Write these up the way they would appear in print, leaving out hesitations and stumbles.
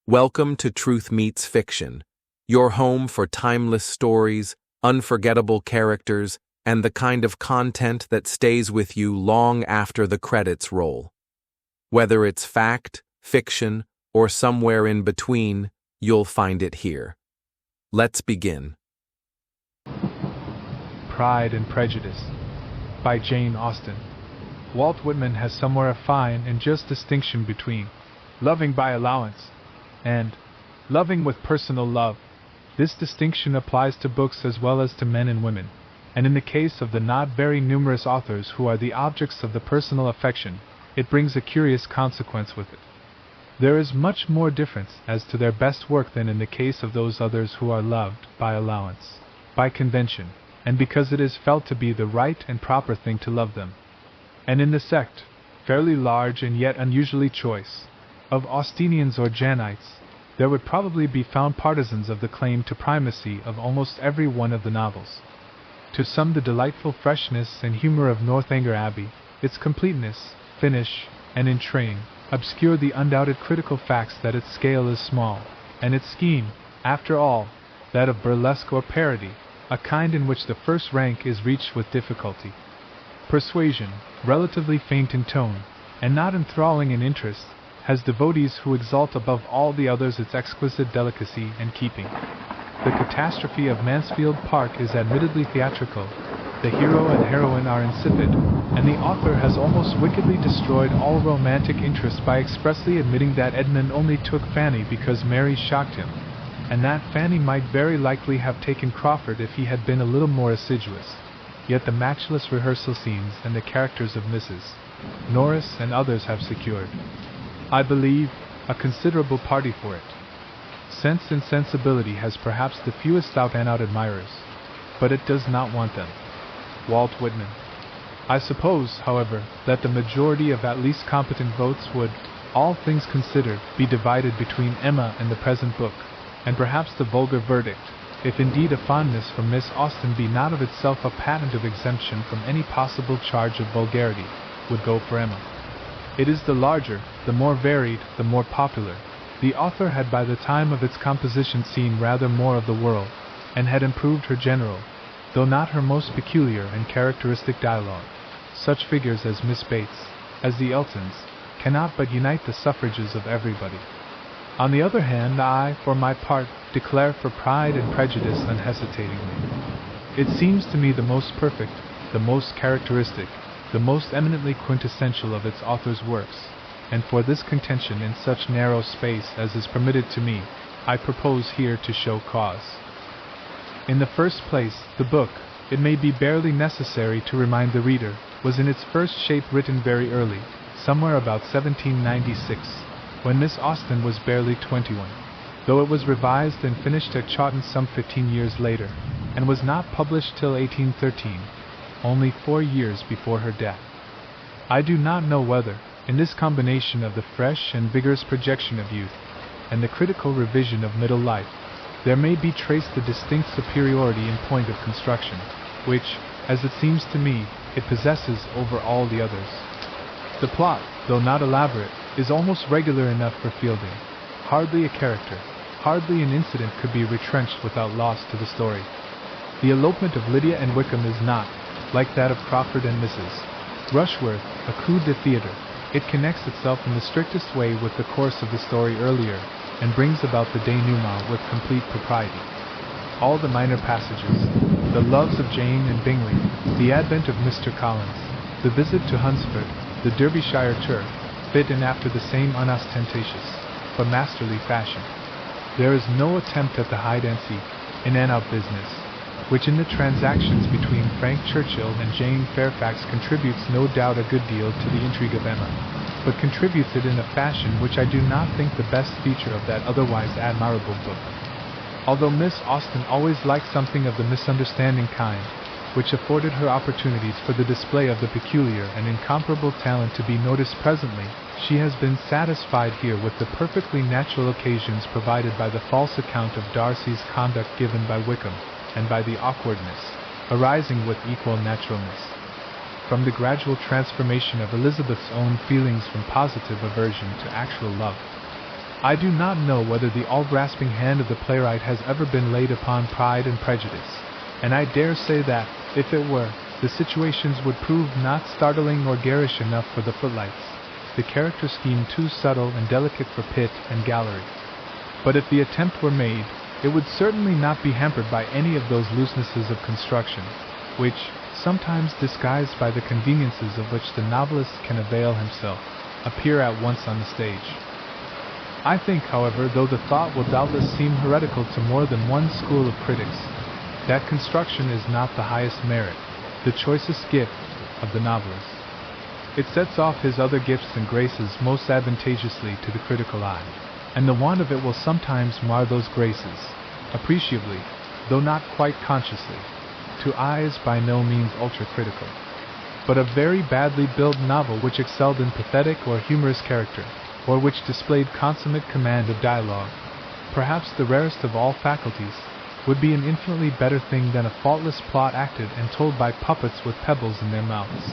Welcome to Truth Meets Fiction, your home for timeless stories, unforgettable characters, and the kind of content that stays with you long after the credits roll. Whether it's fact, fiction, or somewhere in between, you'll find it here. Let's begin. Pride and Prejudice by Jane Austen. Walt Whitman has somewhere a fine and just distinction between loving by allowance and loving with personal love. This distinction applies to books as well as to men and women, and in the case of the not very numerous authors who are the objects of the personal affection, it brings a curious consequence with it. There is much more difference as to their best work than in the case of those others who are loved by allowance, by convention, and because it is felt to be the right and proper thing to love them. And in the sect, fairly large and yet unusually choice, of Austenians or Janites, there would probably be found partisans of the claim to primacy of almost every one of the novels. To some, the delightful freshness and humor of Northanger Abbey, its completeness, finish, and entrain, obscure the undoubted critical facts that its scale is small, and its scheme, after all, that of burlesque or parody, a kind in which the first rank is reached with difficulty. Persuasion, relatively faint in tone, and not enthralling in interest, has devotees who exalt above all the others its exquisite delicacy and keeping. The catastrophe of Mansfield Park is admittedly theatrical, the hero and heroine are insipid, and the author has almost wickedly destroyed all romantic interest by expressly admitting that Edmund only took Fanny because Mary shocked him, and that Fanny might very likely have taken Crawford if he had been a little more assiduous. Yet the matchless rehearsal scenes and the characters of Mrs. Norris and others have secured, I believe, a considerable party for it. Sense and Sensibility has perhaps the fewest out-and-out admirers, but it does not want them. Walt Whitman. I suppose, however, that the majority of at least competent votes would, all things considered, be divided between Emma and the present book, and perhaps the vulgar verdict, if indeed a fondness for Miss Austen be not of itself a patent of exemption from any possible charge of vulgarity, would go for Emma. It is the larger, the more varied, the more popular. The author had by the time of its composition seen rather more of the world, and had improved her general, though not her most peculiar and characteristic dialogue. Such figures as Miss Bates, as the Eltons, cannot but unite the suffrages of everybody. On the other hand, I, for my part, declare for Pride and Prejudice unhesitatingly. It seems to me the most perfect, the most characteristic, the most eminently quintessential of its author's works, and for this contention in such narrow space as is permitted to me, I propose here to show cause. In the first place, the book, it may be barely necessary to remind the reader, was in its first shape written very early, somewhere about 1796, when Miss Austen was barely 21, though it was revised and finished at Chawton some 15 years later, and was not published till 1813, only 4 years before her death. I do not know whether, in this combination of the fresh and vigorous projection of youth, and the critical revision of middle life, there may be traced a distinct superiority in point of construction, which, as it seems to me, it possesses over all the others. The plot, though not elaborate, is almost regular enough for Fielding. Hardly a character, hardly an incident could be retrenched without loss to the story. The elopement of Lydia and Wickham is not, like that of Crawford and Mrs. Rushworth, a coup de theatre. It connects itself in the strictest way with the course of the story earlier, and brings about the denouement with complete propriety. All the minor passages, the loves of Jane and Bingley, the advent of Mr. Collins, the visit to Hunsford, the Derbyshire turf, fit in after the same unostentatious, but masterly fashion. There is no attempt at the hide-and-seek, in-and-out business, which in the transactions between Frank Churchill and Jane Fairfax contributes no doubt a good deal to the intrigue of Emma, but contributes it in a fashion which I do not think the best feature of that otherwise admirable book. Although Miss Austen always liked something of the misunderstanding kind, which afforded her opportunities for the display of the peculiar and incomparable talent to be noticed presently, she has been satisfied here with the perfectly natural occasions provided by the false account of Darcy's conduct given by Wickham, and by the awkwardness, arising with equal naturalness, from the gradual transformation of Elizabeth's own feelings from positive aversion to actual love. I do not know whether the all-grasping hand of the playwright has ever been laid upon Pride and Prejudice, and I dare say that, if it were, the situations would prove not startling or garish enough for the footlights, the character scheme too subtle and delicate for pit and gallery. But if the attempt were made, it would certainly not be hampered by any of those loosenesses of construction, which, sometimes disguised by the conveniences of which the novelist can avail himself, appear at once on the stage. I think, however, though the thought will doubtless seem heretical to more than one school of critics, that construction is not the highest merit, the choicest gift, of the novelist. It sets off his other gifts and graces most advantageously to the critical eye, and the want of it will sometimes mar those graces, appreciably, though not quite consciously, to eyes by no means ultra-critical. But a very badly built novel which excelled in pathetic or humorous character, or which displayed consummate command of dialogue, perhaps the rarest of all faculties, would be an infinitely better thing than a faultless plot acted and told by puppets with pebbles in their mouths.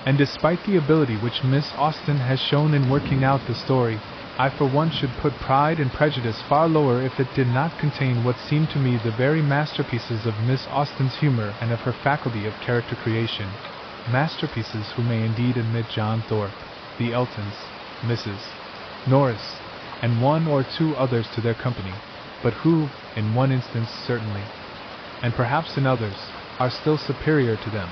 And despite the ability which Miss Austen has shown in working out the story, I for one should put Pride and Prejudice far lower if it did not contain what seemed to me the very masterpieces of Miss Austen's humor and of her faculty of character creation, masterpieces who may indeed admit John Thorpe, the Eltons, Mrs. Norris, and one or two others to their company, but who, in one instance certainly, and perhaps in others, are still superior to them.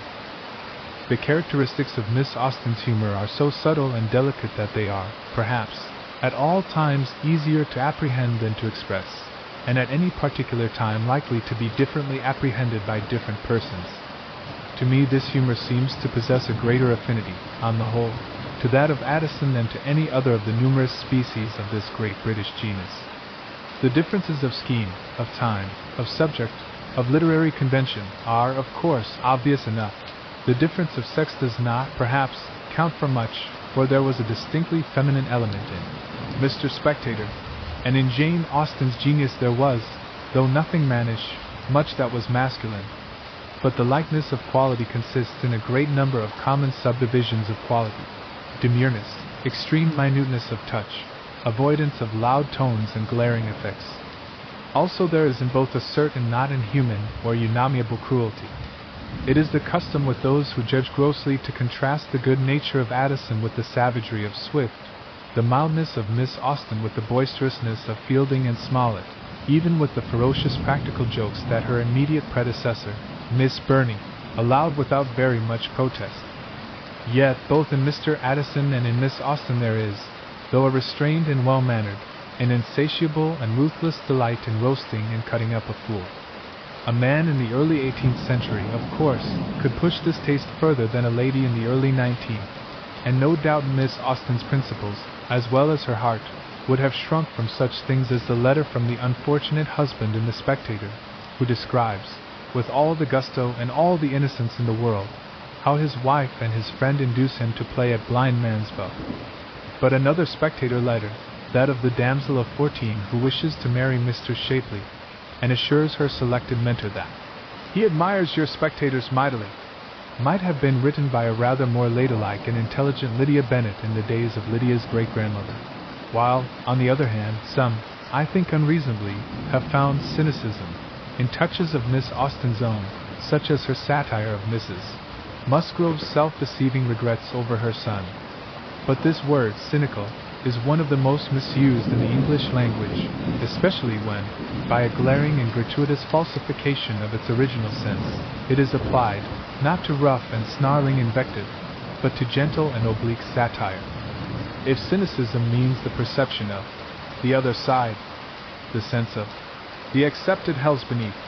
The characteristics of Miss Austen's humor are so subtle and delicate that they are, perhaps, at all times easier to apprehend than to express, and at any particular time likely to be differently apprehended by different persons. To me this humor seems to possess a greater affinity, on the whole, to that of Addison than to any other of the numerous species of this great British genus. The differences of scheme, of time, of subject, of literary convention, are, of course, obvious enough. The difference of sex does not, perhaps, count for much, for there was a distinctly feminine element in Mr. Spectator, and in Jane Austen's genius there was, though nothing mannish, much that was masculine. But the likeness of quality consists in a great number of common subdivisions of quality: demureness, extreme minuteness of touch, avoidance of loud tones and glaring effects. Also there is in both a certain not inhuman or unamiable cruelty. It is the custom with those who judge grossly to contrast the good nature of Addison with the savagery of Swift, the mildness of Miss Austen with the boisterousness of Fielding and Smollett, even with the ferocious practical jokes that her immediate predecessor, Miss Burney, allowed without very much protest. Yet both in Mr. Addison and in Miss Austen there is, though a restrained and well-mannered, an insatiable and ruthless delight in roasting and cutting up a fool. A man in the early 18th century, of course, could push this taste further than a lady in the early 19th, and no doubt Miss Austen's principles, as well as her heart, would have shrunk from such things as the letter from the unfortunate husband in The Spectator, who describes, with all the gusto and all the innocence in the world, how his wife and his friend induce him to play at blind man's buff. But another Spectator letter, that of the damsel of 14 who wishes to marry Mr. Shapley, and assures her selected mentor that he admires your spectators mightily, might have been written by a rather more ladylike and intelligent Lydia Bennet in the days of Lydia's great-grandmother, while, on the other hand, some, I think unreasonably, have found cynicism in touches of Miss Austen's own, such as her satire of Mrs. Musgrove's self-deceiving regrets over her son. But this word, cynical, is one of the most misused in the English language, especially when, by a glaring and gratuitous falsification of its original sense, it is applied, not to rough and snarling invective, but to gentle and oblique satire. If cynicism means the perception of the other side, the sense of the accepted hells beneath,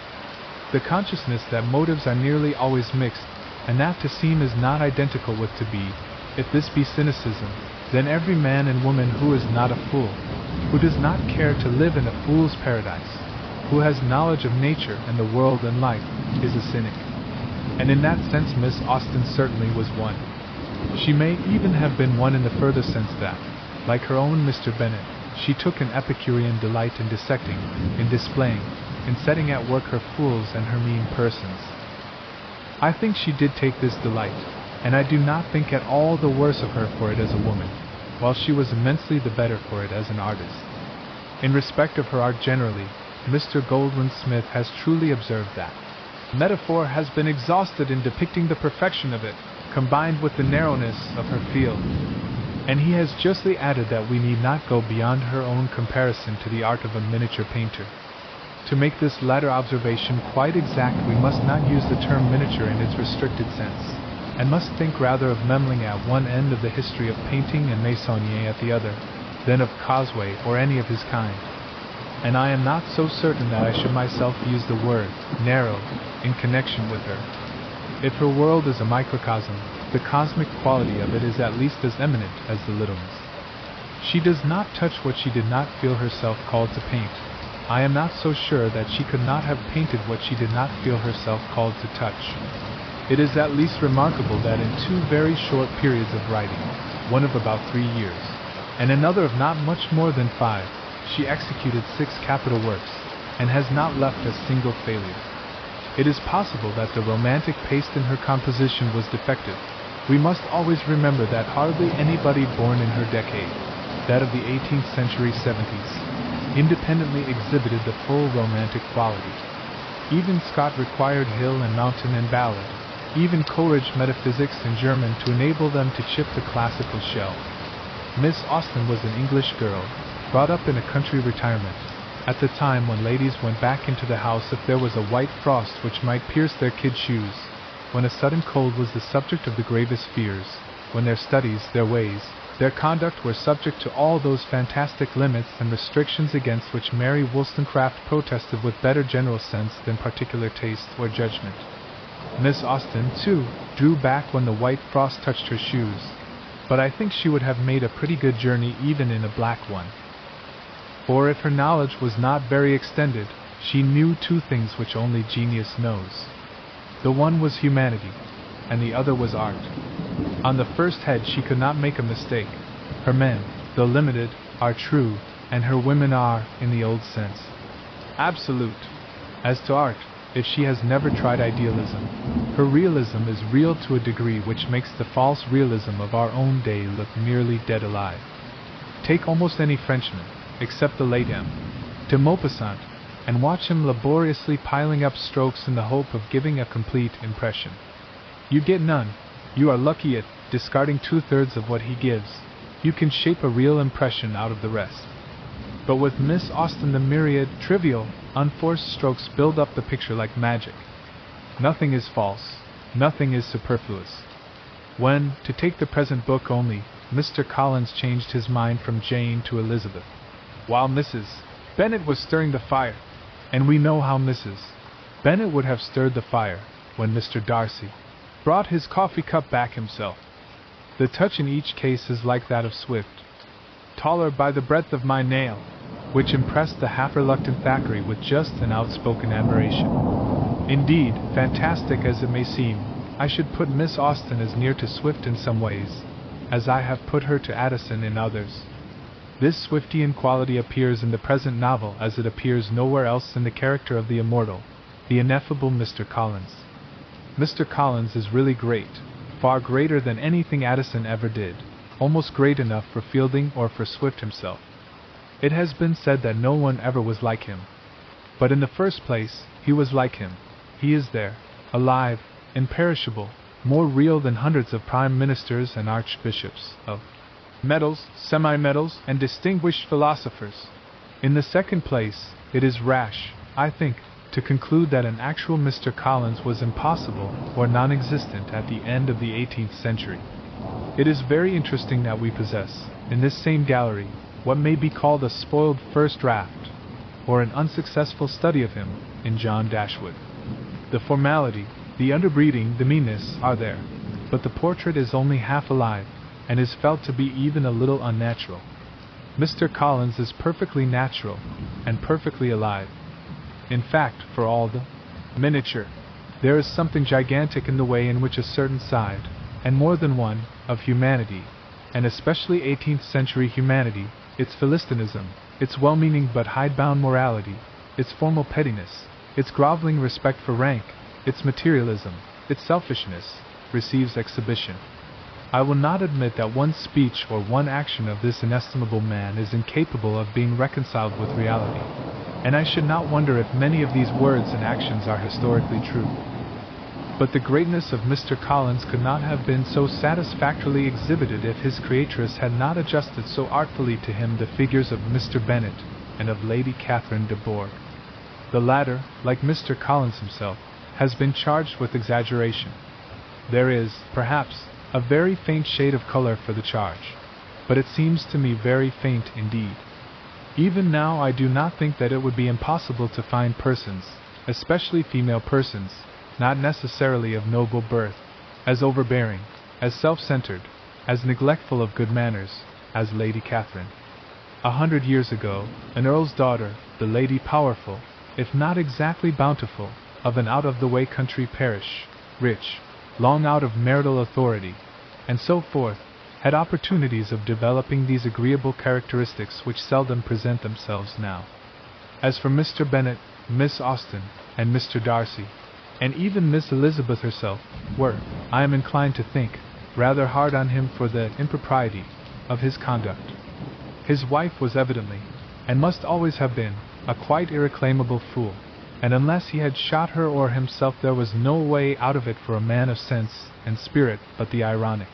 the consciousness that motives are nearly always mixed, and that to seem is not identical with to be, if this be cynicism, then every man and woman who is not a fool, who does not care to live in a fool's paradise, who has knowledge of nature and the world and life, is a cynic. And in that sense Miss Austen certainly was one. She may even have been one in the further sense that, like her own Mr. Bennet, she took an Epicurean delight in dissecting, in displaying, in setting at work her fools and her mean persons. I think she did take this delight, and I do not think at all the worse of her for it as a woman, while she was immensely the better for it as an artist. In respect of her art generally, Mr. Goldwin Smith has truly observed that metaphor has been exhausted in depicting the perfection of it, combined with the narrowness of her field. And he has justly added that we need not go beyond her own comparison to the art of a miniature painter. To make this latter observation quite exact, we must not use the term miniature in its restricted sense, and must think rather of Memling at one end of the history of painting and Meissonier at the other, than of Causeway or any of his kind. And I am not so certain that I should myself use the word narrow in connection with her. If her world is a microcosm, the cosmic quality of it is at least as eminent as the littleness. She does not touch what she did not feel herself called to paint. I am not so sure that she could not have painted what she did not feel herself called to touch. It is at least remarkable that in 2 very short periods of writing, one of about 3 years, and another of not much more than 5, she executed 6 capital works, and has not left a single failure. It is possible that the romantic paste in her composition was defective. We must always remember that hardly anybody born in her decade, that of the 18th century 70s, independently exhibited the full romantic quality. Even Scott required hill and mountain and ballad, even Coleridge metaphysics and German to enable them to chip the classical shell. Miss Austen was an English girl, brought up in a country retirement, at the time when ladies went back into the house if there was a white frost which might pierce their kid shoes, when a sudden cold was the subject of the gravest fears, when their studies, their ways, their conduct were subject to all those fantastic limits and restrictions against which Mary Wollstonecraft protested with better general sense than particular taste or judgment. Miss Austen, too, drew back when the white frost touched her shoes, but I think she would have made a pretty good journey even in a black one. For if her knowledge was not very extended, she knew 2 things which only genius knows. The one was humanity, and the other was art. On the first head she could not make a mistake. Her men, though limited, are true, and her women are, in the old sense, absolute. As to art, if she has never tried idealism, her realism is real to a degree which makes the false realism of our own day look merely dead alive. Take almost any Frenchman, except the late M. de Maupassant, and watch him laboriously piling up strokes in the hope of giving a complete impression. You get none. You are lucky at discarding 2/3 of what he gives. You can shape a real impression out of the rest. But with Miss Austen the myriad, trivial, unforced strokes build up the picture like magic. Nothing is false, nothing is superfluous. When, to take the present book only, Mr. Collins changed his mind from Jane to Elizabeth, while Mrs. Bennet was stirring the fire, and we know how Mrs. Bennet would have stirred the fire when Mr. Darcy brought his coffee cup back himself. The touch in each case is like that of Swift, taller by the breadth of my nail, which impressed the half-reluctant Thackeray with just an outspoken admiration. Indeed, fantastic as it may seem, I should put Miss Austen as near to Swift in some ways, as I have put her to Addison in others. This Swiftian quality appears in the present novel as it appears nowhere else in the character of the immortal, the ineffable Mr. Collins. Mr. Collins is really great, far greater than anything Addison ever did, almost great enough for Fielding or for Swift himself. It has been said that no one ever was like him. But in the first place, he was like him. He is there, alive, imperishable, more real than hundreds of prime ministers and archbishops, of medals, semi-medals, and distinguished philosophers. In the second place, it is rash, I think, to conclude that an actual Mr. Collins was impossible or non-existent at the end of the 18th century. It is very interesting that we possess, in this same gallery, what may be called a spoiled first draft, or an unsuccessful study of him, in John Dashwood. The formality, the underbreeding, the meanness are there, but the portrait is only half alive, and is felt to be even a little unnatural. Mr. Collins is perfectly natural, and perfectly alive. In fact, for all the miniature, there is something gigantic in the way in which a certain side, and more than one, of humanity, and especially 18th century humanity, its Philistinism, its well-meaning but hidebound morality, its formal pettiness, its groveling respect for rank, its materialism, its selfishness, receives exhibition. I will not admit that one speech or one action of this inestimable man is incapable of being reconciled with reality, and I should not wonder if many of these words and actions are historically true. But the greatness of Mr. Collins could not have been so satisfactorily exhibited if his creatress had not adjusted so artfully to him the figures of Mr. Bennet and of Lady Catherine de Bourgh. The latter, like Mr. Collins himself, has been charged with exaggeration. There is, perhaps, a very faint shade of color for the charge, but it seems to me very faint indeed. Even now I do not think that it would be impossible to find persons, especially female persons, not necessarily of noble birth, as overbearing, as self-centered, as neglectful of good manners, as Lady Catherine. 100 years ago, an earl's daughter, the Lady Powerful, if not exactly bountiful, of an out-of-the-way country parish, rich, long out of marital authority, and so forth, had opportunities of developing these agreeable characteristics which seldom present themselves now. As for Mr. Bennet, Miss Austen, and Mr. Darcy, and even Miss Elizabeth herself, were, I am inclined to think, rather hard on him for the impropriety of his conduct. His wife was evidently, and must always have been, a quite irreclaimable fool, and unless he had shot her or himself there was no way out of it for a man of sense and spirit but the ironic.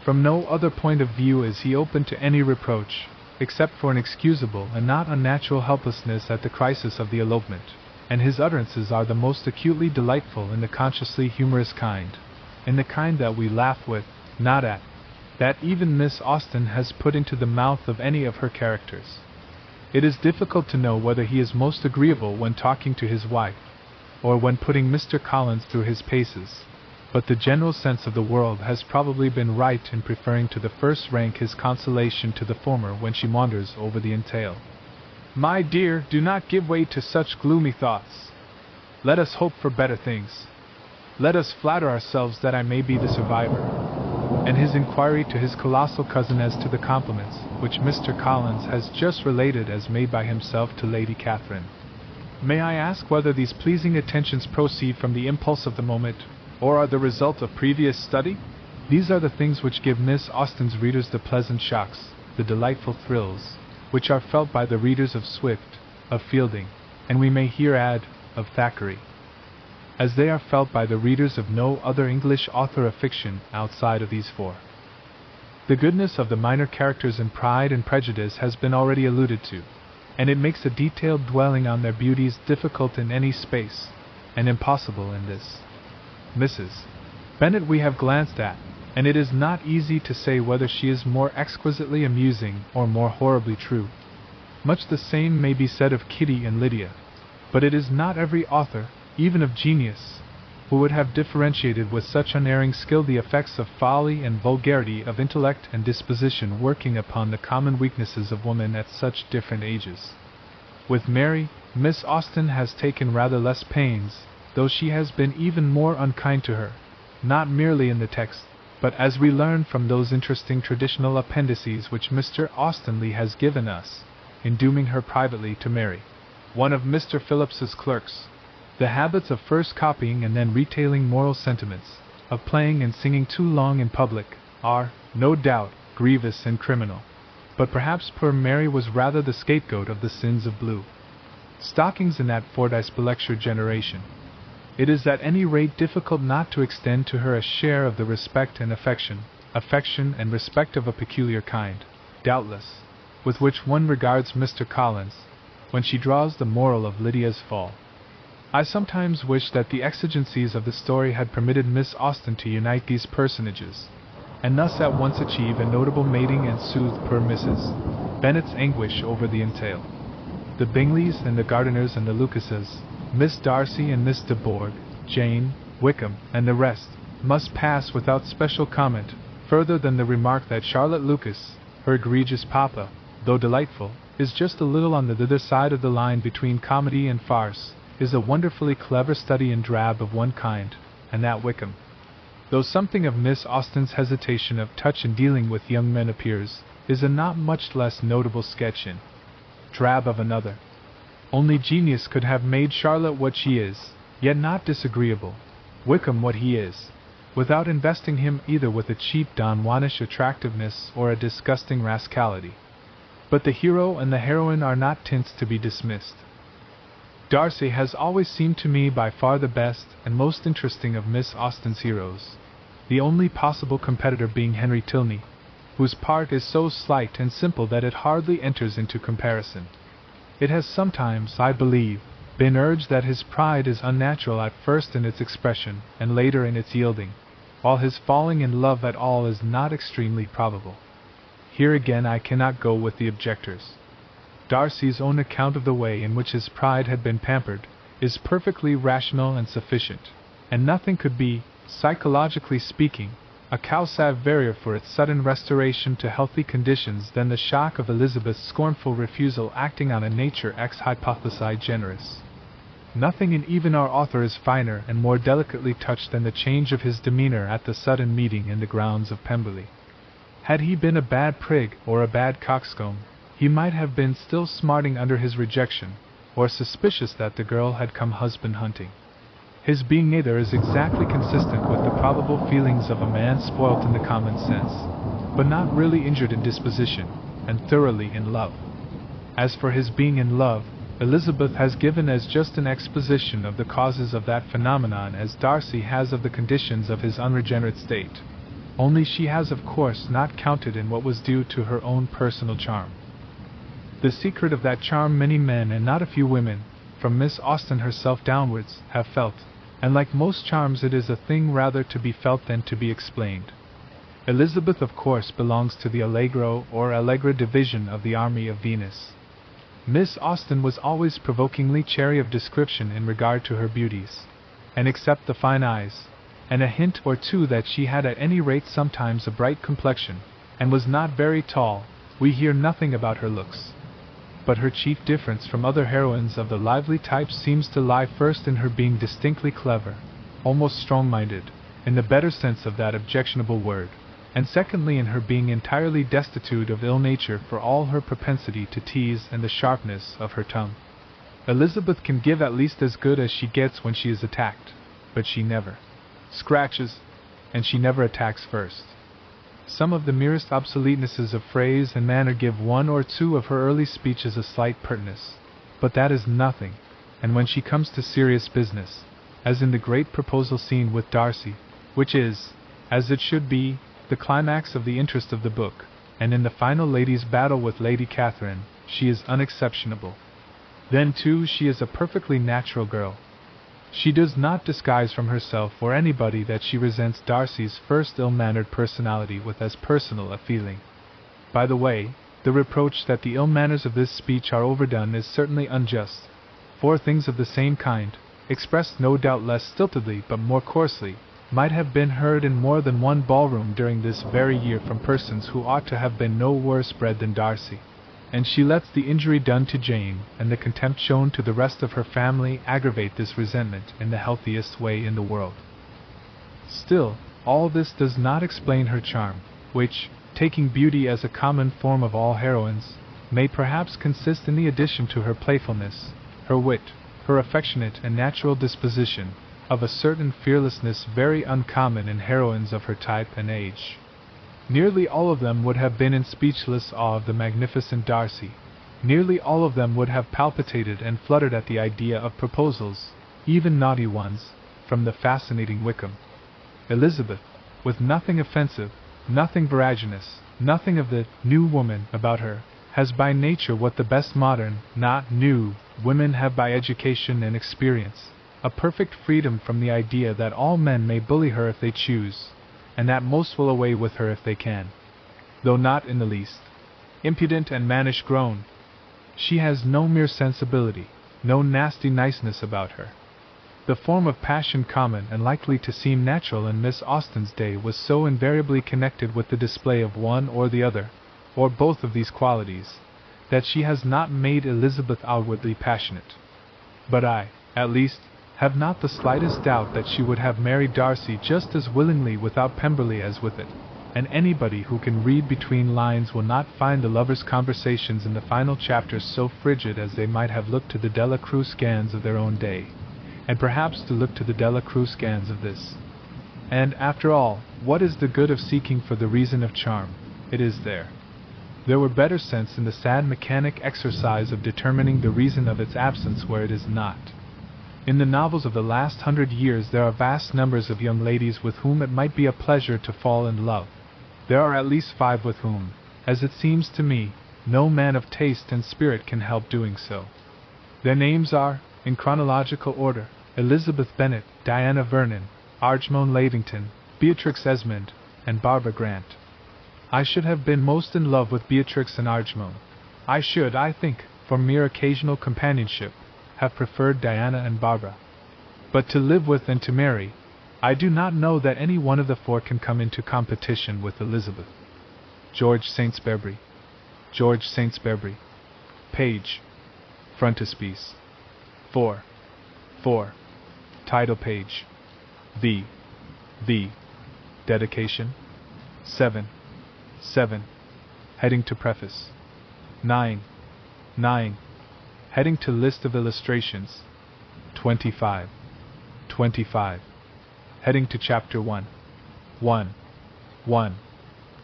From no other point of view is he open to any reproach, except for an excusable and not unnatural helplessness at the crisis of the elopement, and his utterances are the most acutely delightful in the consciously humorous kind, in the kind that we laugh with, not at, that even Miss Austen has put into the mouth of any of her characters. It is difficult to know whether he is most agreeable when talking to his wife, or when putting Mr. Collins through his paces, but the general sense of the world has probably been right in preferring to the first rank his consolation to the former when she wanders over the entail. My dear, do not give way to such gloomy thoughts. Let us hope for better things. Let us flatter ourselves that I may be the survivor. And his inquiry to his colossal cousin as to the compliments which Mr. Collins has just related as made by himself to Lady Catherine. May I ask whether these pleasing attentions proceed from the impulse of the moment, or are the result of previous study? These are the things which give Miss Austen's readers the pleasant shocks, the delightful thrills, which are felt by the readers of Swift, of Fielding, and we may here add, of Thackeray, as they are felt by the readers of no other English author of fiction outside of these four. The goodness of the minor characters in Pride and Prejudice has been already alluded to, and it makes a detailed dwelling on their beauties difficult in any space, and impossible in this. Mrs. Bennet we have glanced at, and it is not easy to say whether she is more exquisitely amusing or more horribly true. Much the same may be said of Kitty and Lydia, but it is not every author, even of genius, who would have differentiated with such unerring skill the effects of folly and vulgarity of intellect and disposition working upon the common weaknesses of woman at such different ages. With Mary, Miss Austen has taken rather less pains, though she has been even more unkind to her, not merely in the text, but as we learn from those interesting traditional appendices which Mr. Austenley has given us, in dooming her privately to marry one of Mr. Phillips's clerks. The habits of first copying and then retailing moral sentiments, of playing and singing too long in public, are, no doubt, grievous and criminal. But perhaps poor Mary was rather the scapegoat of the sins of blue stockings in that Fordyce lectured generation. It is at any rate difficult not to extend to her a share of the respect and affection and respect of a peculiar kind, doubtless, with which one regards Mr. Collins, when she draws the moral of Lydia's fall. I sometimes wish that the exigencies of the story had permitted Miss Austen to unite these personages, and thus at once achieve a notable mating and soothe poor Mrs. Bennet's anguish over the entail. The Bingleys and the Gardiners and the Lucases, Miss Darcy and Miss de Bourgh, Jane, Wickham, and the rest, must pass without special comment, further than the remark that Charlotte Lucas, her egregious papa, though delightful, is just a little on the other side of the line between comedy and farce, is a wonderfully clever study in drab of one kind, and that Wickham, though something of Miss Austen's hesitation of touch in dealing with young men appears, is a not much less notable sketch in drab of another. Only genius could have made Charlotte what she is, yet not disagreeable, Wickham what he is, without investing him either with a cheap Don Juanish attractiveness or a disgusting rascality. But the hero and the heroine are not tints to be dismissed. Darcy has always seemed to me by far the best and most interesting of Miss Austen's heroes, the only possible competitor being Henry Tilney, whose part is so slight and simple that it hardly enters into comparison. It has sometimes, I believe, been urged that his pride is unnatural at first in its expression and later in its yielding, while his falling in love at all is not extremely probable. Here again I cannot go with the objectors. Darcy's own account of the way in which his pride had been pampered is perfectly rational and sufficient, and nothing could be, psychologically speaking, a causa varior for its sudden restoration to healthy conditions than the shock of Elizabeth's scornful refusal acting on a nature ex hypothesi generis. Nothing in even our author is finer and more delicately touched than the change of his demeanor at the sudden meeting in the grounds of Pemberley. Had he been a bad prig or a bad coxcomb, he might have been still smarting under his rejection, or suspicious that the girl had come husband hunting. His being neither is exactly consistent with the probable feelings of a man spoilt in the common sense, but not really injured in disposition, and thoroughly in love. As for his being in love, Elizabeth has given as just an exposition of the causes of that phenomenon as Darcy has of the conditions of his unregenerate state, only she has of course not counted in what was due to her own personal charm. The secret of that charm many men and not a few women, from Miss Austen herself downwards, have felt, and like most charms it is a thing rather to be felt than to be explained. Elizabeth of course belongs to the Allegro or Allegra division of the army of Venus. Miss Austen was always provokingly chary of description in regard to her beauties, and except the fine eyes, and a hint or two that she had at any rate sometimes a bright complexion, and was not very tall, we hear nothing about her looks. But her chief difference from other heroines of the lively type seems to lie first in her being distinctly clever, almost strong-minded, in the better sense of that objectionable word, and secondly in her being entirely destitute of ill nature for all her propensity to tease and the sharpness of her tongue. Elizabeth can give at least as good as she gets when she is attacked, but she never scratches, and she never attacks first. Some of the merest obsoletenesses of phrase and manner give one or two of her early speeches a slight pertness, but that is nothing, and when she comes to serious business, as in the great proposal scene with Darcy, which is, as it should be, the climax of the interest of the book, and in the final lady's battle with Lady Catherine, she is unexceptionable. Then too she is a perfectly natural girl. She does not disguise from herself or anybody that she resents Darcy's first ill-mannered personality with as personal a feeling. By the way, the reproach that the ill manners of this speech are overdone is certainly unjust, for things of the same kind, expressed no doubt less stiltedly but more coarsely, might have been heard in more than one ballroom during this very year from persons who ought to have been no worse bred than Darcy. And she lets the injury done to Jane and the contempt shown to the rest of her family aggravate this resentment in the healthiest way in the world. Still, all this does not explain her charm, which, taking beauty as a common form of all heroines, may perhaps consist in the addition to her playfulness, her wit, her affectionate and natural disposition, of a certain fearlessness very uncommon in heroines of her type and age. Nearly all of them would have been in speechless awe of the magnificent Darcy. Nearly all of them would have palpitated and fluttered at the idea of proposals, even naughty ones, from the fascinating Wickham. Elizabeth, with nothing offensive, nothing veraginous, nothing of the new woman about her, has by nature what the best modern, not new, women have by education and experience, a perfect freedom from the idea that all men may bully her if they choose, and that most will away with her if they can. Though not in the least impudent and mannish grown, she has no mere sensibility, no nasty niceness about her. The form of passion common and likely to seem natural in Miss Austen's day was so invariably connected with the display of one or the other, or both of these qualities, that she has not made Elizabeth outwardly passionate. But I, at least, have not the slightest doubt that she would have married Darcy just as willingly without Pemberley as with it, and anybody who can read between lines will not find the lovers' conversations in the final chapters so frigid as they might have looked to the Della Cruz scans of their own day, and perhaps to look to the Della Cruz scans of this. And after all, what is the good of seeking for the reason of charm? It is there. There were better sense in the sad mechanic exercise of determining the reason of its absence where it is not. In the novels of the last 100 years there are vast numbers of young ladies with whom it might be a pleasure to fall in love. There are at least 5 with whom, as it seems to me, no man of taste and spirit can help doing so. Their names are, in chronological order, Elizabeth Bennet, Diana Vernon, Arjmone Lavington, Beatrix Esmond, and Barbara Grant. I should have been most in love with Beatrix and Arjmone. I should, I think, for mere occasional companionship, have preferred Diana and Barbara. But to live with and to marry, I do not know that any one of the 4 can come into competition with Elizabeth. George Saintsbury. George Saintsbury. Page. Frontispiece. 4. Title page. V. Dedication. 7. Heading to preface. 9. Heading to list of illustrations. 25. Heading to chapter 1. 1.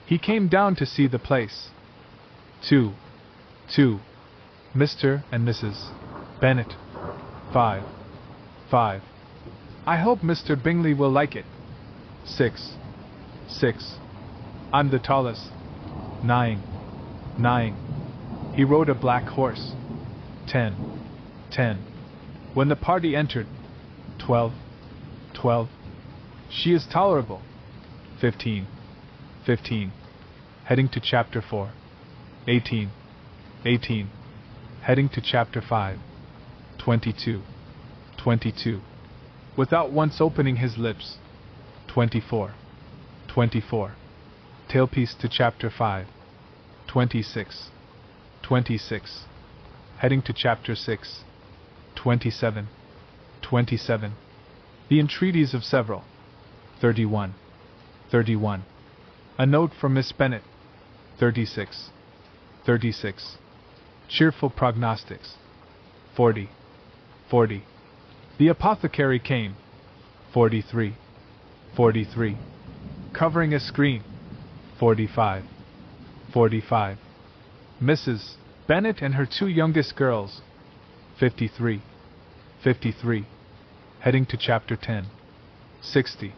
He came down to see the place. 2. Mr. and Mrs. Bennet. 5. I hope Mr. Bingley will like it. 6. I'm the tallest. 9. He rode a black horse. 10. When the party entered. 12. She is tolerable. 15. Heading to chapter 4. 18. Heading to chapter 5. 22. Without once opening his lips. 24. Tailpiece to chapter 5. 26. Heading to chapter 6. 27. The entreaties of several. 31. A note from Miss Bennet. 36. Cheerful prognostics. 40. The apothecary came. 43. Covering a screen. 45. Mrs. Bennet and her 2 youngest girls. 53. Heading to chapter 10. 60.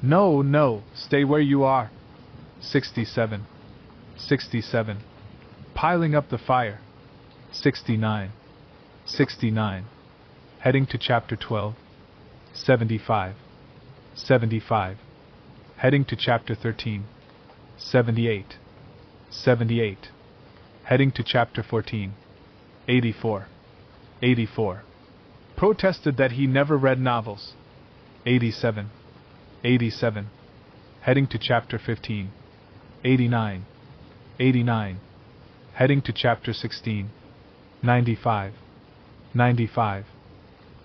No, stay where you are. 67. Piling up the fire. 69. Heading to chapter 12. 75. Heading to chapter 13. 78. Heading to chapter 14. 84. Protested that he never read novels. 87. Heading to chapter 15. 89. Heading to chapter 16. 95.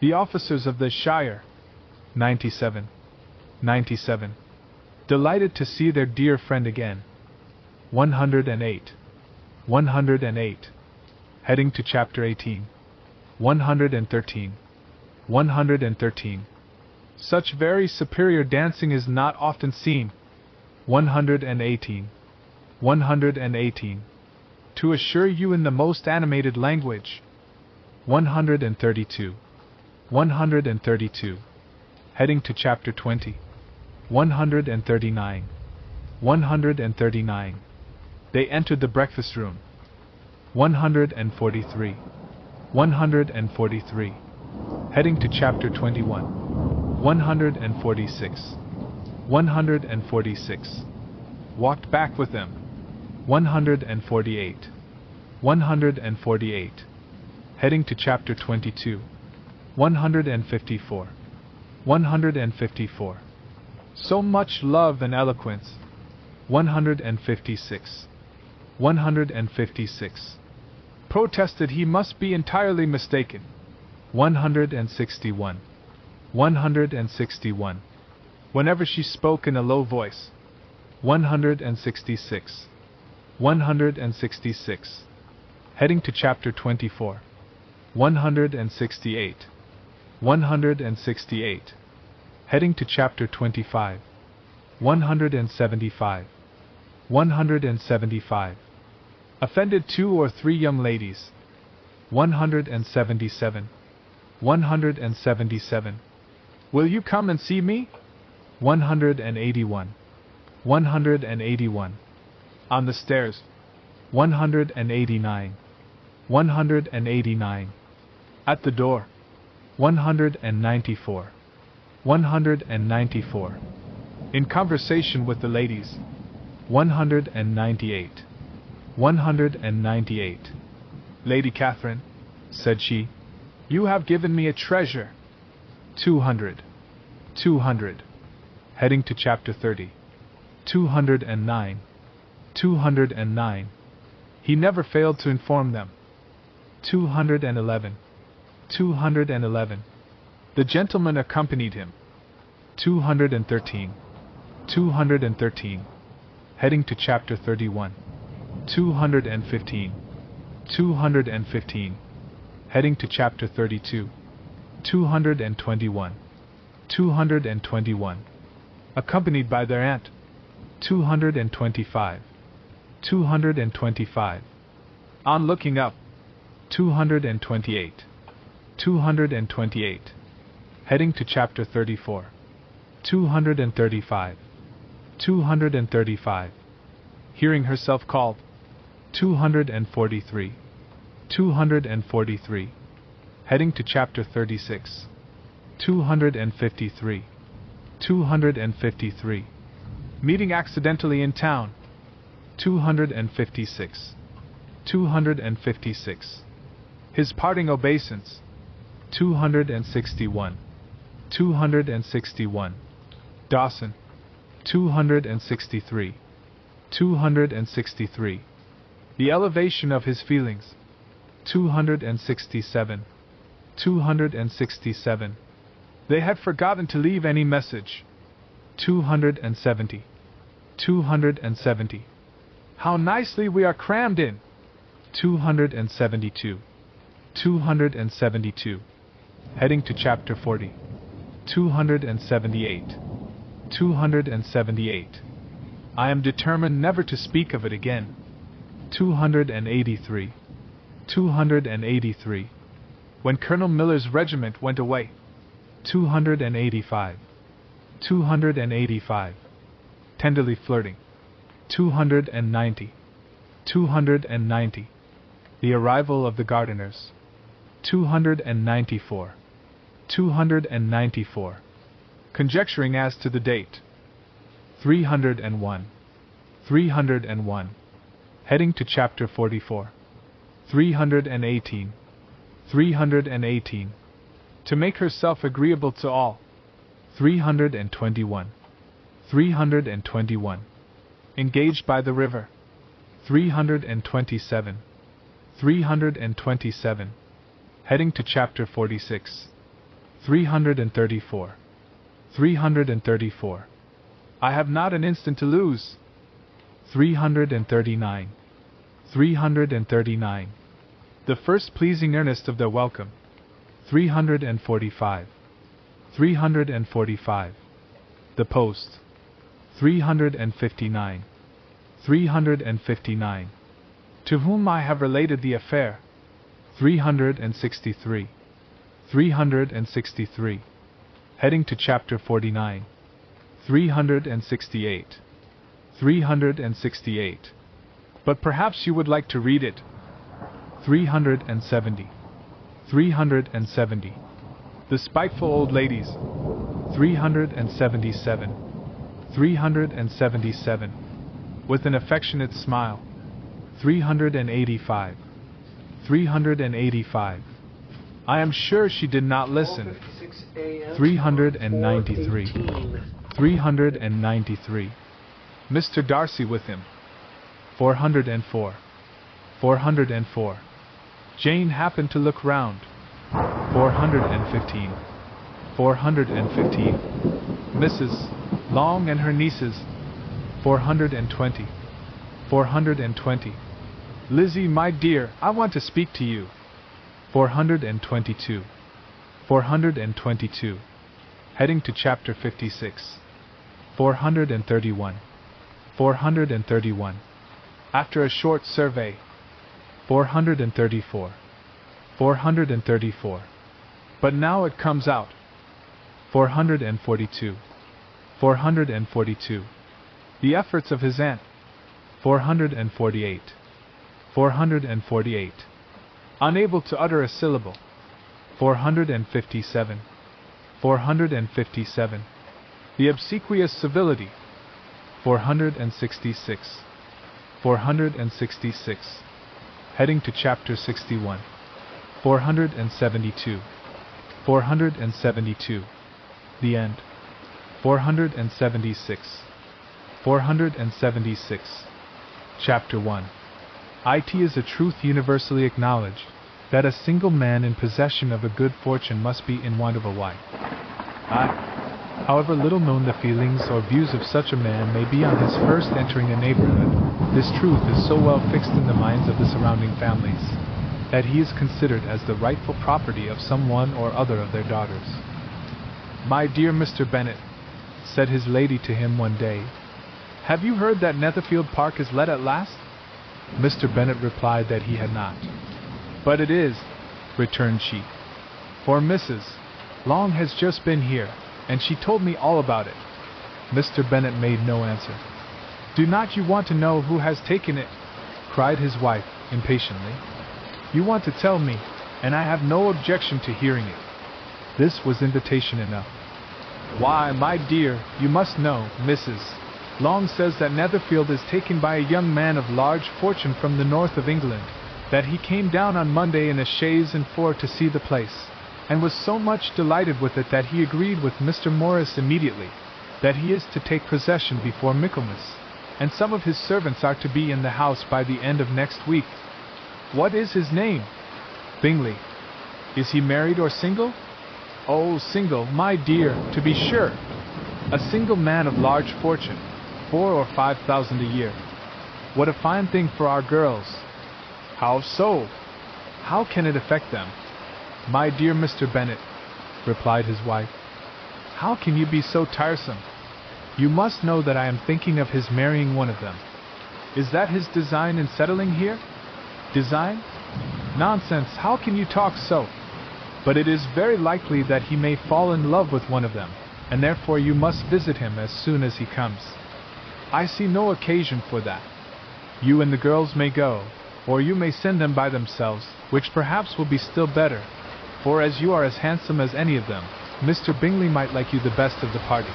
The officers of the Shire. 97. Delighted to see their dear friend again. 108. Heading to chapter 18. 113. Such very superior dancing is not often seen. 118. To assure you in the most animated language. 132. Heading to chapter 20. 139. They entered the breakfast room. 143. Heading to chapter 21. 146. Walked back with them. 148. Heading to chapter 22. 154. So much love and eloquence. 156. Protested he must be entirely mistaken. 161. Whenever she spoke in a low voice. 166. Heading to chapter 24. 168. Heading to Chapter 25. 175. 175. Offended 2 or 3 young ladies. 177. 177. Will you come and see me? 181. 181. On the stairs. 189. 189. At the door. 194. 194. In conversation with the ladies. 198. 198. Lady Catherine, said she, you have given me a treasure. 200. 200. Heading to Chapter 30. 209. 209. He never failed to inform them. 211. 211. The gentleman accompanied him. 213. 213. Heading to Chapter 31. 215. 215. Heading to Chapter 32. 221. 221. Accompanied by their aunt. 225. 225. On looking up. 228. 228. Heading to Chapter 34. 235. 235. Hearing herself called. 243. 243. Heading to Chapter 36. 253. 253. Meeting accidentally in town. 256. 256. His parting obeisance. 261. 261. Dawson. 263. 263. The elevation of his feelings. 267. 267. They had forgotten to leave any message. 270. 270. How nicely we are crammed in. 272. 272. Heading to Chapter 40. 278. 278. I am determined never to speak of it again. 283. 283. When Colonel Miller's regiment went away. 285. 285. Tenderly flirting. 290. 290. The arrival of the gardeners. 294. 294. Conjecturing as to the date. 301. 301. Heading to Chapter 44. 318. 318. To make herself agreeable to all. 321. 321. Engaged by the river. 327. 327. Heading to Chapter 46. 334. 334. I have not an instant to lose. 339. 339. The first pleasing earnest of their welcome. 345. 345. The post. 359. 359. To whom I have related the affair. 363. 363. Heading to Chapter 49. 368. 368. But perhaps you would like to read it. 370. 370. The spiteful old ladies. 377. 377. With an affectionate smile. 385. 385. I am sure she did not listen. 393. 393. Mr. Darcy with him. 404. 404. Jane happened to look round. 415. 415. Mrs. Long and her nieces. 420. 420. Lizzie, my dear, I want to speak to you. 422. 422. heading to Chapter 56. 431. 431. After a short survey. 434. 434. But now it comes out. 442. 442. The efforts of his aunt. 448. 448. Unable to utter a syllable. 457. 457. The obsequious civility. 466. 466. Heading to Chapter 61. 472. 472. The end. 476. 476. Chapter 1. It is a truth universally acknowledged, that a single man in possession of a good fortune must be in want of a wife. However little known the feelings or views of such a man may be on his first entering a neighborhood, this truth is so well fixed in the minds of the surrounding families, that he is considered as the rightful property of some one or other of their daughters. "My dear Mr. Bennet," said his lady to him one day, "have you heard that Netherfield Park is let at last?" Mr. Bennet replied that he had not. "But it is," returned she, "for Mrs. Long has just been here, and she told me all about it." Mr. Bennet made no answer. "Do not you want to know who has taken it?" cried his wife, impatiently. "You want to tell me, and I have no objection to hearing it." This was invitation enough. "Why, my dear, you must know, Mrs. Long says that Netherfield is taken by a young man of large fortune from the north of England, that he came down on Monday in a chaise and four to see the place, and was so much delighted with it that he agreed with Mr. Morris immediately, that he is to take possession before Michaelmas, and some of his servants are to be in the house by the end of next week. What is his name? Bingley. Is he married or single? Oh, single, my dear, to be sure. A single man of large fortune, 4,000 or 5,000 a year. What a fine thing for our girls. How so? How can it affect them? My dear Mr. Bennet, replied his wife, how can you be so tiresome? You must know that I am thinking of his marrying one of them. Is that his design in settling here? Design? Nonsense, how can you talk so? But it is very likely that he may fall in love with one of them, and therefore you must visit him as soon as he comes. I see no occasion for that. You and the girls may go, or you may send them by themselves, which perhaps will be still better, for as you are as handsome as any of them, Mr. Bingley might like you the best of the party.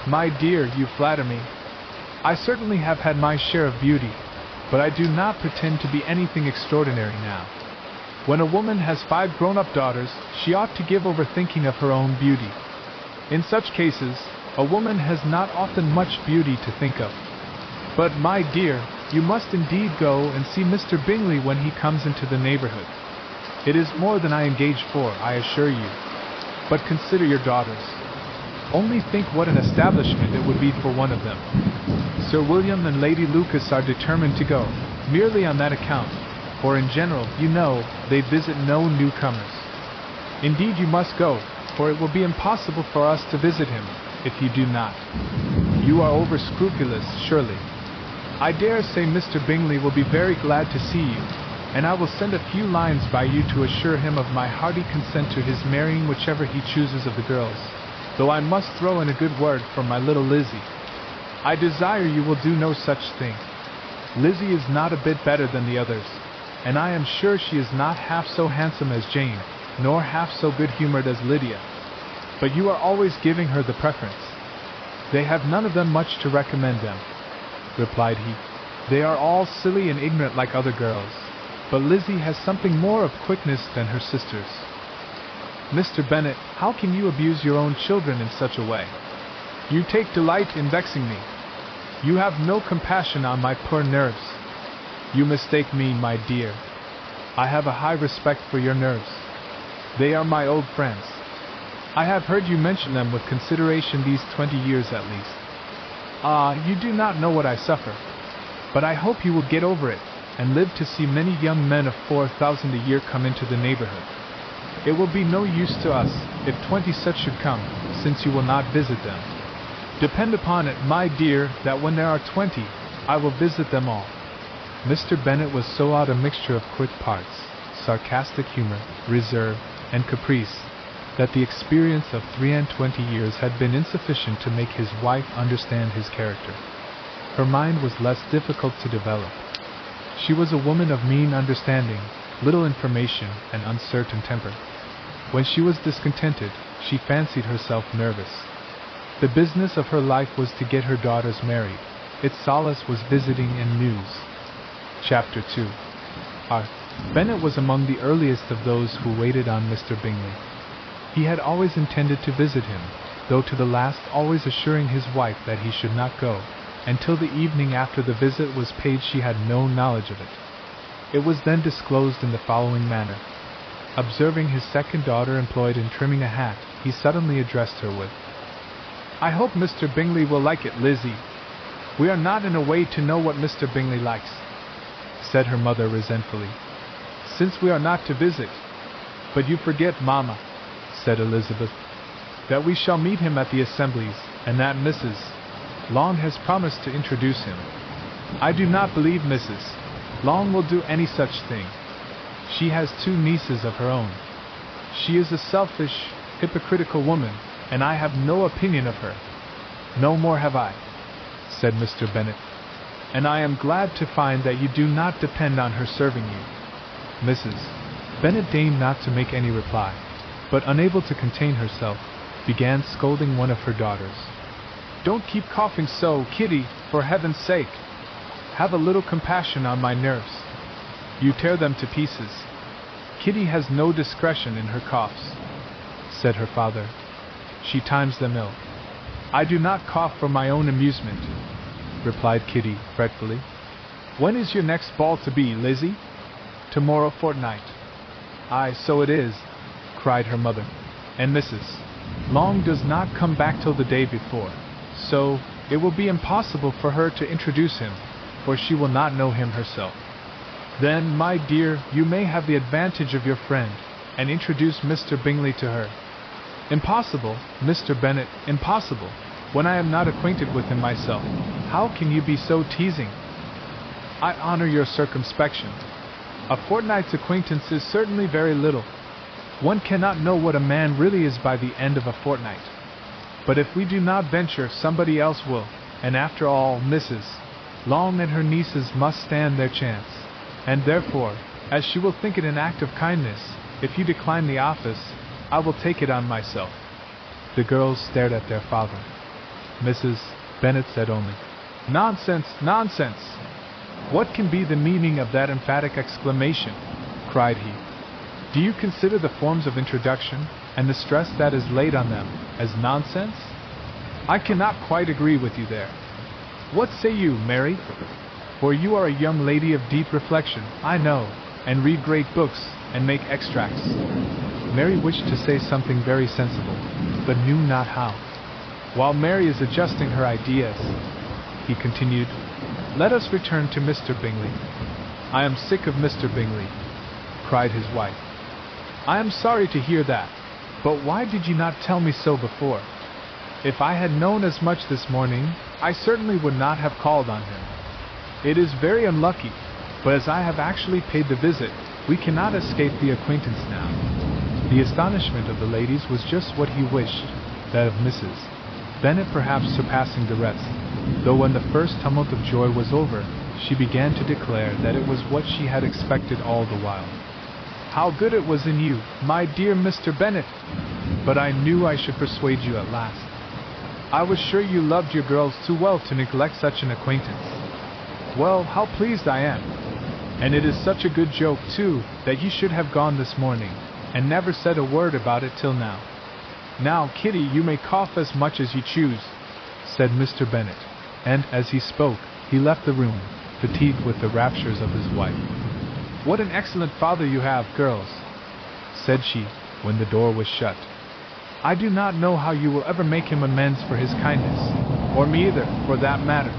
My dear, you flatter me. I certainly have had my share of beauty, but I do not pretend to be anything extraordinary now. When a woman has 5 grown-up daughters, she ought to give over thinking of her own beauty. In such cases, a woman has not often much beauty to think of. But, my dear, you must indeed go and see Mr. Bingley when he comes into the neighborhood. It is more than I engaged for, I assure you. But consider your daughters. Only think what an establishment it would be for one of them. Sir William and Lady Lucas are determined to go, merely on that account, for in general, you know, they visit no newcomers. Indeed you must go, for it will be impossible for us to visit him, if you do not. You are over-scrupulous, surely. I dare say Mr. Bingley will be very glad to see you, and I will send a few lines by you to assure him of my hearty consent to his marrying whichever he chooses of the girls, though I must throw in a good word for my little Lizzie. I desire you will do no such thing. Lizzie is not a bit better than the others, and I am sure she is not half so handsome as Jane, nor half so good-humored as Lydia. But you are always giving her the preference. They have none of them much to recommend them, replied he. They are all silly and ignorant like other girls, but Lizzie has something more of quickness than her sisters. Mr. Bennet, how can you abuse your own children in such a way? You take delight in vexing me. You have no compassion on my poor nerves. You mistake me, my dear. I have a high respect for your nerves. They are my old friends. I have heard you mention them with consideration these 20 years at least. Ah, you do not know what I suffer. But I hope you will get over it, and live to see many young men of 4,000 a year come into the neighborhood. It will be no use to us if 20 such should come, since you will not visit them. Depend upon it, my dear, that when there are 20, I will visit them all. Mr. Bennet was so odd a mixture of quick parts, sarcastic humor, reserve, and caprice, that the experience of 23 years had been insufficient to make his wife understand his character. Her mind was less difficult to develop. She was a woman of mean understanding, little information, and uncertain temper. When she was discontented, she fancied herself nervous. The business of her life was to get her daughters married. Its solace was visiting and news. Chapter 2. Bennet was among the earliest of those who waited on Mr. Bingley. He had always intended to visit him, though to the last always assuring his wife that he should not go. Until the evening after the visit was paid she had no knowledge of it. It was then disclosed in the following manner. Observing his second daughter employed in trimming a hat, he suddenly addressed her with, "I hope Mr. Bingley will like it, Lizzie. We are not in a way to know what Mr. Bingley likes," said her mother resentfully, "since we are not to visit." "But you forget, Mamma," said Elizabeth, "that we shall meet him at the assemblies, and that Mrs. Long has promised to introduce him." "I do not believe Mrs. Long will do any such thing. She has 2 nieces of her own. She is a selfish, hypocritical woman, and I have no opinion of her." "No more have I," said Mr. Bennet, "and I am glad to find that you do not depend on her serving you." Mrs. Bennet deigned not to make any reply, but unable to contain herself, began scolding one of her daughters. "Don't keep coughing so, Kitty, for heaven's sake. Have a little compassion on my nerves. You tear them to pieces." "Kitty has no discretion in her coughs," said her father. "She times them ill." "I do not cough for my own amusement," replied Kitty fretfully. "When is your next ball to be, Lizzie?" "Tomorrow fortnight." "Aye, so it is," cried her mother, "and Mrs. Long does not come back till the day before, so it will be impossible for her to introduce him, for she will not know him herself." "Then, my dear, you may have the advantage of your friend, and introduce Mr. Bingley to her." "Impossible, Mr. Bennet, impossible, when I am not acquainted with him myself. How can you be so teasing?" "I honor your circumspection. A fortnight's acquaintance is certainly very little. One cannot know what a man really is by the end of a fortnight. But if we do not venture, somebody else will, and after all, Mrs. Long and her nieces must stand their chance, and therefore, as she will think it an act of kindness, if you decline the office, I will take it on myself." The girls stared at their father. Mrs. Bennet said only, "Nonsense, nonsense! What can be the meaning of that emphatic exclamation?" cried he. "Do you consider the forms of introduction, and the stress that is laid on them, as nonsense? I cannot quite agree with you there. What say you, Mary? For you are a young lady of deep reflection, I know, and read great books, and make extracts." Mary wished to say something very sensible, but knew not how. "While Mary is adjusting her ideas," he continued, "let us return to Mr. Bingley." "I am sick of Mr. Bingley," cried his wife. "I am sorry to hear that, but why did you not tell me so before? If I had known as much this morning, I certainly would not have called on him. It is very unlucky, but as I have actually paid the visit, we cannot escape the acquaintance now." The astonishment of the ladies was just what he wished, that of Mrs. Bennet perhaps surpassing the rest, though when the first tumult of joy was over, she began to declare that it was what she had expected all the while. "How good it was in you, my dear Mr. Bennet! But I knew I should persuade you at last. I was sure you loved your girls too well to neglect such an acquaintance. Well, how pleased I am! And it is such a good joke, too, that you should have gone this morning, and never said a word about it till now. Now, Kitty, you may cough as much as you choose," said Mr. Bennet, and as he spoke, he left the room, fatigued with the raptures of his wife. "What an excellent father you have, girls," said she, when the door was shut. "I do not know how you will ever make him amends for his kindness, or me either, for that matter.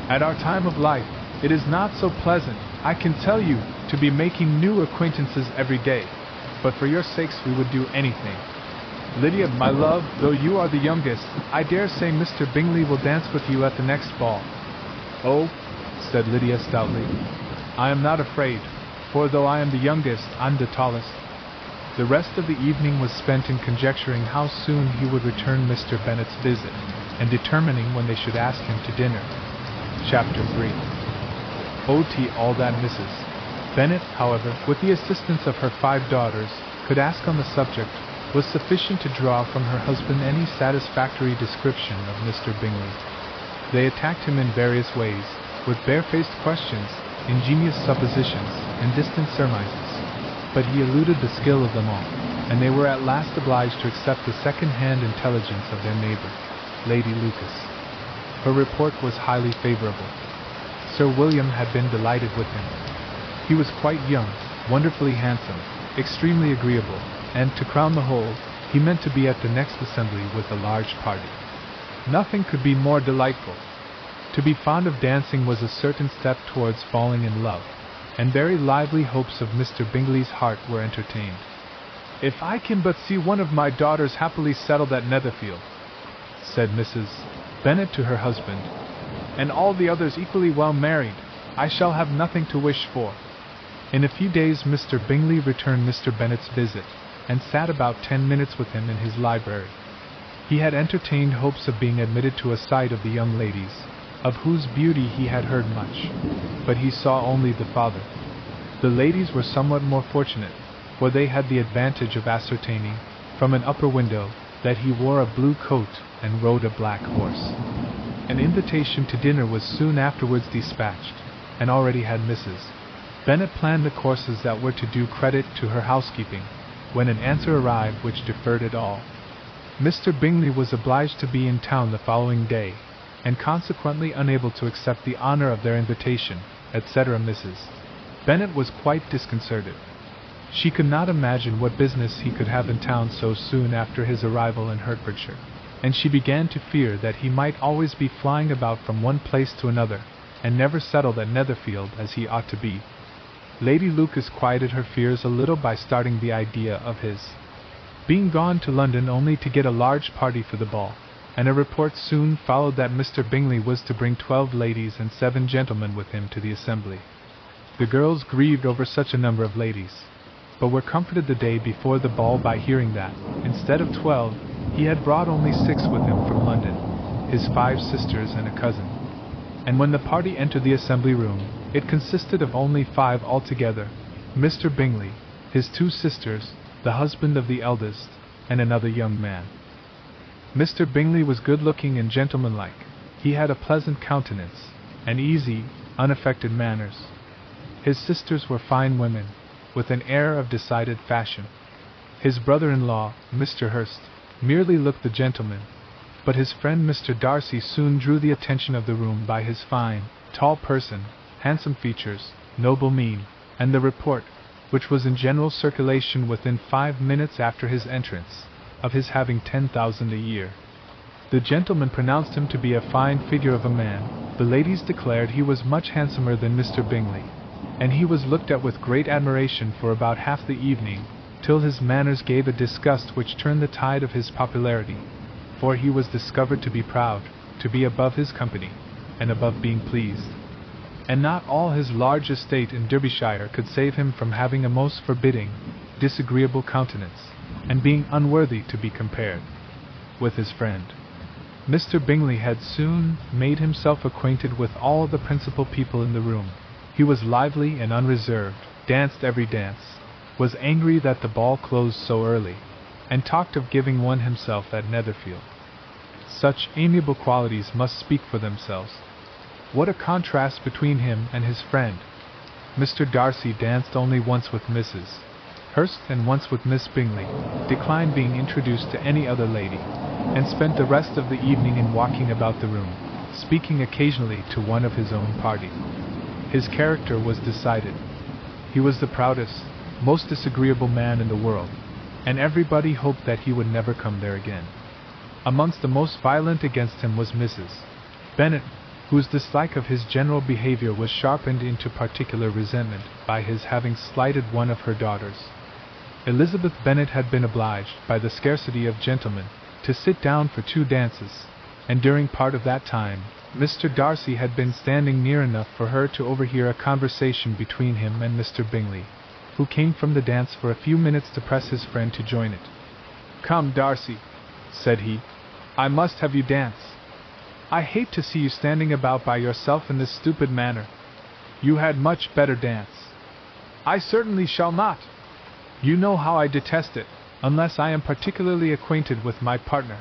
At our time of life, it is not so pleasant, I can tell you, to be making new acquaintances every day. but for your sakes we would do anything. Lydia, my love, though you are the youngest, I dare say Mr. Bingley will dance with you at the next ball. Oh, said Lydia stoutly, I am not afraid, for though I am the youngest, I'm the tallest. The rest of the evening was spent in conjecturing how soon he would return Mr. Bennet's visit, and determining when they should ask him to dinner. Chapter 3. O.T. all that Mrs. Bennet, however, with the assistance of her 5 daughters, could ask on the subject, was sufficient to draw from her husband any satisfactory description of Mr. Bingley. They attacked him in various ways, with barefaced questions, ingenious suppositions, and distant surmises, but he eluded the skill of them all, and they were at last obliged to accept the second-hand intelligence of their neighbour, Lady Lucas. Her report was highly favourable. Sir William had been delighted with him. He was quite young, wonderfully handsome, extremely agreeable, and, to crown the whole, he meant to be at the next assembly with a large party. Nothing could be more delightful. To be fond of dancing was a certain step towards falling in love, and very lively hopes of Mr. Bingley's heart were entertained. If I can but see one of my daughters happily settled at Netherfield, said Mrs. Bennet to her husband, and all the others equally well married, I shall have nothing to wish for. In a few days Mr. Bingley returned Mr. Bennet's visit, and sat about 10 minutes with him in his library. He had entertained hopes of being admitted to a sight of the young ladies, of whose beauty he had heard much, but he saw only the father. The ladies were somewhat more fortunate, for they had the advantage of ascertaining, from an upper window, that he wore a blue coat and rode a black horse. An invitation to dinner was soon afterwards dispatched, and already had Mrs. Bennet planned the courses that were to do credit to her housekeeping, when an answer arrived which deferred it all. Mr. Bingley was obliged to be in town the following day, and consequently unable to accept the honor of their invitation, etc. Mrs. Bennet was quite disconcerted. She could not imagine what business he could have in town so soon after his arrival in Hertfordshire, and she began to fear that he might always be flying about from one place to another, and never settled at Netherfield as he ought to be. Lady Lucas quieted her fears a little by starting the idea of his being gone to London only to get a large party for the ball, and a report soon followed that Mr. Bingley was to bring 12 ladies and 7 gentlemen with him to the assembly. The girls grieved over such a number of ladies, but were comforted the day before the ball by hearing that, instead of 12, he had brought only 6 with him from London, his 5 sisters and a cousin. And when the party entered the assembly room, it consisted of only 5 altogether: Mr. Bingley, his 2 sisters, the husband of the eldest, and another young man. Mr. Bingley was good-looking and gentlemanlike. He had a pleasant countenance, and easy, unaffected manners. His sisters were fine women, with an air of decided fashion. His brother-in-law, Mr. Hurst, merely looked the gentleman, but his friend Mr. Darcy soon drew the attention of the room by his fine, tall person, handsome features, noble mien, and the report, which was in general circulation within 5 minutes after his entrance, of his having 10,000 a year. The gentleman pronounced him to be a fine figure of a man. The ladies declared he was much handsomer than Mr. Bingley, and he was looked at with great admiration for about half the evening, till his manners gave a disgust which turned the tide of his popularity, for he was discovered to be proud, to be above his company, and above being pleased. And not all his large estate in Derbyshire could save him from having a most forbidding, disagreeable countenance, and being unworthy to be compared with his friend. Mr. Bingley had soon made himself acquainted with all the principal people in the room. He was lively and unreserved, danced every dance, was angry that the ball closed so early, and talked of giving one himself at Netherfield. Such amiable qualities must speak for themselves. What a contrast between him and his friend! Mr. Darcy danced only once with Mrs. Hurst and once with Miss Bingley, declined being introduced to any other lady, and spent the rest of the evening in walking about the room, speaking occasionally to one of his own party. His character was decided. He was the proudest, most disagreeable man in the world, and everybody hoped that he would never come there again. Amongst the most violent against him was Mrs. Bennet, whose dislike of his general behavior was sharpened into particular resentment by his having slighted one of her daughters. Elizabeth Bennet had been obliged, by the scarcity of gentlemen, to sit down for 2 dances, and during part of that time, Mr. Darcy had been standing near enough for her to overhear a conversation between him and Mr. Bingley, who came from the dance for a few minutes to press his friend to join it. "Come, Darcy," said he, "I must have you dance. I hate to see you standing about by yourself in this stupid manner. You had much better dance." "I certainly shall not. You know how I detest it, unless I am particularly acquainted with my partner.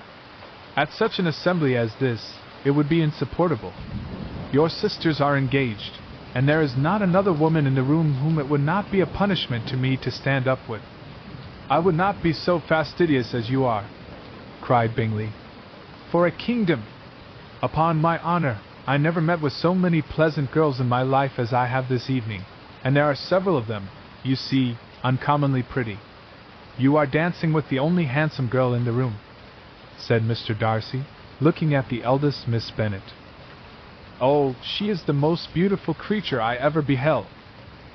At such an assembly as this, it would be insupportable. Your sisters are engaged, and there is not another woman in the room whom it would not be a punishment to me to stand up with." "I would not be so fastidious as you are," cried Bingley. "For a kingdom! Upon my honor, I never met with so many pleasant girls in my life as I have this evening, and there are several of them, you see, uncommonly pretty. You are dancing with the only handsome girl in the room," said Mr. Darcy, looking at the eldest Miss Bennet. "Oh, she is the most beautiful creature I ever beheld.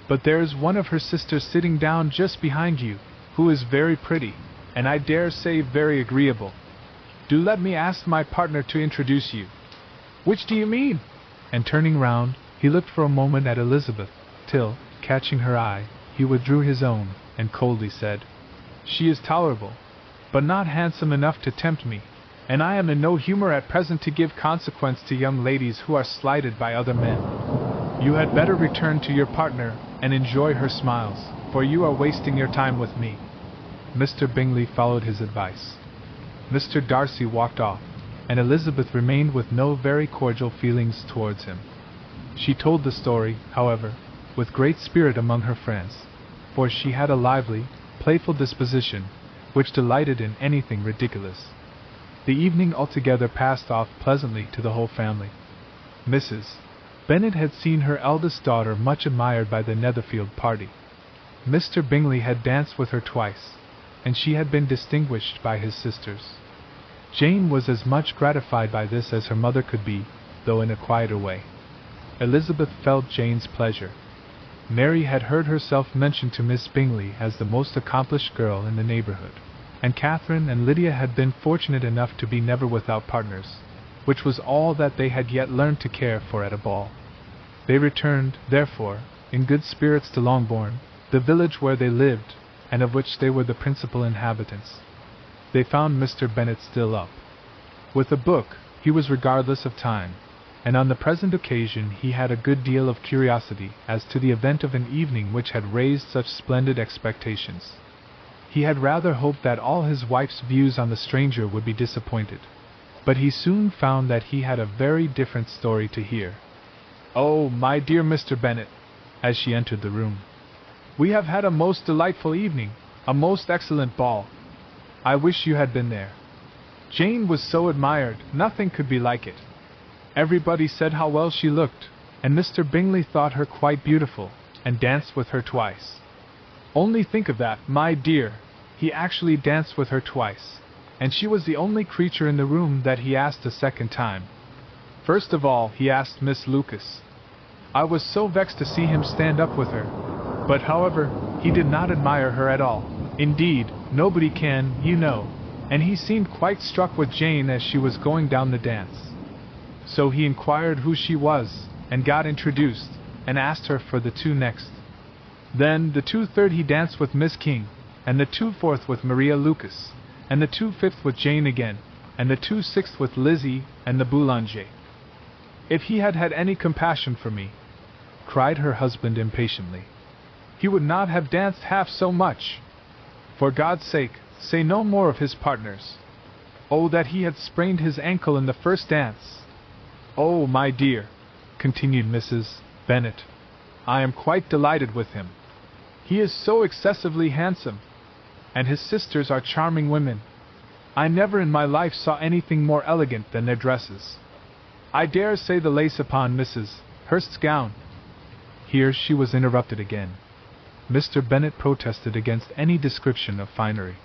But there is one of her sisters sitting down just behind you, who is very pretty, and I dare say very agreeable. Do let me ask my partner to introduce you." "Which do you mean?" And turning round, he looked for a moment at Elizabeth, till, catching her eye, he withdrew his own, and coldly said, "She is tolerable, but not handsome enough to tempt me, and I am in no humor at present to give consequence to young ladies who are slighted by other men. You had better return to your partner, and enjoy her smiles, for you are wasting your time with me." Mr. Bingley followed his advice. Mr. Darcy walked off, and Elizabeth remained with no very cordial feelings towards him. She told the story, however, with great spirit among her friends, for she had a lively, playful disposition, which delighted in anything ridiculous. The evening altogether passed off pleasantly to the whole family. Mrs. Bennet had seen her eldest daughter much admired by the Netherfield party. Mr. Bingley had danced with her twice, and she had been distinguished by his sisters. Jane was as much gratified by this as her mother could be, though in a quieter way. Elizabeth felt Jane's pleasure. Mary had heard herself mentioned to Miss Bingley as the most accomplished girl in the neighborhood, and Catherine and Lydia had been fortunate enough to be never without partners, which was all that they had yet learned to care for at a ball. They returned, therefore, in good spirits to Longbourn, the village where they lived, and of which they were the principal inhabitants. They found Mr. Bennet still up. With a book, he was regardless of time, and on the present occasion he had a good deal of curiosity as to the event of an evening which had raised such splendid expectations. He had rather hoped that all his wife's views on the stranger would be disappointed, but he soon found that he had a very different story to hear. "Oh, my dear Mr. Bennet," as she entered the room, "we have had a most delightful evening, a most excellent ball. I wish you had been there. Jane was so admired, nothing could be like it. Everybody said how well she looked, and Mr. Bingley thought her quite beautiful, and danced with her twice. Only think of that, my dear, he actually danced with her twice, and she was the only creature in the room that he asked a second time. First of all, he asked Miss Lucas. I was so vexed to see him stand up with her, but however, he did not admire her at all. Indeed, nobody can, you know, and he seemed quite struck with Jane as she was going down the dance. So he inquired who she was, and got introduced, and asked her for the 2 next. Then the 2/3 he danced with Miss King, and the 2/4 with Maria Lucas, and the 2/5 with Jane again, and the 2/6 with Lizzie and the Boulanger. If he had had any compassion for me, cried her husband impatiently, he would not have danced half so much. For God's sake, say no more of his partners. Oh, that he had sprained his ankle in the first dance! Oh, my dear, continued Mrs. Bennet, I am quite delighted with him. He is so excessively handsome, and his sisters are charming women. I never in my life saw anything more elegant than their dresses. I dare say the lace upon Mrs. Hurst's gown—" Here she was interrupted again. Mr. Bennet protested against any description of finery.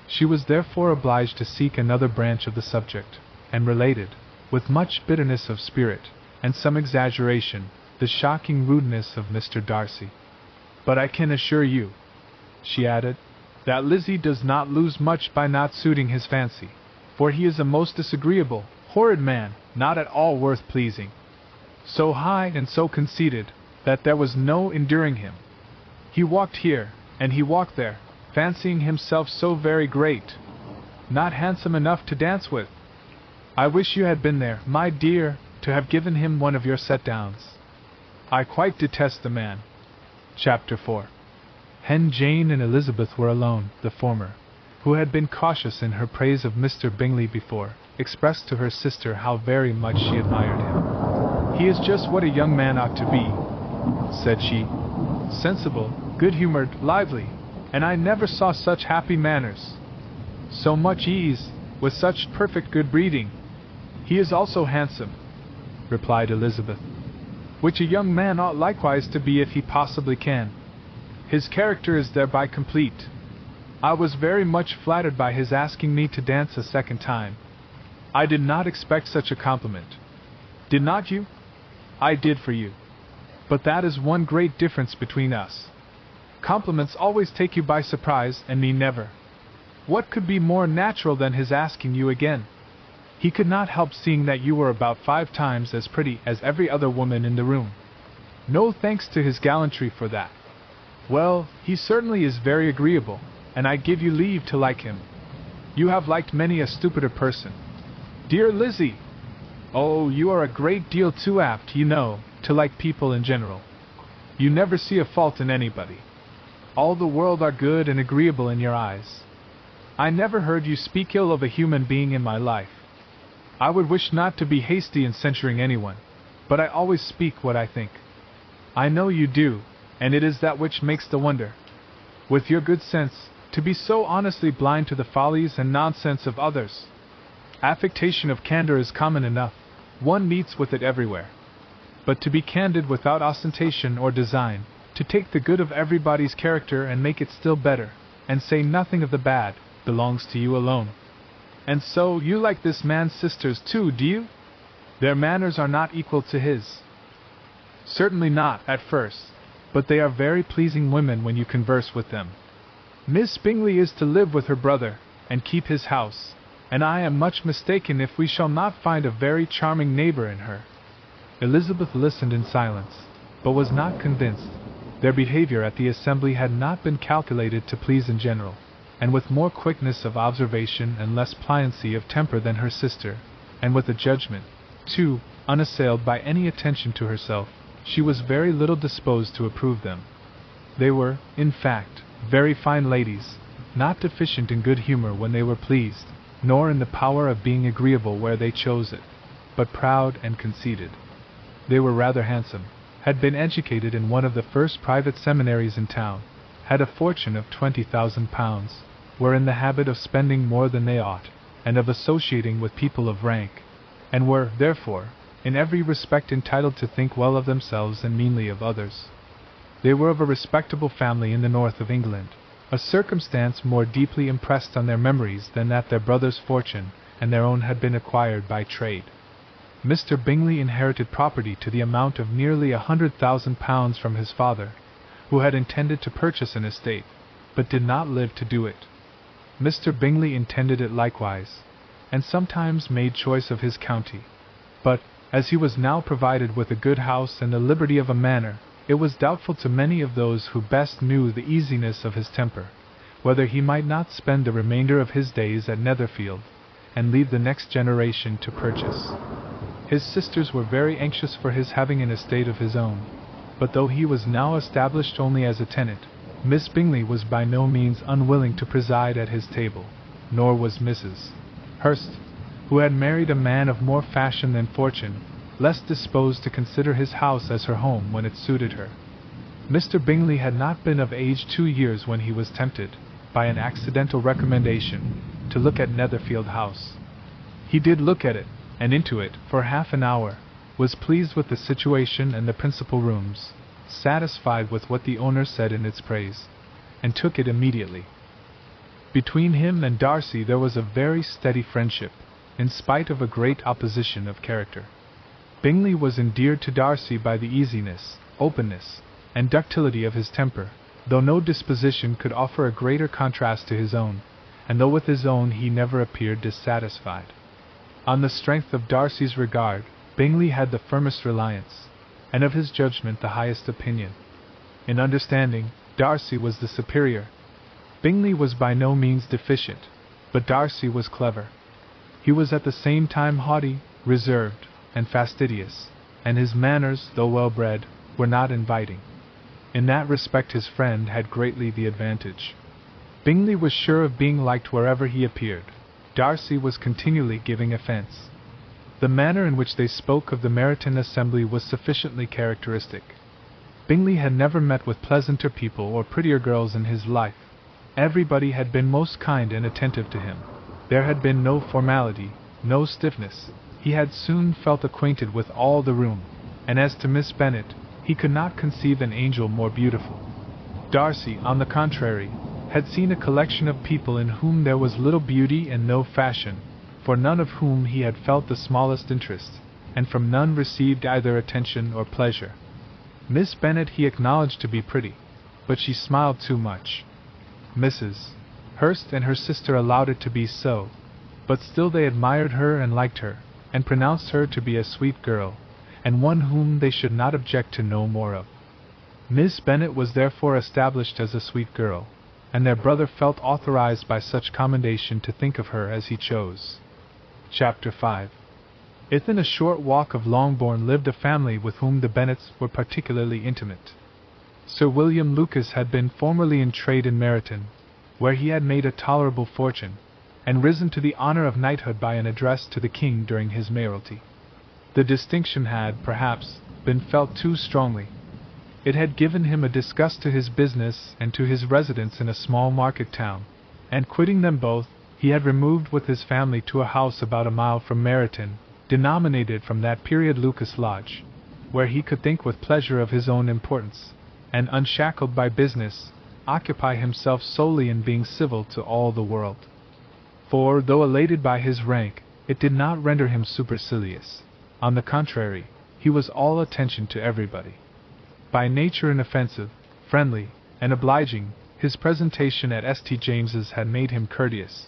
She was therefore obliged to seek another branch of the subject, and related, with much bitterness of spirit, and some exaggeration, the shocking rudeness of Mr. Darcy. "But I can assure you," she added, that Lizzie does not lose much by not suiting his fancy, for he is a most disagreeable, horrid man, not at all worth pleasing. So high and so conceited, that there was no enduring him. He walked here, and he walked there, fancying himself so very great, not handsome enough to dance with. I wish you had been there, my dear, to have given him one of your set-downs. I quite detest the man. Chapter 4. Hen Jane and Elizabeth were alone. The former, who had been cautious in her praise of Mr. Bingley before, expressed to her sister how very much she admired him. "He is just what a young man ought to be," said she. "Sensible, good-humored, lively, and I never saw such happy manners. So much ease, with such perfect good breeding." "He is also handsome," replied Elizabeth, "which a young man ought likewise to be if he possibly can. His character is thereby complete. I was very much flattered by his asking me to dance a second time. I did not expect such a compliment. Did not you? I did for you. But that is one great difference between us. Compliments always take you by surprise, and me never. What could be more natural than his asking you again? He could not help seeing that you were about 5 times as pretty as every other woman in the room. No thanks to his gallantry for that. Well, he certainly is very agreeable, and I give you leave to like him. You have liked many a stupider person. Dear Lizzie! Oh, you are a great deal too apt, you know, to like people in general. You never see a fault in anybody. All the world are good and agreeable in your eyes. I never heard you speak ill of a human being in my life. I would wish not to be hasty in censuring anyone, but I always speak what I think. I know you do, and it is that which makes the wonder. With your good sense, to be so honestly blind to the follies and nonsense of others. Affectation of candor is common enough, one meets with it everywhere. But to be candid without ostentation or design, to take the good of everybody's character and make it still better, and say nothing of the bad, belongs to you alone. And so you like this man's sisters too, do you? Their manners are not equal to his. Certainly not, at first, but they are very pleasing women when you converse with them. Miss Bingley is to live with her brother, and keep his house, and I am much mistaken if we shall not find a very charming neighbor in her. Elizabeth listened in silence, but was not convinced. Their behavior at the assembly had not been calculated to please in general, and with more quickness of observation and less pliancy of temper than her sister, and with a judgment, too, unassailed by any attention to herself, she was very little disposed to approve them. They were, in fact, very fine ladies, not deficient in good humor when they were pleased, nor in the power of being agreeable where they chose it, but proud and conceited. They were rather handsome, had been educated in one of the first private seminaries in town, had a fortune of £20,000, were in the habit of spending more than they ought, and of associating with people of rank, and were, therefore, in every respect entitled to think well of themselves and meanly of others. They were of a respectable family in the north of England, a circumstance more deeply impressed on their memories than that their brother's fortune and their own had been acquired by trade. Mr. Bingley inherited property to the amount of nearly £100,000 from his father, who had intended to purchase an estate, but did not live to do it. Mr. Bingley intended it likewise, and sometimes made choice of his county, but, as he was now provided with a good house and the liberty of a manor, it was doubtful to many of those who best knew the easiness of his temper, whether he might not spend the remainder of his days at Netherfield, and leave the next generation to purchase. His sisters were very anxious for his having an estate of his own, but though he was now established only as a tenant, Miss Bingley was by no means unwilling to preside at his table, nor was Mrs. Hurst, who had married a man of more fashion than fortune, less disposed to consider his house as her home when it suited her. Mr. Bingley had not been of age 2 years when he was tempted, by an accidental recommendation, to look at Netherfield House. He did look at it, and into it, for half an hour, was pleased with the situation and the principal rooms, satisfied with what the owner said in its praise, and took it immediately. Between him and Darcy there was a very steady friendship, in spite of a great opposition of character. Bingley was endeared to Darcy by the easiness, openness, and ductility of his temper, though no disposition could offer a greater contrast to his own, and though with his own he never appeared dissatisfied. On the strength of Darcy's regard, Bingley had the firmest reliance, and of his judgment the highest opinion. In understanding, Darcy was the superior. Bingley was by no means deficient, but Darcy was clever. He was at the same time haughty, reserved, and fastidious, and his manners, though well-bred, were not inviting. In that respect his friend had greatly the advantage. Bingley was sure of being liked wherever he appeared. Darcy was continually giving offence. The manner in which they spoke of the Meryton assembly was sufficiently characteristic. Bingley had never met with pleasanter people or prettier girls in his life. Everybody had been most kind and attentive to him. There had been no formality, no stiffness. He had soon felt acquainted with all the room, and as to Miss Bennet, he could not conceive an angel more beautiful. Darcy, on the contrary, had seen a collection of people in whom there was little beauty and no fashion, for none of whom he had felt the smallest interest, and from none received either attention or pleasure. Miss Bennet he acknowledged to be pretty, but she smiled too much. Mrs. Hurst and her sister allowed it to be so, but still they admired her and liked her, and pronounced her to be a sweet girl, and one whom they should not object to know more of. Miss Bennet was therefore established as a sweet girl, and their brother felt authorized by such commendation to think of her as he chose. Chapter 5. Within a short walk of Longbourn lived a family with whom the Bennets were particularly intimate. Sir William Lucas had been formerly in trade in Meryton, where he had made a tolerable fortune, and risen to the honor of knighthood by an address to the king during his mayoralty. The distinction had, perhaps, been felt too strongly. It had given him a disgust to his business and to his residence in a small market town, and quitting them both, he had removed with his family to a house about a mile from Meryton, denominated from that period Lucas Lodge, where he could think with pleasure of his own importance, and unshackled by business, occupy himself solely in being civil to all the world. For, though elated by his rank, it did not render him supercilious. On the contrary, he was all attention to everybody. By nature inoffensive, friendly, and obliging, his presentation at St. James's had made him courteous.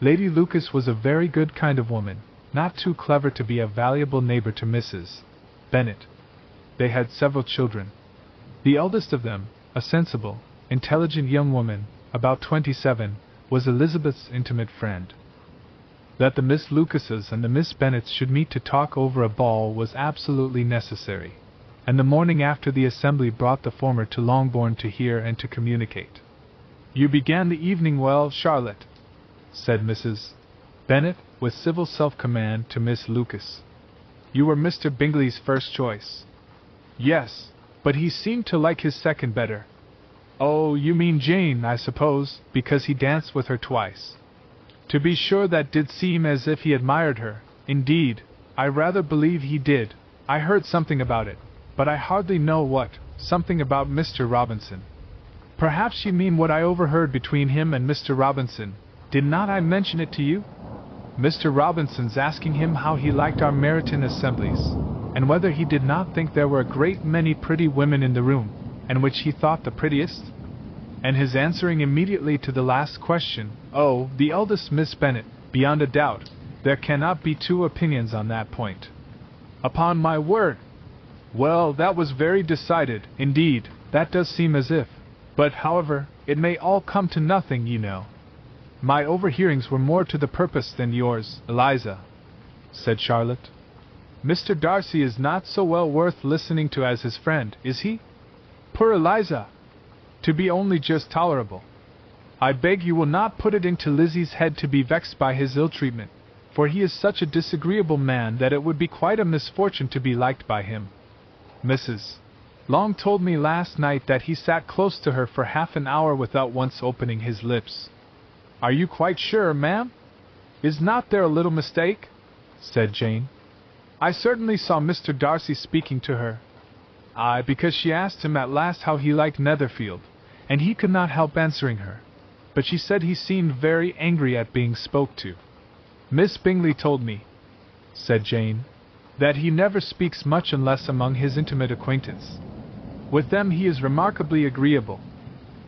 Lady Lucas was a very good kind of woman, not too clever to be a valuable neighbor to Mrs. Bennet. They had several children. The eldest of them, a sensible, intelligent young woman, about 27, was Elizabeth's intimate friend. That the Miss Lucases and the Miss Bennets should meet to talk over a ball was absolutely necessary, and the morning after the assembly brought the former to Longbourn to hear and to communicate. "You began the evening well, Charlotte," said Mrs. Bennet, with civil self-command, to Miss Lucas. "You were Mr. Bingley's first choice." "Yes, but he seemed to like his second better." "Oh, you mean Jane, I suppose, because he danced with her twice." "To be sure, that did seem as if he admired her. Indeed, I rather believe he did. I heard something about it, but I hardly know what. Something about Mr. Robinson." "Perhaps you mean what I overheard between him and Mr. Robinson. Did not I mention it to you? Mr. Robinson's asking him how he liked our Meryton assemblies, and whether he did not think there were a great many pretty women in the room, and which he thought the prettiest? And his answering immediately to the last question, 'Oh, the eldest Miss Bennet, beyond a doubt. There cannot be two opinions on that point.'" "Upon my word! Well, that was very decided, indeed. That does seem as if. But, however, it may all come to nothing, you know." "My overhearings were more to the purpose than yours, Eliza," said Charlotte. "Mr. Darcy is not so well worth listening to as his friend, is he? Poor Eliza! To be only just tolerable. I beg you will not put it into Lizzie's head to be vexed by his ill-treatment, for he is such a disagreeable man that it would be quite a misfortune to be liked by him. Mrs. Long told me last night that he sat close to her for half an hour without once opening his lips." "Are you quite sure, ma'am? Is not there a little mistake?" said Jane. "I certainly saw Mr. Darcy speaking to her." "Aye, because she asked him at last how he liked Netherfield, and he could not help answering her. But she said he seemed very angry at being spoke to." "Miss Bingley told me," said Jane, "that he never speaks much unless among his intimate acquaintance. With them he is remarkably agreeable.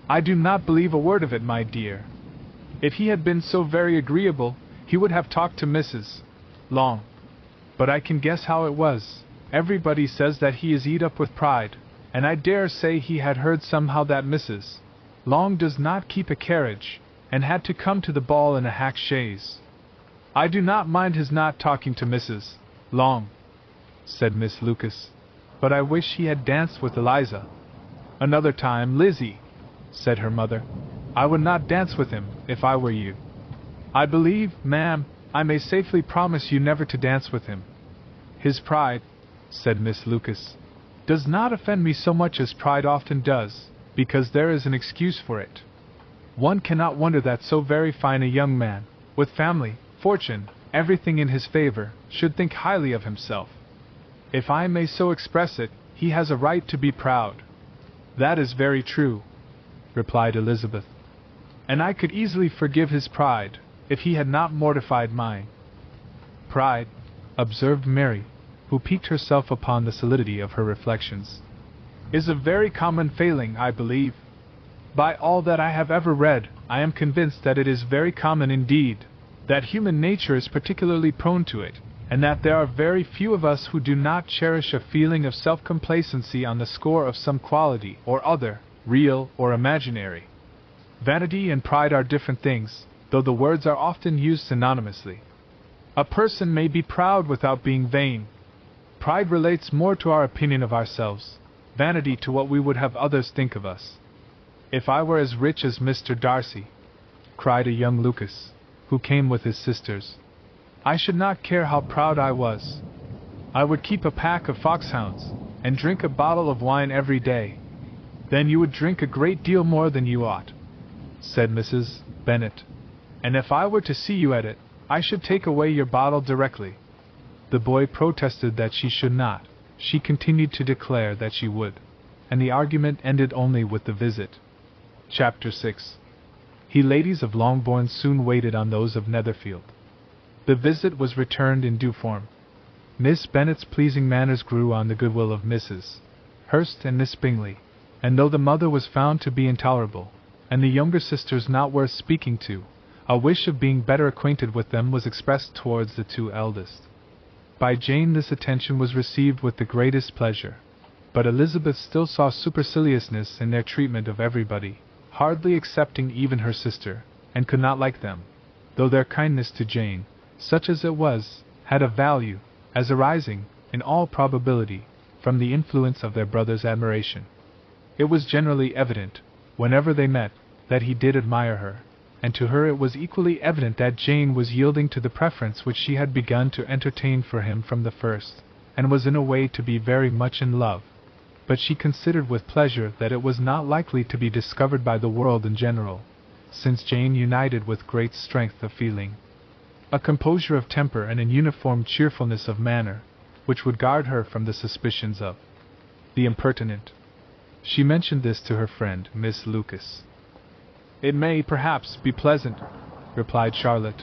I do not believe a word of it, my dear. If he had been so very agreeable, he would have talked to Mrs. Long. But I can guess how it was. Everybody says that he is eat up with pride, and I dare say he had heard somehow that Mrs. Long does not keep a carriage, and had to come to the ball in a hack chaise. I do not mind his not talking to Mrs. Long, said Miss Lucas, but I wish he had danced with Eliza. Another time, Lizzie, said her mother, I would not dance with him, if I were you. I believe, ma'am, I may safely promise you never to dance with him. His pride, said Miss Lucas, does not offend me so much as pride often does, because there is an excuse for it. One cannot wonder that so very fine a young man, with family, fortune, everything in his favor, should think highly of himself. If I may so express it, he has a right to be proud. That is very true, replied Elizabeth, and I could easily forgive his pride, if he had not mortified mine. Pride, observed Mary, who piqued herself upon the solidity of her reflections, is a very common failing, I believe. By all that I have ever read, I am convinced that it is very common indeed, that human nature is particularly prone to it, and that there are very few of us who do not cherish a feeling of self-complacency on the score of some quality or other, real or imaginary. Vanity and pride are different things, though the words are often used synonymously. A person may be proud without being vain. Pride relates more to our opinion of ourselves, vanity to what we would have others think of us. If I were as rich as Mr. Darcy, cried a young Lucas, who came with his sisters, I should not care how proud I was. I would keep a pack of foxhounds, and drink a bottle of wine every day. Then you would drink a great deal more than you ought, said Mrs. Bennet, and if I were to see you at it, I should take away your bottle directly. The boy protested that she should not. She continued to declare that she would, and the argument ended only with the visit. Chapter 6. He ladies of Longbourn soon waited on those of Netherfield. The visit was returned in due form. Miss Bennet's pleasing manners grew on the goodwill of Mrs. Hurst and Miss Bingley, and though the mother was found to be intolerable, and the younger sisters not worth speaking to, a wish of being better acquainted with them was expressed towards the two eldest. By Jane this attention was received with the greatest pleasure, but Elizabeth still saw superciliousness in their treatment of everybody, hardly excepting even her sister, and could not like them, though their kindness to Jane, such as it was, had a value, as arising, in all probability, from the influence of their brother's admiration. It was generally evident, whenever they met, that he did admire her, and to her it was equally evident that Jane was yielding to the preference which she had begun to entertain for him from the first, and was in a way to be very much in love. But she considered with pleasure that it was not likely to be discovered by the world in general, since Jane united with great strength of feeling, a composure of temper and an uniform cheerfulness of manner, which would guard her from the suspicions of the impertinent. She mentioned this to her friend, Miss Lucas. It may, perhaps, be pleasant, replied Charlotte,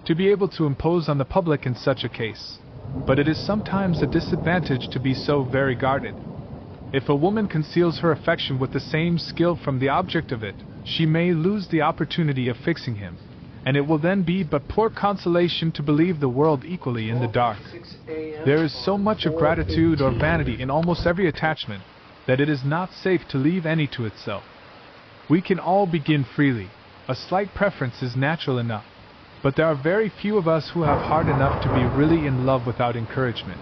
to be able to impose on the public in such a case, but it is sometimes a disadvantage to be so very guarded. If a woman conceals her affection with the same skill from the object of it, she may lose the opportunity of fixing him, and it will then be but poor consolation to believe the world equally in the dark. There is so much of gratitude or vanity in almost every attachment, that it is not safe to leave any to itself. We can all begin freely, a slight preference is natural enough, but there are very few of us who have heart enough to be really in love without encouragement.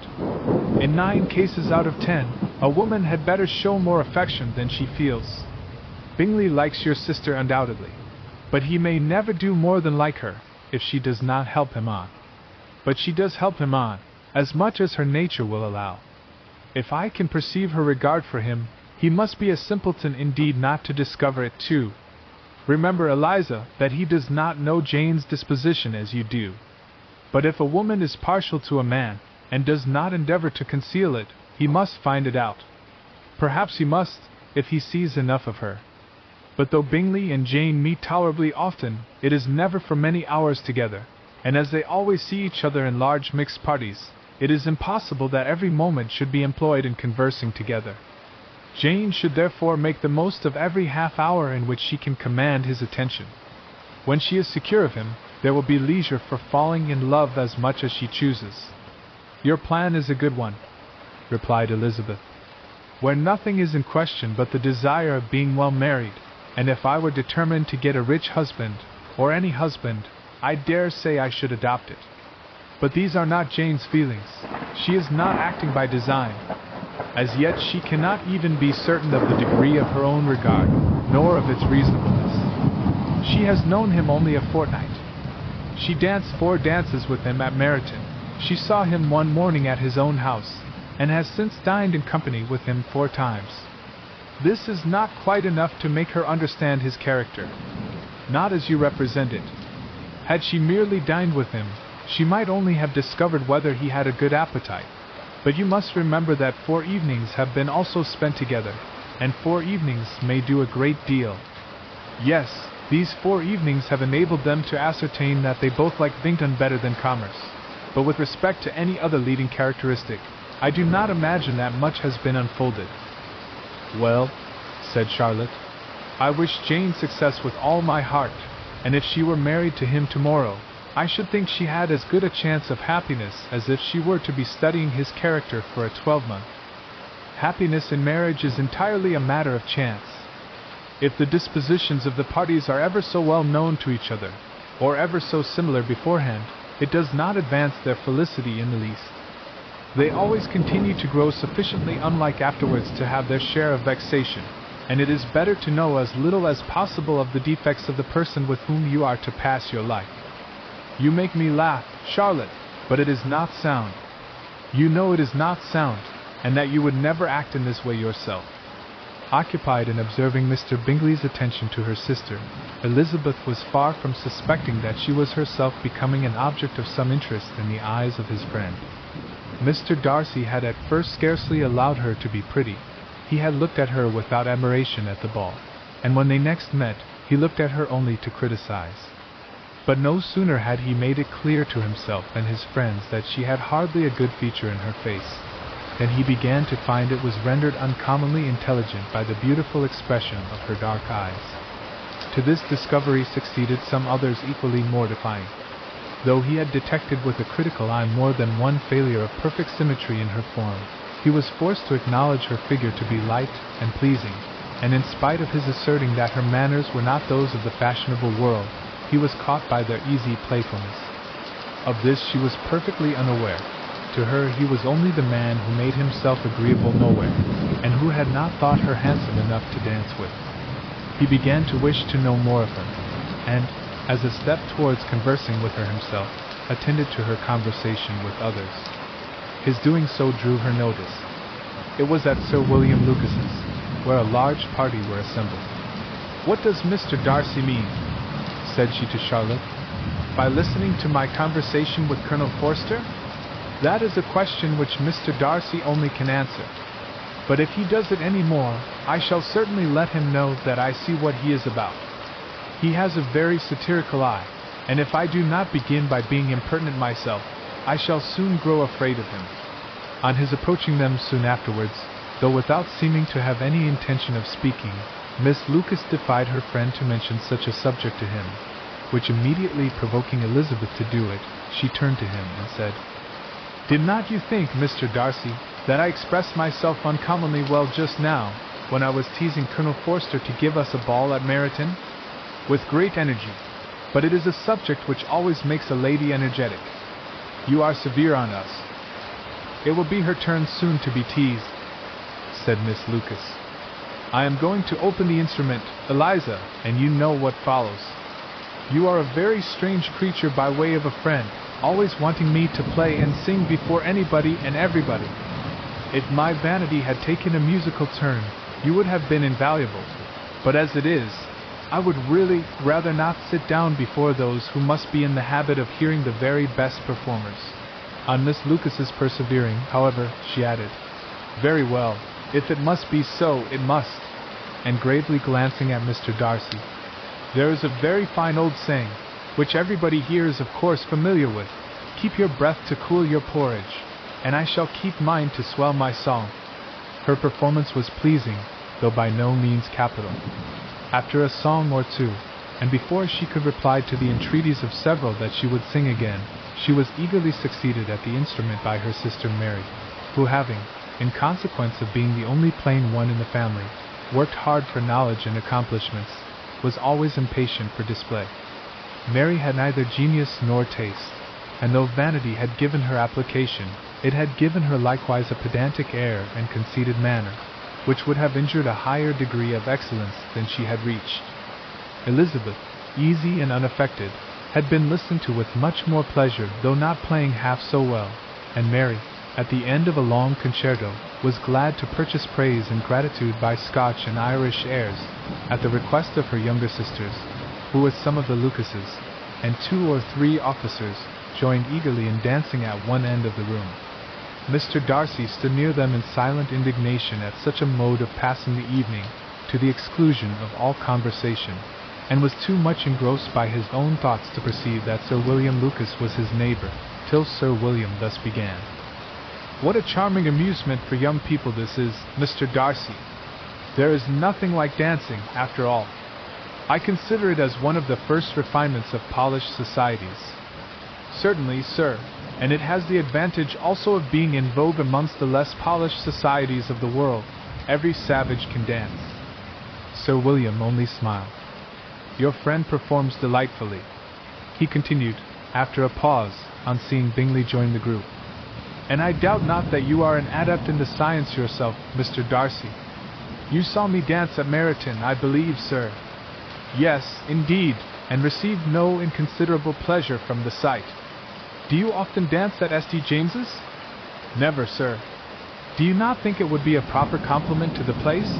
In 9 cases out of 10, a woman had better show more affection than she feels. Bingley likes your sister undoubtedly, but he may never do more than like her, if she does not help him on. But she does help him on, as much as her nature will allow. If I can perceive her regard for him, he must be a simpleton indeed not to discover it too. Remember, Eliza, that he does not know Jane's disposition as you do. But if a woman is partial to a man, and does not endeavor to conceal it, he must find it out. Perhaps he must, if he sees enough of her. But though Bingley and Jane meet tolerably often, it is never for many hours together, and as they always see each other in large mixed parties, it is impossible that every moment should be employed in conversing together. Jane should therefore make the most of every half hour in which she can command his attention. When she is secure of him, there will be leisure for falling in love as much as she chooses. Your plan is a good one, replied Elizabeth, where nothing is in question but the desire of being well married, and if I were determined to get a rich husband, or any husband, I dare say I should adopt it. But these are not Jane's feelings. She is not acting by design. As yet she cannot even be certain of the degree of her own regard, nor of its reasonableness. She has known him only a fortnight. She danced 4 dances with him at Meryton. She saw him one morning at his own house, and has since dined in company with him 4 times. This is not quite enough to make her understand his character. Not as you represent it. Had she merely dined with him, she might only have discovered whether he had a good appetite. But you must remember that 4 evenings have been also spent together, and 4 evenings may do a great deal. Yes, these 4 evenings have enabled them to ascertain that they both like Bington better than commerce. But with respect to any other leading characteristic, I do not imagine that much has been unfolded. Well, said Charlotte, I wish Jane success with all my heart, and if she were married to him tomorrow, I should think she had as good a chance of happiness as if she were to be studying his character for a 12-month. Happiness in marriage is entirely a matter of chance. If the dispositions of the parties are ever so well known to each other, or ever so similar beforehand, it does not advance their felicity in the least. They always continue to grow sufficiently unlike afterwards to have their share of vexation, and it is better to know as little as possible of the defects of the person with whom you are to pass your life. You make me laugh, Charlotte, but it is not sound. You know it is not sound, and that you would never act in this way yourself. Occupied in observing Mr. Bingley's attention to her sister, Elizabeth was far from suspecting that she was herself becoming an object of some interest in the eyes of his friend. Mr. Darcy had at first scarcely allowed her to be pretty. He had looked at her without admiration at the ball, and when they next met, he looked at her only to criticize. But no sooner had he made it clear to himself and his friends that she had hardly a good feature in her face, than he began to find it was rendered uncommonly intelligent by the beautiful expression of her dark eyes. To this discovery succeeded some others equally mortifying. Though he had detected with a critical eye more than one failure of perfect symmetry in her form, he was forced to acknowledge her figure to be light and pleasing, and in spite of his asserting that her manners were not those of the fashionable world, he was caught by their easy playfulness. Of this she was perfectly unaware. To her he was only the man who made himself agreeable nowhere, and who had not thought her handsome enough to dance with. He began to wish to know more of her, and, as a step towards conversing with her himself, attended to her conversation with others. His doing so drew her notice. It was at Sir William Lucas's, where a large party were assembled. "What does Mr. Darcy mean?" said she to Charlotte, "by listening to my conversation with Colonel Forster? That is a question which Mr. Darcy only can answer. But if he does it any more, I shall certainly let him know that I see what he is about. He has a very satirical eye, and if I do not begin by being impertinent myself, I shall soon grow afraid of him." On his approaching them soon afterwards, though without seeming to have any intention of speaking, Miss Lucas defied her friend to mention such a subject to him, which immediately provoking Elizabeth to do it, she turned to him and said, "Did not you think, Mr. Darcy, that I expressed myself uncommonly well just now, when I was teasing Colonel Forster to give us a ball at Meryton? With great energy, but it is a subject which always makes a lady energetic. You are severe on us." "It will be her turn soon to be teased," said Miss Lucas. "I am going to open the instrument, Eliza, and you know what follows. You are a very strange creature by way of a friend, always wanting me to play and sing before anybody and everybody. If my vanity had taken a musical turn, you would have been invaluable, but as it is, I would really rather not sit down before those who must be in the habit of hearing the very best performers." On Miss Lucas's persevering, however, she added, "Very well, if it must be so, it must," and gravely glancing at Mr. Darcy, "There is a very fine old saying, which everybody here is of course familiar with, 'Keep your breath to cool your porridge,' and I shall keep mine to swell my song. Her performance was pleasing, though by no means capital. After a song or two, and before she could reply to the entreaties of several that she would sing again, she was eagerly succeeded at the instrument by her sister Mary, who having, in consequence of being the only plain one in the family, worked hard for knowledge and accomplishments, was always impatient for display. Mary had neither genius nor taste, and though vanity had given her application, it had given her likewise a pedantic air and conceited manner, which would have injured a higher degree of excellence than she had reached. Elizabeth, easy and unaffected, had been listened to with much more pleasure, though not playing half so well, and Mary, at the end of a long concerto, was glad to purchase praise and gratitude by Scotch and Irish airs, at the request of her younger sisters, who with some of the Lucases, and 2 or 3 officers, joined eagerly in dancing at one end of the room. Mr. Darcy stood near them in silent indignation at such a mode of passing the evening, to the exclusion of all conversation, and was too much engrossed by his own thoughts to perceive that Sir William Lucas was his neighbor, till Sir William thus began. "What a charming amusement for young people this is, Mr. Darcy! There is nothing like dancing, after all. I consider it as one of the first refinements of polished societies." "Certainly, sir, and it has the advantage also of being in vogue amongst the less polished societies of the world. Every savage can dance." Sir William only smiled. "Your friend performs delightfully," he continued, after a pause, on seeing Bingley join the group. "And I doubt not that you are an adept in the science yourself, Mr. Darcy. You saw me dance at Meryton, I believe, sir." "Yes, indeed, and received no inconsiderable pleasure from the sight." "Do you often dance at St. James's?" "Never, sir." "Do you not think it would be a proper compliment to the place?"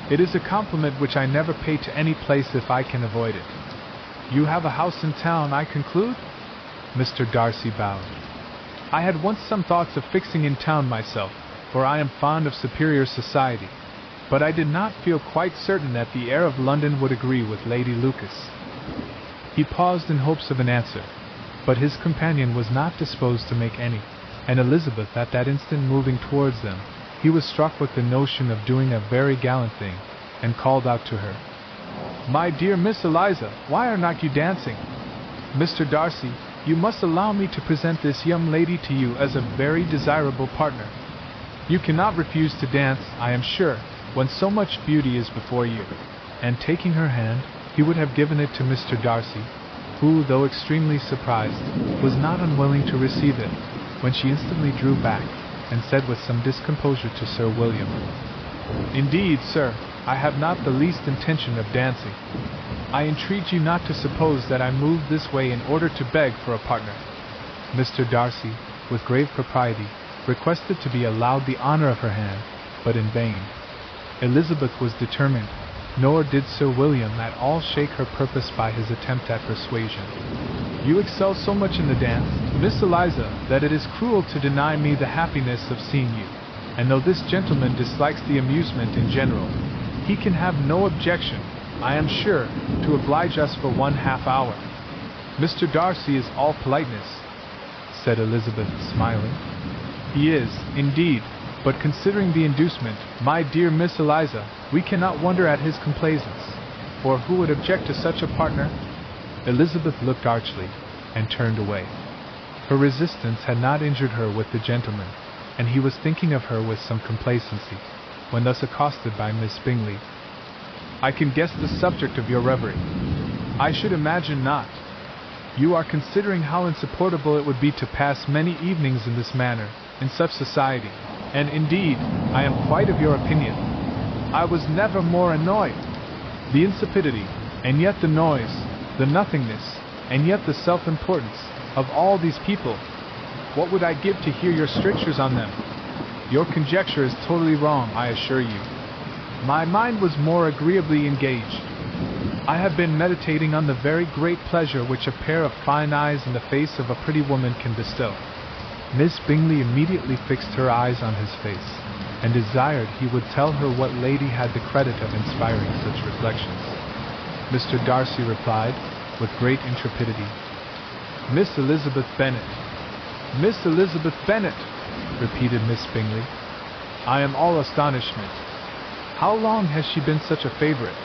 "It is a compliment which I never pay to any place if I can avoid it." "You have a house in town, I conclude?" Mr. Darcy bowed. "I had once some thoughts of fixing in town myself, for I am fond of superior society, but I did not feel quite certain that the air of London would agree with Lady Lucas." He paused in hopes of an answer, but his companion was not disposed to make any, and Elizabeth at that instant moving towards them, he was struck with the notion of doing a very gallant thing, and called out to her, "My dear Miss Eliza, why are not you dancing? Mr. Darcy, you must allow me to present this young lady to you as a very desirable partner. You cannot refuse to dance, I am sure, when so much beauty is before you." And taking her hand, he would have given it to Mr. Darcy, who, though extremely surprised, was not unwilling to receive it, when she instantly drew back, and said with some discomposure to Sir William, "Indeed, sir, I have not the least intention of dancing. I entreat you not to suppose that I moved this way in order to beg for a partner." Mr. Darcy, with grave propriety, requested to be allowed the honor of her hand, but in vain. Elizabeth was determined, nor did Sir William at all shake her purpose by his attempt at persuasion. "You excel so much in the dance, Miss Eliza, that it is cruel to deny me the happiness of seeing you, and though this gentleman dislikes the amusement in general, he can have no objection, I am sure, to oblige us for 1/2 hour." "Mr. Darcy is all politeness," said Elizabeth, smiling. "He is, indeed, but considering the inducement, my dear Miss Eliza, we cannot wonder at his complaisance, for who would object to such a partner?" Elizabeth looked archly, and turned away. Her resistance had not injured her with the gentleman, and he was thinking of her with some complacency, when thus accosted by Miss Bingley. "I can guess the subject of your reverie." "I should imagine not. You are considering how insupportable it would be to pass many evenings in this manner, in such society, and indeed, I am quite of your opinion. I was never more annoyed. The insipidity, and yet the noise, the nothingness, and yet the self-importance, of all these people. What would I give to hear your strictures on them? Your conjecture is totally wrong, I assure you. My mind was more agreeably engaged. I have been meditating on the very great pleasure which a pair of fine eyes in the face of a pretty woman can bestow." Miss Bingley immediately fixed her eyes on his face, and desired he would tell her what lady had the credit of inspiring such reflections. Mr. Darcy replied, with great intrepidity, "Miss Elizabeth Bennet." "Miss Elizabeth Bennet," repeated Miss Bingley. I am all astonishment. How long has she been such a favorite?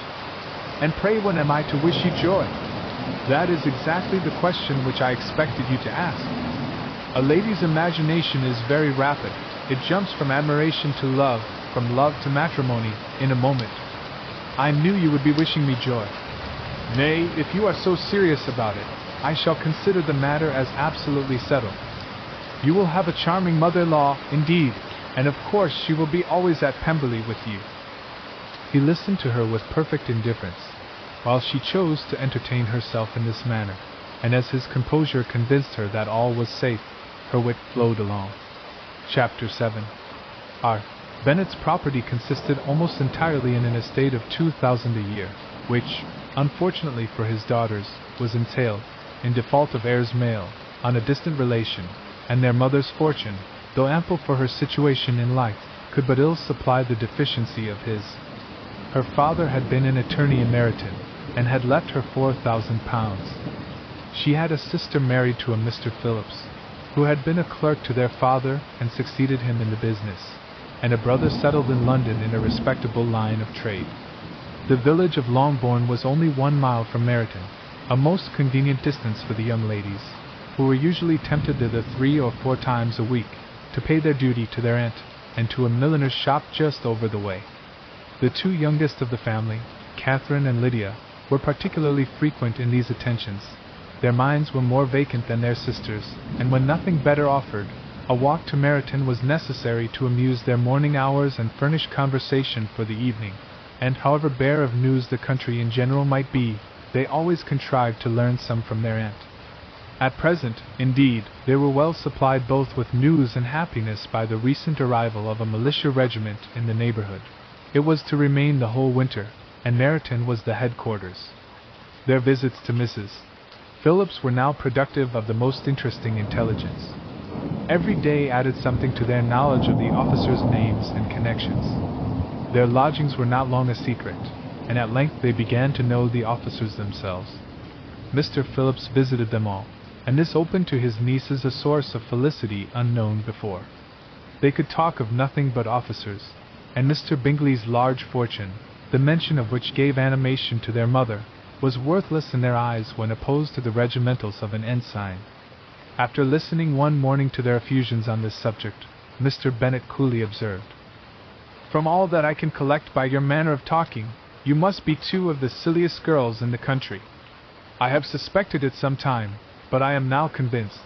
And pray when am I to wish you joy? That is exactly the question which I expected you to ask. A lady's imagination is very rapid. It jumps from admiration to love, from love to matrimony, in a moment. I knew you would be wishing me joy. Nay, if you are so serious about it, I shall consider the matter as absolutely settled. You will have a charming mother-in-law, indeed, and of course she will be always at Pemberley with you. He listened to her with perfect indifference, while she chose to entertain herself in this manner, and as his composure convinced her that all was safe, her wit flowed along. Chapter 7. R. Bennet's property consisted almost entirely in an estate of 2,000 a year, which, unfortunately for his daughters, was entailed, in default of heirs male, on a distant relation, and their mother's fortune, though ample for her situation in life, could but ill supply the deficiency of his. Her father had been an attorney in Narrated, and had left her £4,000. She had a sister married to a Mr. Phillips, who had been a clerk to their father and succeeded him in the business, and a brother settled in London in a respectable line of trade. The village of Longbourn was only 1 mile from Narrated, a most convenient distance for the young ladies, who were usually tempted thither 3 or 4 times a week, to pay their duty to their aunt, and to a milliner's shop just over the way. The 2 youngest of the family, Catherine and Lydia, were particularly frequent in these attentions. Their minds were more vacant than their sisters', and when nothing better offered, a walk to Meryton was necessary to amuse their morning hours and furnish conversation for the evening, and however bare of news the country in general might be, they always contrived to learn some from their aunt. At present, indeed, they were well supplied both with news and happiness by the recent arrival of a militia regiment in the neighborhood. It was to remain the whole winter, and Meryton was the headquarters. Their visits to Mrs. Phillips were now productive of the most interesting intelligence. Every day added something to their knowledge of the officers' names and connections. Their lodgings were not long a secret, and at length they began to know the officers themselves. Mr. Phillips visited them all, and this opened to his nieces a source of felicity unknown before. They could talk of nothing but officers, and Mr. Bingley's large fortune, the mention of which gave animation to their mother, was worthless in their eyes when opposed to the regimentals of an ensign. After listening one morning to their effusions on this subject, Mr. Bennet coolly observed, "From all that I can collect by your manner of talking, you must be 2 of the silliest girls in the country. I have suspected it some time, but I am now convinced."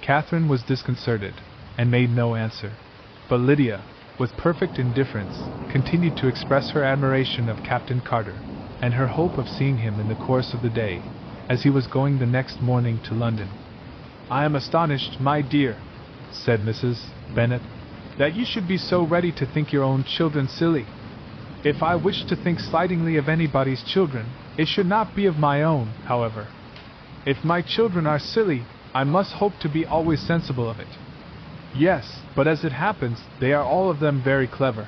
Catherine was disconcerted, and made no answer, but Lydia, with perfect indifference, continued to express her admiration of Captain Carter, and her hope of seeing him in the course of the day, as he was going the next morning to London. "I am astonished, my dear," said Mrs. Bennet, "that you should be so ready to think your own children silly. If I wish to think slightingly of anybody's children, it should not be of my own, however. If my children are silly, I must hope to be always sensible of it. Yes, but as it happens, they are all of them very clever.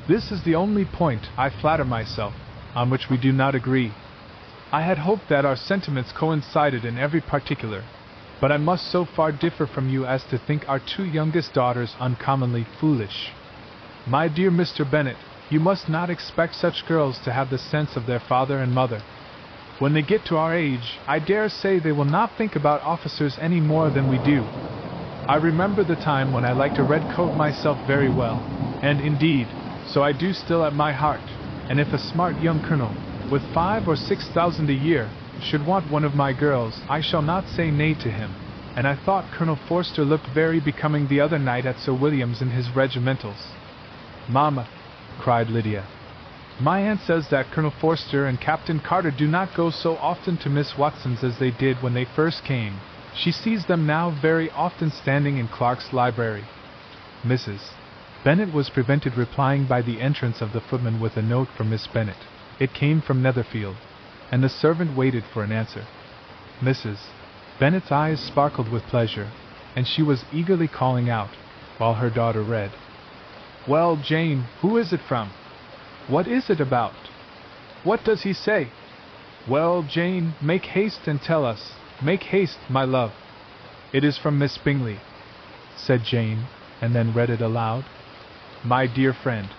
This is the only point, I flatter myself, on which we do not agree. I had hoped that our sentiments coincided in every particular, but I must so far differ from you as to think our 2 youngest daughters uncommonly foolish. My dear Mr. Bennet, you must not expect such girls to have the sense of their father and mother. When they get to our age, I dare say they will not think about officers any more than we do. I remember the time when I liked a red coat myself very well, and indeed, so I do still at my heart, and if a smart young colonel, with 5,000 or 6,000 a year, should want one of my girls, I shall not say nay to him, and I thought Colonel Forster looked very becoming the other night at Sir William's in his regimentals." "Mamma," cried Lydia, "my aunt says that Colonel Forster and Captain Carter do not go so often to Miss Watson's as they did when they first came. She sees them now very often standing in Clark's library." Mrs. Bennet was prevented replying by the entrance of the footman with a note for Miss Bennet. It came from Netherfield, and the servant waited for an answer. Mrs. Bennet's eyes sparkled with pleasure, and she was eagerly calling out, while her daughter read, "Well, Jane, who is it from? What is it about? What does he say? Well, Jane, make haste and tell us. Make haste, my love." "It is from Miss Bingley," said Jane, and then read it aloud. My dear friend,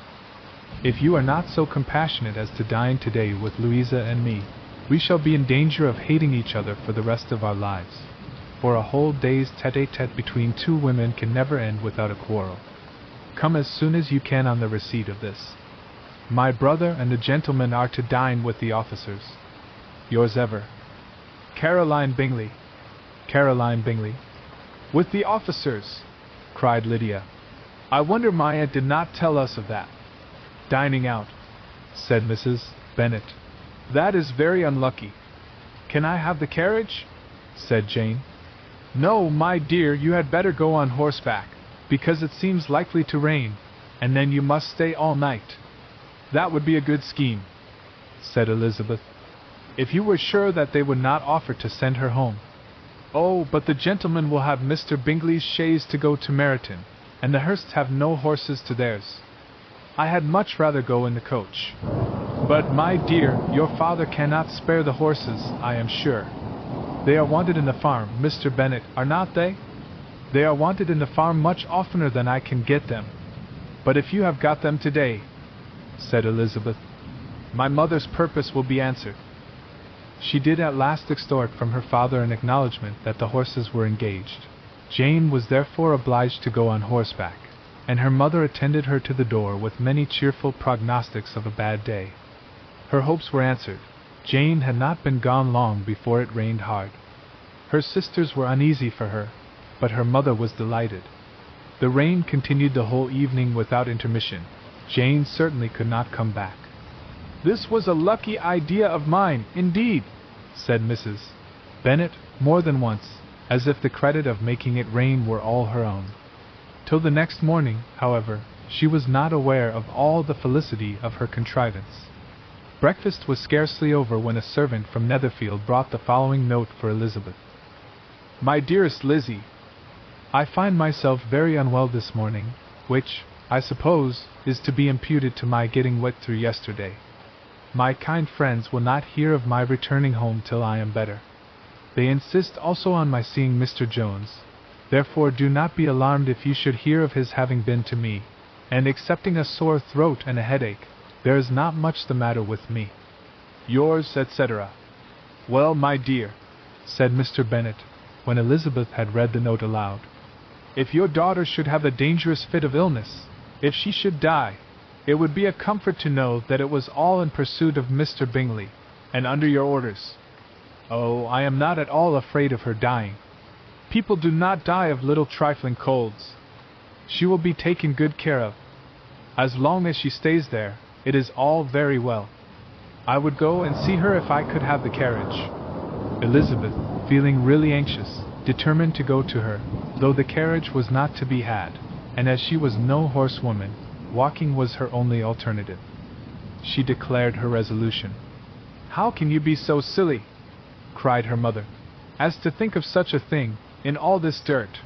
if you are not so compassionate as to dine today with Louisa and me, we shall be in danger of hating each other for the rest of our lives. For a whole day's tete-a-tete between two women can never end without a quarrel. Come as soon as you can on the receipt of this. My brother and the gentlemen are to dine with the officers. Yours ever, Caroline Bingley. Caroline Bingley. With the officers, cried Lydia. I wonder my aunt did not tell us of that. Dining out, said Mrs. Bennet. That is very unlucky. Can I have the carriage? Said Jane. No, my dear, you had better go on horseback, because it seems likely to rain, and then you must stay all night. That would be a good scheme, said Elizabeth, if you were sure that they would not offer to send her home. Oh, but the gentlemen will have Mr. Bingley's chaise to go to Meryton, and the Hursts have no horses to theirs. I had much rather go in the coach. But, my dear, your father cannot spare the horses, I am sure. They are wanted in the farm, Mr. Bennet, are not they? They are wanted in the farm much oftener than I can get them. But if you have got them today, said Elizabeth, my mother's purpose will be answered. She did at last extort from her father an acknowledgment that the horses were engaged. Jane was therefore obliged to go on horseback, and her mother attended her to the door with many cheerful prognostics of a bad day. Her hopes were answered. Jane had not been gone long before it rained hard. Her sisters were uneasy for her, but her mother was delighted. The rain continued the whole evening without intermission. Jane certainly could not come back. This was a lucky idea of mine, indeed, said Mrs. Bennet more than once, as if the credit of making it rain were all her own. Till the next morning, however, she was not aware of all the felicity of her contrivance. Breakfast was scarcely over when a servant from Netherfield brought the following note for Elizabeth. My dearest Lizzie, I find myself very unwell this morning, which, I suppose, is to be imputed to my getting wet through yesterday. My kind friends will not hear of my returning home till I am better. They insist also on my seeing Mr. Jones, therefore do not be alarmed if you should hear of his having been to me, and excepting a sore throat and a headache, there is not much the matter with me. Yours, etc. Well, my dear, said Mr. Bennet, when Elizabeth had read the note aloud, if your daughter should have a dangerous fit of illness, if she should die, it would be a comfort to know that it was all in pursuit of Mr. Bingley, and under your orders. Oh, I am not at all afraid of her dying. People do not die of little trifling colds. She will be taken good care of. As long as she stays there, it is all very well. I would go and see her if I could have the carriage. Elizabeth, feeling really anxious, determined to go to her, though the carriage was not to be had, and as she was no horsewoman, walking was her only alternative. She declared her resolution. How can you be so silly, cried her mother, as to think of such a thing, in all this dirt?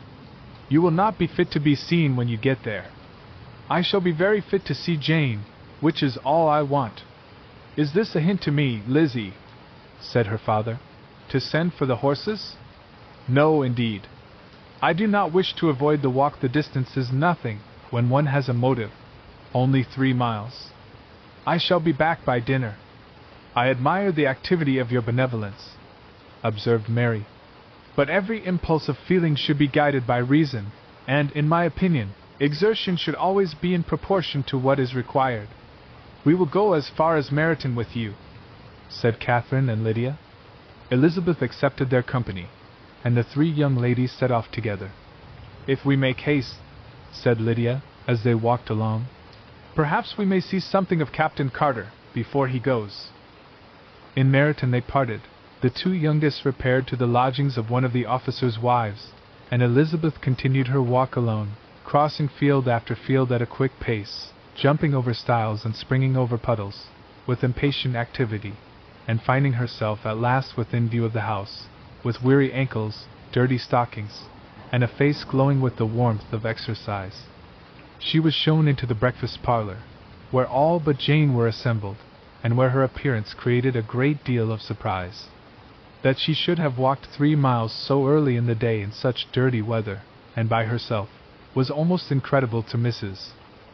You will not be fit to be seen when you get there. I shall be very fit to see Jane, which is all I want. Is this a hint to me, Lizzie, said her father, to send for the horses? No, indeed. I do not wish to avoid the walk. The distance is nothing, when one has a motive. Only 3 miles. I shall be back by dinner. I admire the activity of your benevolence, observed Mary. But every impulse of feeling should be guided by reason, and, in my opinion, exertion should always be in proportion to what is required. We will go as far as Meryton with you, said Catherine and Lydia. Elizabeth accepted their company, and the 3 young ladies set off together. If we make haste, said Lydia, as they walked along, perhaps we may see something of Captain Carter before he goes. In Meryton they parted. The 2 youngest repaired to the lodgings of one of the officers' wives, and Elizabeth continued her walk alone, crossing field after field at a quick pace, jumping over stiles and springing over puddles, with impatient activity, and finding herself at last within view of the house, with weary ankles, dirty stockings, and a face glowing with the warmth of exercise. She was shown into the breakfast parlor, where all but Jane were assembled, and where her appearance created a great deal of surprise. That she should have walked 3 miles so early in the day in such dirty weather, and by herself, was almost incredible to Mrs.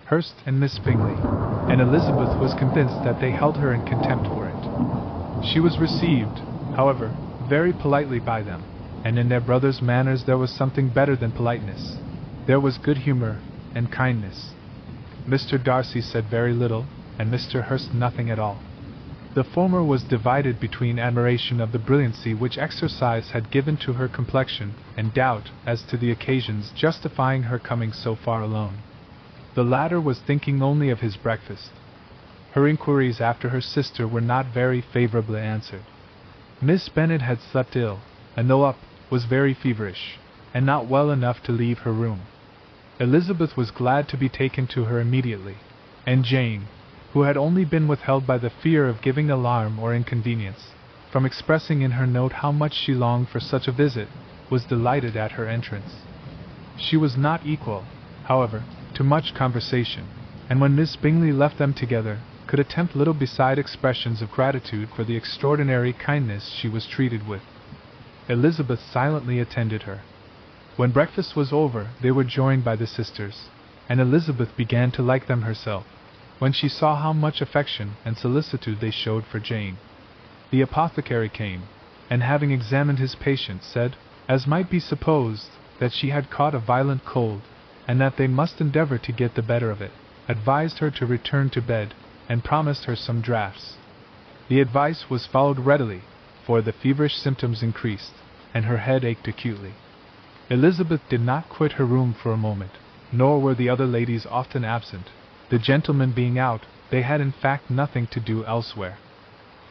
Hurst and Miss Bingley, and Elizabeth was convinced that they held her in contempt for it. She was received, however, very politely by them, and in their brother's manners there was something better than politeness. There was good humor and kindness. Mr. Darcy said very little, and Mr. Hurst nothing at all. The former was divided between admiration of the brilliancy which exercise had given to her complexion, and doubt as to the occasions justifying her coming so far alone. The latter was thinking only of his breakfast. Her inquiries after her sister were not very favorably answered. Miss Bennet had slept ill, and though up, was very feverish, and not well enough to leave her room. Elizabeth was glad to be taken to her immediately, and Jane, who had only been withheld by the fear of giving alarm or inconvenience, from expressing in her note how much she longed for such a visit, was delighted at her entrance. She was not equal, however, to much conversation, and when Miss Bingley left them together, could attempt little beside expressions of gratitude for the extraordinary kindness she was treated with. Elizabeth silently attended her. When breakfast was over, they were joined by the sisters, and Elizabeth began to like them herself, when she saw how much affection and solicitude they showed for Jane. The apothecary came, and having examined his patient, said, as might be supposed, that she had caught a violent cold, and that they must endeavor to get the better of it, advised her to return to bed, and promised her some draughts. The advice was followed readily, for the feverish symptoms increased, and her head ached acutely. Elizabeth did not quit her room for a moment, nor were the other ladies often absent. The gentlemen being out, they had in fact nothing to do elsewhere.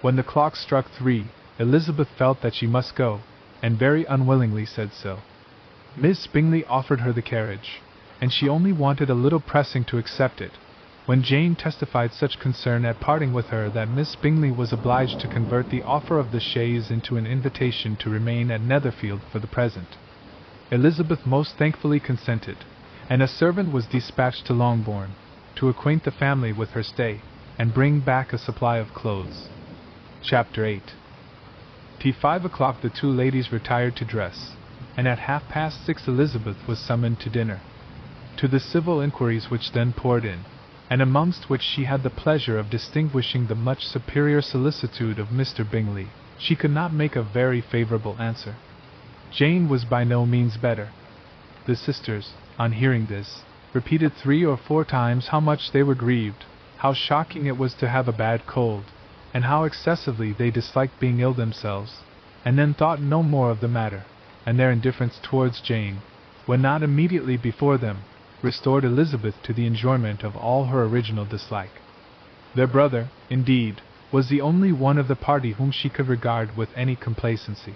When the clock struck 3, Elizabeth felt that she must go, and very unwillingly said so. Miss Bingley offered her the carriage, and she only wanted a little pressing to accept it, when Jane testified such concern at parting with her that Miss Bingley was obliged to convert the offer of the chaise into an invitation to remain at Netherfield for the present. Elizabeth most thankfully consented, and a servant was dispatched to Longbourn, to acquaint the family with her stay, and bring back a supply of clothes. Chapter 8. At 5 o'clock the two ladies retired to dress, and at 6:30 Elizabeth was summoned to dinner. To the civil inquiries which then poured in, and amongst which she had the pleasure of distinguishing the much superior solicitude of Mr. Bingley, she could not make a very favourable answer. Jane was by no means better. The sisters, on hearing this, repeated 3 or 4 times how much they were grieved, how shocking it was to have a bad cold, and how excessively they disliked being ill themselves, and then thought no more of the matter, and their indifference towards Jane, when not immediately before them, restored Elizabeth to the enjoyment of all her original dislike. Their brother, indeed, was the only one of the party whom she could regard with any complacency.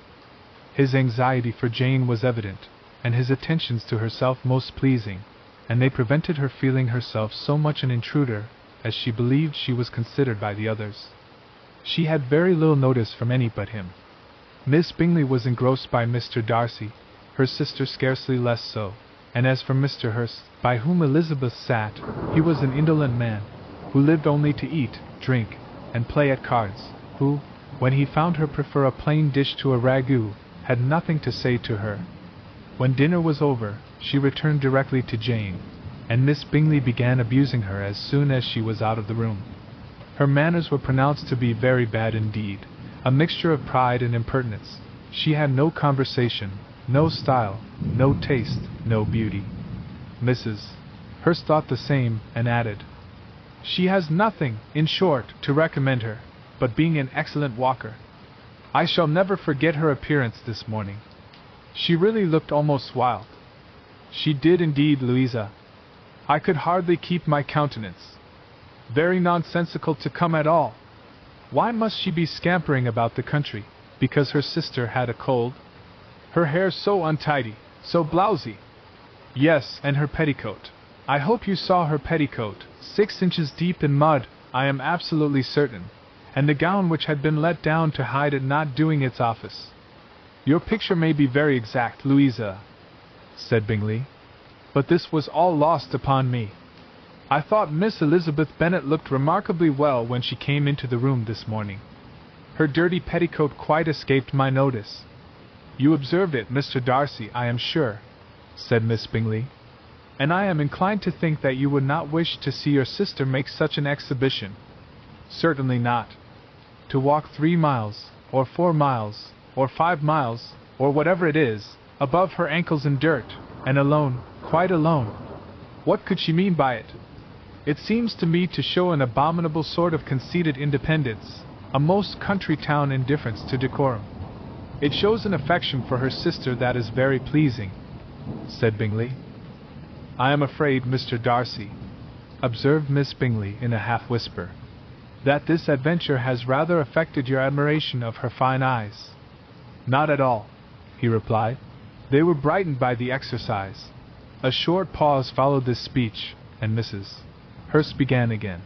His anxiety for Jane was evident, and his attentions to herself most pleasing, and they prevented her feeling herself so much an intruder, as she believed she was considered by the others. She had very little notice from any but him. Miss Bingley was engrossed by Mr. Darcy, her sister scarcely less so, and as for Mr. Hurst, by whom Elizabeth sat, he was an indolent man, who lived only to eat, drink, and play at cards, who, when he found her prefer a plain dish to a ragout, had nothing to say to her. When dinner was over, she returned directly to Jane, and Miss Bingley began abusing her as soon as she was out of the room. Her manners were pronounced to be very bad indeed, a mixture of pride and impertinence. She had no conversation, no style, no taste, no beauty. Mrs. Hurst thought the same, and added, "She has nothing, in short, to recommend her, but being an excellent walker. I shall never forget her appearance this morning. She really looked almost wild." "She did indeed, Louisa. I could hardly keep my countenance. Very nonsensical to come at all. Why must she be scampering about the country, because her sister had a cold? Her hair so untidy, so blousy. Yes, and her petticoat. I hope you saw her petticoat, 6 inches deep in mud, I am absolutely certain, and the gown which had been let down to hide it not doing its office." "Your picture may be very exact, Louisa," said Bingley, "but this was all lost upon me. I thought Miss Elizabeth Bennet looked remarkably well when she came into the room this morning. Her dirty petticoat quite escaped my notice." "You observed it, Mr. Darcy, I am sure," said Miss Bingley. and I am inclined to think that you would not wish to see your sister make such an exhibition. Certainly not. To walk 3 miles, or 4 miles, or 5 miles, or whatever it is, above her ankles in dirt, and alone, quite alone. What could she mean by it? It seems to me to show an abominable sort of conceited independence, a most country town indifference to decorum. It shows an affection for her sister that is very pleasing, said Bingley. I am afraid, Mr. Darcy, observed Miss Bingley in a half-whisper, that this adventure has rather affected your admiration of her fine eyes. Not at all, he replied. They were brightened by the exercise. A short pause followed this speech, and Mrs. Hurst began again.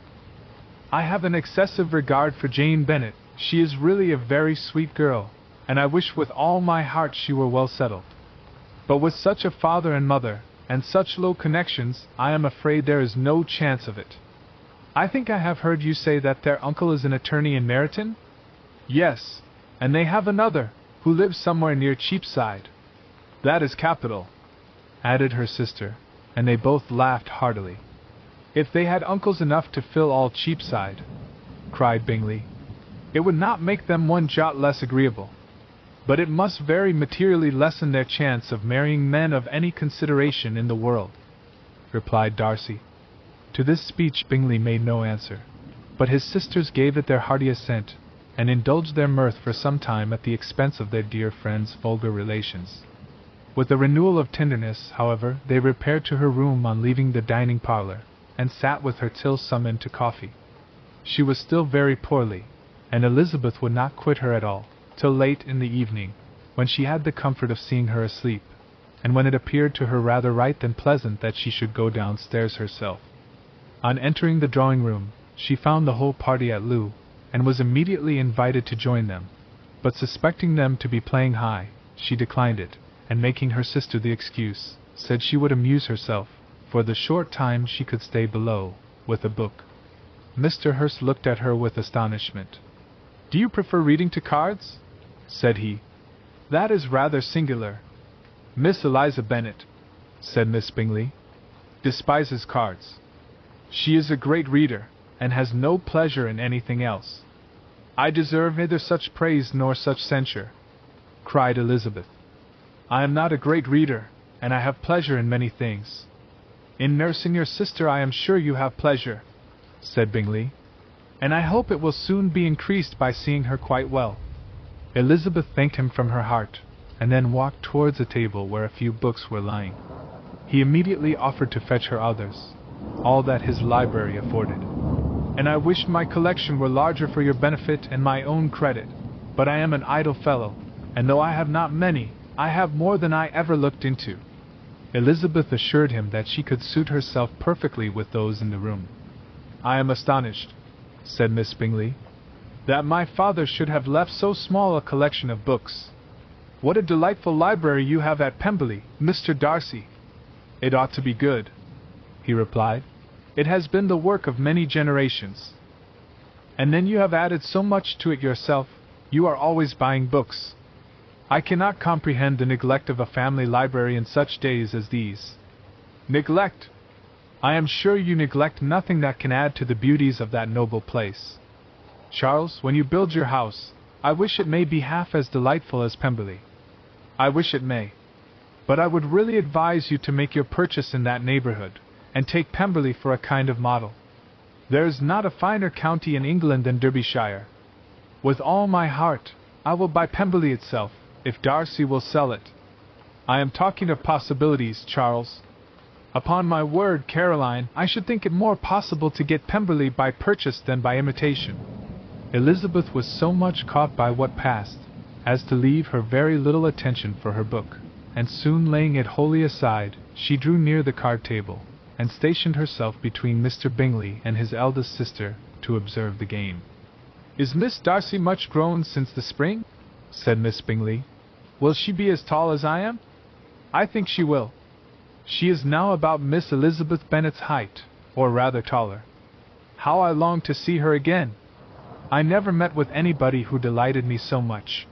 I have an excessive regard for Jane Bennet. She is really a very sweet girl, and I wish with all my heart she were well settled. But with such a father and mother, and such low connections, I am afraid there is no chance of it. I think I have heard you say that their uncle is an attorney in Meryton? Yes, and they have another, who lives somewhere near Cheapside. That is capital, added her sister, and they both laughed heartily. If they had uncles enough to fill all Cheapside, cried Bingley, it would not make them one jot less agreeable. But it must very materially lessen their chance of marrying men of any consideration in the world, replied Darcy. To this speech Bingley made no answer, but his sisters gave it their hearty assent, and indulged their mirth for some time at the expense of their dear friend's vulgar relations. With a renewal of tenderness, however, they repaired to her room on leaving the dining parlour, and sat with her till summoned to coffee. She was still very poorly, and Elizabeth would not quit her at all, till late in the evening, when she had the comfort of seeing her asleep, and when it appeared to her rather right than pleasant that she should go downstairs herself. On entering the drawing-room, she found the whole party at loo, and was immediately invited to join them, but suspecting them to be playing high, she declined it, and making her sister the excuse, said she would amuse herself, for the short time she could stay below, with a book. Mr. Hurst looked at her with astonishment. Do you prefer reading to cards? Said he. That is rather singular. Miss Eliza Bennet, said Miss Bingley, despises cards. She is a great reader, and has no pleasure in anything else. I deserve neither such praise nor such censure, cried Elizabeth. I am not a great reader, and I have pleasure in many things. In nursing your sister I am sure you have pleasure, said Bingley, and I hope it will soon be increased by seeing her quite well. Elizabeth thanked him from her heart, and then walked towards a table where a few books were lying. He immediately offered to fetch her others, all that his library afforded. And I wished my collection were larger for your benefit and my own credit, but I am an idle fellow, and though I have not many, I have more than I ever looked into. Elizabeth assured him that she could suit herself perfectly with those in the room. I am astonished, said Miss Bingley, that my father should have left so small a collection of books. What a delightful library you have at Pemberley, Mr. Darcy. It ought to be good, he replied. It has been the work of many generations. And then you have added so much to it yourself. You are always buying books. I cannot comprehend the neglect of a family library in such days as these. Neglect? I am sure you neglect nothing that can add to the beauties of that noble place. Charles, when you build your house, I wish it may be half as delightful as Pemberley. I wish it may. But I would really advise you to make your purchase in that neighborhood, and take Pemberley for a kind of model. There is not a finer county in England than Derbyshire. With all my heart, I will buy Pemberley itself, if Darcy will sell it. I am talking of possibilities, Charles. Upon my word, Caroline, I should think it more possible to get Pemberley by purchase than by imitation. Elizabeth was so much caught by what passed, as to leave her very little attention for her book, and soon laying it wholly aside, she drew near the card table, and stationed herself between Mr. Bingley and his eldest sister, to observe the game. Is Miss Darcy much grown since the spring? Said Miss Bingley. Will she be as tall as I am? I think she will. She is now about Miss Elizabeth Bennet's height, or rather taller. How I long to see her again! I never met with anybody who delighted me so much.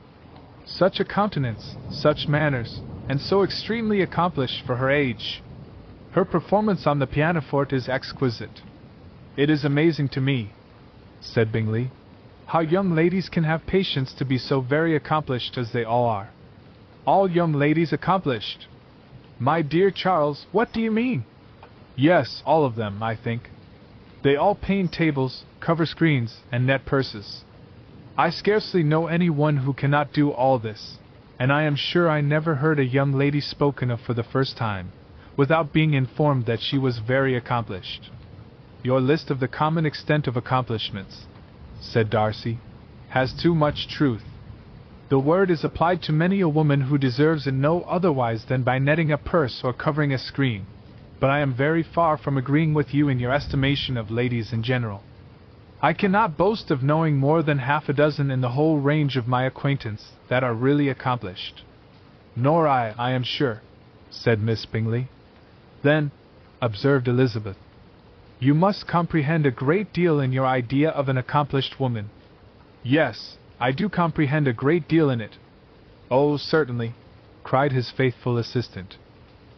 Such a countenance, such manners, and so extremely accomplished for her age. Her performance on the pianoforte is exquisite. It is amazing to me, said Bingley, how young ladies can have patience to be so very accomplished as they all are. All young ladies accomplished? My dear Charles, what do you mean? Yes, all of them, I think. They all paint tables, cover screens, and net purses. I scarcely know any one who cannot do all this, and I am sure I never heard a young lady spoken of for the first time, without being informed that she was very accomplished. Your list of the common extent of accomplishments, said Darcy, has too much truth. The word is applied to many a woman who deserves it no otherwise than by netting a purse or covering a screen, but I am very far from agreeing with you in your estimation of ladies in general. I cannot boast of knowing more than half a dozen in the whole range of my acquaintance that are really accomplished. Nor I am sure, said Miss Bingley. Then, observed Elizabeth, you must comprehend a great deal in your idea of an accomplished woman. Yes, I do comprehend a great deal in it. Oh, certainly, cried his faithful assistant.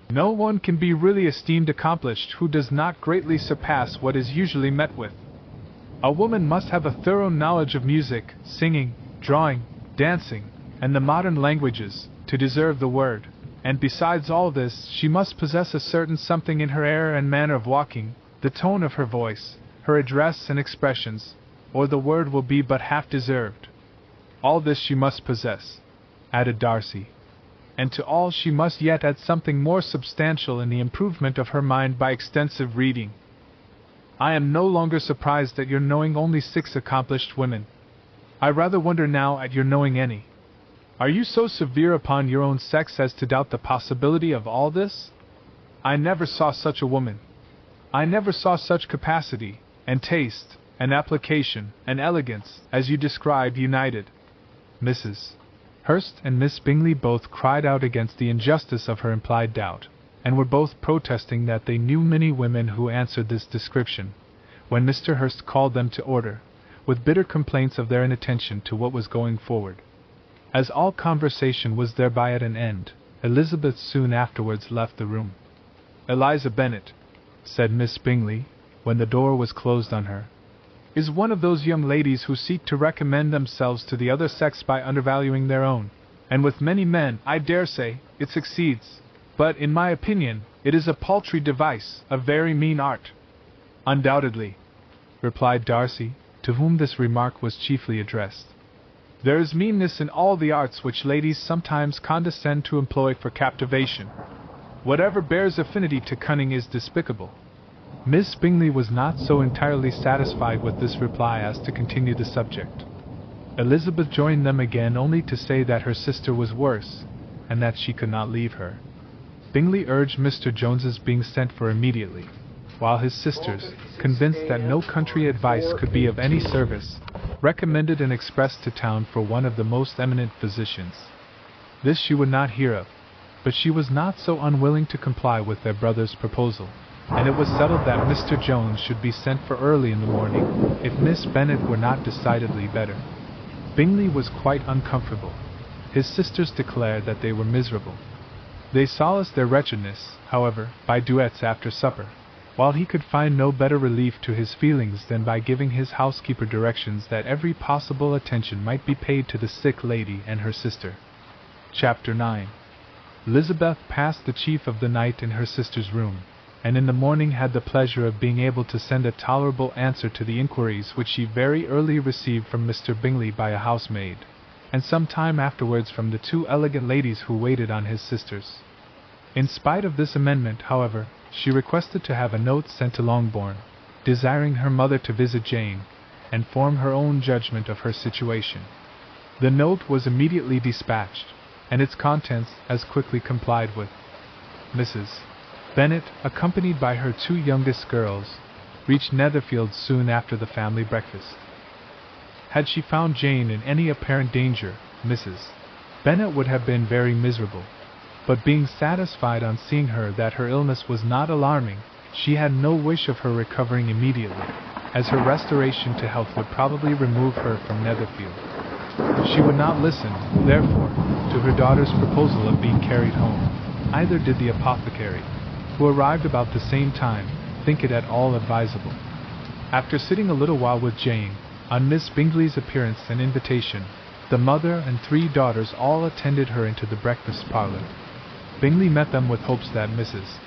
No one can be really esteemed accomplished who does not greatly surpass what is usually met with. A woman must have a thorough knowledge of music, singing, drawing, dancing, and the modern languages, to deserve the word, and besides all this, she must possess a certain something in her air and manner of walking, the tone of her voice, her address and expressions, or the word will be but half deserved. All this she must possess, added Darcy, and to all she must yet add something more substantial in the improvement of her mind by extensive reading. I am no longer surprised at your knowing only 6 accomplished women. I rather wonder now at your knowing any. Are you so severe upon your own sex as to doubt the possibility of all this? I never saw such a woman. I never saw such capacity, and taste, and application, and elegance, as you describe united. Mrs. Hurst and Miss Bingley both cried out against the injustice of her implied doubt, and were both protesting that they knew many women who answered this description, when Mr. Hurst called them to order, with bitter complaints of their inattention to what was going forward. As all conversation was thereby at an end, Elizabeth soon afterwards left the room. Eliza Bennet, said Miss Bingley, when the door was closed on her, is one of those young ladies who seek to recommend themselves to the other sex by undervaluing their own, and with many men, I dare say, it succeeds, but, in my opinion, it is a paltry device, a very mean art. Undoubtedly, replied Darcy, to whom this remark was chiefly addressed. There is meanness in all the arts which ladies sometimes condescend to employ for captivation. Whatever bears affinity to cunning is despicable. Miss Bingley was not so entirely satisfied with this reply as to continue the subject. Elizabeth joined them again only to say that her sister was worse, and that she could not leave her. Bingley urged Mr. Jones's being sent for immediately, while his sisters, convinced that no country advice could be of any service, recommended an express to town for one of the most eminent physicians. This she would not hear of, but she was not so unwilling to comply with their brother's proposal, and it was settled that Mr. Jones should be sent for early in the morning, if Miss Bennet were not decidedly better. Bingley was quite uncomfortable. His sisters declared that they were miserable. They solaced their wretchedness, however, by duets after supper, while he could find no better relief to his feelings than by giving his housekeeper directions that every possible attention might be paid to the sick lady and her sister. Chapter 9. Elizabeth passed the chief of the night in her sister's room, and in the morning had the pleasure of being able to send a tolerable answer to the inquiries which she very early received from Mr. Bingley by a housemaid, and some time afterwards from the 2 elegant ladies who waited on his sisters. In spite of this amendment, however, she requested to have a note sent to Longbourn, desiring her mother to visit Jane, and form her own judgment of her situation. The note was immediately dispatched, and its contents as quickly complied with. Mrs. Bennet, accompanied by her 2 youngest girls, reached Netherfield soon after the family breakfast. Had she found Jane in any apparent danger, Mrs. Bennet would have been very miserable, but being satisfied on seeing her that her illness was not alarming, she had no wish of her recovering immediately, as her restoration to health would probably remove her from Netherfield. She would not listen, therefore, to her daughter's proposal of being carried home. Either did the apothecary. who arrived about the same time, think it at all advisable. After sitting a little while with Jane, on Miss Bingley's appearance and invitation, the mother and 3 daughters all attended her into the breakfast parlor. Bingley met them with hopes that Mrs.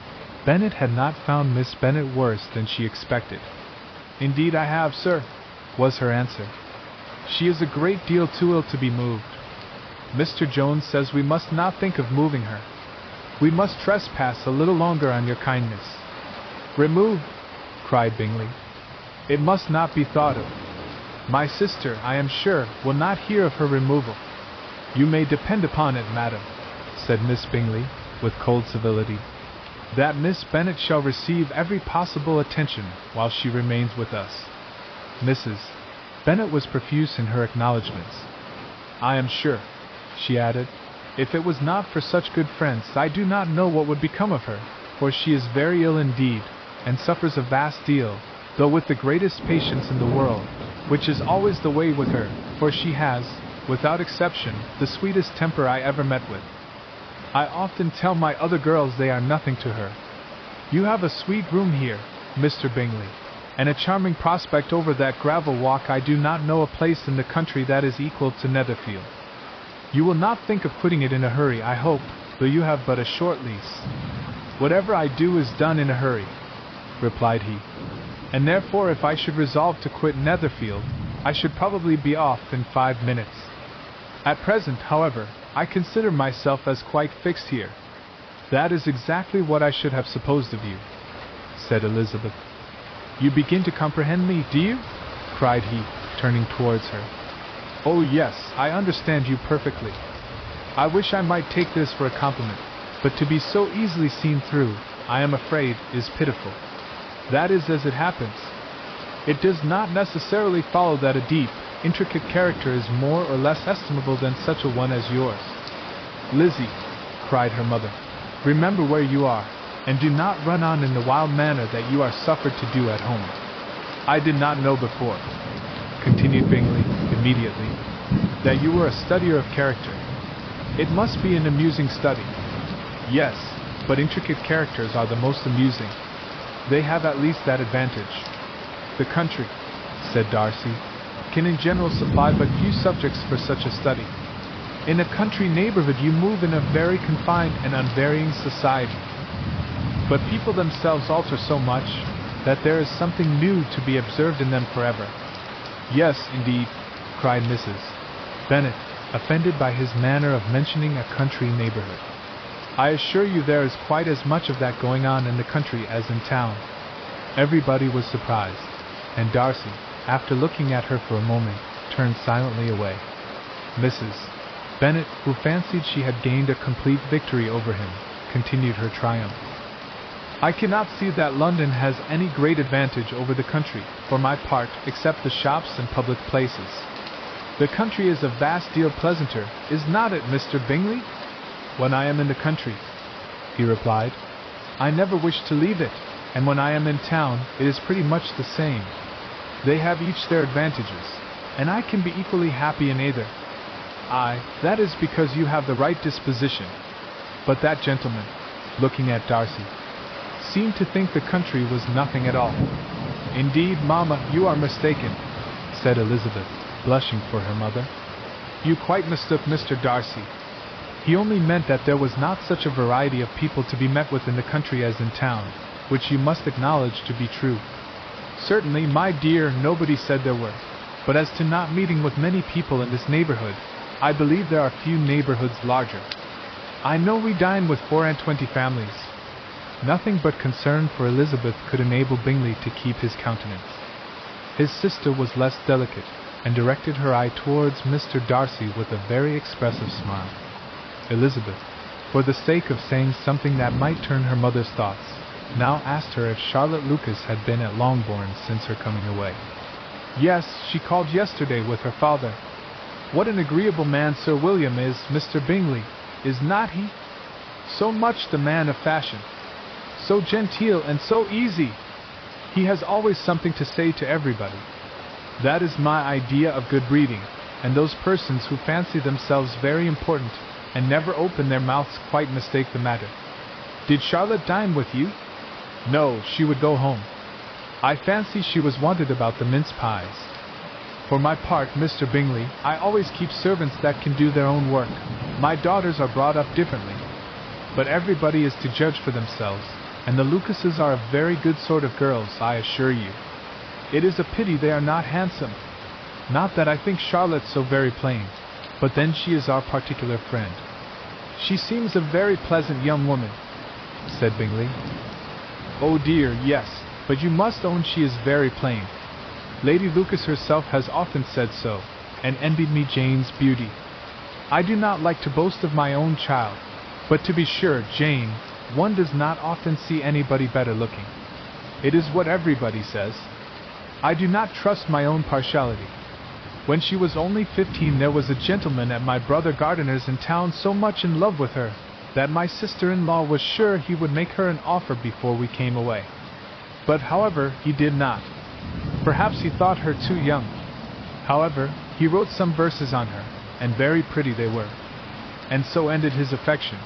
Bennet had not found Miss Bennet worse than she expected. "Indeed I have, sir," was her answer. "She is a great deal too ill to be moved. Mr. Jones says we must not think of moving her. We must trespass a little longer on your kindness." "Removed?" cried Bingley. "It must not be thought of. My sister, I am sure, will not hear of her removal." "You may depend upon it, madam," said Miss Bingley, with cold civility, "that Miss Bennet shall receive every possible attention while she remains with us." Mrs. Bennet was profuse in her acknowledgments. "I am sure," she added, "if it was not for such good friends, I do not know what would become of her, for she is very ill indeed, and suffers a vast deal, though with the greatest patience in the world, which is always the way with her, for she has, without exception, the sweetest temper I ever met with. I often tell my other girls they are nothing to her. You have a sweet room here, Mr. Bingley, and a charming prospect over that gravel walk. I do not know a place in the country that is equal to Netherfield. You will not think of quitting it in a hurry, I hope, though you have but a short lease." "Whatever I do is done in a hurry," replied he, "and therefore if I should resolve to quit Netherfield, I should probably be off in 5 minutes. At present, however, I consider myself as quite fixed here." "That is exactly what I should have supposed of you," said Elizabeth. "You begin to comprehend me, do you?" cried he, turning towards her. "Oh yes, I understand you perfectly. I wish I might take this for a compliment, but to be so easily seen through, I am afraid, is pitiful. That is as it happens. It does not necessarily follow that a deep, intricate character is more or less estimable than such a one as yours." "Lizzie," cried her mother, "remember where you are, and do not run on in the wild manner that you are suffered to do at home. I did not know before," continued Bingley, immediately, "that you were a studier of character. It must be an amusing study." "Yes, but intricate characters are the most amusing. They have at least that advantage." "The country," said Darcy, "can in general supply but few subjects for such a study. In a country neighborhood you move in a very confined and unvarying society. But people themselves alter so much, that there is something new to be observed in them forever." "Yes, indeed," cried Mrs. Bennet, offended by his manner of mentioning a country neighborhood. "I assure you there is quite as much of that going on in the country as in town." Everybody was surprised, and Darcy, after looking at her for a moment, turned silently away. Mrs. Bennet, who fancied she had gained a complete victory over him, continued her triumph. "I cannot see that London has any great advantage over the country, for my part, except the shops and public places. The country is a vast deal pleasanter, is not it, Mr. Bingley?" "When I am in the country," he replied, "I never wish to leave it, and when I am in town, it is pretty much the same. They have each their advantages, and I can be equally happy in either." "Aye, that is because you have the right disposition." But that gentleman, looking at Darcy, seemed to think the country was nothing at all. "Indeed, mamma, you are mistaken," said Elizabeth, blushing for her mother. "You quite mistook Mr. Darcy. He only meant that there was not such a variety of people to be met with in the country as in town, which you must acknowledge to be true." "Certainly, my dear, nobody said there were. But as to not meeting with many people in this neighborhood, I believe there are few neighborhoods larger. I know we dine with 24 families." Nothing but concern for Elizabeth could enable Bingley to keep his countenance. His sister was less delicate, and directed her eye towards Mr. Darcy with a very expressive smile. Elizabeth, for the sake of saying something that might turn her mother's thoughts, now asked her if Charlotte Lucas had been at Longbourn since her coming away. "Yes, she called yesterday with her father. What an agreeable man Sir William is, Mr. Bingley, is not he? So much the man of fashion. So genteel and so easy. He has always something to say to everybody. That is my idea of good breeding, and those persons who fancy themselves very important and never open their mouths quite mistake the matter. Did Charlotte dine with you? No, she would go home. I fancy she was wanted about the mince pies. For my part, Mr. Bingley, I always keep servants that can do their own work. My daughters are brought up differently. But everybody is to judge for themselves, and the Lucases are a very good sort of girls, I assure you. It is a pity they are not handsome. Not that I think Charlotte so very plain, but then she is our particular friend. She seems a very pleasant young woman, said Bingley. Oh dear, yes, but you must own she is very plain. Lady Lucas herself has often said so, and envied me Jane's beauty. I do not like to boast of my own child, but to be sure, Jane, one does not often see anybody better looking. It is what everybody says. I do not trust my own partiality. When she was only 15, there was a gentleman at my brother Gardiner's in town so much in love with her, that my sister-in-law was sure he would make her an offer before we came away. But however, he did not. Perhaps he thought her too young. However, he wrote some verses on her, and very pretty they were. And so ended his affection,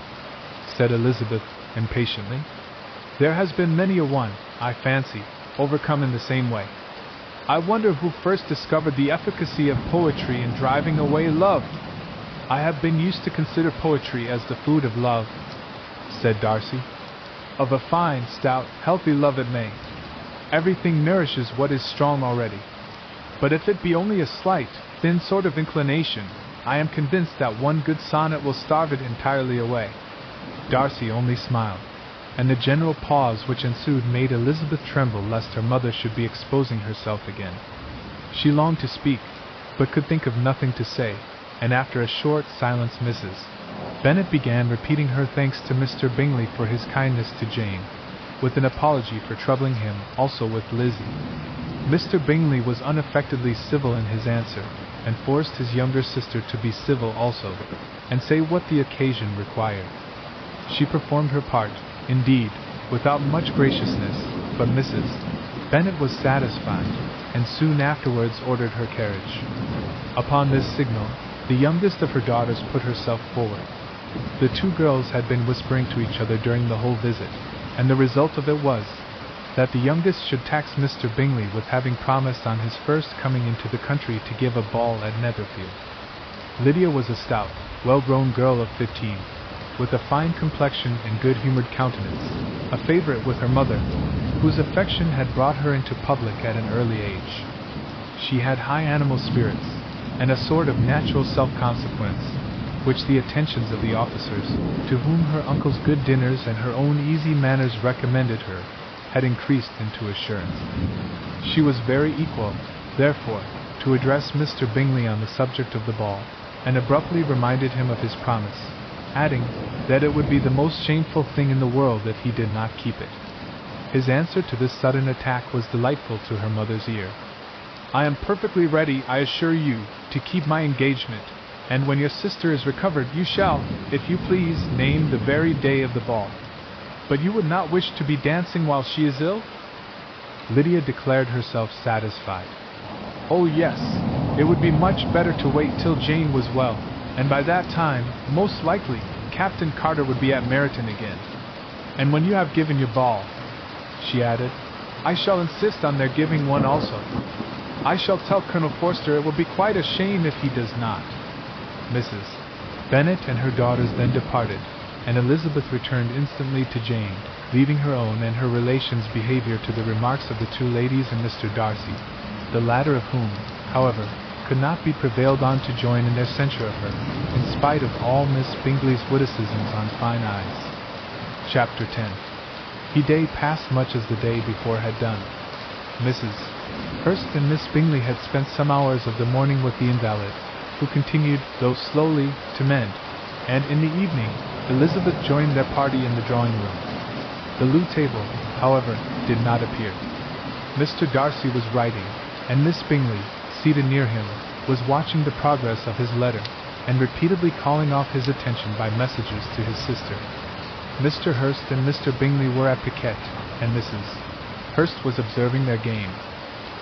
said Elizabeth impatiently. There has been many a one, I fancy, overcome in the same way. I wonder who first discovered the efficacy of poetry in driving away love. I have been used to consider poetry as the food of love, said Darcy. Of a fine, stout, healthy love it may. Everything nourishes what is strong already. But if it be only a slight, thin sort of inclination, I am convinced that one good sonnet will starve it entirely away. Darcy only smiled, and the general pause which ensued made Elizabeth tremble lest her mother should be exposing herself again. She longed to speak, but could think of nothing to say, and after a short silence Mrs. Bennet began repeating her thanks to Mr. Bingley for his kindness to Jane, with an apology for troubling him also with Lizzie. Mr. Bingley was unaffectedly civil in his answer, and forced his younger sister to be civil also, and say what the occasion required. She performed her part, indeed, without much graciousness, but Mrs. Bennet was satisfied, and soon afterwards ordered her carriage. Upon this signal, the youngest of her daughters put herself forward. The two girls had been whispering to each other during the whole visit, and the result of it was that the youngest should tax Mr. Bingley with having promised on his first coming into the country to give a ball at Netherfield. Lydia was a stout, well-grown girl of 15, with a fine complexion and good-humored countenance, a favorite with her mother, whose affection had brought her into public at an early age. She had high animal spirits, and a sort of natural self-consequence, which the attentions of the officers, to whom her uncle's good dinners and her own easy manners recommended her, had increased into assurance. She was very equal, therefore, to address Mr. Bingley on the subject of the ball, and abruptly reminded him of his promise, adding that it would be the most shameful thing in the world if he did not keep it. His answer to this sudden attack was delightful to her mother's ear. I am perfectly ready, I assure you, to keep my engagement, and when your sister is recovered you shall, if you please, name the very day of the ball. But you would not wish to be dancing while she is ill? Lydia declared herself satisfied. Oh yes, it would be much better to wait till Jane was well, and by that time, most likely, Captain Carter would be at Meryton again. And when you have given your ball, she added, I shall insist on their giving one also. I shall tell Colonel Forster it will be quite a shame if he does not. Mrs. Bennet and her daughters then departed, and Elizabeth returned instantly to Jane, leaving her own and her relations' behavior to the remarks of the two ladies and Mr. Darcy, the latter of whom, however, could not be prevailed on to join in their censure of her, in spite of all Miss Bingley's witticisms on fine eyes. Chapter 10. The day passed much as the day before had done. Mrs. Hurst and Miss Bingley had spent some hours of the morning with the invalid, who continued, though slowly, to mend, and in the evening Elizabeth joined their party in the drawing-room. The loo table, however, did not appear. Mr. Darcy was writing, and Miss Bingley, seated near him, was watching the progress of his letter, and repeatedly calling off his attention by messages to his sister. Mr. Hurst and Mr. Bingley were at piquet, and Mrs. Hurst was observing their game.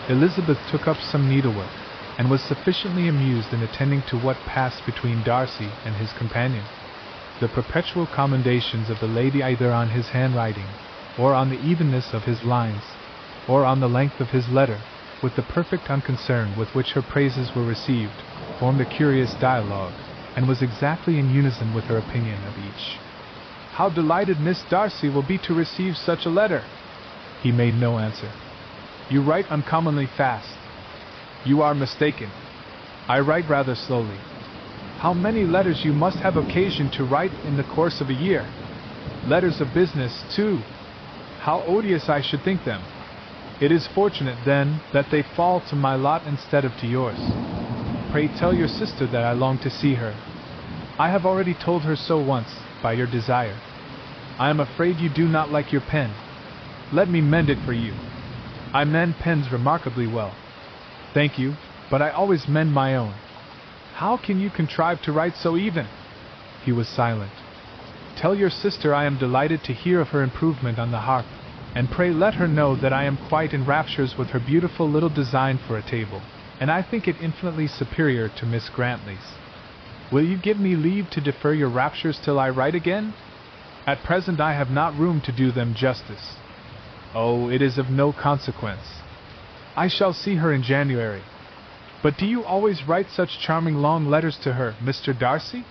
Elizabeth took up some needlework, and was sufficiently amused in attending to what passed between Darcy and his companion. the perpetual commendations of the lady either on his handwriting, or on the evenness of his lines, or on the length of his letter, with the perfect unconcern with which her praises were received, formed a curious dialogue, and was exactly in unison with her opinion of each. "How delighted Miss Darcy will be to receive such a letter!" He made no answer. "You write uncommonly fast." "You are mistaken. I write rather slowly." "How many letters you must have occasion to write in the course of a year! Letters of business, too! How odious I should think them! It is fortunate, then, that they fall to my lot instead of to yours. Pray tell your sister that I long to see her. I have already told her so once, by your desire. I am afraid you do not like your pen. Let me mend it for you. I mend pens remarkably well. Thank you, but I always mend my own. How can you contrive to write so even?" He was silent. "Tell your sister I am delighted to hear of her improvement on the harp, and pray let her know that I am quite in raptures with her beautiful little design for a table, and I think it infinitely superior to Miss Grantley's. Will you give me leave to defer your raptures till I write again? At present I have not room to do them justice." "Oh, it is of no consequence. I shall see her in January. But do you always write such charming long letters to her, Mr. Darcy?"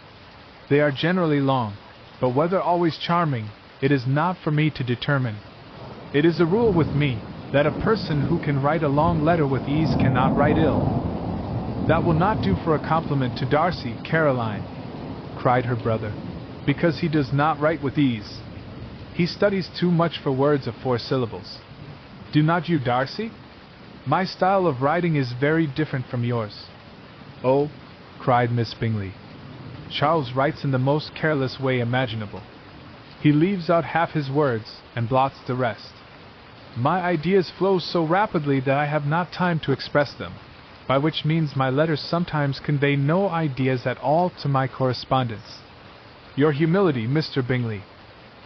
"They are generally long, but whether always charming, it is not for me to determine. It is a rule with me, that a person who can write a long letter with ease cannot write ill." "That will not do for a compliment to Darcy, Caroline," cried her brother, "because he does not write with ease. He studies too much for words of 4 syllables. Do not you, Darcy? My style of writing is very different from yours." "Oh," cried Miss Bingley, "Charles writes in the most careless way imaginable. He leaves out half his words, and blots the rest. My ideas flow so rapidly that I have not time to express them, by which means my letters sometimes convey no ideas at all to my correspondents." "Your humility, Mr. Bingley,"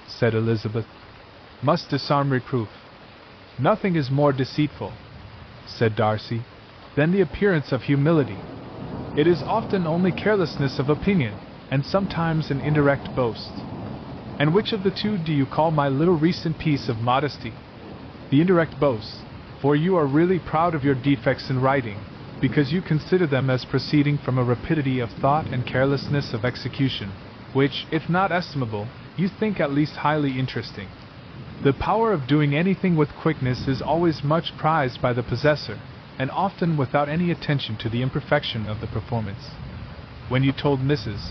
said Elizabeth, "must disarm reproof." "Nothing is more deceitful," said Darcy, "than the appearance of humility. It is often only carelessness of opinion, and sometimes an indirect boast. And which of the two do you call my little recent piece of modesty?" "The indirect boast, for you are really proud of your defects in writing, because you consider them as proceeding from a rapidity of thought and carelessness of execution, which, if not estimable, you think at least highly interesting. The power of doing anything with quickness is always much prized by the possessor, and often without any attention to the imperfection of the performance. When you told Mrs.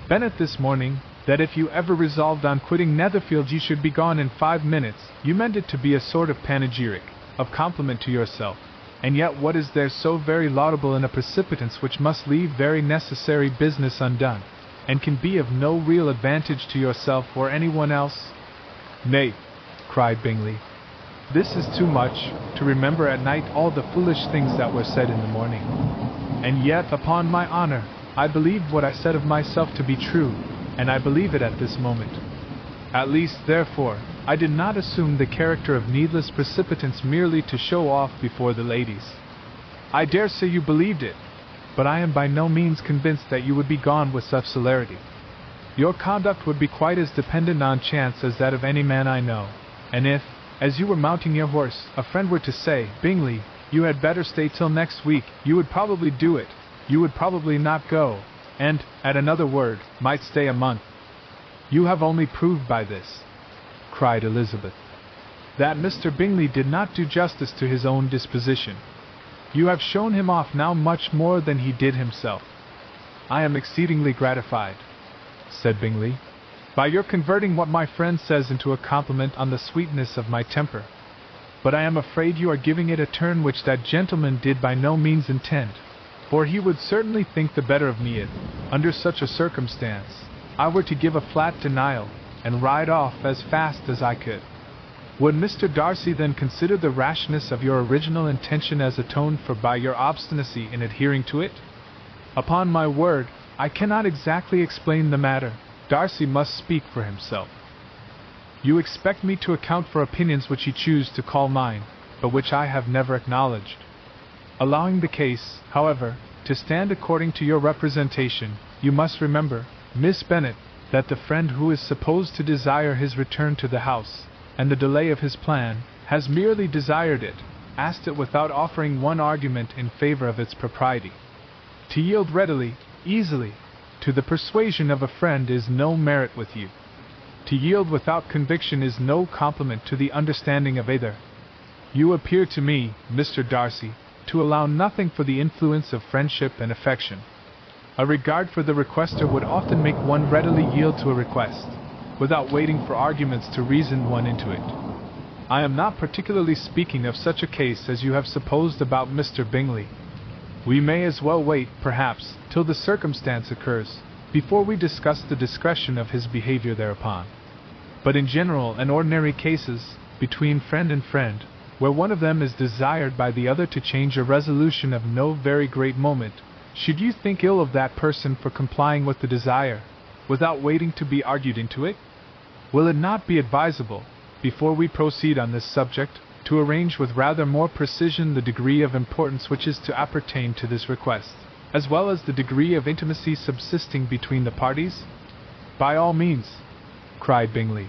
Bennet this morning that if you ever resolved on quitting Netherfield you should be gone in 5 minutes, you meant it to be a sort of panegyric, of compliment to yourself, and yet what is there so very laudable in a precipitance which must leave very necessary business undone, and can be of no real advantage to yourself or anyone else?" "Nay," cried Bingley, "this is too much, to remember at night all the foolish things that were said in the morning. And yet, upon my honor, I believed what I said of myself to be true, and I believe it at this moment. At least, therefore, I did not assume the character of needless precipitance merely to show off before the ladies. I dare say you believed it, but I am by no means convinced that you would be gone with such celerity. Your conduct would be quite as dependent on chance as that of any man I know, and if, as you were mounting your horse, a friend were to say, 'Bingley, you had better stay till next week,' you would probably do it, you would probably not go, and, at another word, might stay a month. You have only proved by this," cried Elizabeth, "that Mr. Bingley did not do justice to his own disposition. You have shown him off now much more than he did himself." "I am exceedingly gratified," said Bingley, "by your converting what my friend says into a compliment on the sweetness of my temper. But I am afraid you are giving it a turn which that gentleman did by no means intend, for he would certainly think the better of me if, under such a circumstance, I were to give a flat denial, and ride off as fast as I could. Would Mr. Darcy then consider the rashness of your original intention as atoned for by your obstinacy in adhering to it? Upon my word, I cannot exactly explain the matter. Darcy must speak for himself. You expect me to account for opinions which you choose to call mine, but which I have never acknowledged. Allowing the case, however, to stand according to your representation, you must remember, Miss Bennet, that the friend who is supposed to desire his return to the house, and the delay of his plan, has merely desired it, asked it without offering one argument in favor of its propriety. To yield readily, easily, to the persuasion of a friend is no merit with you. To yield without conviction is no compliment to the understanding of either. You appear to me, Mr. Darcy, to allow nothing for the influence of friendship and affection. A regard for the requester would often make one readily yield to a request, without waiting for arguments to reason one into it. I am not particularly speaking of such a case as you have supposed about Mr. Bingley. We may as well wait, perhaps, till the circumstance occurs, before we discuss the discretion of his behavior thereupon. But in general and ordinary cases, between friend and friend, where one of them is desired by the other to change a resolution of no very great moment, should you think ill of that person for complying with the desire, without waiting to be argued into it? Will it not be advisable, before we proceed on this subject, to arrange with rather more precision the degree of importance which is to appertain to this request, as well as the degree of intimacy subsisting between the parties? By all means, cried Bingley.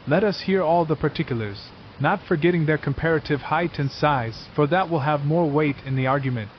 Let us hear all the particulars, not forgetting their comparative height and size, for that will have more weight in the argument.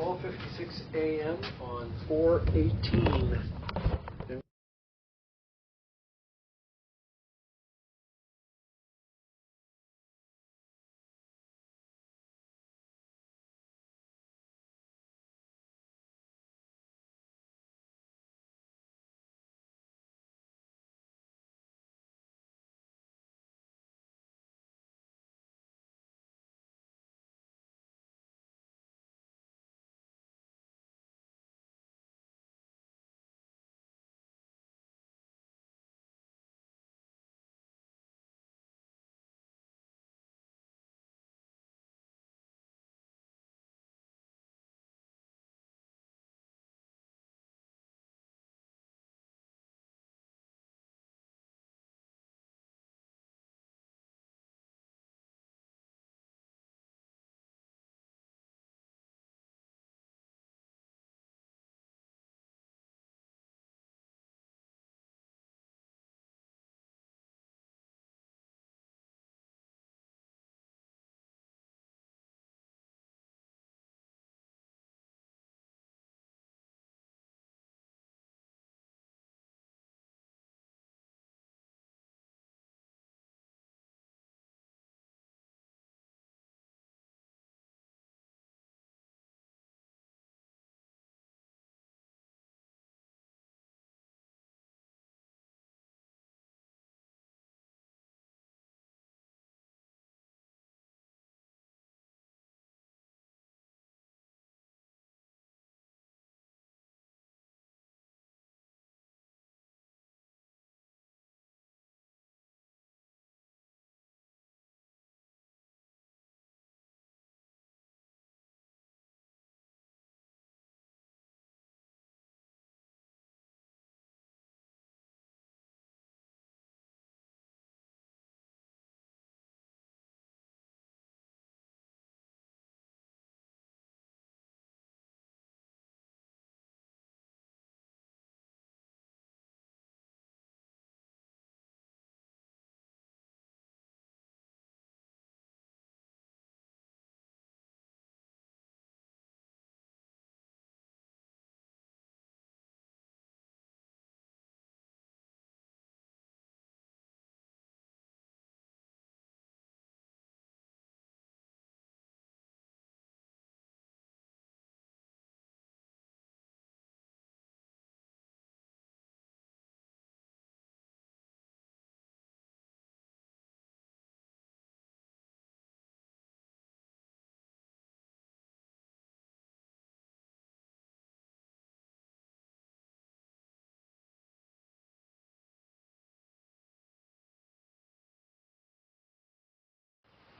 12:56 a.m. on 4/18.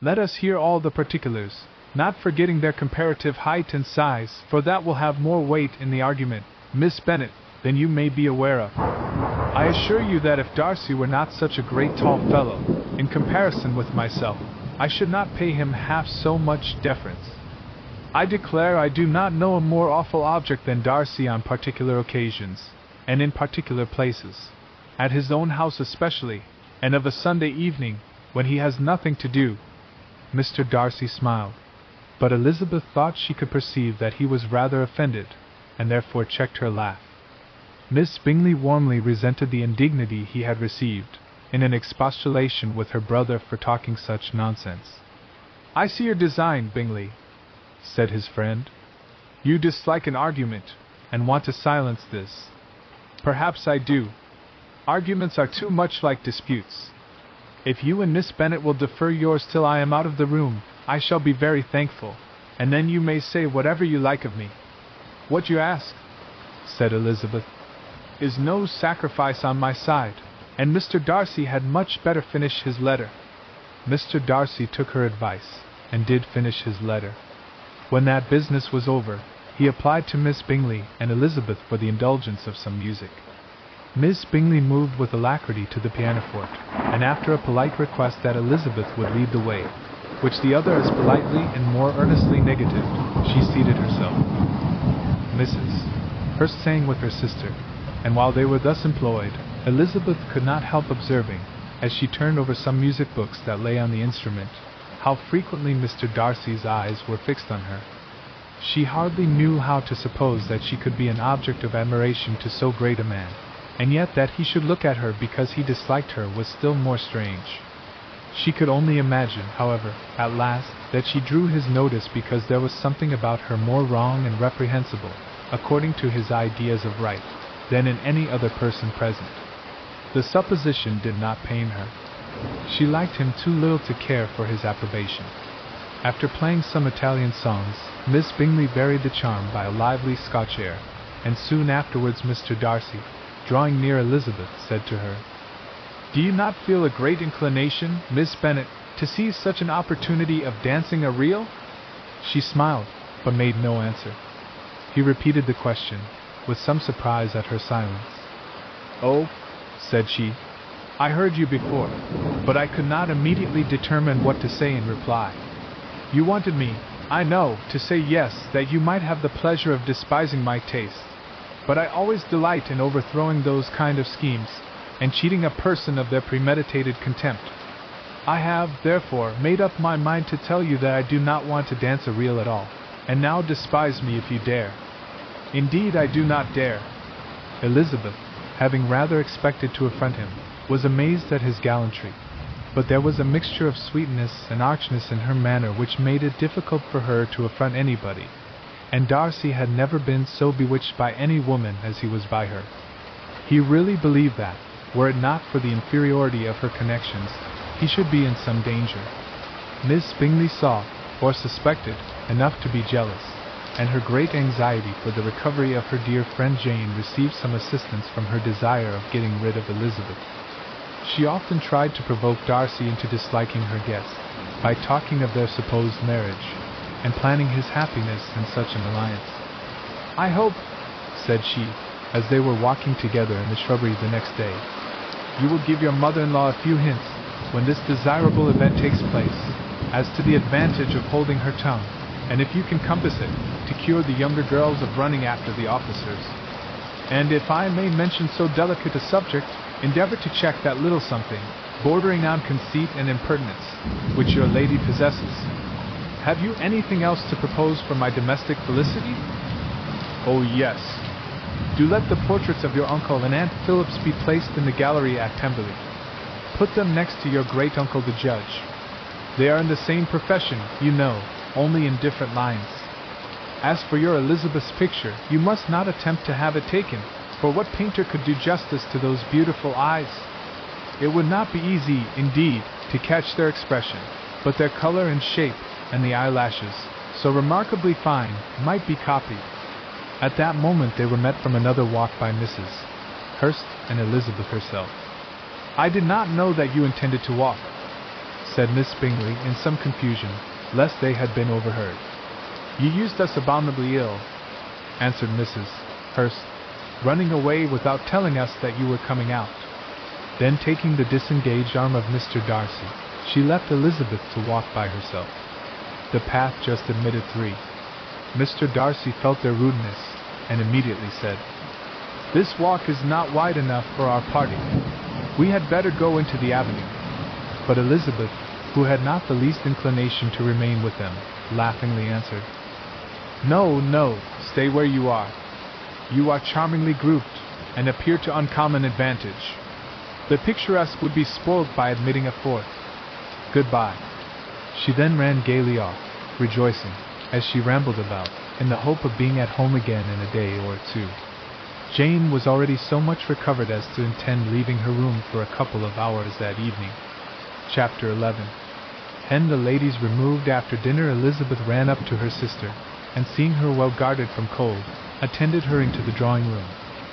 Let us hear all the particulars, not forgetting their comparative height and size, for that will have more weight in the argument, Miss Bennet, than you may be aware of. I assure you that if Darcy were not such a great tall fellow, in comparison with myself, I should not pay him half so much deference. I declare I do not know a more awful object than Darcy on particular occasions, and in particular places, at his own house especially, and of a Sunday evening, when he has nothing to do. Mr. Darcy smiled, but Elizabeth thought she could perceive that he was rather offended, and therefore checked her laugh. Miss Bingley warmly resented the indignity he had received, in an expostulation with her brother for talking such nonsense. "I see your design, Bingley," said his friend. "You dislike an argument, and want to silence this. Perhaps I do. Arguments are too much like disputes. If you and Miss Bennet will defer yours till I am out of the room, I shall be very thankful, and then you may say whatever you like of me." "What you ask," said Elizabeth, "is no sacrifice on my side, and Mr. Darcy had much better finish his letter." Mr. Darcy took her advice, and did finish his letter. When that business was over, he applied to Miss Bingley and Elizabeth for the indulgence of some music. Miss Bingley moved with alacrity to the pianoforte, and after a polite request that Elizabeth would lead the way, which the other as politely and more earnestly negatived, she seated herself. Mrs. Hurst sang with her sister, and while they were thus employed, Elizabeth could not help observing, as she turned over some music books that lay on the instrument, how frequently Mr. Darcy's eyes were fixed on her. She hardly knew how to suppose that she could be an object of admiration to so great a man, and yet that he should look at her because he disliked her was still more strange. She could only imagine, however, at last, that she drew his notice because there was something about her more wrong and reprehensible, according to his ideas of right, than in any other person present. The supposition did not pain her. She liked him too little to care for his approbation. After playing some Italian songs, Miss Bingley varied the charm by a lively Scotch air, and soon afterwards Mr. Darcy, drawing near Elizabeth, said to her, "Do you not feel a great inclination, Miss Bennet, to seize such an opportunity of dancing a reel?" She smiled, but made no answer. He repeated the question, with some surprise at her silence. "Oh," said she, "I heard you before, but I could not immediately determine what to say in reply. You wanted me, I know, to say yes, that you might have the pleasure of despising my taste, but I always delight in overthrowing those kind of schemes, and cheating a person of their premeditated contempt. I have, therefore, made up my mind to tell you that I do not want to dance a reel at all, and now despise me if you dare." "Indeed I do not dare." Elizabeth, having rather expected to affront him, was amazed at his gallantry, but there was a mixture of sweetness and archness in her manner which made it difficult for her to affront anybody, and Darcy had never been so bewitched by any woman as he was by her. He really believed that, were it not for the inferiority of her connections, he should be in some danger. Miss Bingley saw, or suspected, enough to be jealous, and her great anxiety for the recovery of her dear friend Jane received some assistance from her desire of getting rid of Elizabeth. She often tried to provoke Darcy into disliking her guest, by talking of their supposed marriage, and planning his happiness in such an alliance. "I hope," said she, as they were walking together in the shrubbery the next day, "you will give your mother-in-law a few hints, when this desirable event takes place, as to the advantage of holding her tongue, and if you can compass it, to cure the younger girls of running after the officers. And if I may mention so delicate a subject, endeavor to check that little something, bordering on conceit and impertinence, which your lady possesses. Have you anything else to propose for my domestic felicity?" "Oh, yes. Do let the portraits of your uncle and Aunt Phillips be placed in the gallery at Temberley. Put them next to your great-uncle the judge. They are in the same profession, you know, only in different lines. As for your Elizabeth's picture, you must not attempt to have it taken, for what painter could do justice to those beautiful eyes? It would not be easy, indeed, to catch their expression, but their color and shape, and the eyelashes, so remarkably fine, might be copied." At that moment they were met from another walk by Mrs. Hurst and Elizabeth herself. "I did not know that you intended to walk," said Miss Bingley in some confusion, lest they had been overheard. "You used us abominably ill," answered Mrs. Hurst, "running away without telling us that you were coming out." Then taking the disengaged arm of Mr. Darcy, she left Elizabeth to walk by herself. The path just admitted 3. Mr. Darcy felt their rudeness, and immediately said, "This walk is not wide enough for our party. We had better go into the avenue." But Elizabeth, who had not the least inclination to remain with them, laughingly answered, "No, no, stay where you are. You are charmingly grouped, and appear to uncommon advantage. The picturesque would be spoiled by admitting a fourth. Goodbye." She then ran gaily off, rejoicing, as she rambled about, in the hope of being at home again in a day or 2. Jane was already so much recovered as to intend leaving her room for a couple of hours that evening. Chapter 11. When the ladies removed after dinner, Elizabeth ran up to her sister, and seeing her well guarded from cold, attended her into the drawing-room,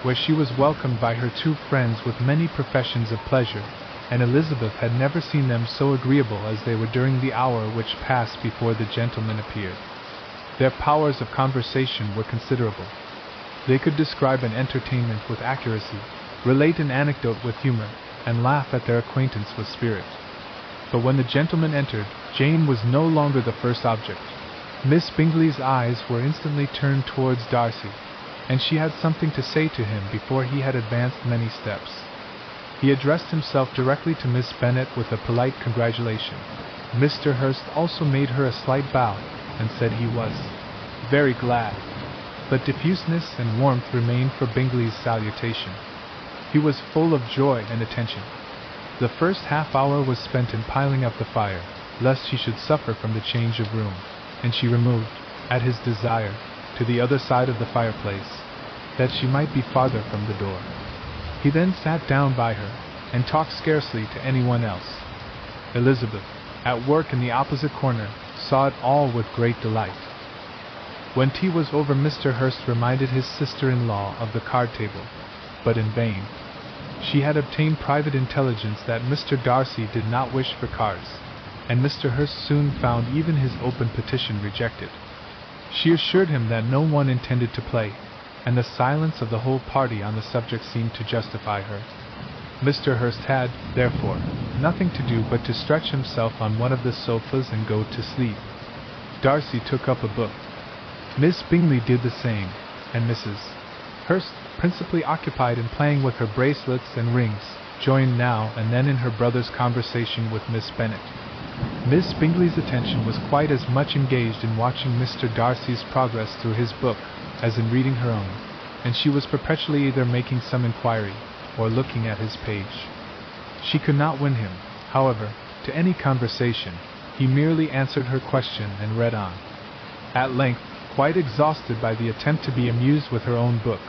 where she was welcomed by her 2 friends with many professions of pleasure, and Elizabeth had never seen them so agreeable as they were during the hour which passed before the gentlemen appeared. Their powers of conversation were considerable. They could describe an entertainment with accuracy, relate an anecdote with humor, and laugh at their acquaintance with spirit. But when the gentlemen entered, Jane was no longer the first object. Miss Bingley's eyes were instantly turned towards Darcy, and she had something to say to him before he had advanced many steps. He addressed himself directly to Miss Bennet with a polite congratulation. Mr. Hurst also made her a slight bow, and said he was very glad. But diffuseness and warmth remained for Bingley's salutation. He was full of joy and attention. The first half-hour was spent in piling up the fire, lest she should suffer from the change of room, and she removed, at his desire, to the other side of the fireplace, that she might be farther from the door. He then sat down by her, and talked scarcely to anyone else. Elizabeth, at work in the opposite corner, saw it all with great delight. When tea was over, Mr. Hurst reminded his sister-in-law of the card-table, but in vain. She had obtained private intelligence that Mr. Darcy did not wish for cards, and Mr. Hurst soon found even his open petition rejected. She assured him that no one intended to play, and the silence of the whole party on the subject seemed to justify her. Mr. Hurst had, therefore, nothing to do but to stretch himself on one of the sofas and go to sleep. Darcy took up a book. Miss Bingley did the same, and Mrs. Hurst, principally occupied in playing with her bracelets and rings, joined now and then in her brother's conversation with Miss Bennet. Miss Bingley's attention was quite as much engaged in watching Mr. Darcy's progress through his book as in reading her own, and she was perpetually either making some inquiry or looking at his page. She could not win him, however, to any conversation. He merely answered her question and read on. At length, quite exhausted by the attempt to be amused with her own book,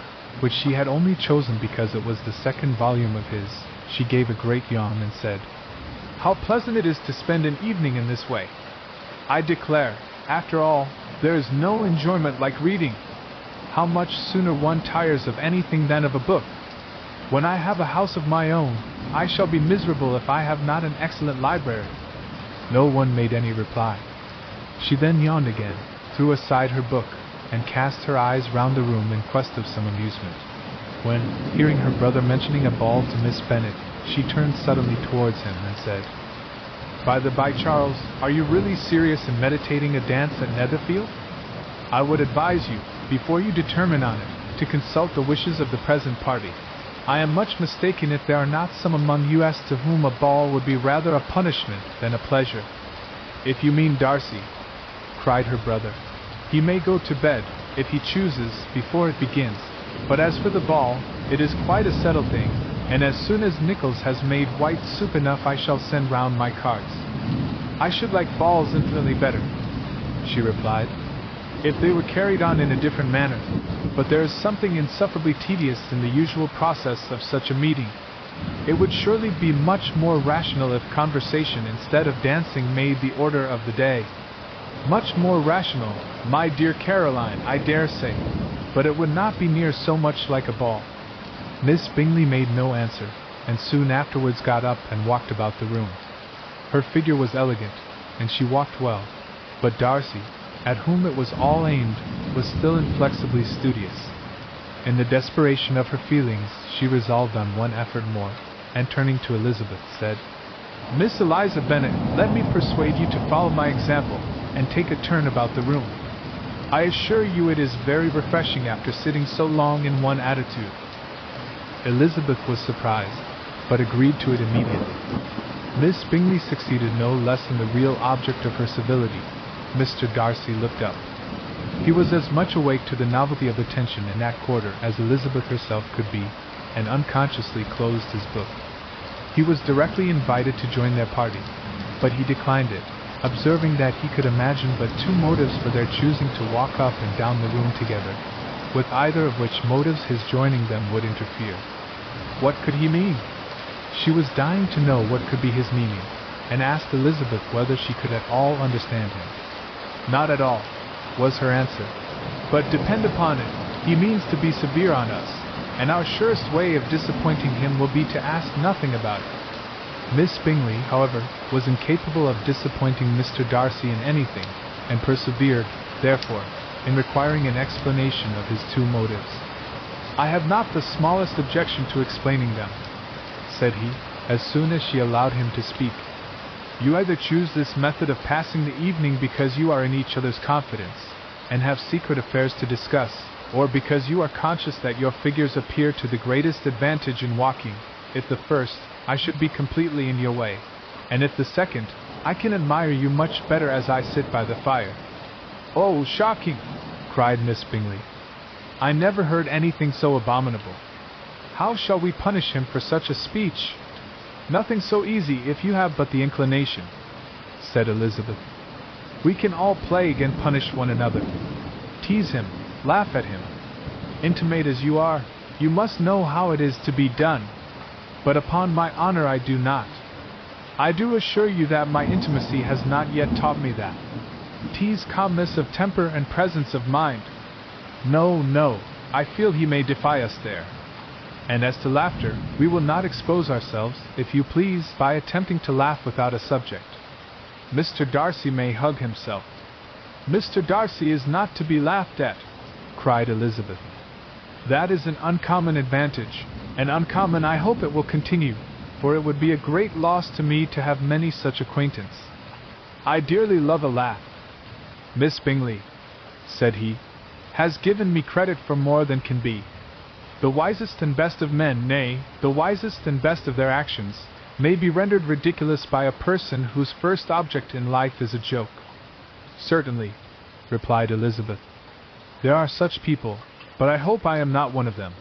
which she had only chosen because it was the second volume of his, she gave a great yawn and said, "How pleasant it is to spend an evening in this way! I declare, after all, there is no enjoyment like reading. How much sooner one tires of anything than of a book! When I have a house of my own, I shall be miserable if I have not an excellent library." No one made any reply. She then yawned again, threw aside her book, and cast her eyes round the room in quest of some amusement, when, hearing her brother mentioning a ball to Miss Bennet, she turned suddenly towards him and said, "By the by, Charles, are you really serious in meditating a dance at Netherfield? I would advise you, before you determine on it, to consult the wishes of the present party. I am much mistaken if there are not some among you as to whom a ball would be rather a punishment than a pleasure." "If you mean Darcy," cried her brother, "he may go to bed, if he chooses, before it begins, but as for the ball, it is quite a settled thing, and as soon as Nichols has made white soup enough I shall send round my cards." "I should like balls infinitely better," she replied, "if they were carried on in a different manner, but there is something insufferably tedious in the usual process of such a meeting. It would surely be much more rational if conversation instead of dancing made the order of the day." "Much more rational, my dear Caroline, I dare say, but it would not be near so much like a ball." Miss Bingley made no answer, and soon afterwards got up and walked about the room. Her figure was elegant, and she walked well, but Darcy, at whom it was all aimed, was still inflexibly studious. In the desperation of her feelings, she resolved on one effort more, and turning to Elizabeth, said, "Miss Eliza Bennet, let me persuade you to follow my example, and take a turn about the room. I assure you it is very refreshing after sitting so long in one attitude." Elizabeth was surprised, but agreed to it immediately. Miss Bingley succeeded no less in the real object of her civility. Mr. Darcy looked up. He was as much awake to the novelty of attention in that quarter as Elizabeth herself could be, and unconsciously closed his book. He was directly invited to join their party, but he declined it, observing that he could imagine but two motives for their choosing to walk up and down the room together, with either of which motives his joining them would interfere. What could he mean? She was dying to know what could be his meaning, and asked Elizabeth whether she could at all understand him. "Not at all," was her answer, "but depend upon it, he means to be severe on us, and our surest way of disappointing him will be to ask nothing about it." Miss Bingley, however, was incapable of disappointing Mr. Darcy in anything, and persevered, therefore, in requiring an explanation of his two motives. "I have not the smallest objection to explaining them," said he, as soon as she allowed him to speak. "You either choose this method of passing the evening because you are in each other's confidence, and have secret affairs to discuss, or because you are conscious that your figures appear to the greatest advantage in walking. If the first, I should be completely in your way, and if the second, I can admire you much better as I sit by the fire." "Oh, shocking!" cried Miss Bingley. "I never heard anything so abominable. How shall we punish him for such a speech?" "Nothing so easy if you have but the inclination," said Elizabeth. "We can all plague and punish one another. Tease him, laugh at him. Intimate as you are, you must know how it is to be done. But upon my honor I do not. I do assure you that my intimacy has not yet taught me that. Tease calmness of temper and presence of mind. No, no, I feel he may defy us there. And as to laughter, we will not expose ourselves, if you please, by attempting to laugh without a subject. Mr. Darcy may hug himself." "Mr. Darcy is not to be laughed at," cried Elizabeth. "That is an uncommon advantage, and uncommon I hope it will continue, for it would be a great loss to me to have many such acquaintance. I dearly love a laugh. Miss Bingley," said he, "has given me credit for more than can be. The wisest and best of men, nay, the wisest and best of their actions, may be rendered ridiculous by a person whose first object in life is a joke." "Certainly," replied Elizabeth. "There are such people, but I hope I am not one of them.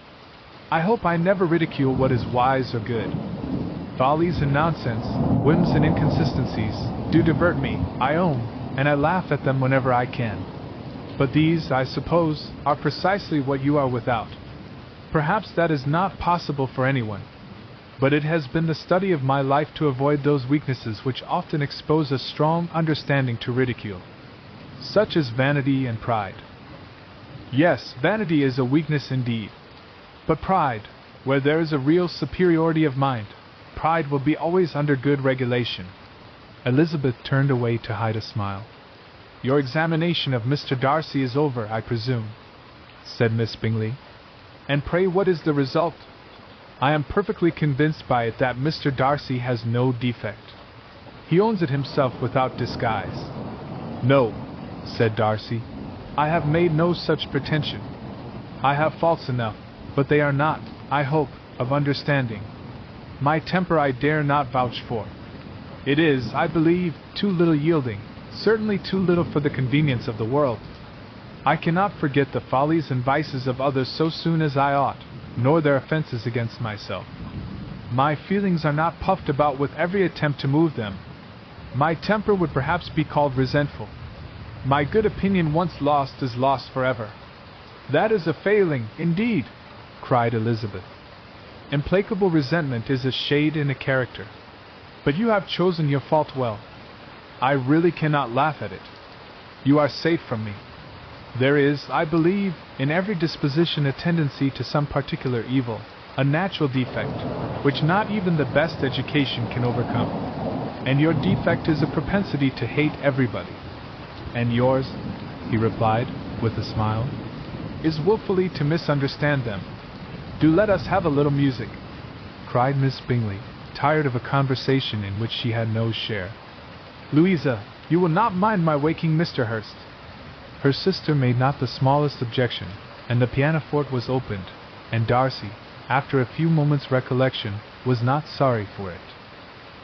I hope I never ridicule what is wise or good. Follies and nonsense, whims and inconsistencies, do divert me, I own, and I laugh at them whenever I can. But these, I suppose, are precisely what you are without. Perhaps that is not possible for anyone, but it has been the study of my life to avoid those weaknesses which often expose a strong understanding to ridicule, such as vanity and pride." "Yes, vanity is a weakness indeed. But pride, where there is a real superiority of mind, pride will be always under good regulation." Elizabeth turned away to hide a smile. "Your examination of Mr. Darcy is over, I presume," said Miss Bingley. "And pray what is the result?" "I am perfectly convinced by it that Mr. Darcy has no defect. He owns it himself without disguise." "No," said Darcy, "I have made no such pretension. I have faults enough, but they are not, I hope, of understanding. My temper I dare not vouch for. It is, I believe, too little yielding, certainly too little for the convenience of the world. I cannot forget the follies and vices of others so soon as I ought, nor their offenses against myself. My feelings are not puffed about with every attempt to move them. My temper would perhaps be called resentful. My good opinion once lost is lost forever." "That is a failing, indeed," cried Elizabeth. "Implacable resentment is a shade in a character. But you have chosen your fault well. I really cannot laugh at it. You are safe from me. There is, I believe, in every disposition a tendency to some particular evil, a natural defect, which not even the best education can overcome. And your defect is a propensity to hate everybody. And yours," he replied, with a smile, "is willfully to misunderstand them. Do let us have a little music," cried Miss Bingley, tired of a conversation in which she had no share. "Louisa, you will not mind my waking Mr. Hurst?" Her sister made not the smallest objection, and the pianoforte was opened, and Darcy, after a few moments' recollection, was not sorry for it.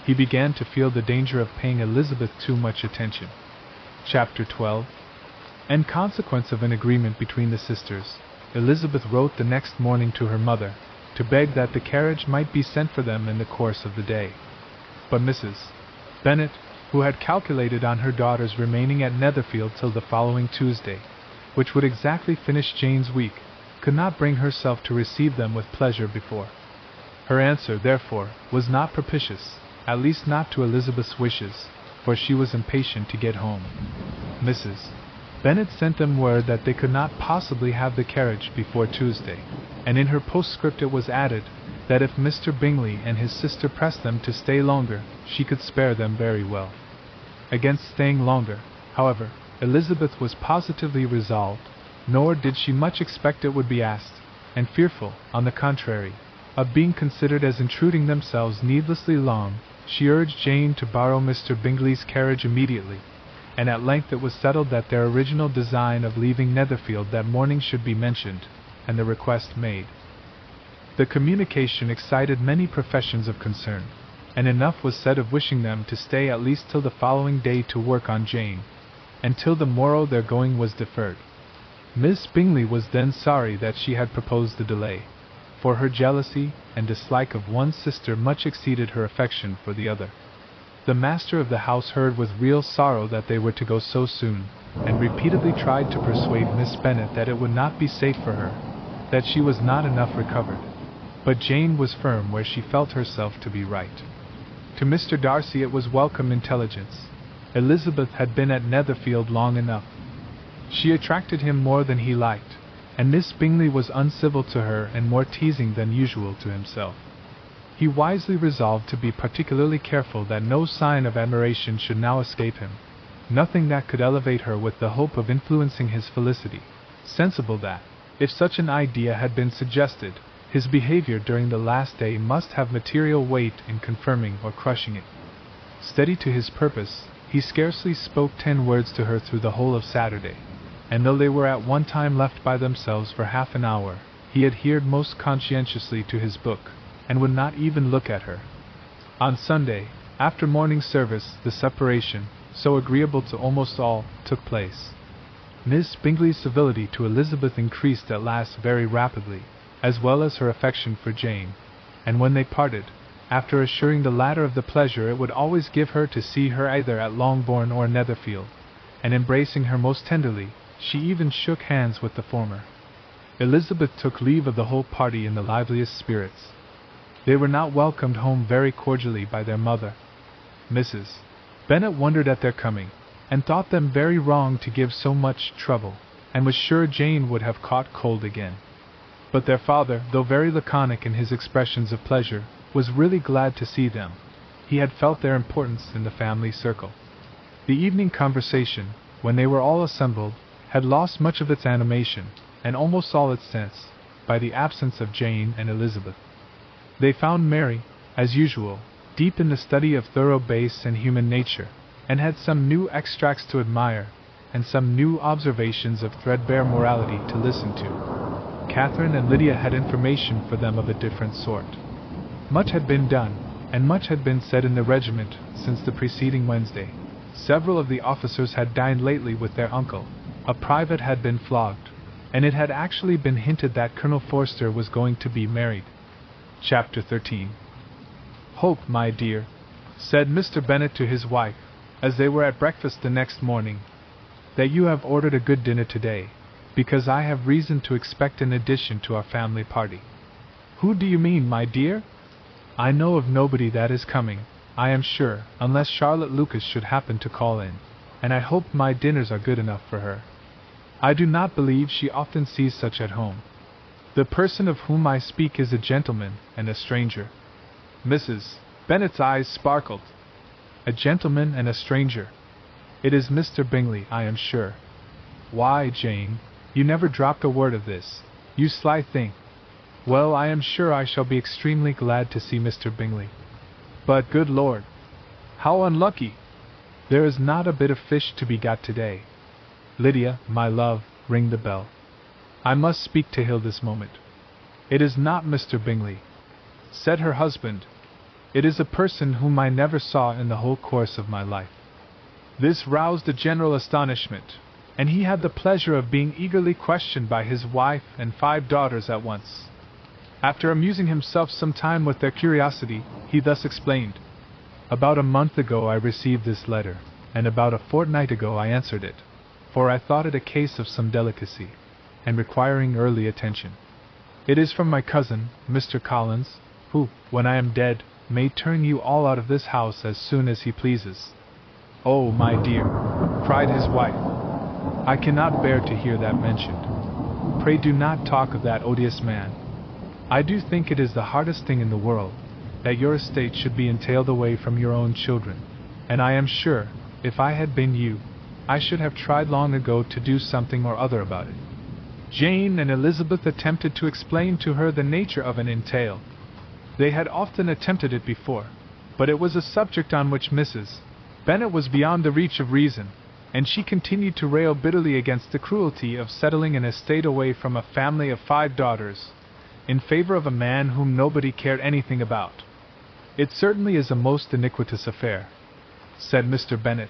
He began to feel the danger of paying Elizabeth too much attention. Chapter 12. In consequence of an agreement between the sisters, Elizabeth wrote the next morning to her mother, to beg that the carriage might be sent for them in the course of the day. But Mrs. Bennet, who had calculated on her daughters remaining at Netherfield till the following Tuesday, which would exactly finish Jane's week, could not bring herself to receive them with pleasure before. Her answer, therefore, was not propitious, at least not to Elizabeth's wishes, for she was impatient to get home. Mrs. Bennet sent them word that they could not possibly have the carriage before Tuesday, and in her postscript it was added that if Mr. Bingley and his sister pressed them to stay longer, she could spare them very well. Against staying longer, however, Elizabeth was positively resolved, nor did she much expect it would be asked, and fearful, on the contrary, of being considered as intruding themselves needlessly long, she urged Jane to borrow Mr. Bingley's carriage immediately, and at length it was settled that their original design of leaving Netherfield that morning should be mentioned, and the request made. The communication excited many professions of concern, and enough was said of wishing them to stay at least till the following day to work on Jane, and till the morrow their going was deferred. Miss Bingley was then sorry that she had proposed the delay, for her jealousy and dislike of one sister much exceeded her affection for the other. The master of the house heard with real sorrow that they were to go so soon, and repeatedly tried to persuade Miss Bennet that it would not be safe for her, that she was not enough recovered. But Jane was firm where she felt herself to be right. To Mr. Darcy it was welcome intelligence. Elizabeth had been at Netherfield long enough. She attracted him more than he liked, and Miss Bingley was uncivil to her and more teasing than usual to himself. He wisely resolved to be particularly careful that no sign of admiration should now escape him, nothing that could elevate her with the hope of influencing his felicity, sensible that, if such an idea had been suggested, his behavior during the last day must have material weight in confirming or crushing it. Steady to his purpose, he scarcely spoke 10 words to her through the whole of Saturday, and though they were at one time left by themselves for half an hour, he adhered most conscientiously to his book, and would not even look at her. On Sunday, after morning service, the separation, so agreeable to almost all, took place. Miss Bingley's civility to Elizabeth increased at last very rapidly, as well as her affection for Jane, and when they parted, after assuring the latter of the pleasure it would always give her to see her either at Longbourn or Netherfield, and embracing her most tenderly, she even shook hands with the former. Elizabeth took leave of the whole party in the liveliest spirits. They were not welcomed home very cordially by their mother. Mrs. Bennet wondered at their coming, and thought them very wrong to give so much trouble, and was sure Jane would have caught cold again. But their father, though very laconic in his expressions of pleasure, was really glad to see them. He had felt their importance in the family circle. The evening conversation, when they were all assembled, had lost much of its animation, and almost all its sense, by the absence of Jane and Elizabeth. They found Mary, as usual, deep in the study of thorough base and human nature, and had some new extracts to admire, and some new observations of threadbare morality to listen to. Catherine and Lydia had information for them of a different sort. Much had been done, and much had been said in the regiment since the preceding Wednesday. Several of the officers had dined lately with their uncle, a private had been flogged, and it had actually been hinted that Colonel Forster was going to be married. Chapter 13. "Hope, my dear," said Mr. Bennet to his wife, as they were at breakfast the next morning, "that you have ordered a good dinner today, because I have reason to expect an addition to our family party." "Who do you mean, my dear?" "I know of nobody that is coming, I am sure, unless Charlotte Lucas should happen to call in, and I hope my dinners are good enough for her. I do not believe she often sees such at home. The person of whom I speak is a gentleman and a stranger." Mrs. Bennet's eyes sparkled. "A gentleman and a stranger. It is Mr. Bingley, I am sure. Why, Jane, you never dropped a word of this, you sly thing. Well, I am sure I shall be extremely glad to see Mr. Bingley. But, good Lord, how unlucky! There is not a bit of fish to be got today. Lydia, my love, ring the bell. I must speak to Hill this moment." "It is not Mr. Bingley," said her husband. "It is a person whom I never saw in the whole course of my life." This roused a general astonishment, and he had the pleasure of being eagerly questioned by his wife and 5 daughters at once. After amusing himself some time with their curiosity, he thus explained: "About a month ago I received this letter, and about a fortnight ago I answered it, for I thought it a case of some delicacy, and requiring early attention. It is from my cousin, Mr. Collins, who, when I am dead, may turn you all out of this house as soon as he pleases." "Oh, my dear," cried his wife, "I cannot bear to hear that mentioned. Pray do not talk of that odious man. I do think it is the hardest thing in the world, that your estate should be entailed away from your own children, and I am sure, if I had been you, I should have tried long ago to do something or other about it." Jane and Elizabeth attempted to explain to her the nature of an entail. They had often attempted it before, but it was a subject on which Mrs. Bennet was beyond the reach of reason, and she continued to rail bitterly against the cruelty of settling an estate away from a family of 5 daughters, in favor of a man whom nobody cared anything about. "It certainly is a most iniquitous affair," said Mr. Bennet,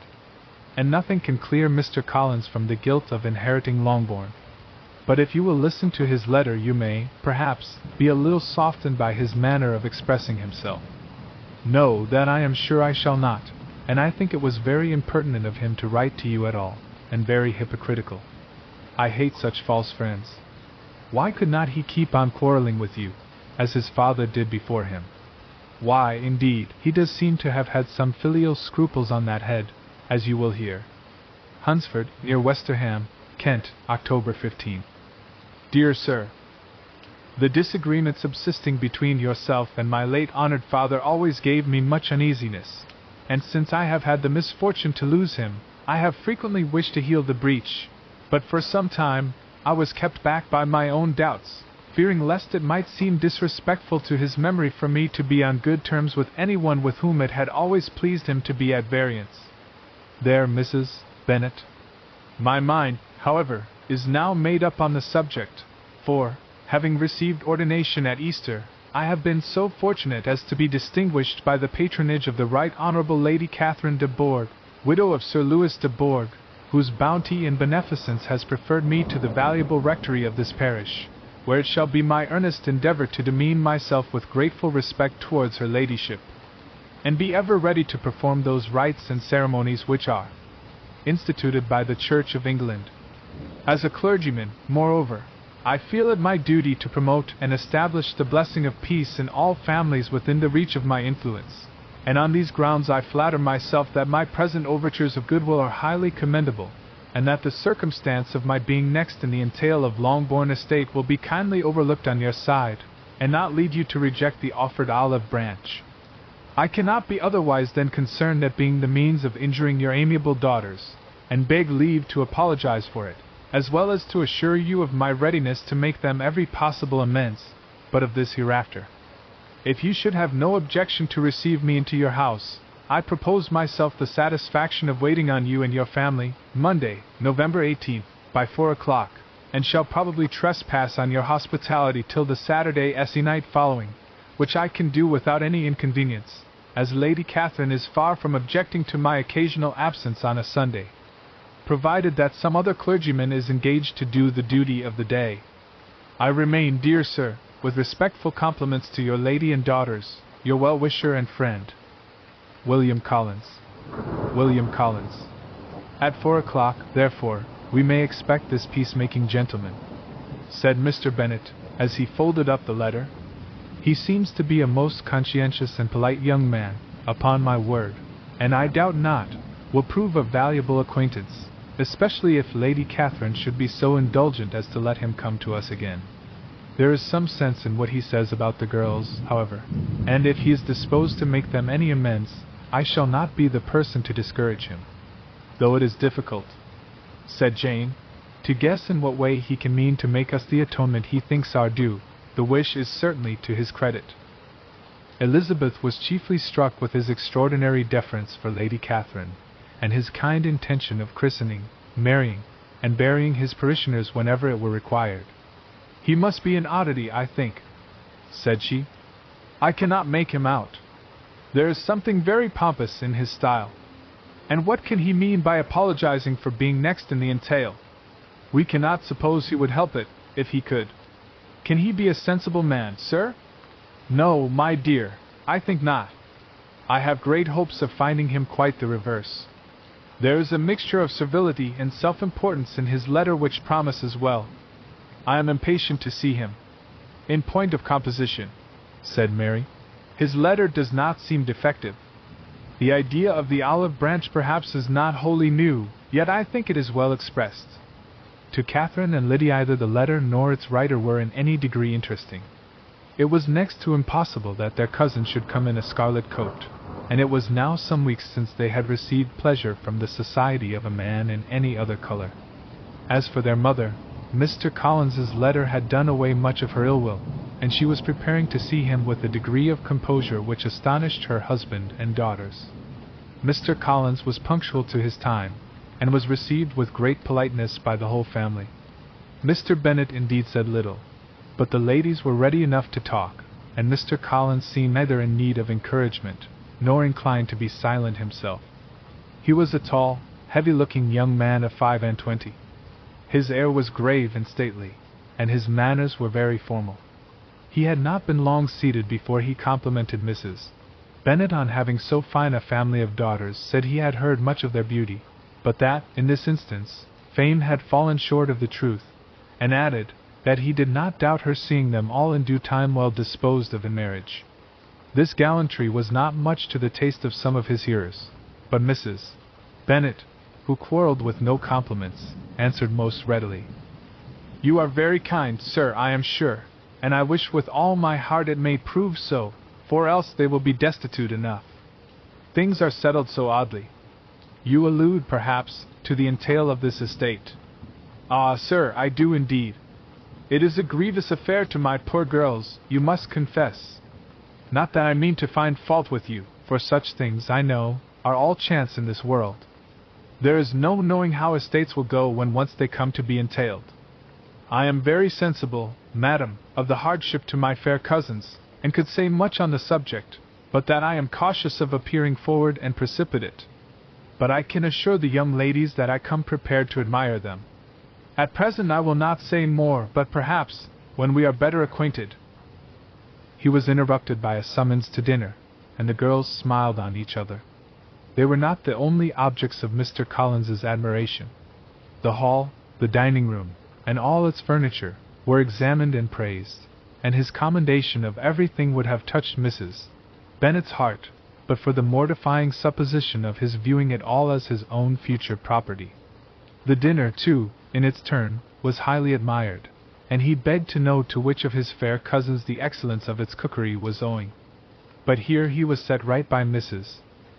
"and nothing can clear Mr. Collins from the guilt of inheriting Longbourn. But if you will listen to his letter you may, perhaps, be a little softened by his manner of expressing himself. No, that I am sure I shall not, and I think it was very impertinent of him to write to you at all, and very hypocritical. I hate such false friends. Why could not he keep on quarreling with you, as his father did before him? Why, indeed, he does seem to have had some filial scruples on that head, as you will hear. Hunsford, near Westerham, Kent, October 15. Dear Sir, the disagreement subsisting between yourself and my late honored father always gave me much uneasiness, and since I have had the misfortune to lose him, I have frequently wished to heal the breach, but for some time I was kept back by my own doubts, fearing lest it might seem disrespectful to his memory for me to be on good terms with anyone with whom it had always pleased him to be at variance. There, Mrs. Bennet. My mind, however, is now made up on the subject, for, having received ordination at Easter, I have been so fortunate as to be distinguished by the patronage of the Right Honourable Lady Catherine de Bourgh, widow of Sir Louis de Bourgh, whose bounty and beneficence has preferred me to the valuable rectory of this parish, where it shall be my earnest endeavour to demean myself with grateful respect towards her ladyship, and be ever ready to perform those rites and ceremonies which are instituted by the Church of England. As a clergyman, moreover, I feel it my duty to promote and establish the blessing of peace in all families within the reach of my influence, and on these grounds I flatter myself that my present overtures of goodwill are highly commendable, and that the circumstance of my being next in the entail of Longbourn estate will be kindly overlooked on your side, and not lead you to reject the offered olive branch. I cannot be otherwise than concerned at being the means of injuring your amiable daughters, and beg leave to apologize for it, as well as to assure you of my readiness to make them every possible amends, but of this hereafter. If you should have no objection to receive me into your house, I propose myself the satisfaction of waiting on you and your family, Monday, November 18th, by 4 o'clock, and shall probably trespass on your hospitality till the Saturday night following, which I can do without any inconvenience, as Lady Catherine is far from objecting to my occasional absence on a Sunday, provided that some other clergyman is engaged to do the duty of the day. I remain, dear sir, with respectful compliments to your lady and daughters, your well-wisher and friend, William Collins. William Collins. At 4 o'clock, therefore, we may expect this peacemaking gentleman, said Mr. Bennet, as he folded up the letter. He seems to be a most conscientious and polite young man, upon my word, and I doubt not, will prove a valuable acquaintance, especially if Lady Catherine should be so indulgent as to let him come to us again. There is some sense in what he says about the girls, however, and if he is disposed to make them any amends, I shall not be the person to discourage him. Though it is difficult, said Jane, to guess in what way he can mean to make us the atonement he thinks our due, the wish is certainly to his credit. Elizabeth was chiefly struck with his extraordinary deference for Lady Catherine, and his kind intention of christening, marrying, and burying his parishioners whenever it were required. He must be an oddity, I think, said she. I cannot make him out. There is something very pompous in his style. And what can he mean by apologizing for being next in the entail? We cannot suppose he would help it, if he could. Can he be a sensible man, sir? No, my dear, I think not. I have great hopes of finding him quite the reverse. There is a mixture of servility and self-importance in his letter which promises well. I am impatient to see him. In point of composition, said Mary, his letter does not seem defective. The idea of the olive branch perhaps is not wholly new, yet I think it is well expressed. To Catherine and Lydia either the letter nor its writer were in any degree interesting. It was next to impossible that their cousin should come in a scarlet coat, and it was now some weeks since they had received pleasure from the society of a man in any other color. As for their mother, Mr. Collins's letter had done away much of her ill will, and she was preparing to see him with a degree of composure which astonished her husband and daughters. Mr. Collins was punctual to his time, and was received with great politeness by the whole family. Mr. Bennet indeed said little, but the ladies were ready enough to talk, and Mr. Collins seemed neither in need of encouragement, nor inclined to be silent himself. He was a tall, heavy-looking young man of 25. His air was grave and stately, and his manners were very formal. He had not been long seated before he complimented Mrs. Bennet on having so fine a family of daughters, said he had heard much of their beauty, but that, in this instance, fame had fallen short of the truth, and added, that he did not doubt her seeing them all in due time well disposed of in marriage. This gallantry was not much to the taste of some of his hearers, but Mrs. Bennet, who quarrelled with no compliments, answered most readily. You are very kind, sir, I am sure, and I wish with all my heart it may prove so, for else they will be destitute enough. Things are settled so oddly. You allude, perhaps, to the entail of this estate. Ah, sir, I do indeed. It is a grievous affair to my poor girls, you must confess. Not that I mean to find fault with you, for such things, I know, are all chance in this world. There is no knowing how estates will go when once they come to be entailed. I am very sensible, madam, of the hardship to my fair cousins, and could say much on the subject, but that I am cautious of appearing forward and precipitate. But I can assure the young ladies that I come prepared to admire them. At present I will not say more, but perhaps, when we are better acquainted. He was interrupted by a summons to dinner, and the girls smiled on each other. They were not the only objects of Mr. Collins's admiration. The hall, the dining room, and all its furniture, were examined and praised, and his commendation of everything would have touched Mrs. Bennet's heart, but for the mortifying supposition of his viewing it all as his own future property. The dinner, too, in its turn, was highly admired, and he begged to know to which of his fair cousins the excellence of its cookery was owing. But here he was set right by Mrs.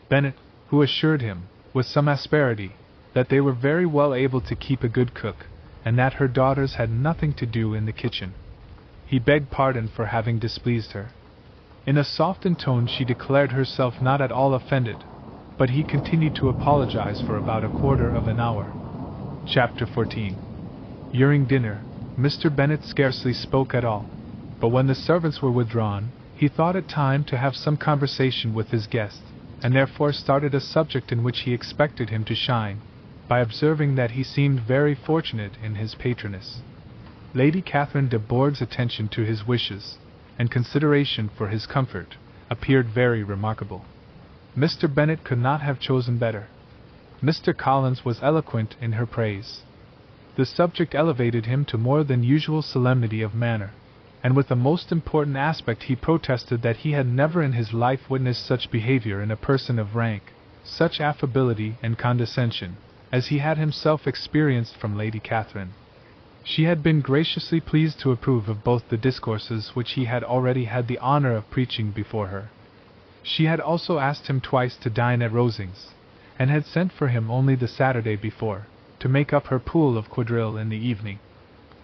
Bennet, who assured him, with some asperity, that they were very well able to keep a good cook, and that her daughters had nothing to do in the kitchen. He begged pardon for having displeased her. In a softened tone she declared herself not at all offended, but he continued to apologize for about a quarter of an hour. Chapter 14. During dinner, Mr. Bennet scarcely spoke at all, but when the servants were withdrawn, he thought it time to have some conversation with his guest, and therefore started a subject in which he expected him to shine, by observing that he seemed very fortunate in his patroness. Lady Catherine de Bourgh's attention to his wishes, and consideration for his comfort, appeared very remarkable. Mr. Bennet could not have chosen better. Mr. Collins was eloquent in her praise. The subject elevated him to more than usual solemnity of manner, and with a most important aspect he protested that he had never in his life witnessed such behavior in a person of rank, such affability and condescension, as he had himself experienced from Lady Catherine. She had been graciously pleased to approve of both the discourses which he had already had the honor of preaching before her. She had also asked him twice to dine at Rosings, and had sent for him only the Saturday before, to make up her pool of quadrille in the evening.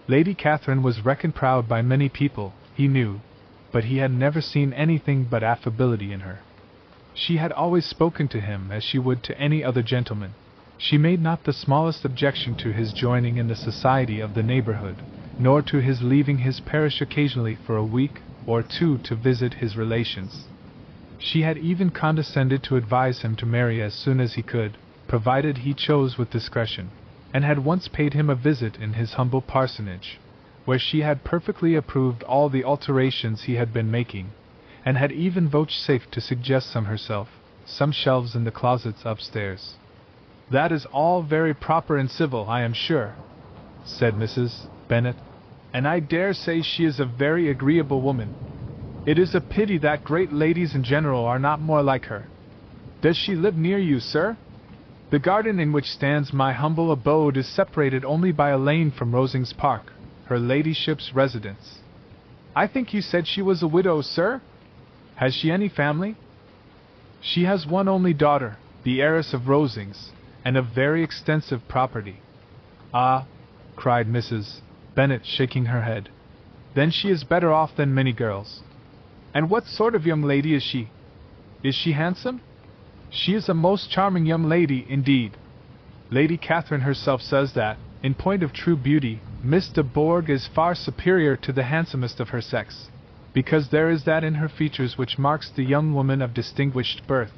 Lady Catherine was reckoned proud by many people, he knew, but he had never seen anything but affability in her. She had always spoken to him as she would to any other gentleman. She made not the smallest objection to his joining in the society of the neighborhood, nor to his leaving his parish occasionally for a week or two to visit his relations. She had even condescended to advise him to marry as soon as he could, provided he chose with discretion, and had once paid him a visit in his humble parsonage, where she had perfectly approved all the alterations he had been making, and had even vouchsafed to suggest some herself, some shelves in the closets upstairs. That is all very proper and civil, I am sure, said Mrs. Bennet, and I dare say she is a very agreeable woman. It is a pity that great ladies in general are not more like her. Does she live near you, sir? The garden in which stands my humble abode is separated only by a lane from Rosings Park, her ladyship's residence. I think you said she was a widow, sir? Has she any family? She has one only daughter, the heiress of Rosings, and of very extensive property. Ah, cried Mrs. Bennet, shaking her head, then she is better off than many girls. And what sort of young lady is she? Is she handsome? She is a most charming young lady, indeed. Lady Catherine herself says that, in point of true beauty, Miss de Bourgh is far superior to the handsomest of her sex, because there is that in her features which marks the young woman of distinguished birth.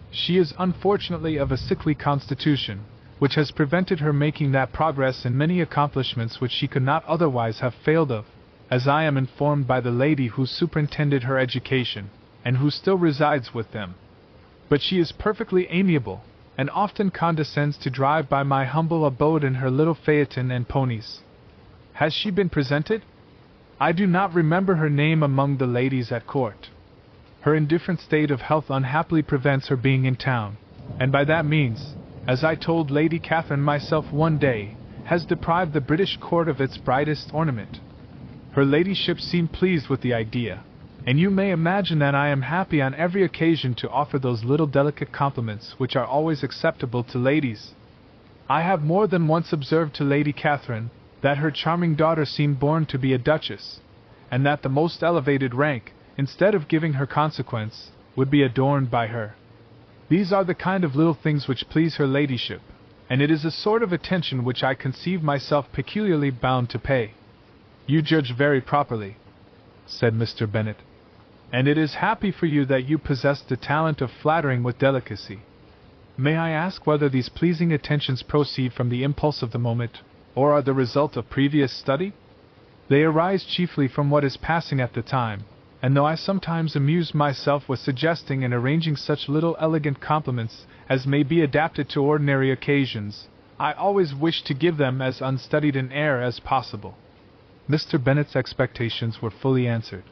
She is unfortunately of a sickly constitution, which has prevented her making that progress in many accomplishments which she could not otherwise have failed of, as I am informed by the lady who superintended her education, and who still resides with them. But she is perfectly amiable, and often condescends to drive by my humble abode in her little phaeton and ponies. Has she been presented? I do not remember her name among the ladies at court. Her indifferent state of health unhappily prevents her being in town, and by that means, as I told Lady Catherine myself one day, has deprived the British court of its brightest ornament. Her ladyship seemed pleased with the idea, and you may imagine that I am happy on every occasion to offer those little delicate compliments which are always acceptable to ladies. I have more than once observed to Lady Catherine that her charming daughter seemed born to be a duchess, and that the most elevated rank, instead of giving her consequence, would be adorned by her. These are the kind of little things which please her ladyship, and it is a sort of attention which I conceive myself peculiarly bound to pay. You judge very properly, said Mr. Bennet, and it is happy for you that you possess the talent of flattering with delicacy. May I ask whether these pleasing attentions proceed from the impulse of the moment, or are the result of previous study? They arise chiefly from what is passing at the time, and though I sometimes amuse myself with suggesting and arranging such little elegant compliments as may be adapted to ordinary occasions, I always wish to give them as unstudied an air as possible. Mr. Bennet's expectations were fully answered.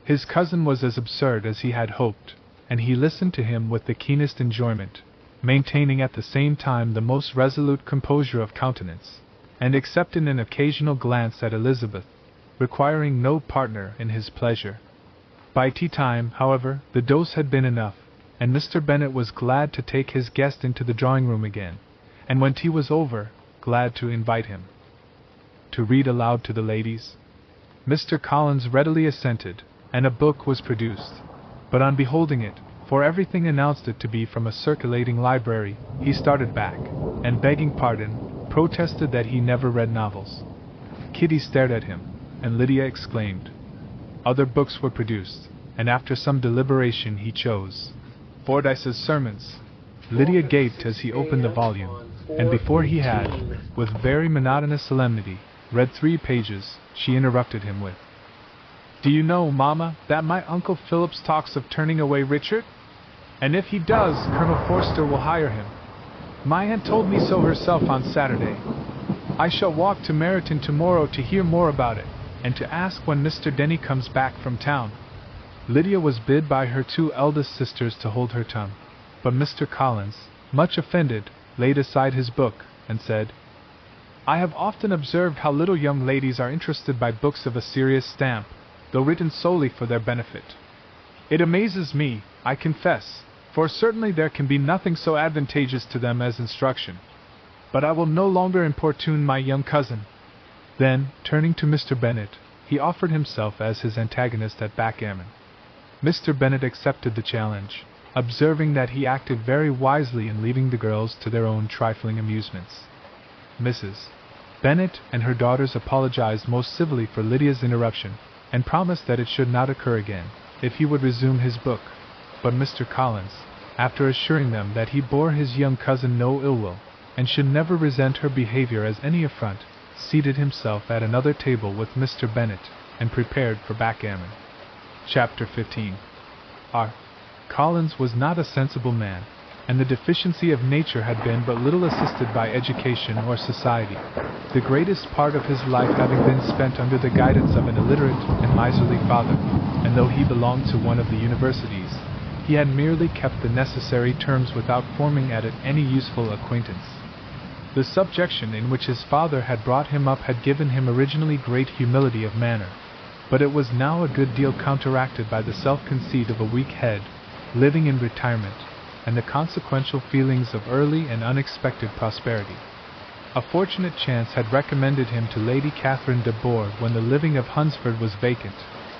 His cousin was as absurd as he had hoped, and he listened to him with the keenest enjoyment, maintaining at the same time the most resolute composure of countenance, and excepting an occasional glance at Elizabeth, requiring no partner in his pleasure. By tea-time, however, the dose had been enough, and Mr. Bennet was glad to take his guest into the drawing-room again, and when tea was over, glad to invite him to read aloud to the ladies. Mr. Collins readily assented, and a book was produced. But on beholding it, for everything announced it to be from a circulating library, he started back, and begging pardon, protested that he never read novels. Kitty stared at him, and Lydia exclaimed. Other books were produced, and after some deliberation he chose Fordyce's Sermons. Lydia gaped as he opened the volume, and before he had, with very monotonous solemnity, read 3 pages, she interrupted him with, "Do you know, Mamma, that my Uncle Phillips talks of turning away Richard? And if he does, Colonel Forster will hire him. My aunt told me so herself on Saturday. I shall walk to Meryton tomorrow to hear more about it, and to ask when Mr. Denny comes back from town." Lydia was bid by her 2 eldest sisters to hold her tongue, but Mr. Collins, much offended, laid aside his book, and said, "I have often observed how little young ladies are interested by books of a serious stamp, though written solely for their benefit. It amazes me, I confess, for certainly there can be nothing so advantageous to them as instruction. But I will no longer importune my young cousin." Then, turning to Mr. Bennet, he offered himself as his antagonist at backgammon. Mr. Bennet accepted the challenge, observing that he acted very wisely in leaving the girls to their own trifling amusements. Mrs. Bennet and her daughters apologized most civilly for Lydia's interruption, and promised that it should not occur again, if he would resume his book. But Mr. Collins, after assuring them that he bore his young cousin no ill will, and should never resent her behavior as any affront, seated himself at another table with Mr. Bennet, and prepared for backgammon. Chapter 15. R. Collins was not a sensible man, and the deficiency of nature had been but little assisted by education or society, the greatest part of his life having been spent under the guidance of an illiterate and miserly father, and though he belonged to one of the universities, he had merely kept the necessary terms without forming at it any useful acquaintance. The subjection in which his father had brought him up had given him originally great humility of manner, but it was now a good deal counteracted by the self-conceit of a weak head, living in retirement, and the consequential feelings of early and unexpected prosperity. A fortunate chance had recommended him to Lady Catherine de Bourgh when the living of Hunsford was vacant,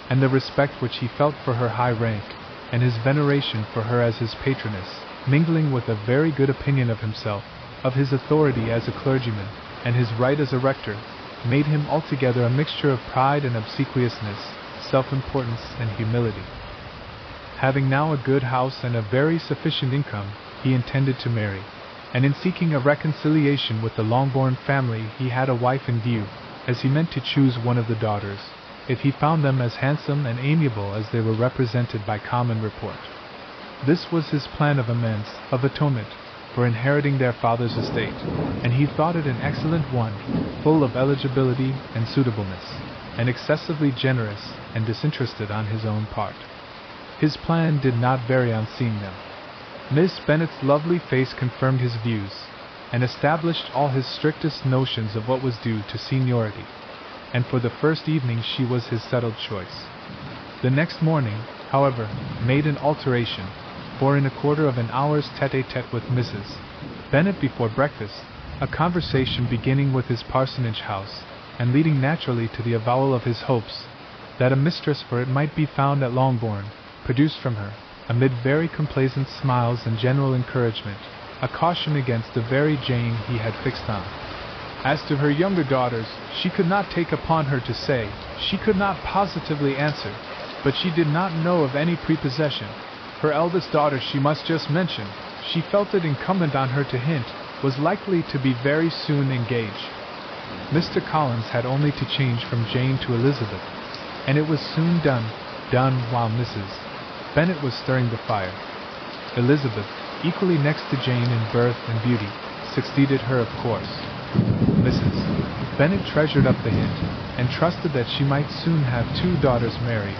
and the respect which he felt for her high rank, and his veneration for her as his patroness, mingling with a very good opinion of himself, of his authority as a clergyman, and his right as a rector, made him altogether a mixture of pride and obsequiousness, self-importance and humility. Having now a good house and a very sufficient income, he intended to marry, and in seeking a reconciliation with the Longbourn family he had a wife in view, as he meant to choose one of the daughters, if he found them as handsome and amiable as they were represented by common report. This was his plan of amends, of atonement, for inheriting their father's estate, and he thought it an excellent one, full of eligibility and suitableness, and excessively generous and disinterested on his own part. His plan did not vary on seeing them. Miss Bennet's lovely face confirmed his views, and established all his strictest notions of what was due to seniority, and for the first evening she was his settled choice. The next morning, however, made an alteration, for in a quarter of an hour's tete-a-tete with Mrs. Bennet before breakfast, a conversation beginning with his parsonage house, and leading naturally to the avowal of his hopes that a mistress for it might be found at Longbourn, produced from her, amid very complaisant smiles and general encouragement, a caution against the very Jane he had fixed on. As to her younger daughters, she could not take upon her to say, she could not positively answer, but she did not know of any prepossession. Her eldest daughter she must just mention, she felt it incumbent on her to hint, was likely to be very soon engaged. Mr. Collins had only to change from Jane to Elizabeth, and it was soon done while Mrs. Bennet was stirring the fire. Elizabeth, equally next to Jane in birth and beauty, succeeded her of course. Mrs. Bennet treasured up the hint, and trusted that she might soon have 2 daughters married,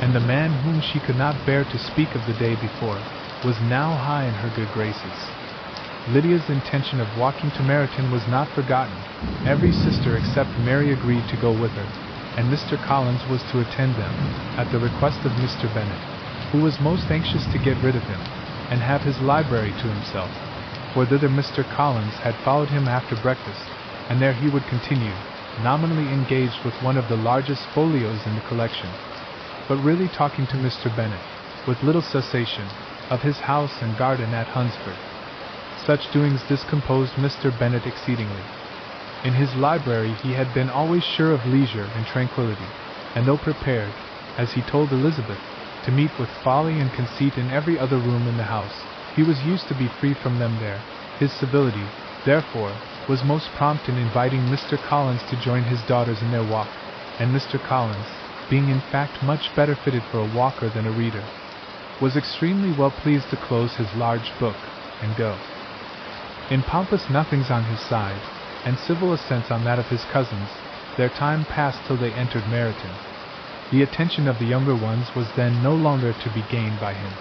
and the man whom she could not bear to speak of the day before was now high in her good graces. Lydia's intention of walking to Meryton was not forgotten. Every sister except Mary agreed to go with her, and Mr. Collins was to attend them, at the request of Mr. Bennet, who was most anxious to get rid of him, and have his library to himself, for thither Mr. Collins had followed him after breakfast, and there he would continue, nominally engaged with one of the largest folios in the collection, but really talking to Mr. Bennet, with little cessation, of his house and garden at Hunsford. Such doings discomposed Mr. Bennet exceedingly. In his library he had been always sure of leisure and tranquillity, and though prepared, as he told Elizabeth, to meet with folly and conceit in every other room in the house, he was used to be free from them there. His civility, therefore, was most prompt in inviting Mr. Collins to join his daughters in their walk, and Mr. Collins, being in fact much better fitted for a walker than a reader, was extremely well pleased to close his large book, and go. In pompous nothings on his side, and civil assents on that of his cousins, their time passed till they entered Meryton. The attention of the younger ones was then no longer to be gained by him.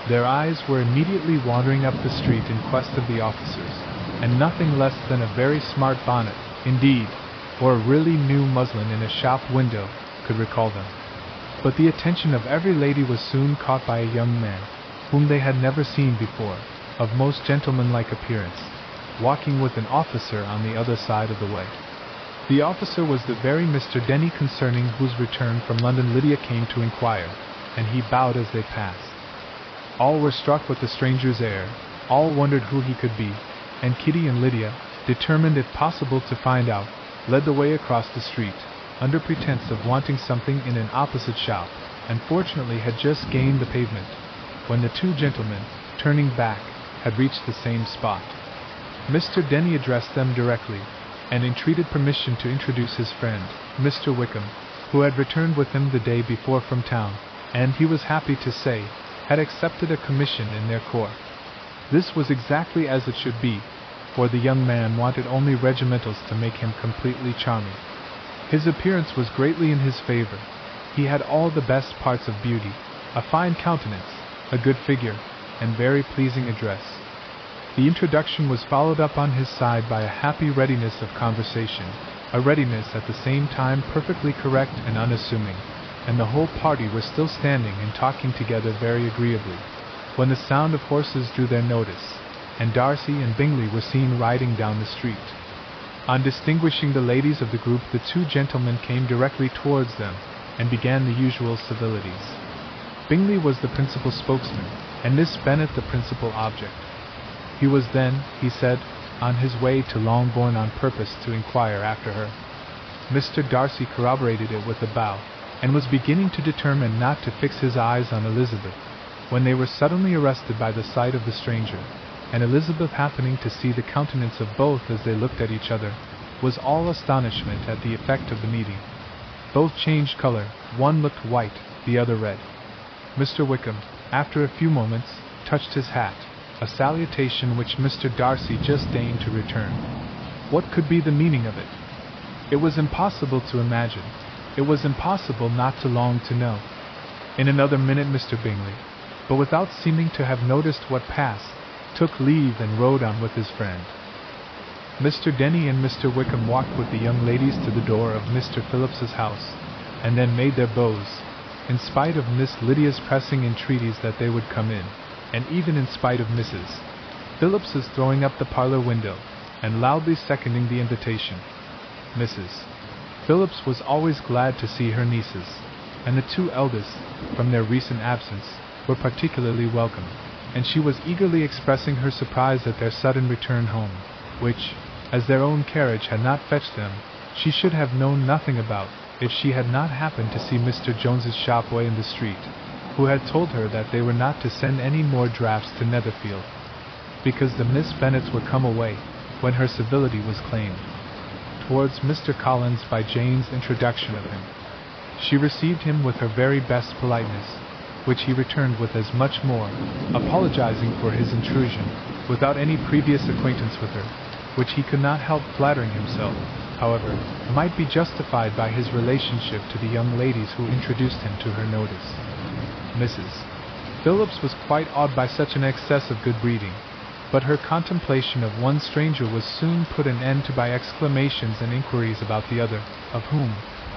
Their eyes were immediately wandering up the street in quest of the officers, and nothing less than a very smart bonnet, indeed, or a really new muslin in a shop window, could recall them. But the attention of every lady was soon caught by a young man, whom they had never seen before, of most gentlemanlike appearance, walking with an officer on the other side of the way. The officer was the very Mr. Denny concerning whose return from London Lydia came to inquire, and he bowed as they passed. All were struck with the stranger's air, all wondered who he could be, and Kitty and Lydia, determined if possible to find out, led the way across the street, under pretense of wanting something in an opposite shop, and fortunately had just gained the pavement, when the 2 gentlemen, turning back, had reached the same spot. Mr. Denny addressed them directly, and entreated permission to introduce his friend, Mr. Wickham, who had returned with him the day before from town, and he was happy to say, had accepted a commission in their corps. This was exactly as it should be, for the young man wanted only regimentals to make him completely charming. His appearance was greatly in his favor. He had all the best parts of beauty, a fine countenance, a good figure, and very pleasing address. The introduction was followed up on his side by a happy readiness of conversation, a readiness at the same time perfectly correct and unassuming, and the whole party were still standing and talking together very agreeably, when the sound of horses drew their notice, and Darcy and Bingley were seen riding down the street. On distinguishing the ladies of the group, the 2 gentlemen came directly towards them, and began the usual civilities. Bingley was the principal spokesman, and Miss Bennet the principal object. He was then, he said, on his way to Longbourn on purpose to inquire after her. Mr. Darcy corroborated it with a bow, and was beginning to determine not to fix his eyes on Elizabeth, when they were suddenly arrested by the sight of the stranger, and Elizabeth, happening to see the countenance of both as they looked at each other, was all astonishment at the effect of the meeting. Both changed color, one looked white, the other red. Mr. Wickham, after a few moments, touched his hat, a salutation which Mr. Darcy just deigned to return. What could be the meaning of it? It was impossible to imagine. It was impossible not to long to know. In another minute Mr. Bingley, but without seeming to have noticed what passed, took leave and rode on with his friend. Mr. Denny and Mr. Wickham walked with the young ladies to the door of Mr. Phillips's house, and then made their bows, in spite of Miss Lydia's pressing entreaties that they would come in, and even in spite of Mrs. Phillips's throwing up the parlor window, and loudly seconding the invitation. Mrs. Phillips was always glad to see her nieces, and the two eldest, from their recent absence, were particularly welcome, and she was eagerly expressing her surprise at their sudden return home, which, as their own carriage had not fetched them, she should have known nothing about, if she had not happened to see Mr. Jones's shop boy in the street, who had told her that they were not to send any more drafts to Netherfield, because the Miss Bennets would come away, when her civility was claimed. Towards Mr. Collins, by Jane's introduction of him, she received him with her very best politeness, which he returned with as much more, apologizing for his intrusion, without any previous acquaintance with her, which he could not help flattering himself, however, might be justified by his relationship to the young ladies who introduced him to her notice. Mrs. Phillips was quite awed by such an excess of good breeding, but her contemplation of one stranger was soon put an end to by exclamations and inquiries about the other, of whom,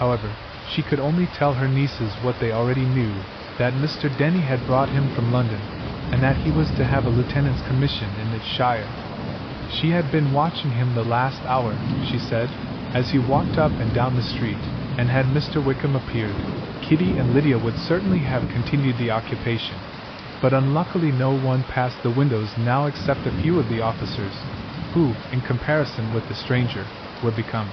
however, she could only tell her nieces what they already knew, that Mr. Denny had brought him from London, and that he was to have a lieutenant's commission in its shire. She had been watching him the last hour, she said, as he walked up and down the street, and had Mr. Wickham appeared, Kitty and Lydia would certainly have continued the occupation, but unluckily no one passed the windows now except a few of the officers, who, in comparison with the stranger, were become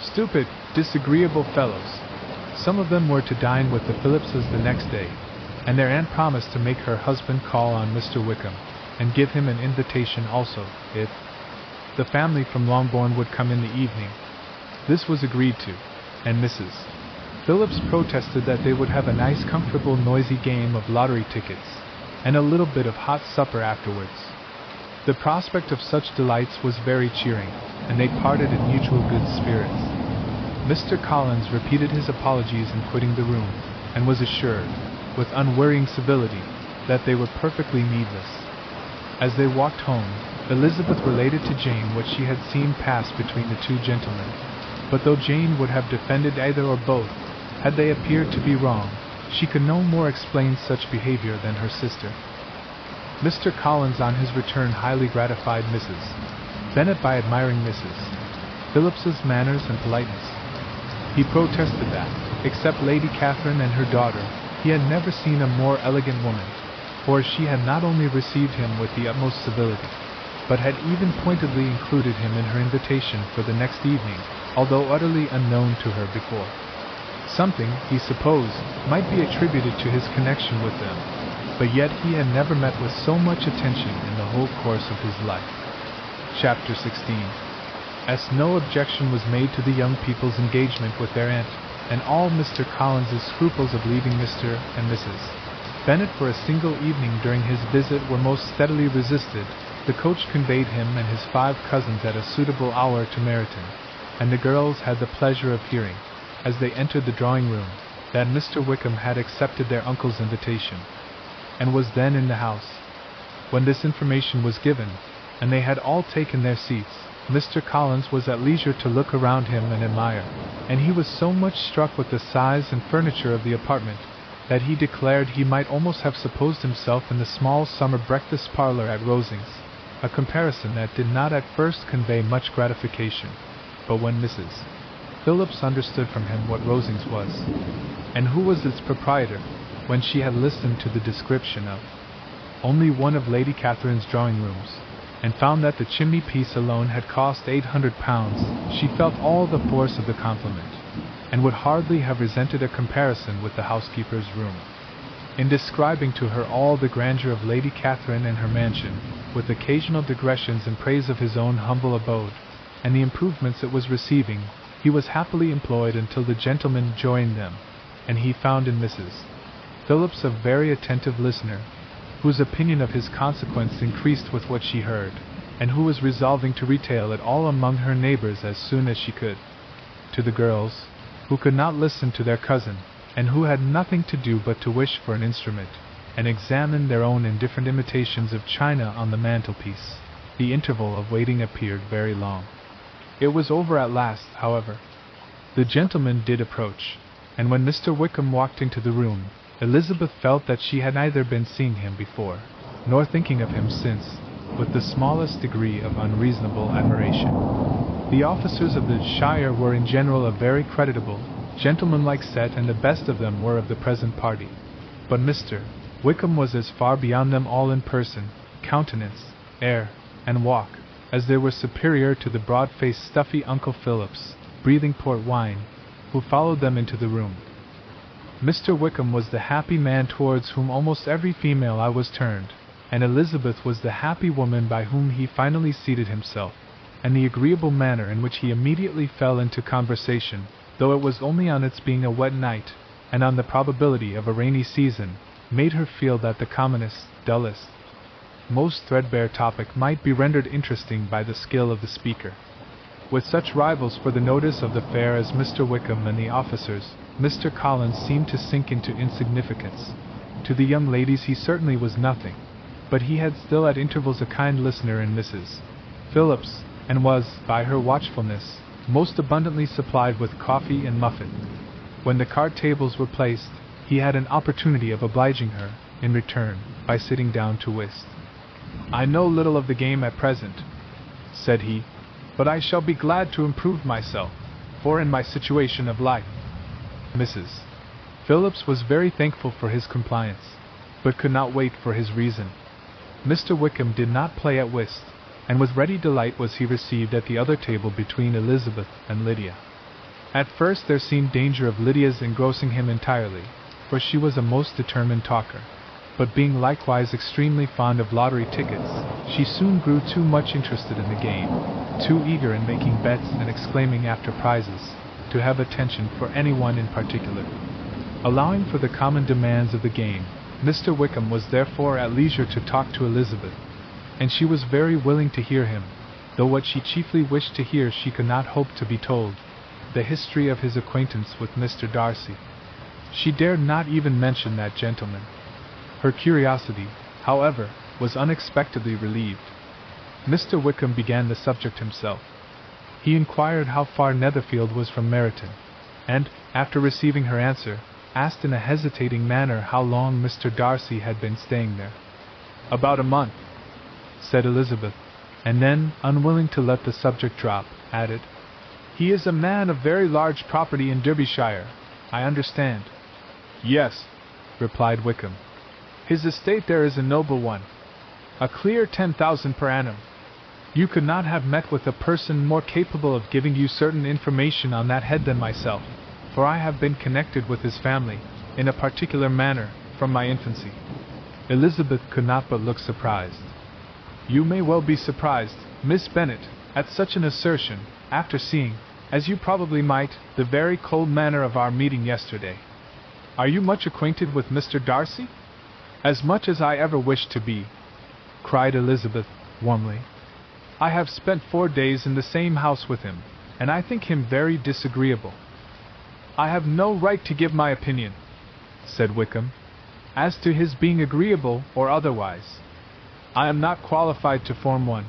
stupid, disagreeable fellows. Some of them were to dine with the Phillipses the next day, and their aunt promised to make her husband call on Mr. Wickham, and give him an invitation also, if the family from Longbourn would come in the evening. This was agreed to, and Mrs. Phillips protested that they would have a nice comfortable noisy game of lottery tickets, and a little bit of hot supper afterwards. The prospect of such delights was very cheering, and they parted in mutual good spirits. Mr. Collins repeated his apologies in quitting the room, and was assured, with unwearying civility, that they were perfectly needless. As they walked home, Elizabeth related to Jane what she had seen pass between the two gentlemen, but though Jane would have defended either or both, had they appeared to be wrong, she could no more explain such behavior than her sister. Mr. Collins on his return highly gratified Mrs. Bennet by admiring Mrs. Phillips's manners and politeness. He protested that, except Lady Catherine and her daughter, he had never seen a more elegant woman, for she had not only received him with the utmost civility, but had even pointedly included him in her invitation for the next evening, although utterly unknown to her before. Something, he supposed, might be attributed to his connection with them, but yet he had never met with so much attention in the whole course of his life. Chapter 16. As no objection was made to the young people's engagement with their aunt, and all Mr. Collins's scruples of leaving Mr. and Mrs. Bennet for a single evening during his visit were most steadily resisted, the coach conveyed him and his 5 cousins at a suitable hour to Meryton, and the girls had the pleasure of hearing, as they entered the drawing-room, that Mr. Wickham had accepted their uncle's invitation, and was then in the house. When this information was given, and they had all taken their seats, Mr. Collins was at leisure to look around him and admire, and he was so much struck with the size and furniture of the apartment, that he declared he might almost have supposed himself in the small summer breakfast parlor at Rosings, a comparison that did not at first convey much gratification, but when Mrs. Phillips understood from him what Rosings was, and who was its proprietor, when she had listened to the description of only one of Lady Catherine's drawing-rooms, and found that the chimney-piece alone had cost £800, she felt all the force of the compliment, and would hardly have resented a comparison with the housekeeper's room. in describing to her all the grandeur of Lady Catherine and her mansion, with occasional digressions in praise of his own humble abode, and the improvements it was receiving. He was happily employed until the gentlemen joined them, and he found in Mrs. Phillips a very attentive listener, whose opinion of his consequence increased with what she heard, and who was resolving to retail it all among her neighbors as soon as she could. To the girls, who could not listen to their cousin, and who had nothing to do but to wish for an instrument, and examine their own indifferent imitations of china on the mantelpiece, the interval of waiting appeared very long. It was over at last, however. The gentleman did approach, and when Mr. Wickham walked into the room, Elizabeth felt that she had neither been seeing him before, nor thinking of him since, with the smallest degree of unreasonable admiration. The officers of the shire were in general a very creditable, gentlemanlike set, and the best of them were of the present party. But Mr. Wickham was as far beyond them all in person, countenance, air, and walk, as they were superior to the broad-faced stuffy Uncle Phillips, breathing port wine, who followed them into the room. Mr. Wickham was the happy man towards whom almost every female eye was turned, and Elizabeth was the happy woman by whom he finally seated himself, and the agreeable manner in which he immediately fell into conversation, though it was only on its being a wet night, and on the probability of a rainy season, made her feel that the commonest, dullest, most threadbare topic might be rendered interesting by the skill of the speaker. With such rivals for the notice of the fair as Mr. Wickham and the officers, Mr. Collins seemed to sink into insignificance. To the young ladies he certainly was nothing, but he had still at intervals a kind listener in Mrs. Phillips, and was, by her watchfulness, most abundantly supplied with coffee and muffin. When the card tables were placed, he had an opportunity of obliging her, in return, by sitting down to whist. "I know little of the game at present," said he, "but I shall be glad to improve myself, for in my situation of life—" Mrs. Phillips was very thankful for his compliance, but could not wait for his reason. Mr. Wickham did not play at whist, and with ready delight was he received at the other table between Elizabeth and Lydia. At first there seemed danger of Lydia's engrossing him entirely, for she was a most determined talker, but being likewise extremely fond of lottery tickets, she soon grew too much interested in the game, too eager in making bets and exclaiming after prizes, to have attention for anyone in particular. Allowing for the common demands of the game, Mr. Wickham was therefore at leisure to talk to Elizabeth, and she was very willing to hear him, though what she chiefly wished to hear she could not hope to be told, the history of his acquaintance with Mr. Darcy. She dared not even mention that gentleman. Her curiosity, however, was unexpectedly relieved. Mr. Wickham began the subject himself. He inquired how far Netherfield was from Meryton, and, after receiving her answer, asked in a hesitating manner how long Mr. Darcy had been staying there. "About a month," said Elizabeth, and then, unwilling to let the subject drop, added, "He is a man of very large property in Derbyshire, I understand." "Yes," replied Wickham. "His estate there is a noble one. A clear 10,000 per annum. You could not have met with a person more capable of giving you certain information on that head than myself, for I have been connected with his family, in a particular manner, from my infancy." Elizabeth could not but look surprised. "You may well be surprised, Miss Bennet, at such an assertion, after seeing, as you probably might, the very cold manner of our meeting yesterday. Are you much acquainted with Mr. Darcy?" "As much as I ever wished to be," cried Elizabeth, warmly. "I have spent 4 days in the same house with him, and I think him very disagreeable." "I have no right to give my opinion," said Wickham, "as to his being agreeable or otherwise. I am not qualified to form one.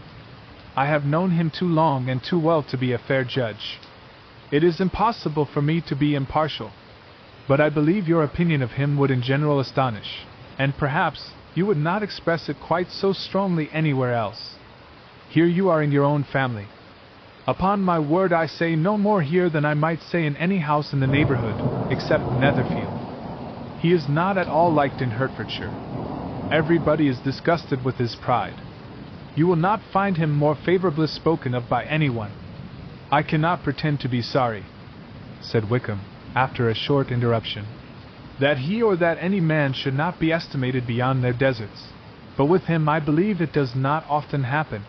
I have known him too long and too well to be a fair judge. It is impossible for me to be impartial. But I believe your opinion of him would in general astonish, and perhaps you would not express it quite so strongly anywhere else. Here you are in your own family. Upon my word I say no more here than I might say in any house in the neighborhood, except Netherfield. He is not at all liked in Hertfordshire. Everybody is disgusted with his pride. You will not find him more favorably spoken of by anyone. I cannot pretend to be sorry," said Wickham, after a short interruption, that he or that any man should not be estimated beyond their deserts. But with him I believe it does not often happen.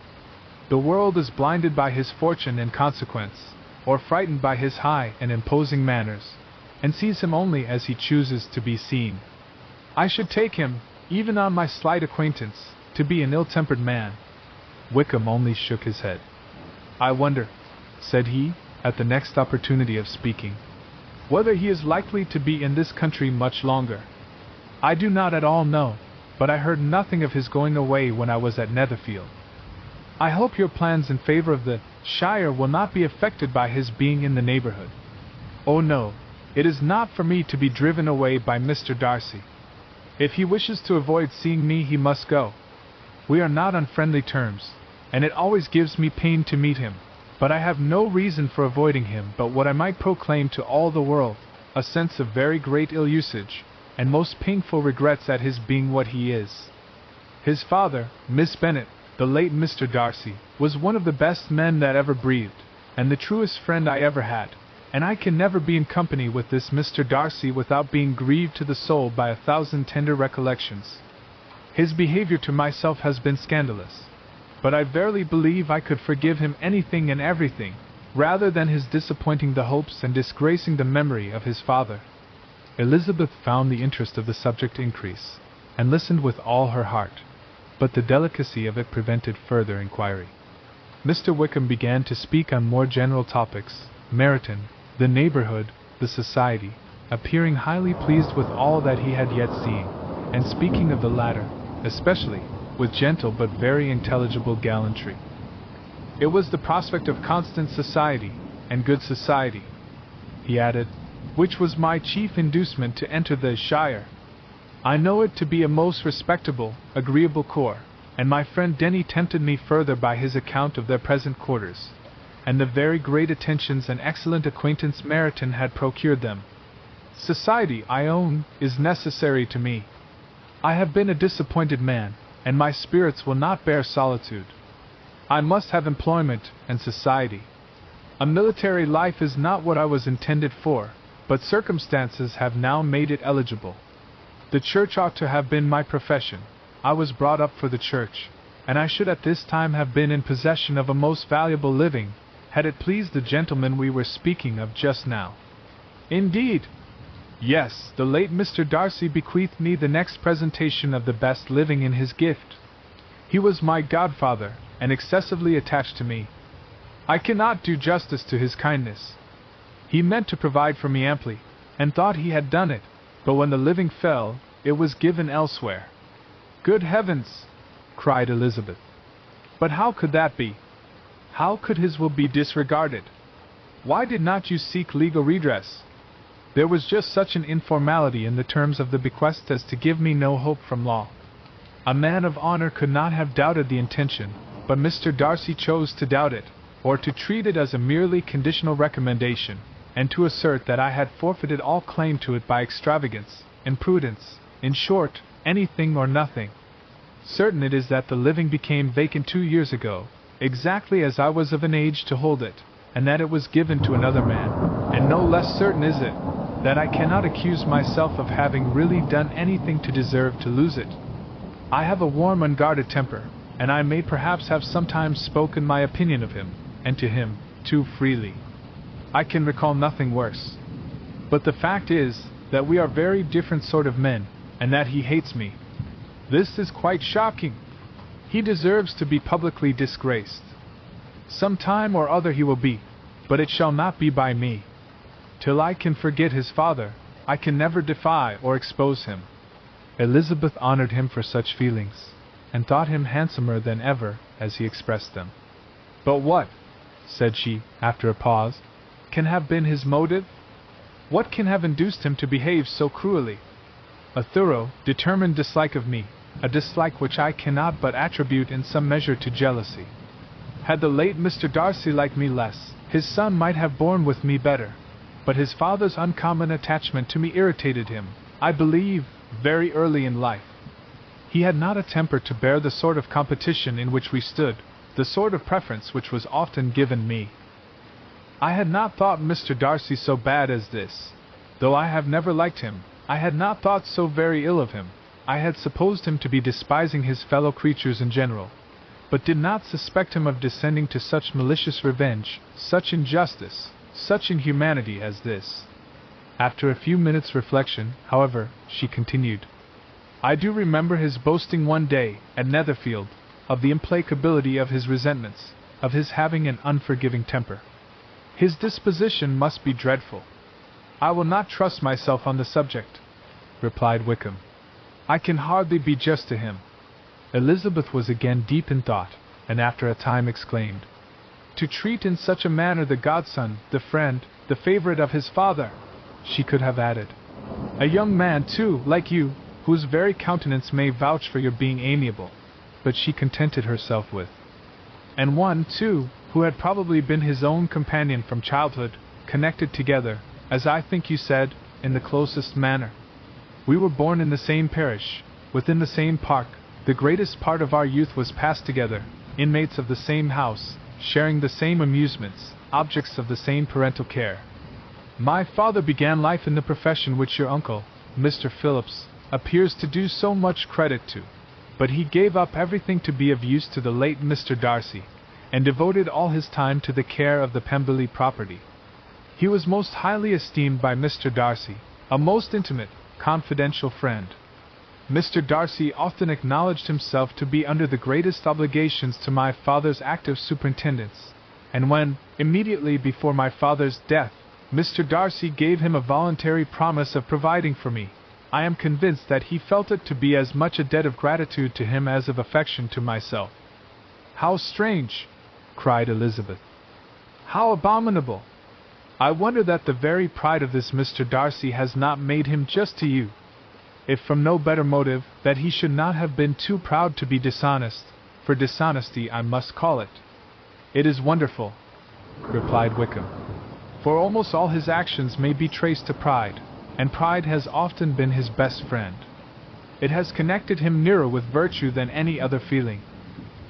The world is blinded by his fortune and consequence, or frightened by his high and imposing manners, and sees him only as he chooses to be seen. I should take him, even on my slight acquaintance, to be an ill-tempered man." Wickham only shook his head. "I wonder," said he, at the next opportunity of speaking, "whether he is likely to be in this country much longer. I do not at all know, but I heard nothing of his going away when I was at Netherfield. I hope your plans in favor of the Shire will not be affected by his being in the neighborhood." "Oh no, it is not for me to be driven away by Mr. Darcy. If he wishes to avoid seeing me, he must go. We are not on friendly terms, and it always gives me pain to meet him, but I have no reason for avoiding him but what I might proclaim to all the world, a sense of very great ill-usage, and most painful regrets at his being what he is. His father, Miss Bennet, the late Mr. Darcy, was one of the best men that ever breathed, and the truest friend I ever had, and I can never be in company with this Mr. Darcy without being grieved to the soul by 1,000 tender recollections. His behavior to myself has been scandalous, but I verily believe I could forgive him anything and everything, rather than his disappointing the hopes and disgracing the memory of his father." Elizabeth found the interest of the subject increase, and listened with all her heart, but the delicacy of it prevented further inquiry. Mr. Wickham began to speak on more general topics, Meryton, the neighborhood, the society, appearing highly pleased with all that he had yet seen, and speaking of the latter, especially, with gentle but very intelligible gallantry. "It was the prospect of constant society, and good society," he added, "which was my chief inducement to enter the Shire. I know it to be a most respectable, agreeable corps, and my friend Denny tempted me further by his account of their present quarters, and the very great attentions and excellent acquaintance Meryton had procured them. Society, I own, is necessary to me. I have been a disappointed man, and my spirits will not bear solitude. I must have employment and society. A military life is not what I was intended for, but circumstances have now made it eligible. The church ought to have been my profession. I was brought up for the church, and I should at this time have been in possession of a most valuable living, had it pleased the gentleman we were speaking of just now." "Indeed?" "Yes, the late Mr. Darcy bequeathed me the next presentation of the best living in his gift. He was my godfather, and excessively attached to me. I cannot do justice to his kindness. He meant to provide for me amply, and thought he had done it, but when the living fell, it was given elsewhere." "Good heavens!" cried Elizabeth. "But how could that be? How could his will be disregarded? Why did not you seek legal redress?" "There was just such an informality in the terms of the bequest as to give me no hope from law. A man of honor could not have doubted the intention, but Mr. Darcy chose to doubt it, or to treat it as a merely conditional recommendation, and to assert that I had forfeited all claim to it by extravagance, imprudence, in short, anything or nothing. Certain it is that the living became vacant 2 years ago, exactly as I was of an age to hold it, and that it was given to another man, and no less certain is it, that I cannot accuse myself of having really done anything to deserve to lose it. I have a warm, unguarded temper, and I may perhaps have sometimes spoken my opinion of him, and to him, too freely. I can recall nothing worse. But the fact is, that we are very different sort of men, and that he hates me. This is quite shocking. He deserves to be publicly disgraced. Some time or other he will be, but it shall not be by me. Till I can forget his father, I can never defy or expose him." Elizabeth honored him for such feelings, and thought him handsomer than ever as he expressed them. "But what," said she, after a pause, "can have been his motive? What can have induced him to behave so cruelly? A thorough, determined dislike of me, a dislike which I cannot but attribute in some measure to jealousy. Had the late Mr. Darcy liked me less, his son might have borne with me better, but his father's uncommon attachment to me irritated him, I believe, very early in life. He had not a temper to bear the sort of competition in which we stood, the sort of preference which was often given me. I had not thought Mr. Darcy so bad as this, though I have never liked him, I had not thought so very ill of him. I had supposed him to be despising his fellow creatures in general, but did not suspect him of descending to such malicious revenge, such injustice, such inhumanity as this. After a few minutes' reflection, however, she continued, I do remember his boasting one day, at Netherfield, of the implacability of his resentments, of his having an unforgiving temper. His disposition must be dreadful. I will not trust myself on the subject, replied Wickham. I can hardly be just to him. Elizabeth was again deep in thought, and after a time exclaimed, To treat in such a manner the godson, the friend, the favorite of his father! She could have added, a young man, too, like you, whose very countenance may vouch for your being amiable, but she contented herself with, and one, too, who had probably been his own companion from childhood, connected together, as I think you said, in the closest manner. We were born in the same parish, within the same park, the greatest part of our youth was passed together, inmates of the same house, sharing the same amusements, objects of the same parental care. My father began life in the profession which your uncle, Mr. Phillips, appears to do so much credit to, but he gave up everything to be of use to the late Mr. Darcy, and devoted all his time to the care of the Pemberley property. He was most highly esteemed by Mr. Darcy, a most intimate, confidential friend. Mr. Darcy often acknowledged himself to be under the greatest obligations to my father's active superintendence, and when, immediately before my father's death, Mr. Darcy gave him a voluntary promise of providing for me, I am convinced that he felt it to be as much a debt of gratitude to him as of affection to myself. How strange! Cried Elizabeth. How abominable! I wonder that the very pride of this Mr. Darcy has not made him just to you, if from no better motive, that he should not have been too proud to be dishonest, for dishonesty I must call it. It is wonderful, replied Wickham, for almost all his actions may be traced to pride, and pride has often been his best friend. It has connected him nearer with virtue than any other feeling.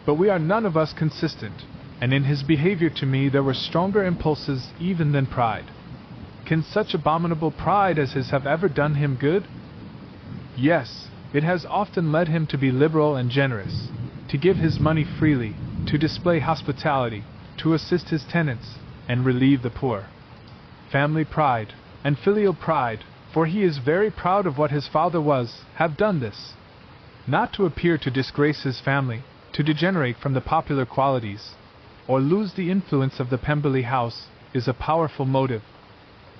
But we are none of us consistent, and in his behavior to me there were stronger impulses even than pride. Can such abominable pride as his have ever done him good? Yes, it has often led him to be liberal and generous, to give his money freely, to display hospitality, to assist his tenants, and relieve the poor. Family pride, and filial pride, for he is very proud of what his father was, have done this. Not to appear to disgrace his family, to degenerate from the popular qualities, or lose the influence of the Pemberley house, is a powerful motive.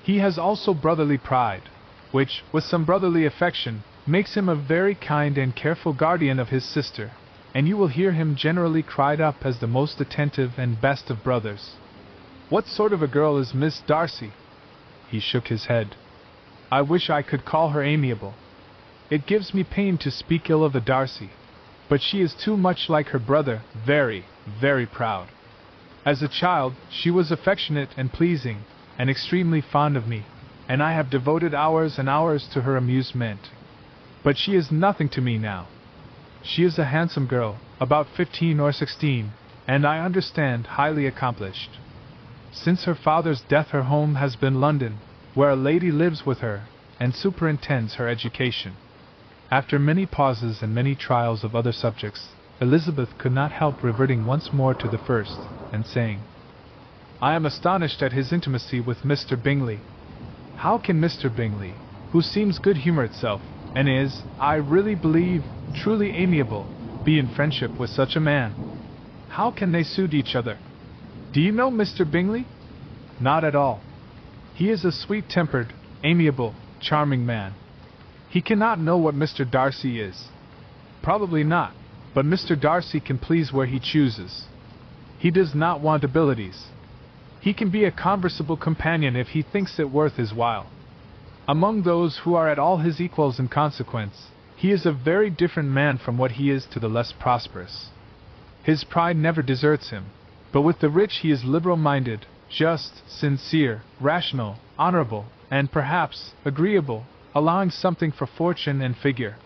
He has also brotherly pride, which, with some brotherly affection, makes him a very kind and careful guardian of his sister, and you will hear him generally cried up as the most attentive and best of brothers. What sort of a girl is Miss Darcy? He shook his head. I wish I could call her amiable. It gives me pain to speak ill of a Darcy, but she is too much like her brother, very, very proud. As a child, she was affectionate and pleasing, and extremely fond of me, and I have devoted hours and hours to her amusement. But she is nothing to me now. She is a handsome girl, about 15 or 16, and I understand highly accomplished. Since her father's death her home has been London, where a lady lives with her, and superintends her education. After many pauses and many trials of other subjects, Elizabeth could not help reverting once more to the first, and saying, I am astonished at his intimacy with Mr. Bingley. How can Mr. Bingley, who seems good humour itself, and is, I really believe, truly amiable, be in friendship with such a man? How can they suit each other? Do you know Mr. Bingley? Not at all. He is a sweet-tempered, amiable, charming man. He cannot know what Mr. Darcy is. Probably not, but Mr. Darcy can please where he chooses. He does not want abilities. He can be a conversable companion if he thinks it worth his while. Among those who are at all his equals in consequence, he is a very different man from what he is to the less prosperous. His pride never deserts him, but with the rich he is liberal-minded, just, sincere, rational, honorable, and perhaps agreeable, allowing something for fortune and figure.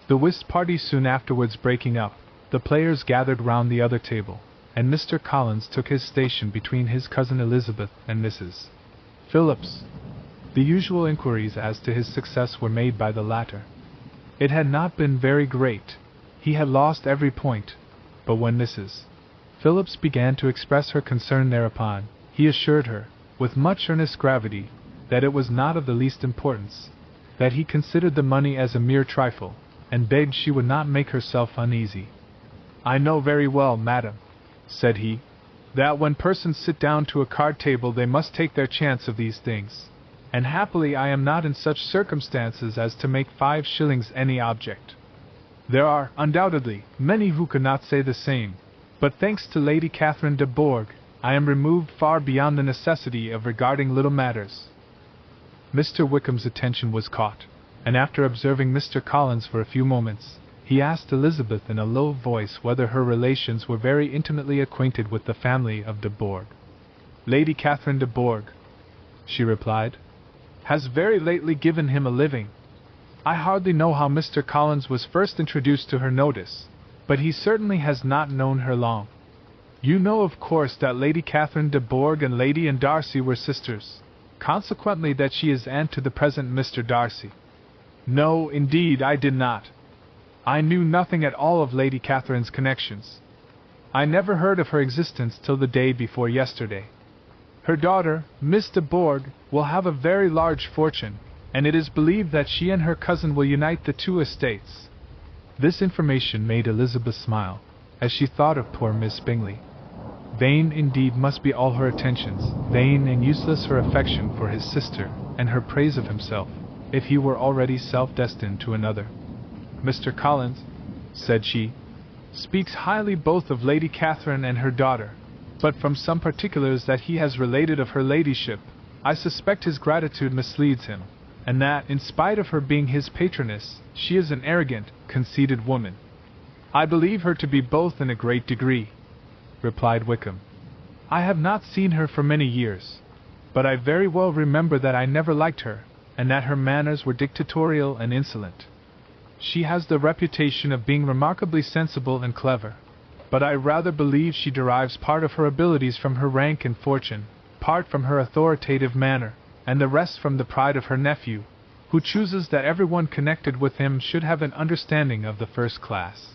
The whist party soon afterwards breaking up, the players gathered round the other table, and Mr. Collins took his station between his cousin Elizabeth and Mrs. Phillips. The usual inquiries as to his success were made by the latter. It had not been very great. He had lost every point. But when Mrs. Phillips began to express her concern thereupon, he assured her, with much earnest gravity, that it was not of the least importance, that he considered the money as a mere trifle, and begged she would not make herself uneasy. "I know very well, madam," said he, "that when persons sit down to a card table they must take their chance of these things, and happily I am not in such circumstances as to make 5 shillings any object. There are, undoubtedly, many who could not say the same, but thanks to Lady Catherine de Bourgh, I am removed far beyond the necessity of regarding little matters." Mr. Wickham's attention was caught, and after observing Mr. Collins for a few moments, he asked Elizabeth in a low voice whether her relations were very intimately acquainted with the family of de Bourgh. "Lady Catherine de Bourgh," she replied, "has very lately given him a living. I hardly know how Mr. Collins was first introduced to her notice, but he certainly has not known her long. You know of course that Lady Catherine de Bourgh and Lady and Darcy were sisters, consequently that she is aunt to the present Mr. Darcy." "No, indeed, I did not. I knew nothing at all of Lady Catherine's connections. I never heard of her existence till the day before yesterday. Her daughter, Miss de Bourgh, will have a very large fortune, and it is believed that she and her cousin will unite the 2 estates." This information made Elizabeth smile, as she thought of poor Miss Bingley. Vain indeed must be all her attentions, vain and useless her affection for his sister, and her praise of himself, if he were already self-destined to another. "Mr. Collins," said she, "speaks highly both of Lady Catherine and her daughter, but from some particulars that he has related of her ladyship, I suspect his gratitude misleads him, and that, in spite of her being his patroness, she is an arrogant, conceited woman." "I believe her to be both in a great degree," replied Wickham. "I have not seen her for many years, but I very well remember that I never liked her, and that her manners were dictatorial and insolent. She has the reputation of being remarkably sensible and clever, but I rather believe she derives part of her abilities from her rank and fortune, part from her authoritative manner, and the rest from the pride of her nephew, who chooses that everyone connected with him should have an understanding of the first class."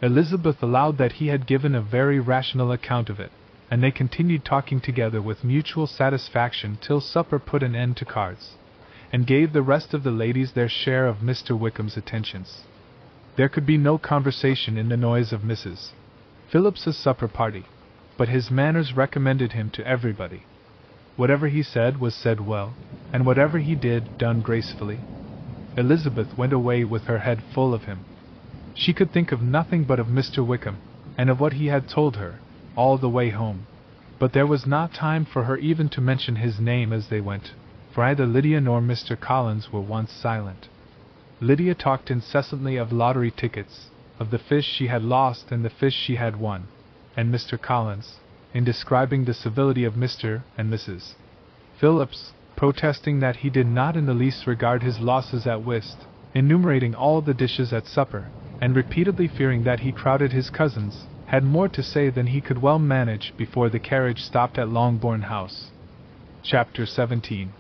Elizabeth allowed that he had given a very rational account of it, and they continued talking together with mutual satisfaction till supper put an end to cards, and gave the rest of the ladies their share of Mr. Wickham's attentions. There could be no conversation in the noise of Mrs. Phillips's supper party, but his manners recommended him to everybody. Whatever he said was said well, and whatever he did done gracefully. Elizabeth went away with her head full of him. She could think of nothing but of Mr. Wickham, and of what he had told her, all the way home. But there was not time for her even to mention his name as they went, for neither Lydia nor Mr. Collins were once silent. Lydia talked incessantly of lottery tickets, of the fish she had lost and the fish she had won, and Mr. Collins, in describing the civility of Mr. and Mrs. Phillips, protesting that he did not in the least regard his losses at whist, enumerating all the dishes at supper, and repeatedly fearing that he crowded his cousins, had more to say than he could well manage before the carriage stopped at Longbourn House. Chapter 17.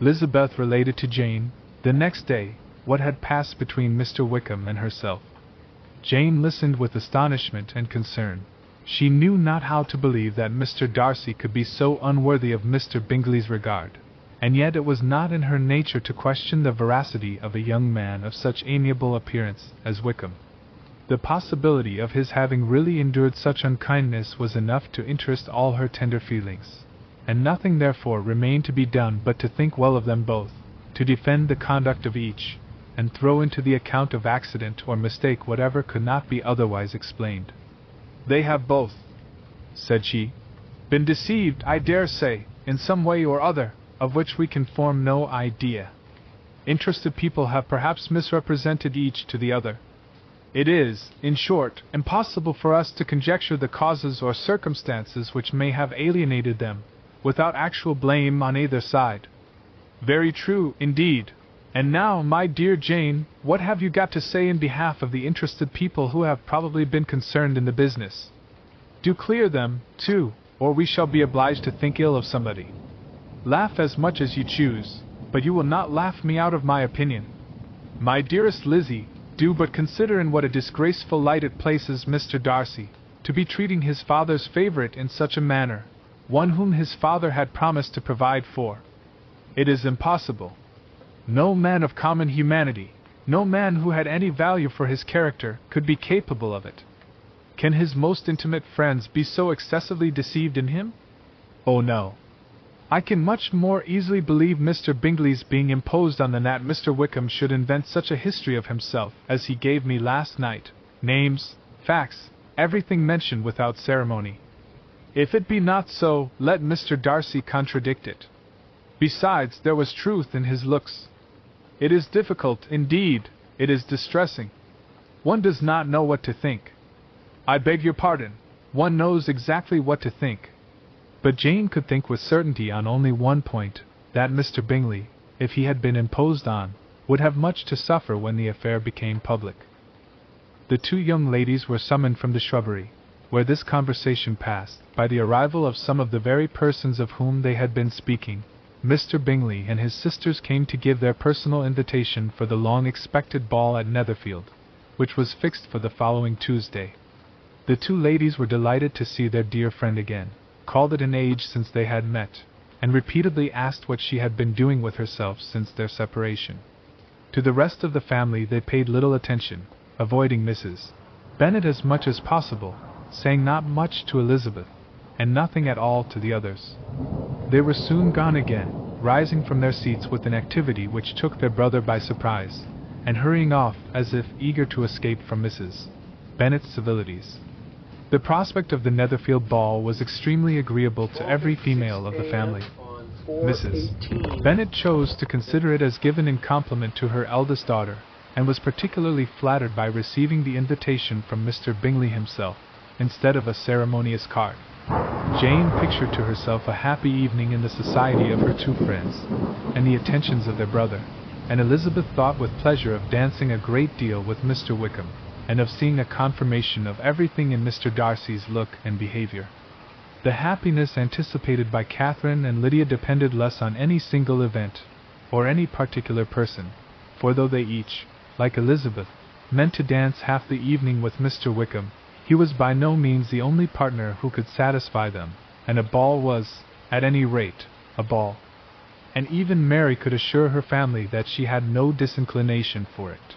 Elizabeth related to Jane, the next day, what had passed between Mr. Wickham and herself. Jane listened with astonishment and concern. She knew not how to believe that Mr. Darcy could be so unworthy of Mr. Bingley's regard, and yet it was not in her nature to question the veracity of a young man of such amiable appearance as Wickham. The possibility of his having really endured such unkindness was enough to interest all her tender feelings, and nothing therefore remained to be done but to think well of them both, to defend the conduct of each, and throw into the account of accident or mistake whatever could not be otherwise explained. "They have both," said she, "been deceived, I dare say, in some way or other, of which we can form no idea. Interested people have perhaps misrepresented each to the other. It is, in short, impossible for us to conjecture the causes or circumstances which may have alienated them, without actual blame on either side." "Very true, indeed. And now, my dear Jane, what have you got to say in behalf of the interested people who have probably been concerned in the business? Do clear them, too, or we shall be obliged to think ill of somebody." Laugh as much as you choose, but you will not laugh me out of my opinion. My dearest Lizzie, do but consider in what a disgraceful light it places Mr. Darcy, to be treating his father's favorite in such a manner, one whom his father had promised to provide for. It is impossible. No man of common humanity, no man who had any value for his character, could be capable of it. Can his most intimate friends be so excessively deceived in him? Oh no. I can much more easily believe Mr. Bingley's being imposed on than that Mr. Wickham should invent such a history of himself as he gave me last night, names, facts, everything mentioned without ceremony. If it be not so, let Mr. Darcy contradict it. Besides, there was truth in his looks. It is difficult, indeed, it is distressing. One does not know what to think. I beg your pardon, one knows exactly what to think. But Jane could think with certainty on only one point, that Mr. Bingley, if he had been imposed on, would have much to suffer when the affair became public. The two young ladies were summoned from the shrubbery, where this conversation passed, by the arrival of some of the very persons of whom they had been speaking. Mr. Bingley and his sisters came to give their personal invitation for the long-expected ball at Netherfield, which was fixed for the following Tuesday. The two ladies were delighted to see their dear friend again, called it an age since they had met, and repeatedly asked what she had been doing with herself since their separation. To the rest of the family they paid little attention, avoiding Mrs. Bennet as much as possible, saying not much to Elizabeth, and nothing at all to the others. They were soon gone again, rising from their seats with an activity which took their brother by surprise, and hurrying off as if eager to escape from Mrs. Bennet's civilities. The prospect of the Netherfield ball was extremely agreeable to every female of the family. Mrs. Bennet chose to consider it as given in compliment to her eldest daughter, and was particularly flattered by receiving the invitation from Mr. Bingley himself, instead of a ceremonious card. Jane pictured to herself a happy evening in the society of her two friends, and the attentions of their brother, and Elizabeth thought with pleasure of dancing a great deal with Mr. Wickham, and of seeing a confirmation of everything in Mr. Darcy's look and behavior. The happiness anticipated by Catherine and Lydia depended less on any single event, or any particular person, for though they each, like Elizabeth, meant to dance half the evening with Mr. Wickham, he was by no means the only partner who could satisfy them, and a ball was, at any rate, a ball. And even Mary could assure her family that she had no disinclination for it.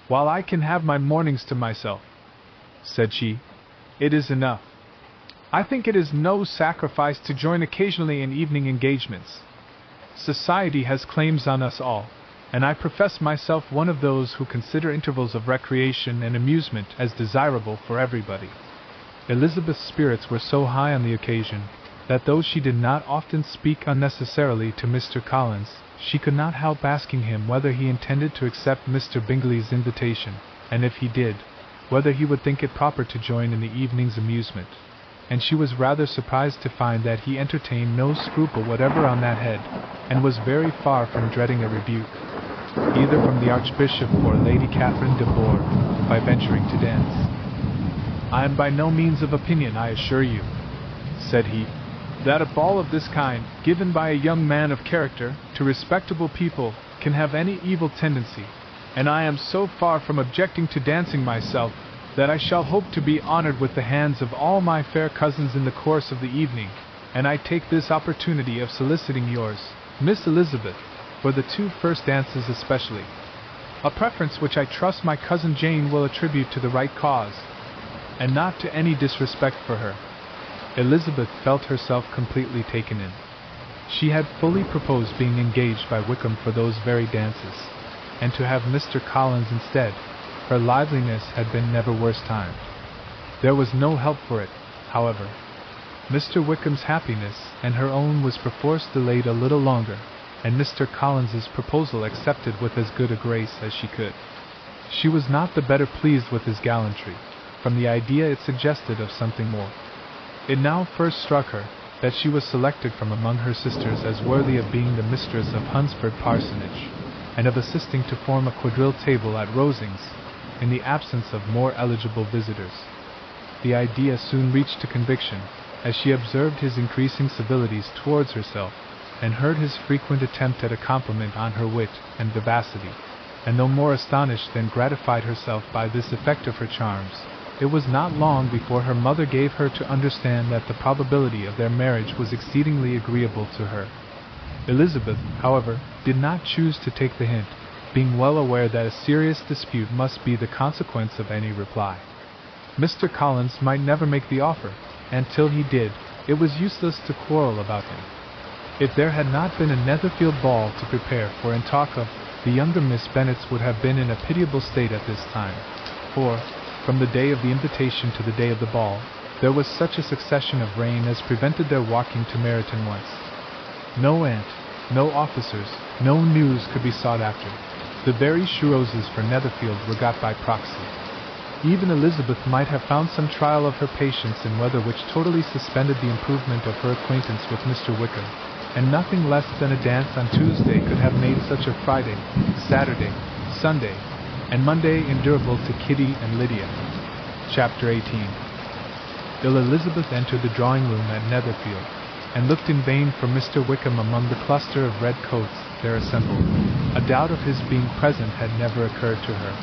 "While I can have my mornings to myself," said she, "it is enough. I think it is no sacrifice to join occasionally in evening engagements. Society has claims on us all, and I profess myself one of those who consider intervals of recreation and amusement as desirable for everybody." Elizabeth's spirits were so high on the occasion, that though she did not often speak unnecessarily to Mr. Collins, she could not help asking him whether he intended to accept Mr. Bingley's invitation, and if he did, whether he would think it proper to join in the evening's amusement. And she was rather surprised to find that he entertained no scruple whatever on that head, and was very far from dreading a rebuke, either from the Archbishop or Lady Catherine de Bourgh, by venturing to dance. "I am by no means of opinion, I assure you," said he, "that a ball of this kind, given by a young man of character, to respectable people, can have any evil tendency, and I am so far from objecting to dancing myself, that I shall hope to be honored with the hands of all my fair cousins in the course of the evening, and I take this opportunity of soliciting yours, Miss Elizabeth, for the two first dances especially, a preference which I trust my cousin Jane will attribute to the right cause, and not to any disrespect for her." Elizabeth felt herself completely taken in. She had fully proposed being engaged by Wickham for those very dances, and to have Mr. Collins instead. Her liveliness had been never worse timed. There was no help for it, however. Mr. Wickham's happiness and her own was perforce delayed a little longer, and Mr. Collins's proposal accepted with as good a grace as she could. She was not the better pleased with his gallantry, from the idea it suggested of something more. It now first struck her that she was selected from among her sisters as worthy of being the mistress of Hunsford Parsonage, and of assisting to form a quadrille table at Rosings, in the absence of more eligible visitors. The idea soon reached to conviction, as she observed his increasing civilities towards herself, and heard his frequent attempt at a compliment on her wit and vivacity, and though more astonished than gratified herself by this effect of her charms, it was not long before her mother gave her to understand that the probability of their marriage was exceedingly agreeable to her. Elizabeth, however, did not choose to take the hint, being well aware that a serious dispute must be the consequence of any reply. Mr. Collins might never make the offer, and till he did, it was useless to quarrel about him. If there had not been a Netherfield ball to prepare for and talk of, the younger Miss Bennets would have been in a pitiable state at this time, for, from the day of the invitation to the day of the ball, there was such a succession of rain as prevented their walking to Meryton once. No aunt, no officers, no news could be sought after. The very Shiroses for Netherfield were got by proxy. Even Elizabeth might have found some trial of her patience in weather which totally suspended the improvement of her acquaintance with Mr. Wickham, and nothing less than a dance on Tuesday could have made such a Friday, Saturday, Sunday, and Monday endurable to Kitty and Lydia. Chapter 18. Elizabeth entered the drawing-room at Netherfield, and looked in vain for Mr. Wickham among the cluster of red coats there assembled. A doubt of his being present had never occurred to her.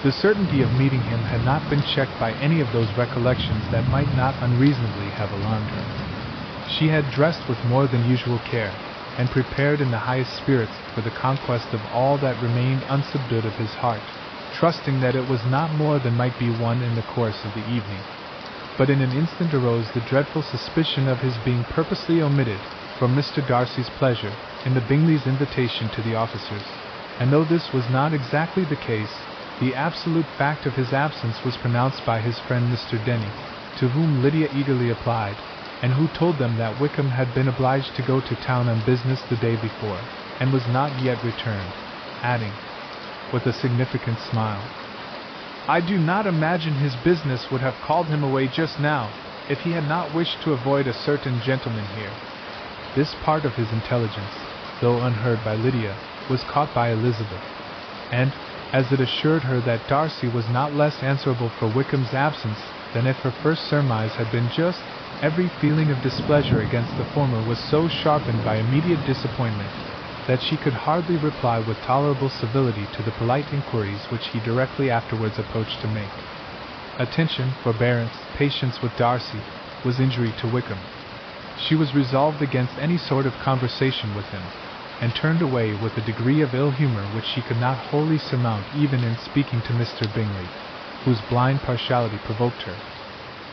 The certainty of meeting him had not been checked by any of those recollections that might not unreasonably have alarmed her. She had dressed with more than usual care, and prepared in the highest spirits for the conquest of all that remained unsubdued of his heart, trusting that it was not more than might be won in the course of the evening. But in an instant arose the dreadful suspicion of his being purposely omitted from Mr. Darcy's pleasure in the Bingleys' invitation to the officers, and though this was not exactly the case, the absolute fact of his absence was pronounced by his friend Mr. Denny, to whom Lydia eagerly applied, and who told them that Wickham had been obliged to go to town on business the day before, and was not yet returned, adding, with a significant smile, "I do not imagine his business would have called him away just now, if he had not wished to avoid a certain gentleman here." This part of his intelligence, though unheard by Lydia, was caught by Elizabeth, and, as it assured her that Darcy was not less answerable for Wickham's absence than if her first surmise had been just, every feeling of displeasure against the former was so sharpened by immediate disappointment that she could hardly reply with tolerable civility to the polite inquiries which he directly afterwards approached to make. Attention, forbearance, patience with Darcy was injury to Wickham. She was resolved against any sort of conversation with him, and turned away with a degree of ill-humor which she could not wholly surmount even in speaking to Mr. Bingley, whose blind partiality provoked her.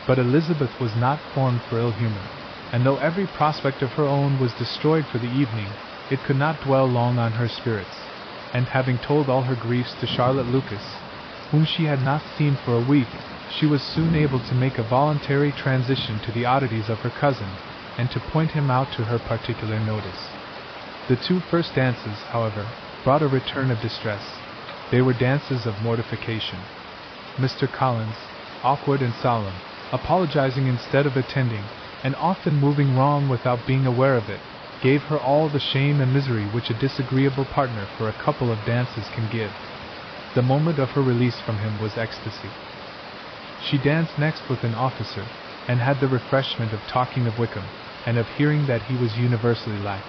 But Elizabeth was not formed for ill-humor, and though every prospect of her own was destroyed for the evening, it could not dwell long on her spirits, and having told all her griefs to Charlotte Lucas, whom she had not seen for a week, she was soon able to make a voluntary transition to the oddities of her cousin, and to point him out to her particular notice. The two first dances, however, brought a return of distress. They were dances of mortification. Mr. Collins, awkward and solemn, apologizing instead of attending, and often moving wrong without being aware of it, gave her all the shame and misery which a disagreeable partner for a couple of dances can give. The moment of her release from him was ecstasy. She danced next with an officer, and had the refreshment of talking of Wickham, and of hearing that he was universally liked.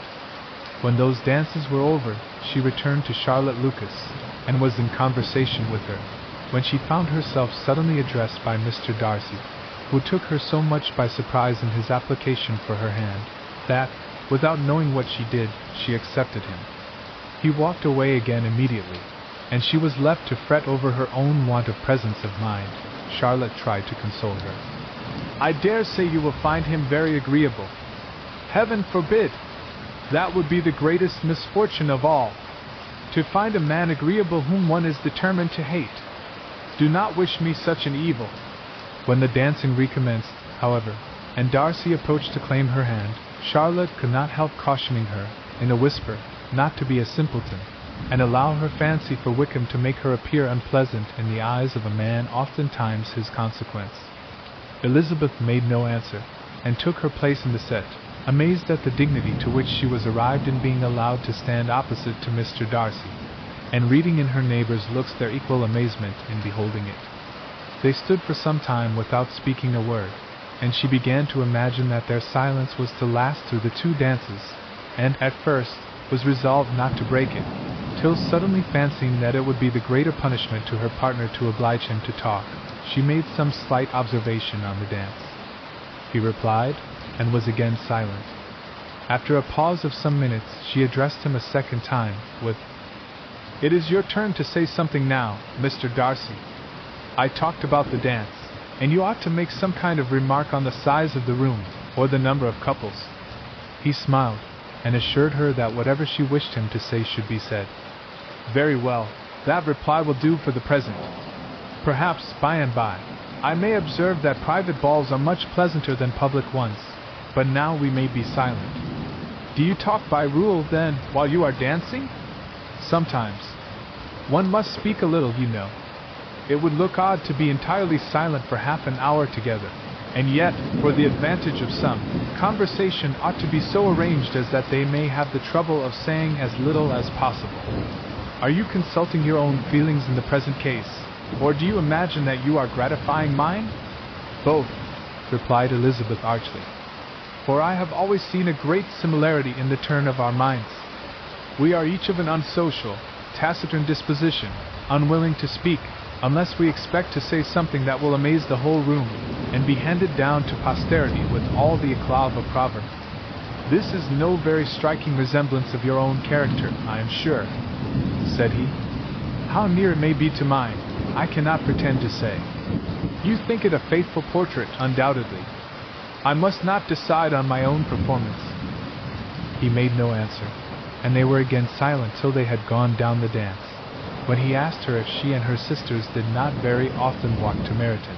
When those dances were over, she returned to Charlotte Lucas, and was in conversation with her, when she found herself suddenly addressed by Mr. Darcy, who took her so much by surprise in his application for her hand, that, without knowing what she did, she accepted him. He walked away again immediately, and she was left to fret over her own want of presence of mind. Charlotte tried to console her. "I dare say you will find him very agreeable." "Heaven forbid! That would be the greatest misfortune of all, to find a man agreeable whom one is determined to hate. Do not wish me such an evil." When the dancing recommenced, however, and Darcy approached to claim her hand, Charlotte could not help cautioning her, in a whisper, not to be a simpleton, and allow her fancy for Wickham to make her appear unpleasant in the eyes of a man oftentimes his consequence. Elizabeth made no answer, and took her place in the set, amazed at the dignity to which she was arrived in being allowed to stand opposite to Mr. Darcy, and reading in her neighbours' looks their equal amazement in beholding it. They stood for some time without speaking a word, and she began to imagine that their silence was to last through the two dances, and, at first, was resolved not to break it, till suddenly fancying that it would be the greater punishment to her partner to oblige him to talk, she made some slight observation on the dance. He replied, and was again silent. After a pause of some minutes, she addressed him a second time, with, "It is your turn to say something now, Mr. Darcy. I talked about the dance, and you ought to make some kind of remark on the size of the room, or the number of couples." He smiled, and assured her that whatever she wished him to say should be said. "Very well, that reply will do for the present. Perhaps, by and by, I may observe that private balls are much pleasanter than public ones, but now we may be silent." "Do you talk by rule, then, while you are dancing?" "Sometimes. One must speak a little, you know. It would look odd to be entirely silent for half an hour together, and yet, for the advantage of some, conversation ought to be so arranged as that they may have the trouble of saying as little as possible. Are you consulting your own feelings in the present case, or do you imagine that you are gratifying mine?" "Both," replied Elizabeth archly. "For I have always seen a great similarity in the turn of our minds. We are each of an unsocial, taciturn disposition, unwilling to speak, unless we expect to say something that will amaze the whole room, and be handed down to posterity with all the eclat of a proverb. This is no very striking resemblance of your own character, I am sure," said he. "How near it may be to mine, I cannot pretend to say. You think it a faithful portrait, undoubtedly. I must not decide on my own performance." He made no answer, and they were again silent till they had gone down the dance, when he asked her if she and her sisters did not very often walk to Meryton.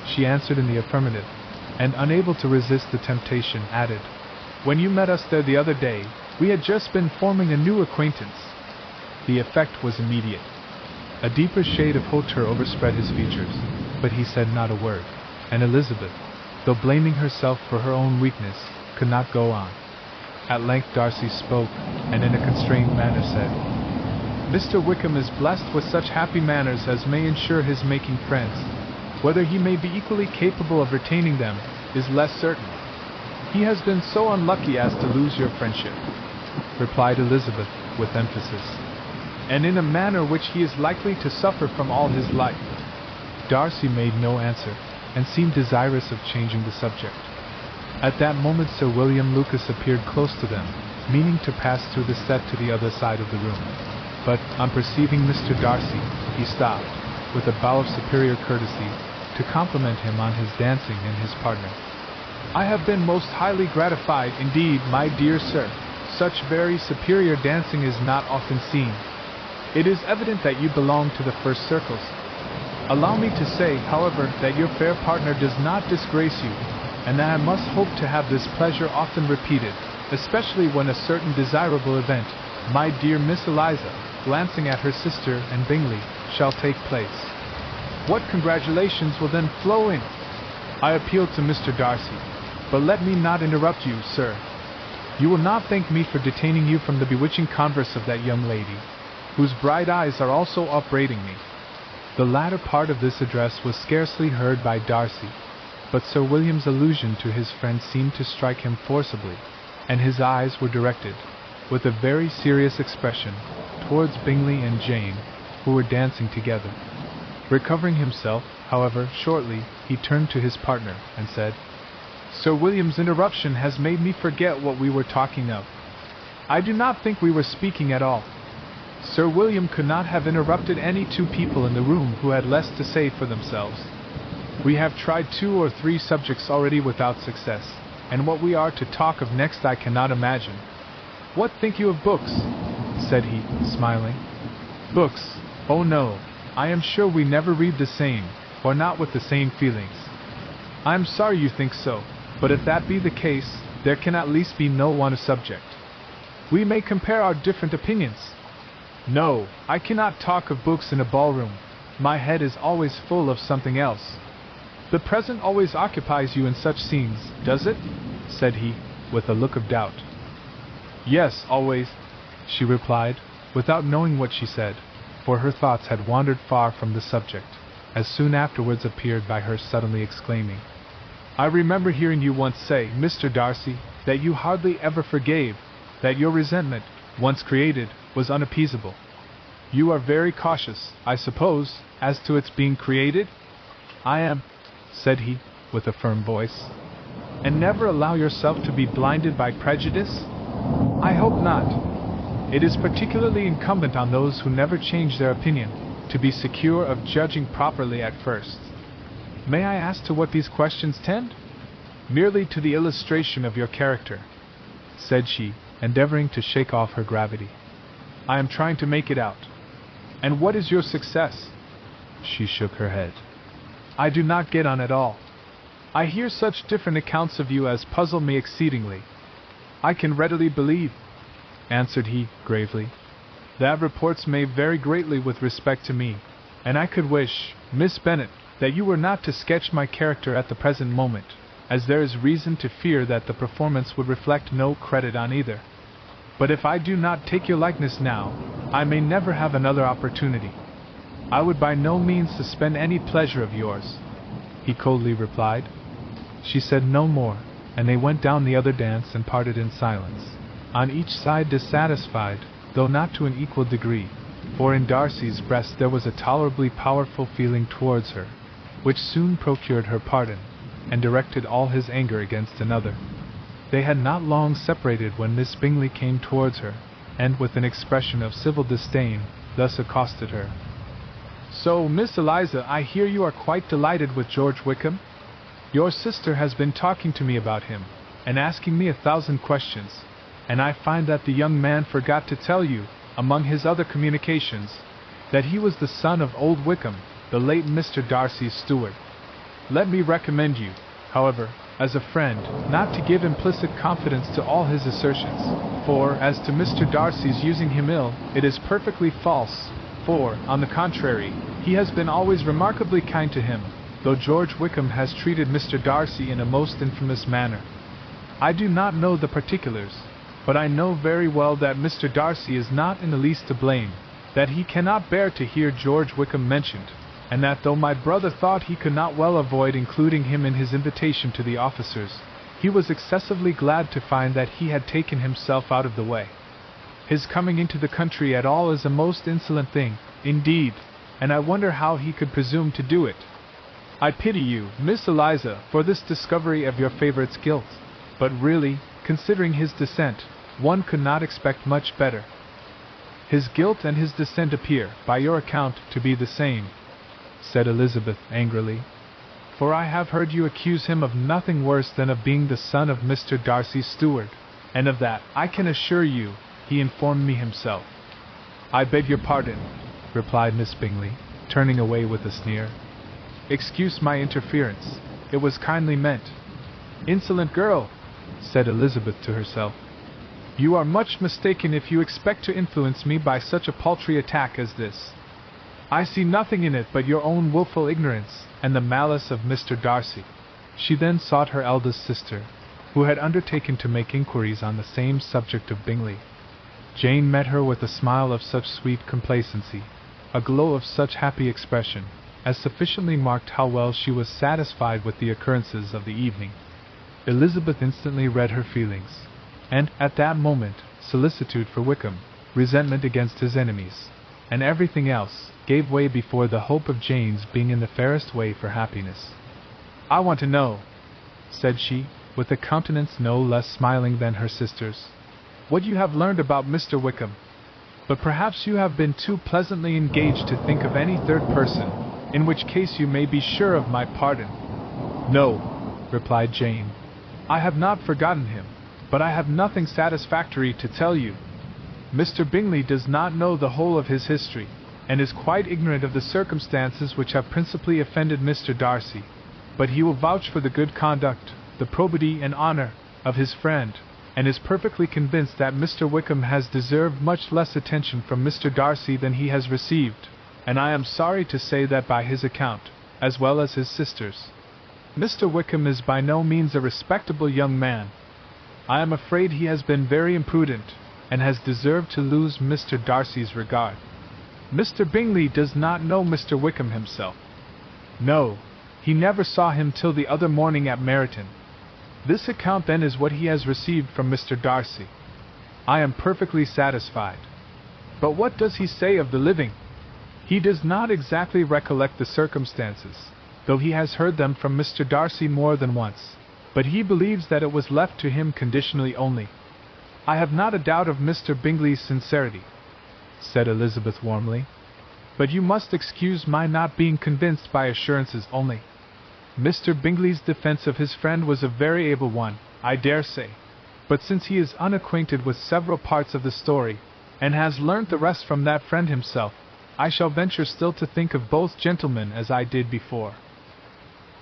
She answered in the affirmative, and, unable to resist the temptation, added, "When you met us there the other day, we had just been forming a new acquaintance." The effect was immediate. A deeper shade of hauteur overspread his features, but he said not a word, and Elizabeth, though blaming herself for her own weakness, could not go on. At length Darcy spoke, and in a constrained manner said, "Mr. Wickham is blessed with such happy manners as may ensure his making friends. Whether he may be equally capable of retaining them is less certain. He has been so unlucky as to lose your friendship," replied Elizabeth, with emphasis, "and in a manner which he is likely to suffer from all his life." Darcy made no answer, and seemed desirous of changing the subject. At that moment Sir William Lucas appeared close to them, meaning to pass through the set to the other side of the room. But, on perceiving Mr. Darcy, he stopped, with a bow of superior courtesy, to compliment him on his dancing and his partner. "I have been most highly gratified indeed, my dear sir. Such very superior dancing is not often seen. It is evident that you belong to the first circles. Allow me to say, however, that your fair partner does not disgrace you, and that I must hope to have this pleasure often repeated, especially when a certain desirable event, my dear Miss Eliza," glancing at her sister and Bingley, "shall take place. What congratulations will then flow in!" I appeal to Mr. Darcy, but let me not interrupt you, sir. You will not thank me for detaining you from the bewitching converse of that young lady, whose bright eyes are also upbraiding me. The latter part of this address was scarcely heard by Darcy, but Sir William's allusion to his friend seemed to strike him forcibly, and his eyes were directed, with a very serious expression, towards Bingley and Jane, who were dancing together. Recovering himself, however, shortly, he turned to his partner, and said, "Sir William's interruption has made me forget what we were talking of. I do not think we were speaking at all. Sir William could not have interrupted any two people in the room who had less to say for themselves. We have tried 2 or 3 subjects already without success, and what we are to talk of next I cannot imagine. What think you of books?" said he, smiling. "Books? Oh no, I am sure we never read the same, or not with the same feelings. I am sorry you think so, but if that be the case, there can at least be no one subject. We may compare our different opinions. No, I cannot talk of books in a ballroom. My head is always full of something else. The present always occupies you in such scenes, does it?" said he, with a look of doubt. "Yes, always," she replied, without knowing what she said, for her thoughts had wandered far from the subject, as soon afterwards appeared by her suddenly exclaiming, "I remember hearing you once say, Mr. Darcy, that you hardly ever forgave, that your resentment, once created, was unappeasable. You are very cautious, I suppose, as to its being created? I am, said he, with a firm voice. And never allow yourself to be blinded by prejudice? I hope not. It is particularly incumbent on those who never change their opinion to be secure of judging properly at first. May I ask to what these questions tend? Merely to the illustration of your character, said she, endeavoring to shake off her gravity. I am trying to make it out. And what is your success? She shook her head. I do not get on at all. I hear such different accounts of you as puzzle me exceedingly. I can readily believe, answered he, gravely, that reports may vary greatly with respect to me, and I could wish, Miss Bennet, that you were not to sketch my character at the present moment, as there is reason to fear that the performance would reflect no credit on either. But if I do not take your likeness now, I may never have another opportunity. I would by no means suspend any pleasure of yours, he coldly replied. She said no more, and they went down the other dance and parted in silence, on each side dissatisfied, though not to an equal degree, for in Darcy's breast there was a tolerably powerful feeling towards her, which soon procured her pardon, and directed all his anger against another. They had not long separated when Miss Bingley came towards her, and with an expression of civil disdain, thus accosted her. So, Miss Eliza, I hear you are quite delighted with George Wickham? Your sister has been talking to me about him, and asking me 1,000 questions, and I find that the young man forgot to tell you, among his other communications, that he was the son of old Wickham, the late Mr. Darcy's steward. Let me recommend you, however, as a friend, not to give implicit confidence to all his assertions, for, as to Mr. Darcy's using him ill, it is perfectly false, for, on the contrary, he has been always remarkably kind to him, though George Wickham has treated Mr. Darcy in a most infamous manner. I do not know the particulars, but I know very well that Mr. Darcy is not in the least to blame, that he cannot bear to hear George Wickham mentioned, and that though my brother thought he could not well avoid including him in his invitation to the officers, he was excessively glad to find that he had taken himself out of the way. His coming into the country at all is a most insolent thing, indeed, and I wonder how he could presume to do it. I pity you, Miss Eliza, for this discovery of your favourite's guilt, but really, considering his descent, one could not expect much better. His guilt and his descent appear, by your account, to be the same, said Elizabeth angrily, for I have heard you accuse him of nothing worse than of being the son of Mr. Darcy's steward, and of that, I can assure you, he informed me himself. I beg your pardon, replied Miss Bingley, turning away with a sneer. Excuse my interference, it was kindly meant. Insolent girl, said Elizabeth to herself. You are much mistaken if you expect to influence me by such a paltry attack as this. I see nothing in it but your own wilful ignorance, and the malice of Mr. Darcy. She then sought her eldest sister, who had undertaken to make inquiries on the same subject of Bingley. Jane met her with a smile of such sweet complacency, a glow of such happy expression, as sufficiently marked how well she was satisfied with the occurrences of the evening. Elizabeth instantly read her feelings, and, at that moment, solicitude for Wickham, resentment against his enemies, and everything else, gave way before the hope of Jane's being in the fairest way for happiness. I want to know, said she, with a countenance no less smiling than her sister's, what you have learned about Mr. Wickham. But perhaps you have been too pleasantly engaged to think of any third person, in which case you may be sure of my pardon. No, replied Jane, I have not forgotten him, but I have nothing satisfactory to tell you. Mr. Bingley does not know the whole of his history, and is quite ignorant of the circumstances which have principally offended Mr. Darcy, but he will vouch for the good conduct, the probity and honour, of his friend, and is perfectly convinced that Mr. Wickham has deserved much less attention from Mr. Darcy than he has received, and I am sorry to say that by his account, as well as his sister's, Mr. Wickham is by no means a respectable young man. I am afraid he has been very imprudent, and has deserved to lose Mr. Darcy's regard. Mr. Bingley does not know Mr. Wickham himself. No, he never saw him till the other morning at Meryton. This account then is what he has received from Mr. Darcy. I am perfectly satisfied. But what does he say of the living? He does not exactly recollect the circumstances, though he has heard them from Mr. Darcy more than once, but he believes that it was left to him conditionally only. I have not a doubt of Mr. Bingley's sincerity, said Elizabeth warmly, but you must excuse my not being convinced by assurances only. Mr. Bingley's defense of his friend was a very able one, I dare say, but since he is unacquainted with several parts of the story, and has learnt the rest from that friend himself, I shall venture still to think of both gentlemen as I did before.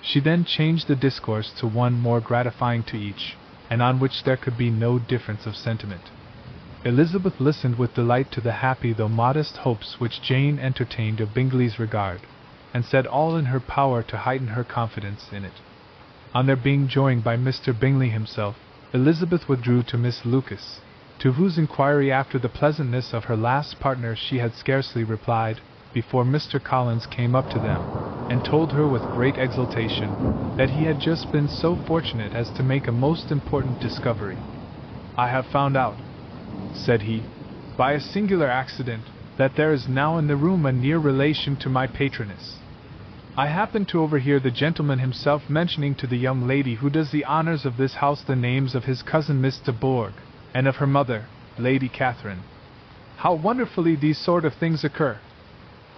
She then changed the discourse to one more gratifying to each, and on which there could be no difference of sentiment. Elizabeth listened with delight to the happy though modest hopes which Jane entertained of Bingley's regard, and said all in her power to heighten her confidence in it. On their being joined by Mr. Bingley himself, Elizabeth withdrew to Miss Lucas, to whose inquiry after the pleasantness of her last partner she had scarcely replied, before Mr. Collins came up to them, and told her with great exultation that he had just been so fortunate as to make a most important discovery. I have found out, said he, by a singular accident, that there is now in the room a near relation to my patroness. I happened to overhear the gentleman himself mentioning to the young lady who does the honors of this house the names of his cousin Miss de Bourgh, and of her mother, Lady Catherine. How wonderfully these sort of things occur!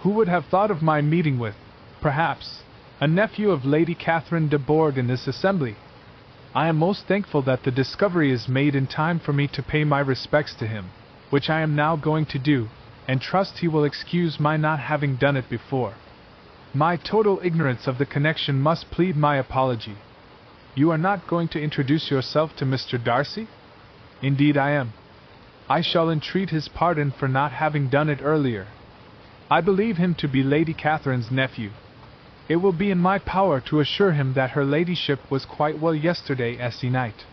Who would have thought of my meeting with, perhaps, a nephew of Lady Catherine de Bourgh in this assembly? I am most thankful that the discovery is made in time for me to pay my respects to him, which I am now going to do, and trust he will excuse my not having done it before. My total ignorance of the connection must plead my apology. You are not going to introduce yourself to Mr. Darcy? Indeed I am. I shall entreat his pardon for not having done it earlier. I believe him to be Lady Catherine's nephew. It will be in my power to assure him that her ladyship was quite well yesterday as night.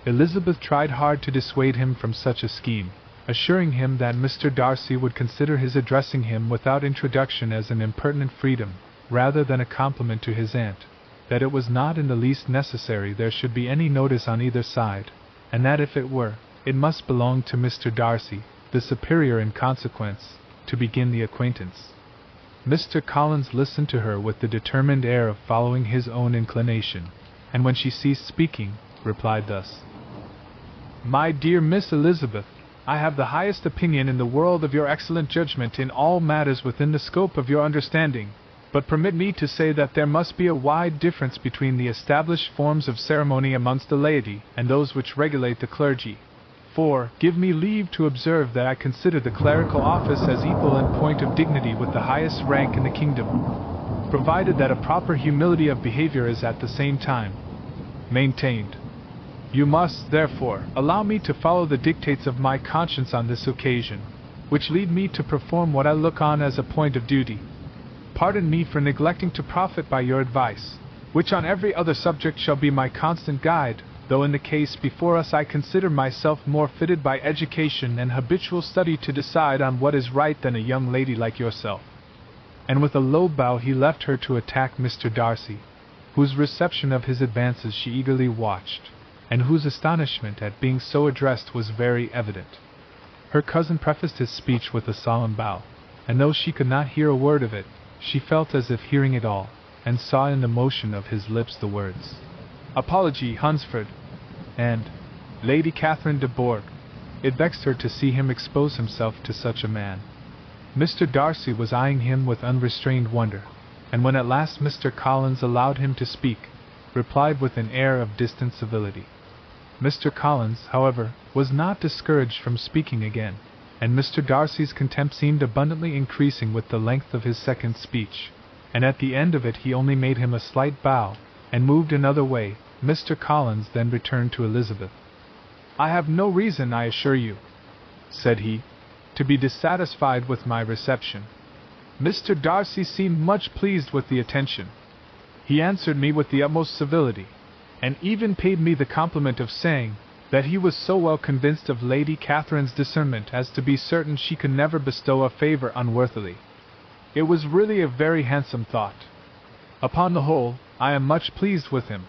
Elizabeth tried hard to dissuade him from such a scheme, assuring him that Mr. Darcy would consider his addressing him without introduction as an impertinent freedom, rather than a compliment to his aunt, that it was not in the least necessary there should be any notice on either side, and that if it were, it must belong to Mr. Darcy, the superior in consequence, to begin the acquaintance. Mr. Collins listened to her with the determined air of following his own inclination, and when she ceased speaking, replied thus: My dear Miss Elizabeth, I have the highest opinion in the world of your excellent judgment in all matters within the scope of your understanding, but permit me to say that there must be a wide difference between the established forms of ceremony amongst the laity and those which regulate the clergy. For, give me leave to observe that I consider the clerical office as equal in point of dignity with the highest rank in the kingdom, provided that a proper humility of behavior is at the same time maintained. You must, therefore, allow me to follow the dictates of my conscience on this occasion, which lead me to perform what I look on as a point of duty. Pardon me for neglecting to profit by your advice, which on every other subject shall be my constant guide, though in the case before us I consider myself more fitted by education and habitual study to decide on what is right than a young lady like yourself. And with a low bow he left her to attack Mr. Darcy, whose reception of his advances she eagerly watched, and whose astonishment at being so addressed was very evident. Her cousin prefaced his speech with a solemn bow, and though she could not hear a word of it, she felt as if hearing it all, and saw in the motion of his lips the words, Apology, Hunsford, and Lady Catherine de Bourgh. It vexed her to see him expose himself to such a man. Mr. Darcy was eyeing him with unrestrained wonder, and when at last Mr. Collins allowed him to speak, replied with an air of distant civility. Mr. Collins, however, was not discouraged from speaking again, and Mr. Darcy's contempt seemed abundantly increasing with the length of his second speech, and at the end of it he only made him a slight bow, and moved another way. Mr. Collins then returned to Elizabeth. I have no reason, I assure you, said he, to be dissatisfied with my reception. Mr. Darcy seemed much pleased with the attention. He answered me with the utmost civility, and even paid me the compliment of saying that he was so well convinced of Lady Catherine's discernment as to be certain she could never bestow a favor unworthily. It was really a very handsome thought. Upon the whole, I am much pleased with him.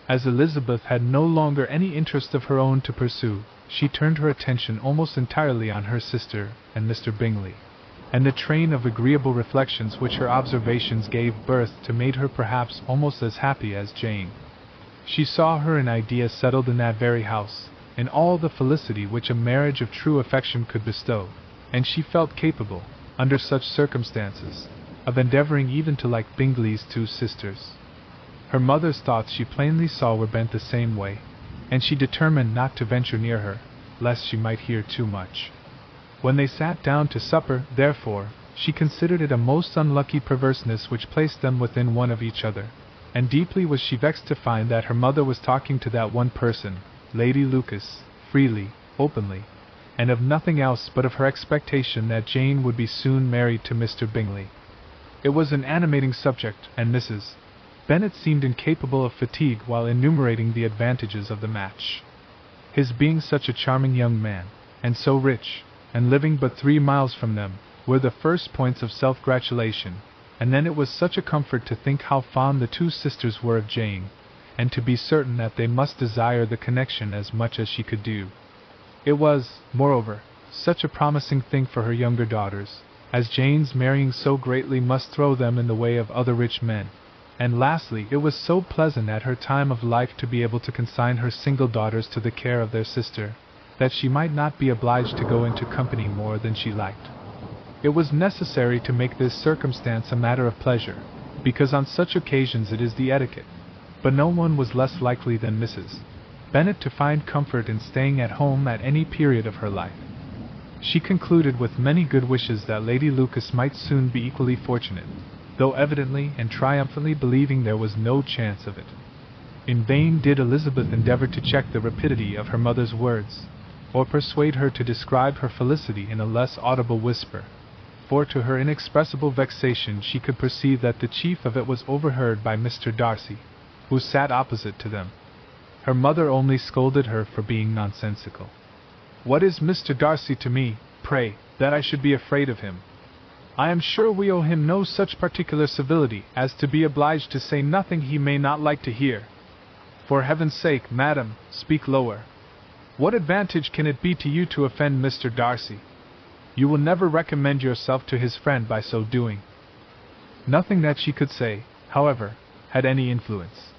As Elizabeth had no longer any interest of her own to pursue, she turned her attention almost entirely on her sister and Mr. Bingley, and the train of agreeable reflections which her observations gave birth to made her perhaps almost as happy as Jane. She saw her in idea settled in that very house, in all the felicity which a marriage of true affection could bestow, and she felt capable, under such circumstances, of endeavoring even to like Bingley's two sisters. Her mother's thoughts she plainly saw were bent the same way, and she determined not to venture near her, lest she might hear too much. When they sat down to supper, therefore, she considered it a most unlucky perverseness which placed them within one of each other, and deeply was she vexed to find that her mother was talking to that one person, Lady Lucas, freely, openly, and of nothing else but of her expectation that Jane would be soon married to Mr. Bingley. It was an animating subject, and Mrs. Bennet seemed incapable of fatigue while enumerating the advantages of the match. His being such a charming young man, and so rich, and living but 3 miles from them, were the first points of self-gratulation, and then it was such a comfort to think how fond the two sisters were of Jane, and to be certain that they must desire the connection as much as she could do. It was, moreover, such a promising thing for her younger daughters, as Jane's marrying so greatly must throw them in the way of other rich men, and lastly, it was so pleasant at her time of life to be able to consign her single daughters to the care of their sister, that she might not be obliged to go into company more than she liked. It was necessary to make this circumstance a matter of pleasure, because on such occasions it is the etiquette, but no one was less likely than Mrs. Bennet to find comfort in staying at home at any period of her life. She concluded with many good wishes that Lady Lucas might soon be equally fortunate, though evidently and triumphantly believing there was no chance of it. In vain did Elizabeth endeavour to check the rapidity of her mother's words, or persuade her to describe her felicity in a less audible whisper, for to her inexpressible vexation she could perceive that the chief of it was overheard by Mr. Darcy, who sat opposite to them. Her mother only scolded her for being nonsensical. "What is Mr. Darcy to me, pray, that I should be afraid of him? I am sure we owe him no such particular civility as to be obliged to say nothing he may not like to hear. For heaven's sake, madam, speak lower. What advantage can it be to you to offend Mr. Darcy? You will never recommend yourself to his friend by so doing." Nothing that she could say, however, had any influence.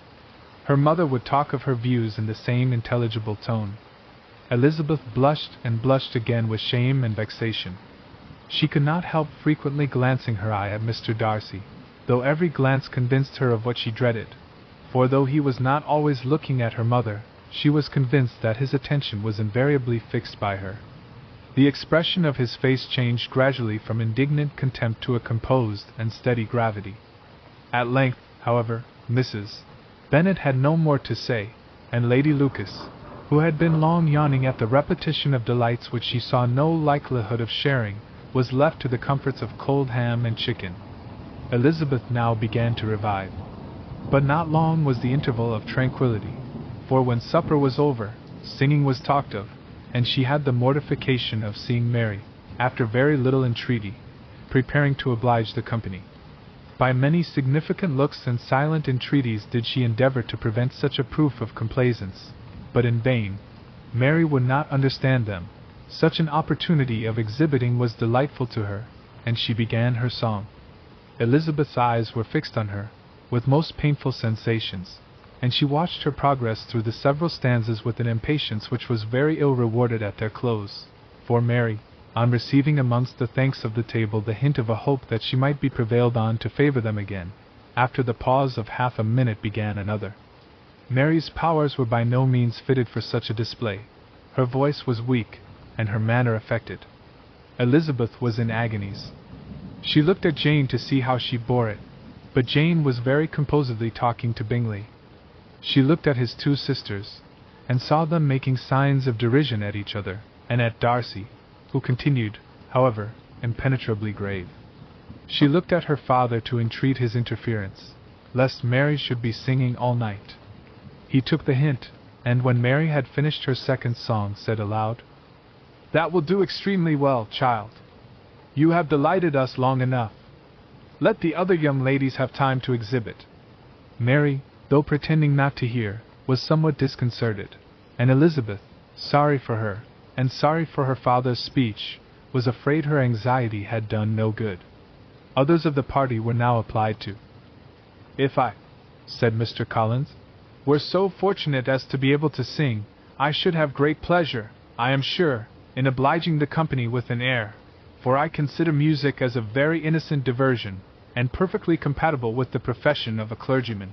Her mother would talk of her views in the same intelligible tone. Elizabeth blushed and blushed again with shame and vexation. She could not help frequently glancing her eye at Mr. Darcy, though every glance convinced her of what she dreaded, for though he was not always looking at her mother, she was convinced that his attention was invariably fixed by her. The expression of his face changed gradually from indignant contempt to a composed and steady gravity. At length, however, Mrs. Bennet had no more to say, and Lady Lucas, who had been long yawning at the repetition of delights which she saw no likelihood of sharing, was left to the comforts of cold ham and chicken. Elizabeth now began to revive. But not long was the interval of tranquillity, for when supper was over, singing was talked of, and she had the mortification of seeing Mary, after very little entreaty, preparing to oblige the company. By many significant looks and silent entreaties did she endeavour to prevent such a proof of complaisance, but in vain. Mary would not understand them. Such an opportunity of exhibiting was delightful to her, and she began her song. Elizabeth's eyes were fixed on her, with most painful sensations, and she watched her progress through the several stanzas with an impatience which was very ill rewarded at their close, for Mary, on receiving amongst the thanks of the table the hint of a hope that she might be prevailed on to favour them again, after the pause of half a minute began another. Mary's powers were by no means fitted for such a display. Her voice was weak, and her manner affected. Elizabeth was in agonies. She looked at Jane to see how she bore it, but Jane was very composedly talking to Bingley. She looked at his two sisters, and saw them making signs of derision at each other, and at Darcy, who continued, however, impenetrably grave. She looked at her father to entreat his interference, lest Mary should be singing all night. He took the hint, and when Mary had finished her second song said aloud, "That will do extremely well, child. You have delighted us long enough. Let the other young ladies have time to exhibit." Mary, though pretending not to hear, was somewhat disconcerted, and Elizabeth, sorry for her, and sorry for her father's speech, was afraid her anxiety had done no good. Others of the party were now applied to. "If I," said Mr. Collins, "were so fortunate as to be able to sing, I should have great pleasure, I am sure, in obliging the company with an air, for I consider music as a very innocent diversion, and perfectly compatible with the profession of a clergyman.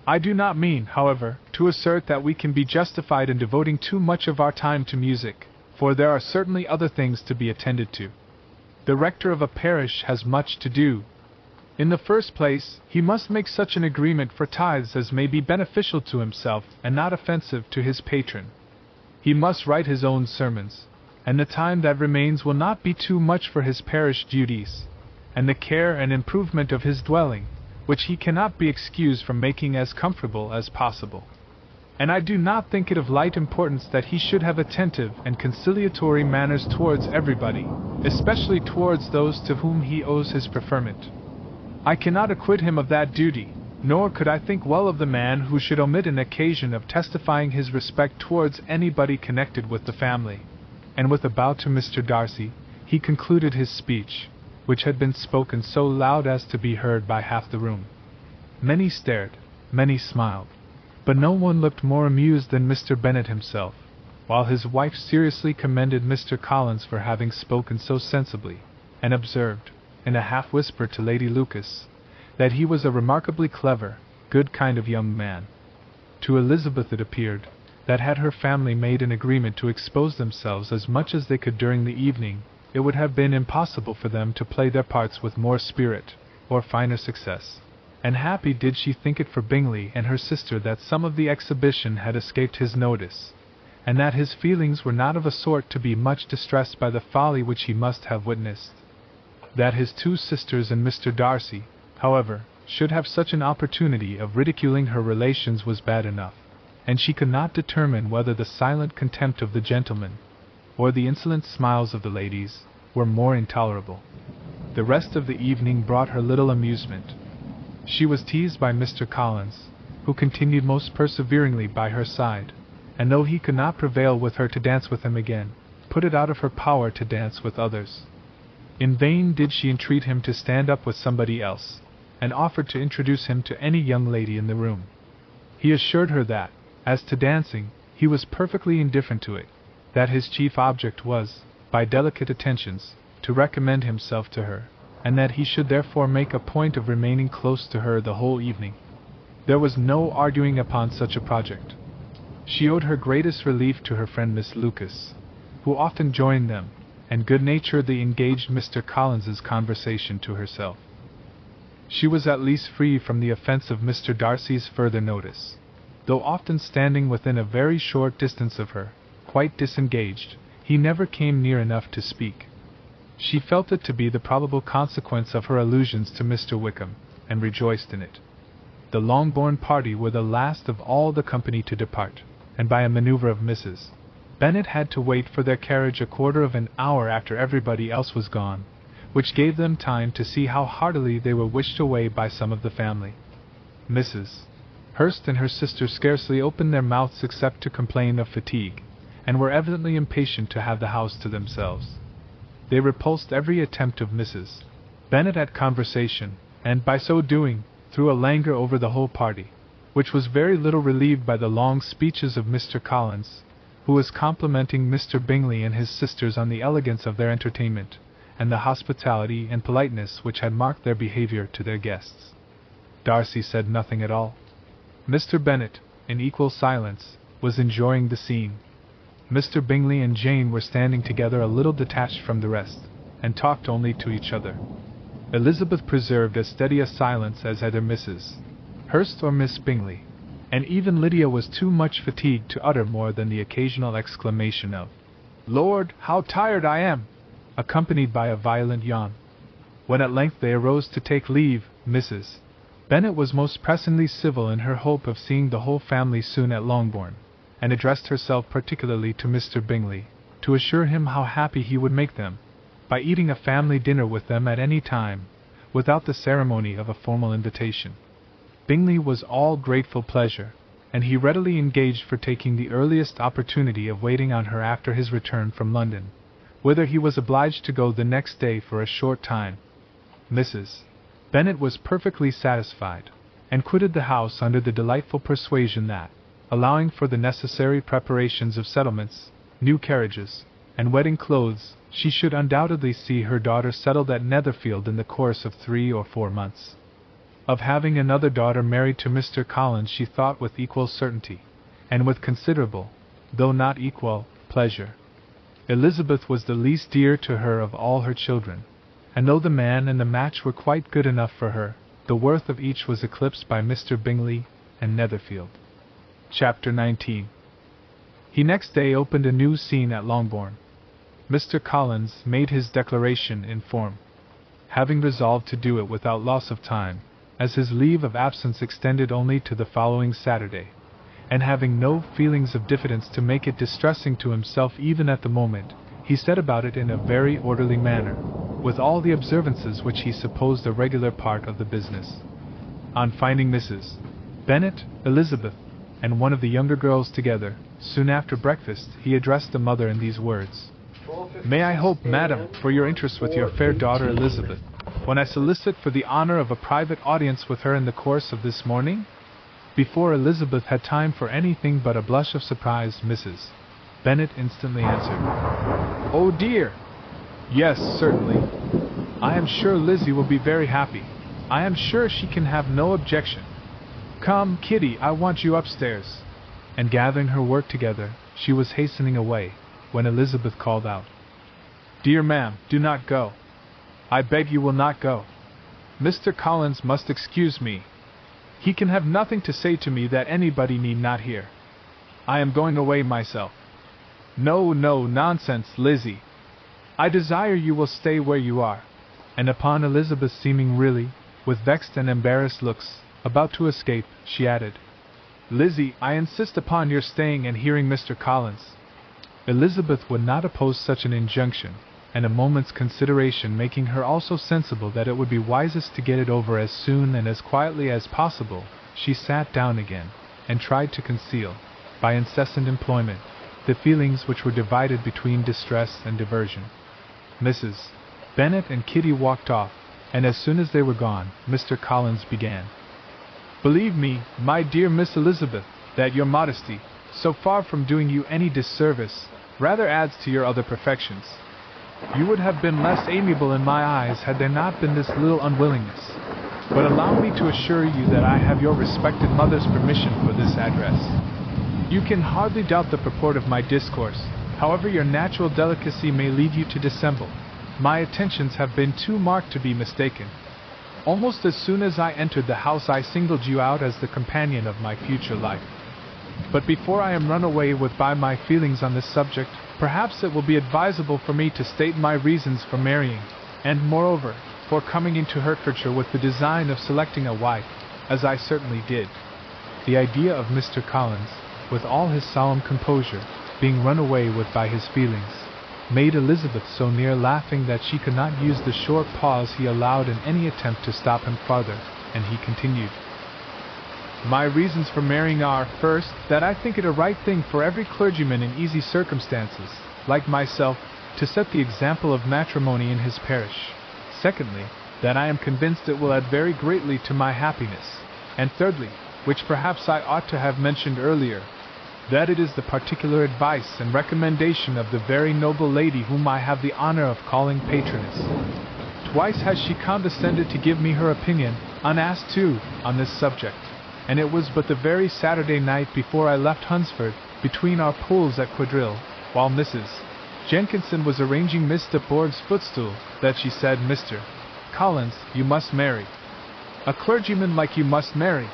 I do not mean, however, to assert that we can be justified in devoting too much of our time to music, for there are certainly other things to be attended to. The rector of a parish has much to do. In the first place, he must make such an agreement for tithes as may be beneficial to himself and not offensive to his patron. He must write his own sermons, and the time that remains will not be too much for his parish duties, and the care and improvement of his dwelling, which he cannot be excused from making as comfortable as possible. And I do not think it of light importance that he should have attentive and conciliatory manners towards everybody, especially towards those to whom he owes his preferment. I cannot acquit him of that duty, nor could I think well of the man who should omit an occasion of testifying his respect towards anybody connected with the family." And with a bow to Mr. Darcy, he concluded his speech, which had been spoken so loud as to be heard by half the room. Many stared, many smiled, but no one looked more amused than Mr. Bennet himself, while his wife seriously commended Mr. Collins for having spoken so sensibly, and observed, in a half-whisper to Lady Lucas, that he was a remarkably clever, good kind of young man. To Elizabeth it appeared that had her family made an agreement to expose themselves as much as they could during the evening, it would have been impossible for them to play their parts with more spirit, or finer success. And happy did she think it for Bingley and her sister that some of the exhibition had escaped his notice, and that his feelings were not of a sort to be much distressed by the folly which he must have witnessed. That his two sisters and Mr. Darcy, however, should have such an opportunity of ridiculing her relations was bad enough, and she could not determine whether the silent contempt of the gentlemen, or the insolent smiles of the ladies, were more intolerable. The rest of the evening brought her little amusement. She was teased by Mr. Collins, who continued most perseveringly by her side, and though he could not prevail with her to dance with him again, put it out of her power to dance with others. In vain did she entreat him to stand up with somebody else, and offered to introduce him to any young lady in the room. He assured her that, as to dancing, he was perfectly indifferent to it, that his chief object was, by delicate attentions, to recommend himself to her, and that he should therefore make a point of remaining close to her the whole evening. There was no arguing upon such a project. She owed her greatest relief to her friend Miss Lucas, who often joined them, and good-naturedly engaged Mr. Collins's conversation to herself. She was at least free from the offence of Mr. Darcy's further notice, though often standing within a very short distance of her, quite disengaged, he never came near enough to speak. She felt it to be the probable consequence of her allusions to Mr. Wickham, and rejoiced in it. The Longbourn party were the last of all the company to depart, and by a manoeuvre of Mrs. Bennet had to wait for their carriage a quarter of an hour after everybody else was gone, which gave them time to see how heartily they were wished away by some of the family. Mrs. Hurst and her sister scarcely opened their mouths except to complain of fatigue, and were evidently impatient to have the house to themselves. They repulsed every attempt of Mrs. Bennet at conversation, and by so doing, threw a languor over the whole party, which was very little relieved by the long speeches of Mr. Collins, who was complimenting Mr. Bingley and his sisters on the elegance of their entertainment, and the hospitality and politeness which had marked their behavior to their guests. Darcy said nothing at all. Mr. Bennet, in equal silence, was enjoying the scene. Mr. Bingley and Jane were standing together a little detached from the rest, and talked only to each other. Elizabeth preserved as steady a silence as either Mrs. Hurst or Miss Bingley, and even Lydia was too much fatigued to utter more than the occasional exclamation of, "Lord, how tired I am!" accompanied by a violent yawn. When at length they arose to take leave, Mrs. Bennet was most pressingly civil in her hope of seeing the whole family soon at Longbourn, and addressed herself particularly to Mr. Bingley, to assure him how happy he would make them, by eating a family dinner with them at any time, without the ceremony of a formal invitation. Bingley was all grateful pleasure, and he readily engaged for taking the earliest opportunity of waiting on her after his return from London, whither he was obliged to go the next day for a short time. Mrs. Bennet was perfectly satisfied, and quitted the house under the delightful persuasion that, allowing for the necessary preparations of settlements, new carriages, and wedding clothes, she should undoubtedly see her daughter settled at Netherfield in the course of 3 or 4 months. Of having another daughter married to Mr. Collins she thought with equal certainty, and with considerable, though not equal, pleasure. Elizabeth was the least dear to her of all her children, and though the man and the match were quite good enough for her, the worth of each was eclipsed by Mr. Bingley and Netherfield. Chapter 19. He next day opened a new scene at Longbourn. Mr. Collins made his declaration in form, having resolved to do it without loss of time, as his leave of absence extended only to the following Saturday, and having no feelings of diffidence to make it distressing to himself even at the moment, he set about it in a very orderly manner, with all the observances which he supposed a regular part of the business. On finding Mrs. Bennet, Elizabeth, and one of the younger girls together, soon after breakfast, he addressed the mother in these words: "May I hope, madam, for your interest with your fair daughter Elizabeth, when I solicit for the honor of a private audience with her in the course of this morning?" Before Elizabeth had time for anything but a blush of surprise, Mrs. Bennet instantly answered, "Oh dear! Yes, certainly. I am sure Lizzie will be very happy. I am sure she can have no objection. Come, Kitty, I want you upstairs." And gathering her work together, she was hastening away, when Elizabeth called out, "Dear ma'am, do not go. I beg you will not go. Mr. Collins must excuse me. He can have nothing to say to me that anybody need not hear. I am going away myself." "No, no, nonsense, Lizzie. I desire you will stay where you are." And upon Elizabeth seeming really, with vexed and embarrassed looks, about to escape, she added, "Lizzie, I insist upon your staying and hearing Mr. Collins." Elizabeth would not oppose such an injunction, and a moment's consideration making her also sensible that it would be wisest to get it over as soon and as quietly as possible, she sat down again, and tried to conceal, by incessant employment, the feelings which were divided between distress and diversion. Mrs. Bennet and Kitty walked off, and as soon as they were gone, Mr. Collins began. "Believe me, my dear Miss Elizabeth, that your modesty, so far from doing you any disservice, rather adds to your other perfections. You would have been less amiable in my eyes had there not been this little unwillingness. But allow me to assure you that I have your respected mother's permission for this address. You can hardly doubt the purport of my discourse, however your natural delicacy may lead you to dissemble. My attentions have been too marked to be mistaken. Almost as soon as I entered the house I singled you out as the companion of my future life. But before I am run away with by my feelings on this subject, perhaps it will be advisable for me to state my reasons for marrying, and moreover, for coming into Hertfordshire with the design of selecting a wife, as I certainly did." The idea of Mr. Collins, with all his solemn composure, being run away with by his feelings, made Elizabeth so near laughing that she could not use the short pause he allowed in any attempt to stop him farther, and he continued, "My reasons for marrying are, first, that I think it a right thing for every clergyman in easy circumstances, like myself, to set the example of matrimony in his parish. Secondly, that I am convinced it will add very greatly to my happiness. And thirdly, which perhaps I ought to have mentioned earlier, that it is the particular advice and recommendation of the very noble lady whom I have the honor of calling patroness. Twice has she condescended to give me her opinion, unasked too, on this subject, and it was but the very Saturday night before I left Hunsford, between our pools at quadrille, while Mrs. Jenkinson was arranging Miss de Bourgh's footstool, that she said, 'Mr. Collins, you must marry. A clergyman like you must marry.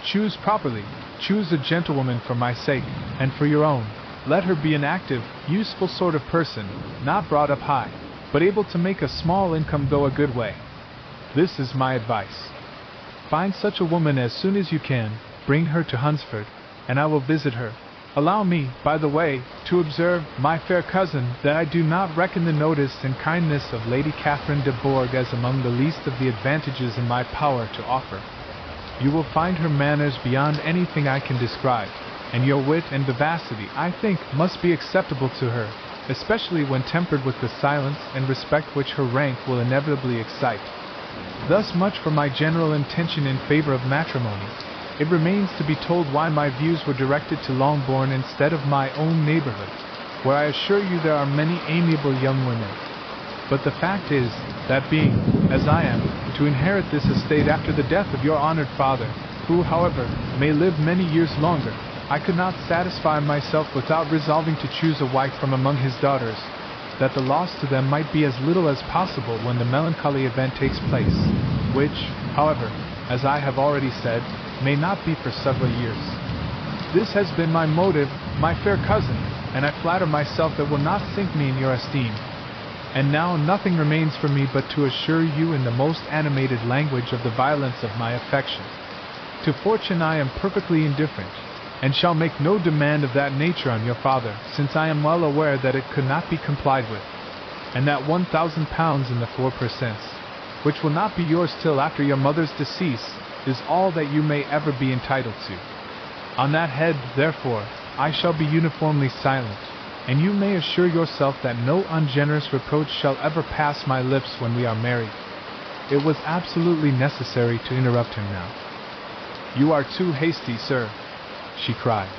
Choose properly, choose a gentlewoman for my sake, and for your own. Let her be an active, useful sort of person, not brought up high, but able to make a small income go a good way. This is my advice. Find such a woman as soon as you can, bring her to Hunsford, and I will visit her. Allow me, by the way, to observe, my fair cousin, that I do not reckon the notice and kindness of Lady Catherine de Bourgh as among the least of the advantages in my power to offer. You will find her manners beyond anything I can describe, and your wit and vivacity, I think, must be acceptable to her, especially when tempered with the silence and respect which her rank will inevitably excite. Thus much for my general intention in favor of matrimony. It remains to be told why my views were directed to Longbourn instead of my own neighborhood, where I assure you there are many amiable young women. But the fact is, that being, as I am, to inherit this estate after the death of your honored father, who, however, may live many years longer, I could not satisfy myself without resolving to choose a wife from among his daughters, that the loss to them might be as little as possible when the melancholy event takes place, which, however, as I have already said, may not be for several years. This has been my motive, my fair cousin, and I flatter myself it will not sink me in your esteem. And now nothing remains for me but to assure you in the most animated language of the violence of my affection. To fortune I am perfectly indifferent, and shall make no demand of that nature on your father, since I am well aware that it could not be complied with, and that £1,000 in the 4%, which will not be yours till after your mother's decease, is all that you may ever be entitled to. On that head, therefore, I shall be uniformly silent, and you may assure yourself that no ungenerous reproach shall ever pass my lips when we are married. It was absolutely necessary to interrupt him now. You are too hasty, sir, she cried.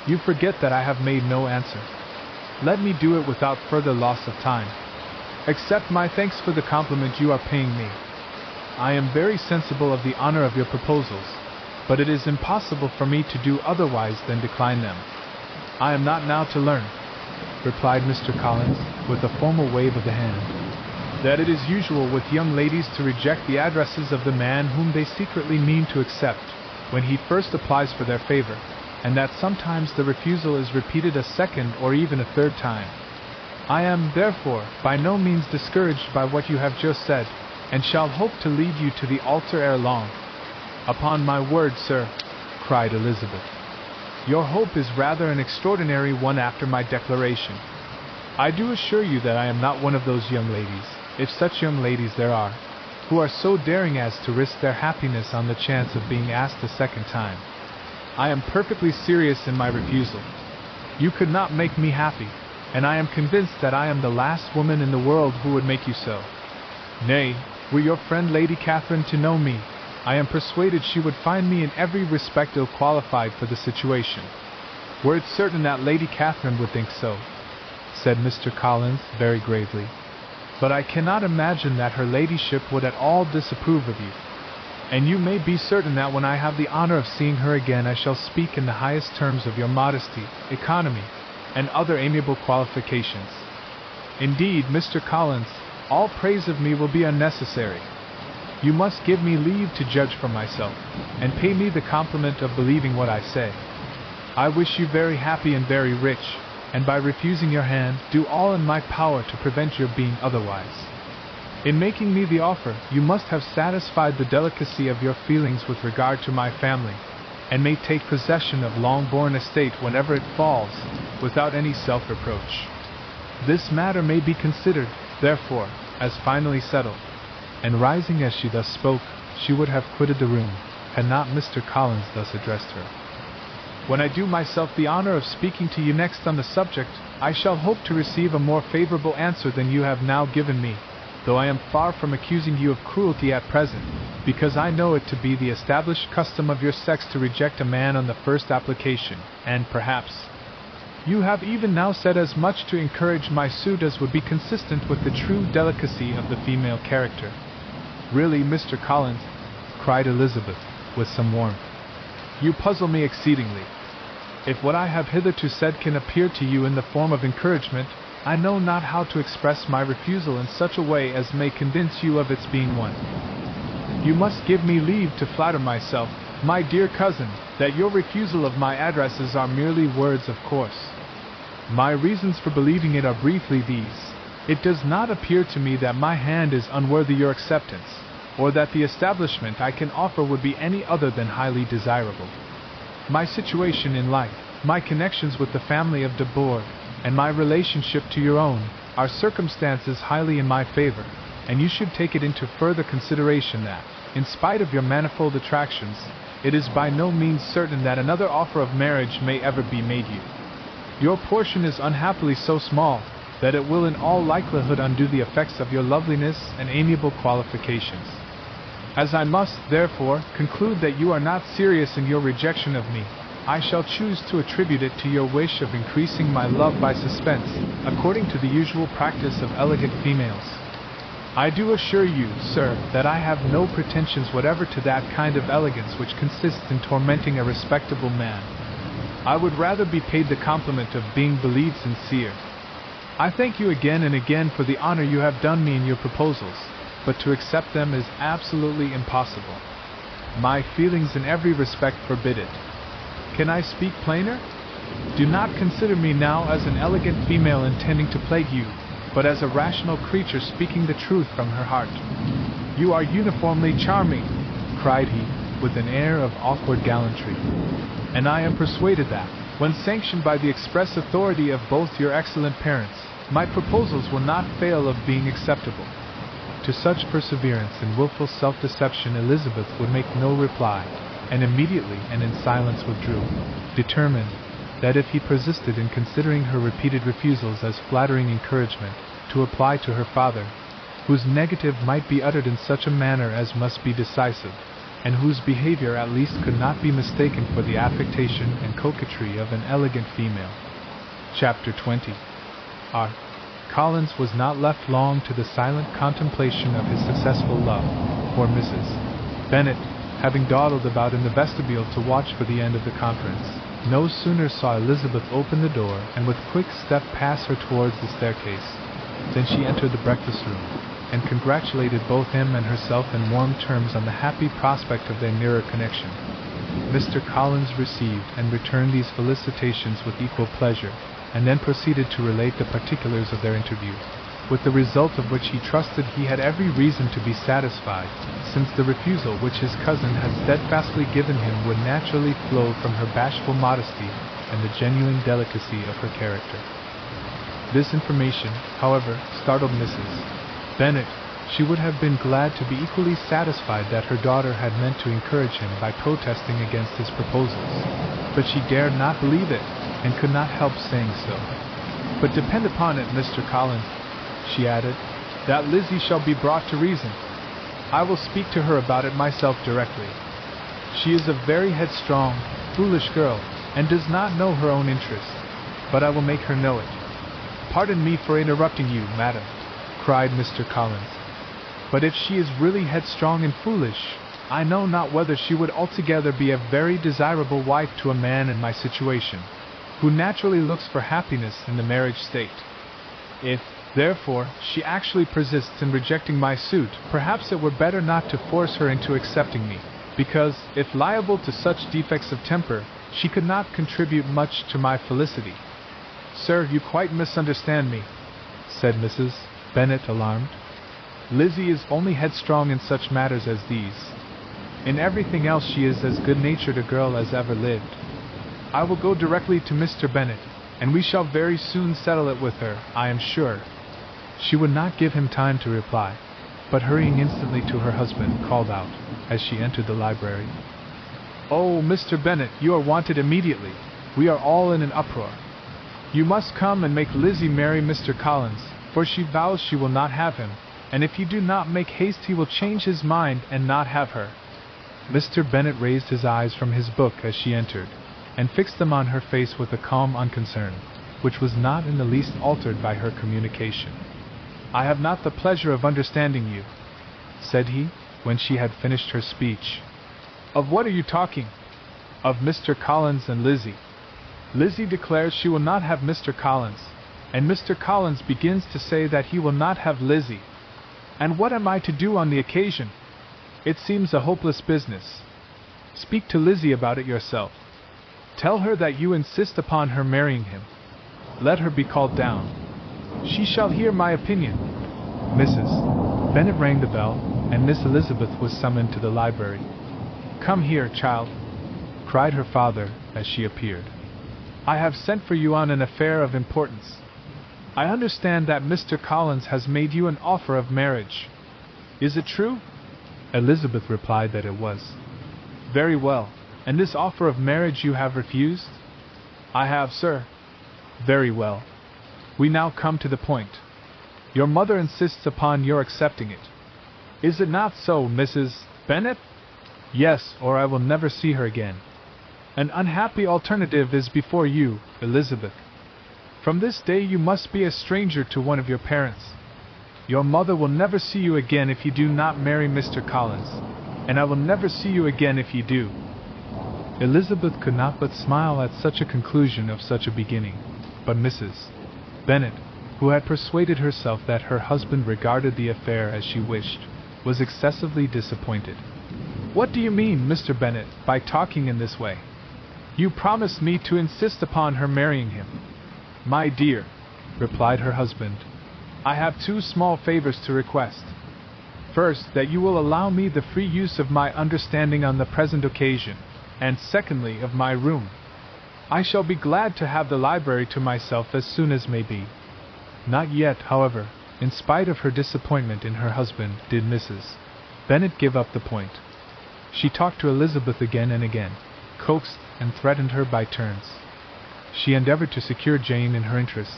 You forget that I have made no answer. Let me do it without further loss of time. Accept my thanks for the compliment you are paying me. I am very sensible of the honor of your proposals, but it is impossible for me to do otherwise than decline them. I am not now to learn, replied Mr. Collins, with a formal wave of the hand, that it is usual with young ladies to reject the addresses of the man whom they secretly mean to accept, when he first applies for their favor, and that sometimes the refusal is repeated a second or even a third time. I am, therefore, by no means discouraged by what you have just said, and shall hope to lead you to the altar ere long. Upon my word, sir, cried Elizabeth, your hope is rather an extraordinary one after my declaration. I do assure you that I am not one of those young ladies, if such young ladies there are, who are so daring as to risk their happiness on the chance of being asked a second time. I am perfectly serious in my refusal. You could not make me happy, and I am convinced that I am the last woman in the world who would make you so. Nay, were your friend Lady Catherine to know me, I am persuaded she would find me in every respect ill-qualified for the situation. Were it certain that Lady Catherine would think so, said Mr. Collins very gravely, but I cannot imagine that her ladyship would at all disapprove of you, and you may be certain that when I have the honor of seeing her again I shall speak in the highest terms of your modesty, economy, and other amiable qualifications. Indeed, Mr. Collins, all praise of me will be unnecessary. You must give me leave to judge for myself, and pay me the compliment of believing what I say. I wish you very happy and very rich, and by refusing your hand, do all in my power to prevent your being otherwise. In making me the offer, you must have satisfied the delicacy of your feelings with regard to my family, and may take possession of Longbourn estate whenever it falls, without any self-reproach. This matter may be considered, therefore, as finally settled. And rising as she thus spoke, she would have quitted the room, had not Mr. Collins thus addressed her. When I do myself the honor of speaking to you next on the subject, I shall hope to receive a more favorable answer than you have now given me, though I am far from accusing you of cruelty at present, because I know it to be the established custom of your sex to reject a man on the first application, and perhaps you have even now said as much to encourage my suit as would be consistent with the true delicacy of the female character. Really, Mr. Collins, cried Elizabeth, with some warmth, you puzzle me exceedingly. If what I have hitherto said can appear to you in the form of encouragement, I know not how to express my refusal in such a way as may convince you of its being one. You must give me leave to flatter myself, my dear cousin, that your refusal of my addresses are merely words of course. My reasons for believing it are briefly these. It does not appear to me that my hand is unworthy your acceptance, or that the establishment I can offer would be any other than highly desirable. My situation in life, my connections with the family of de Bourgh, and my relationship to your own, are circumstances highly in my favor, and you should take it into further consideration that, in spite of your manifold attractions, it is by no means certain that another offer of marriage may ever be made you. Your portion is unhappily so small that it will in all likelihood undo the effects of your loveliness and amiable qualifications. As I must, therefore, conclude that you are not serious in your rejection of me, I shall choose to attribute it to your wish of increasing my love by suspense, according to the usual practice of elegant females. I do assure you, sir, that I have no pretensions whatever to that kind of elegance which consists in tormenting a respectable man. I would rather be paid the compliment of being believed sincere. I thank you again and again for the honor you have done me in your proposals, but to accept them is absolutely impossible. My feelings in every respect forbid it. Can I speak plainer? Do not consider me now as an elegant female intending to plague you, but as a rational creature speaking the truth from her heart. You are uniformly charming, cried he, with an air of awkward gallantry, and I am persuaded that, when sanctioned by the express authority of both your excellent parents, my proposals will not fail of being acceptable. To such perseverance in wilful self-deception Elizabeth would make no reply, and immediately and in silence withdrew, determined that if he persisted in considering her repeated refusals as flattering encouragement, to apply to her father, whose negative might be uttered in such a manner as must be decisive, and whose behavior at least could not be mistaken for the affectation and coquetry of an elegant female. Chapter 20. R. Collins was not left long to the silent contemplation of his successful love, for Mrs. Bennet, having dawdled about in the vestibule to watch for the end of the conference, no sooner saw Elizabeth open the door and with quick step pass her towards the staircase, than she entered the breakfast room, and congratulated both him and herself in warm terms on the happy prospect of their nearer connection. Mr. Collins received and returned these felicitations with equal pleasure, and then proceeded to relate the particulars of their interview, with the result of which he trusted he had every reason to be satisfied, since the refusal which his cousin had steadfastly given him would naturally flow from her bashful modesty and the genuine delicacy of her character. This information, however, startled Mrs. Bennet. She would have been glad to be equally satisfied that her daughter had meant to encourage him by protesting against his proposals, but she dared not believe it, and could not help saying so. But depend upon it, Mr. Collins, she added, that Lizzie shall be brought to reason. I will speak to her about it myself directly. She is a very headstrong, foolish girl, and does not know her own interest, but I will make her know it. Pardon me for interrupting you, madam, cried Mr. Collins, but if she is really headstrong and foolish, I know not whether she would altogether be a very desirable wife to a man in my situation, who naturally looks for happiness in the marriage state. If, therefore, she actually persists in rejecting my suit, perhaps it were better not to force her into accepting me, because, if liable to such defects of temper, she could not contribute much to my felicity. Sir, you quite misunderstand me, said Mrs. Bennet, alarmed. Lizzie is only headstrong in such matters as these. In everything else she is as good-natured a girl as ever lived. I will go directly to Mr. Bennet, and we shall very soon settle it with her, I am sure. She would not give him time to reply, but hurrying instantly to her husband, called out, as she entered the library, "Oh, Mr. Bennet, you are wanted immediately. We are all in an uproar. You must come and make Lizzie marry Mr. Collins, for she vows she will not have him, and if you do not make haste he will change his mind and not have her." Mr. Bennet raised his eyes from his book as she entered, and fixed them on her face with a calm unconcern, which was not in the least altered by her communication. "I have not the pleasure of understanding you," said he, when she had finished her speech. "Of what are you talking?" "Of Mr. Collins and Lizzie. Lizzie declares she will not have Mr. Collins, and Mr. Collins begins to say that he will not have Lizzie. And what am I to do on the occasion? It seems a hopeless business. Speak to Lizzie about it yourself. Tell her that you insist upon her marrying him. Let her be called down. She shall hear my opinion." Mrs. Bennet rang the bell, and Miss Elizabeth was summoned to the library. "Come here, child," cried her father as she appeared. "I have sent for you on an affair of importance. I understand that Mr. Collins has made you an offer of marriage. Is it true?" Elizabeth replied that it was. Very well. And this offer of marriage you have refused? I have, sir. Very well. We now come to the point. Your mother insists upon your accepting it. Is it not so, Mrs. Bennet? Yes, or I will never see her again. An unhappy alternative is before you, Elizabeth. From this day you must be a stranger to one of your parents. Your mother will never see you again if you do not marry Mr. Collins, and I will never see you again if you do. Elizabeth could not but smile at such a conclusion of such a beginning, but Mrs. Bennet, who had persuaded herself that her husband regarded the affair as she wished, was excessively disappointed. What do you mean, Mr. Bennet, by talking in this way? You promised me to insist upon her marrying him. My dear, replied her husband, I have two small favors to request. First, that you will allow me the free use of my understanding on the present occasion, and secondly, of my room. I shall be glad to have the library to myself as soon as may be. Not yet, however, in spite of her disappointment in her husband, did Mrs. Bennet give up the point. She talked to Elizabeth again and again, coaxed and threatened her by turns. She endeavored to secure Jane in her interest,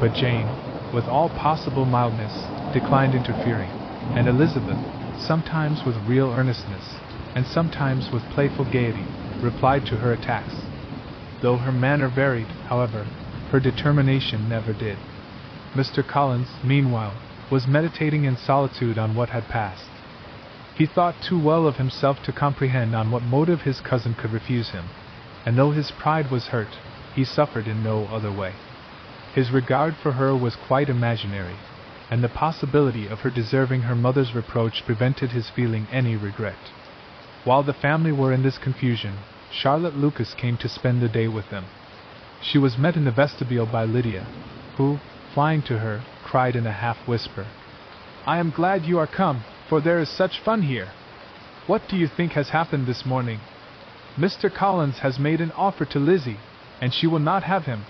but Jane, with all possible mildness, declined interfering, and Elizabeth, sometimes with real earnestness, and sometimes with playful gaiety, replied to her attacks. Though her manner varied, however, her determination never did. Mr. Collins, meanwhile, was meditating in solitude on what had passed. He thought too well of himself to comprehend on what motive his cousin could refuse him, and though his pride was hurt, he suffered in no other way. His regard for her was quite imaginary, and the possibility of her deserving her mother's reproach prevented his feeling any regret. While the family were in this confusion, Charlotte Lucas came to spend the day with them. She was met in the vestibule by Lydia, who, flying to her, cried in a half-whisper, I am glad you are come, for there is such fun here. What do you think has happened this morning? Mr. Collins has made an offer to Lizzie, and she will not have him.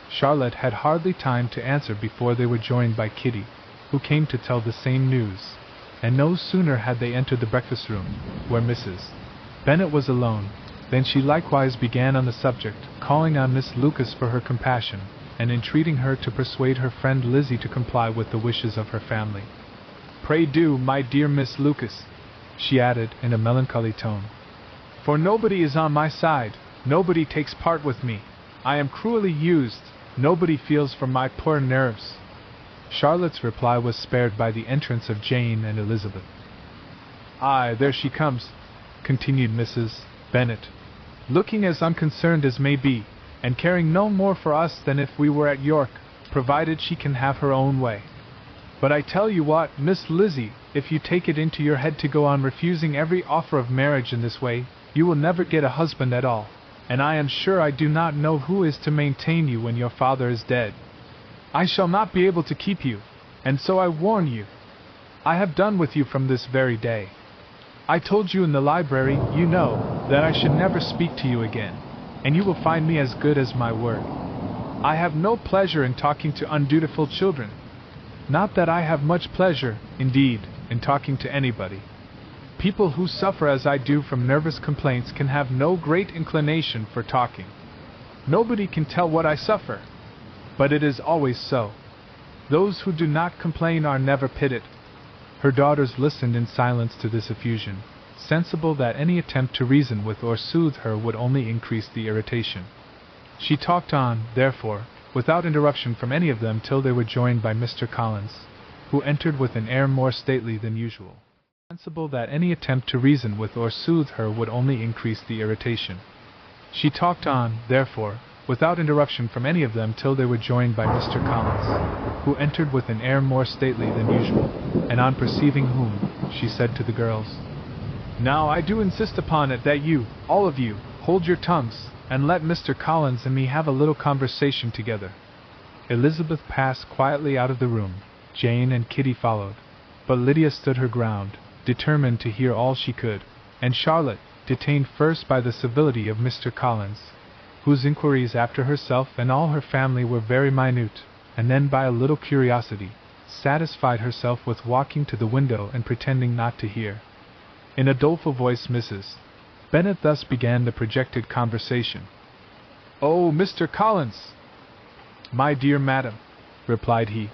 Charlotte had hardly time to answer before they were joined by Kitty, who came to tell the same news, and no sooner had they entered the breakfast-room, where Mrs. Bennet was alone, than she likewise began on the subject, calling on Miss Lucas for her compassion, and entreating her to persuade her friend Lizzie to comply with the wishes of her family. Pray do, my dear Miss Lucas, she added in a melancholy tone, for nobody is on my side, nobody takes part with me, I am cruelly used, nobody feels for my poor nerves. Charlotte's reply was spared by the entrance of Jane and Elizabeth. Aye, there she comes, continued Mrs. Bennet, looking as unconcerned as may be, and caring no more for us than if we were at York, provided she can have her own way. But I tell you what, Miss Lizzie, if you take it into your head to go on refusing every offer of marriage in this way, you will never get a husband at all, and I am sure I do not know who is to maintain you when your father is dead. I shall not be able to keep you, and so I warn you. I have done with you from this very day. I told you in the library, you know, that I should never speak to you again, and you will find me as good as my word. I have no pleasure in talking to undutiful children. Not that I have much pleasure, indeed, in talking to anybody. People who suffer as I do from nervous complaints can have no great inclination for talking. Nobody can tell what I suffer. But it is always so. Those who do not complain are never pitied. Her daughters listened in silence to this effusion, sensible that any attempt to reason with or soothe her would only increase the irritation. She talked on, therefore, without interruption from any of them till they were joined by Mr. Collins, who entered with an air more stately than usual, sensible that any attempt to reason with or soothe her would only increase the irritation. She talked on, therefore, without interruption from any of them till they were joined by Mr. Collins, who entered with an air more stately than usual, and on perceiving whom, she said to the girls, Now I do insist upon it that you, all of you, hold your tongues, and let Mr. Collins and me have a little conversation together. Elizabeth passed quietly out of the room, Jane and Kitty followed, but Lydia stood her ground, determined to hear all she could, and Charlotte, detained first by the civility of Mr. Collins, whose inquiries after herself and all her family were very minute, and then by a little curiosity, satisfied herself with walking to the window and pretending not to hear. In a doleful voice, Mrs. Bennet thus began the projected conversation. "Oh, Mr. Collins!" "My dear madam," replied he,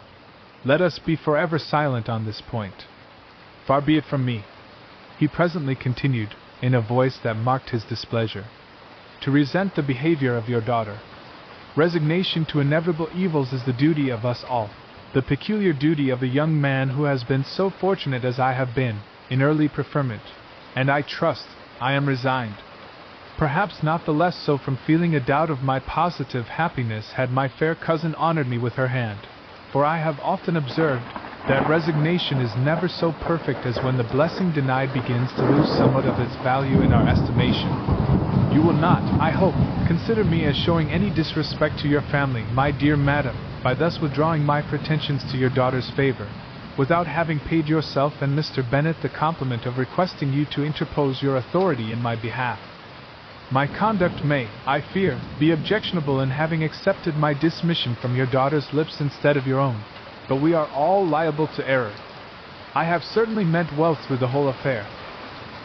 "let us be forever silent on this point. Far be it from me," he presently continued, in a voice that marked his displeasure, "to resent the behavior of your daughter. Resignation to inevitable evils is the duty of us all, the peculiar duty of a young man who has been so fortunate as I have been, in early preferment, and I trust I am resigned. Perhaps not the less so from feeling a doubt of my positive happiness had my fair cousin honored me with her hand, for I have often observed that resignation is never so perfect as when the blessing denied begins to lose somewhat of its value in our estimation. You will not, I hope, consider me as showing any disrespect to your family, my dear madam, by thus withdrawing my pretensions to your daughter's favor, without having paid yourself and Mr. Bennet the compliment of requesting you to interpose your authority in my behalf. My conduct may, I fear, be objectionable in having accepted my dismission from your daughter's lips instead of your own, but we are all liable to error. I have certainly meant well through the whole affair.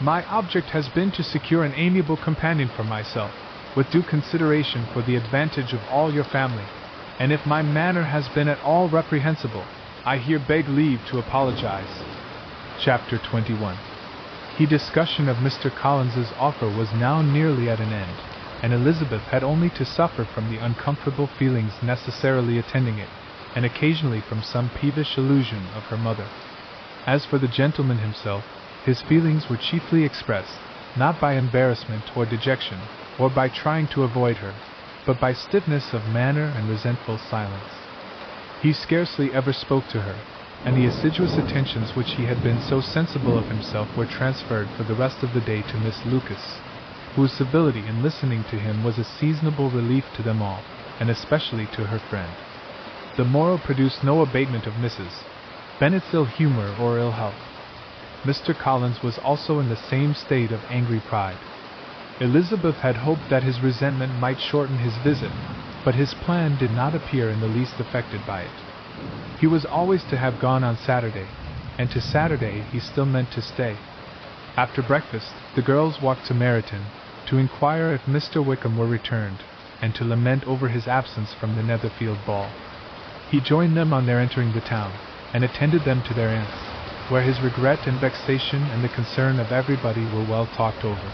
My object has been to secure an amiable companion for myself, with due consideration for the advantage of all your family, and if my manner has been at all reprehensible, I here beg leave to apologize. Chapter 21. The discussion of Mr. Collins's offer was now nearly at an end, and Elizabeth had only to suffer from the uncomfortable feelings necessarily attending it, and occasionally from some peevish allusion of her mother. As for the gentleman himself, his feelings were chiefly expressed, not by embarrassment or dejection, or by trying to avoid her, but by stiffness of manner and resentful silence. He scarcely ever spoke to her, and the assiduous attentions which he had been so sensible of himself were transferred for the rest of the day to Miss Lucas, whose civility in listening to him was a seasonable relief to them all, and especially to her friend. The morrow produced no abatement of Mrs. Bennet's ill humor or ill health. Mr. Collins was also in the same state of angry pride. Elizabeth had hoped that his resentment might shorten his visit, but his plan did not appear in the least affected by it. He was always to have gone on Saturday, and to Saturday he still meant to stay. After breakfast, the girls walked to Meryton, to inquire if Mr. Wickham were returned, and to lament over his absence from the Netherfield ball. He joined them on their entering the town, and attended them to their aunt's, where his regret and vexation and the concern of everybody were well talked over.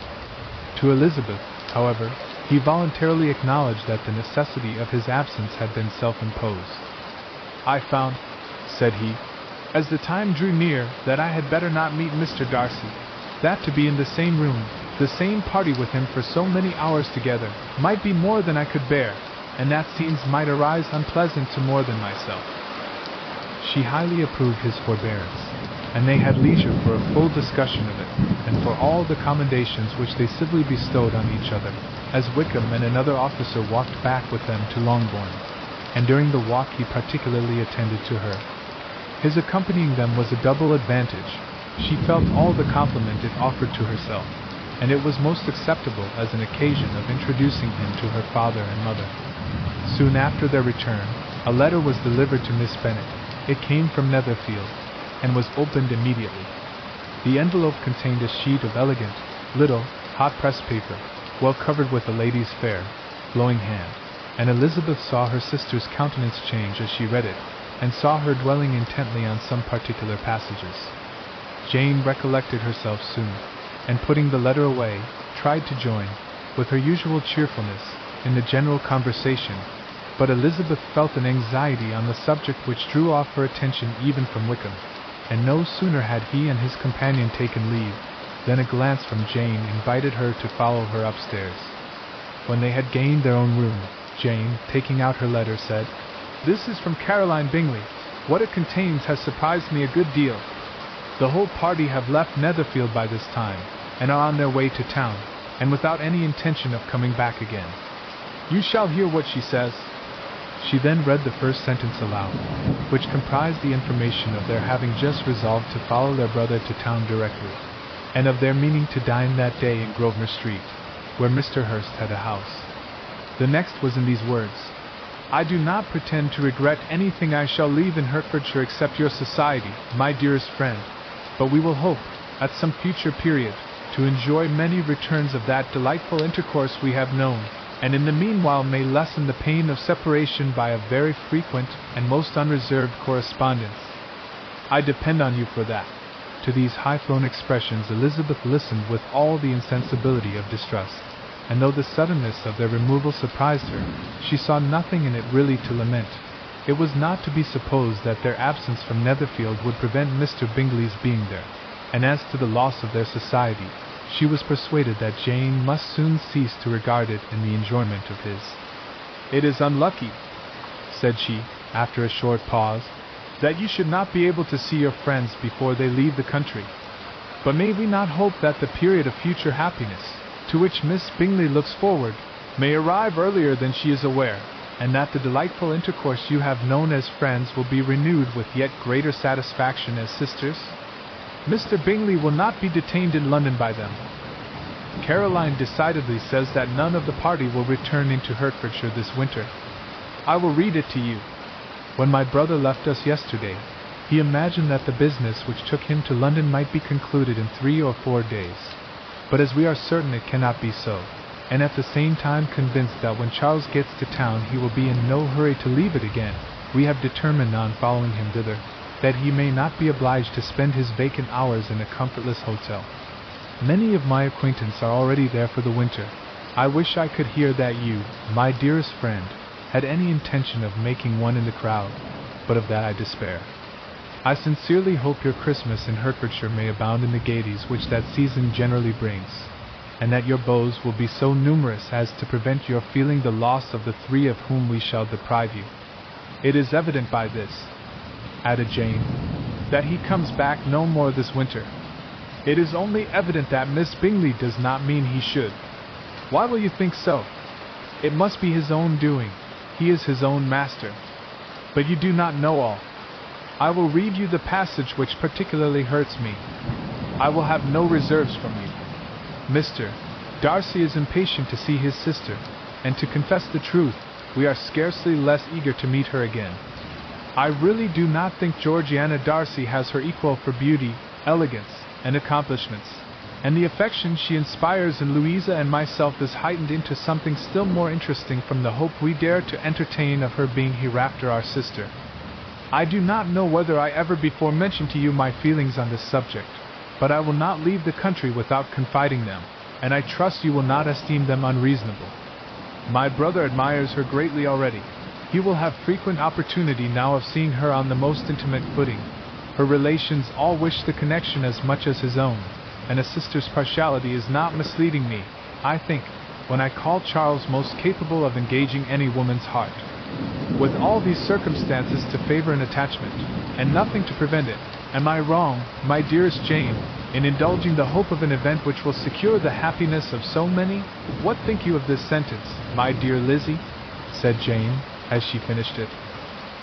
To Elizabeth, however, he voluntarily acknowledged that the necessity of his absence had been self-imposed. "I found," said he, "as the time drew near, that I had better not meet Mr. Darcy, that to be in the same room, the same party with him for so many hours together, might be more than I could bear, and that scenes might arise unpleasant to more than myself." She highly approved his forbearance, and they had leisure for a full discussion of it, and for all the commendations which they civilly bestowed on each other, as Wickham and another officer walked back with them to Longbourn, and during the walk he particularly attended to her. His accompanying them was a double advantage. She felt all the compliment it offered to herself, and it was most acceptable as an occasion of introducing him to her father and mother. Soon after their return, a letter was delivered to Miss Bennet. It came from Netherfield, and was opened immediately. The envelope contained a sheet of elegant, little, hot-pressed paper, well covered with a lady's fair, glowing hand, and Elizabeth saw her sister's countenance change as she read it, and saw her dwelling intently on some particular passages. Jane recollected herself soon, and putting the letter away, tried to join, with her usual cheerfulness, in the general conversation, but Elizabeth felt an anxiety on the subject which drew off her attention even from Wickham, and no sooner had he and his companion taken leave, than a glance from Jane invited her to follow her upstairs. When they had gained their own room, Jane, taking out her letter, said, "This is from Caroline Bingley. What it contains has surprised me a good deal. The whole party have left Netherfield by this time, and are on their way to town, and without any intention of coming back again. You shall hear what she says." She then read the first sentence aloud, which comprised the information of their having just resolved to follow their brother to town directly, and of their meaning to dine that day in Grosvenor Street, where Mr. Hurst had a house. The next was in these words: "I do not pretend to regret anything I shall leave in Hertfordshire except your society, my dearest friend, but we will hope, at some future period, to enjoy many returns of that delightful intercourse we have known, and in the meanwhile may lessen the pain of separation by a very frequent and most unreserved correspondence. I depend on you for that." To these high-flown expressions Elizabeth listened with all the insensibility of distrust, and though the suddenness of their removal surprised her, she saw nothing in it really to lament. It was not to be supposed that their absence from Netherfield would prevent Mr. Bingley's being there, and as to the loss of their society, she was persuaded that Jane must soon cease to regard it in the enjoyment of his. "It is unlucky," said she, after a short pause, "that you should not be able to see your friends before they leave the country. But may we not hope that the period of future happiness, to which Miss Bingley looks forward, may arrive earlier than she is aware, and that the delightful intercourse you have known as friends will be renewed with yet greater satisfaction as sisters? Mr. Bingley will not be detained in London by them. Caroline decidedly says that none of the party will return into Hertfordshire this winter. I will read it to you. When my brother left us yesterday, he imagined that the business which took him to London might be concluded in 3 or 4 days. But as we are certain it cannot be so, and at the same time convinced that when Charles gets to town he will be in no hurry to leave it again, we have determined on following him thither, that he may not be obliged to spend his vacant hours in a comfortless hotel. Many of my acquaintance are already there for the winter. I wish I could hear that you, my dearest friend, had any intention of making one in the crowd, but of that I despair. I sincerely hope your Christmas in Hertfordshire may abound in the gaieties which that season generally brings, and that your beaux will be so numerous as to prevent your feeling the loss of the 3 of whom we shall deprive you. It is evident by this," added Jane, "that he comes back no more this winter. It is only evident that Miss Bingley does not mean he should. Why will you think so? It must be his own doing. He is his own master. But you do not know all. I will read you the passage which particularly hurts me. I will have no reserves from you. Mr. Darcy is impatient to see his sister, and to confess the truth, we are scarcely less eager to meet her again. I really do not think Georgiana Darcy has her equal for beauty, elegance, and accomplishments, and the affection she inspires in Louisa and myself is heightened into something still more interesting from the hope we dare to entertain of her being hereafter our sister. I do not know whether I ever before mentioned to you my feelings on this subject, but I will not leave the country without confiding them, and I trust you will not esteem them unreasonable. My brother admires her greatly already. He will have frequent opportunity now of seeing her on the most intimate footing. Her relations all wish the connection as much as his own, and a sister's partiality is not misleading me, I think, when I call Charles most capable of engaging any woman's heart. With all these circumstances to favor an attachment, and nothing to prevent it, am I wrong, my dearest Jane, in indulging the hope of an event which will secure the happiness of so many? What think you of this sentence, my dear Lizzie? Said Jane, as she finished it.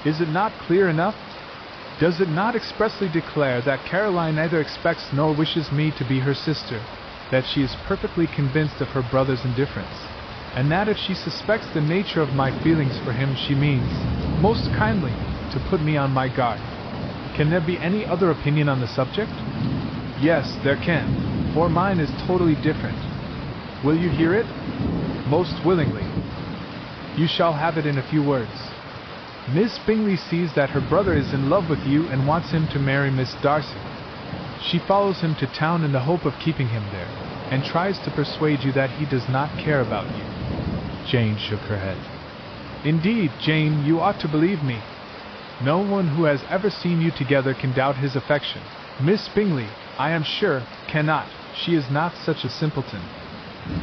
Is it not clear enough? Does it not expressly declare that Caroline neither expects nor wishes me to be her sister, that she is perfectly convinced of her brother's indifference, and that if she suspects the nature of my feelings for him she means, most kindly, to put me on my guard? Can there be any other opinion on the subject? Yes, there can, for mine is totally different. Will you hear it? Most willingly. You shall have it in a few words. Miss Bingley sees that her brother is in love with you and wants him to marry Miss Darcy. She follows him to town in the hope of keeping him there, and tries to persuade you that he does not care about you. Jane shook her head. Indeed, Jane, you ought to believe me. No one who has ever seen you together can doubt his affection. Miss Bingley, I am sure, cannot. She is not such a simpleton.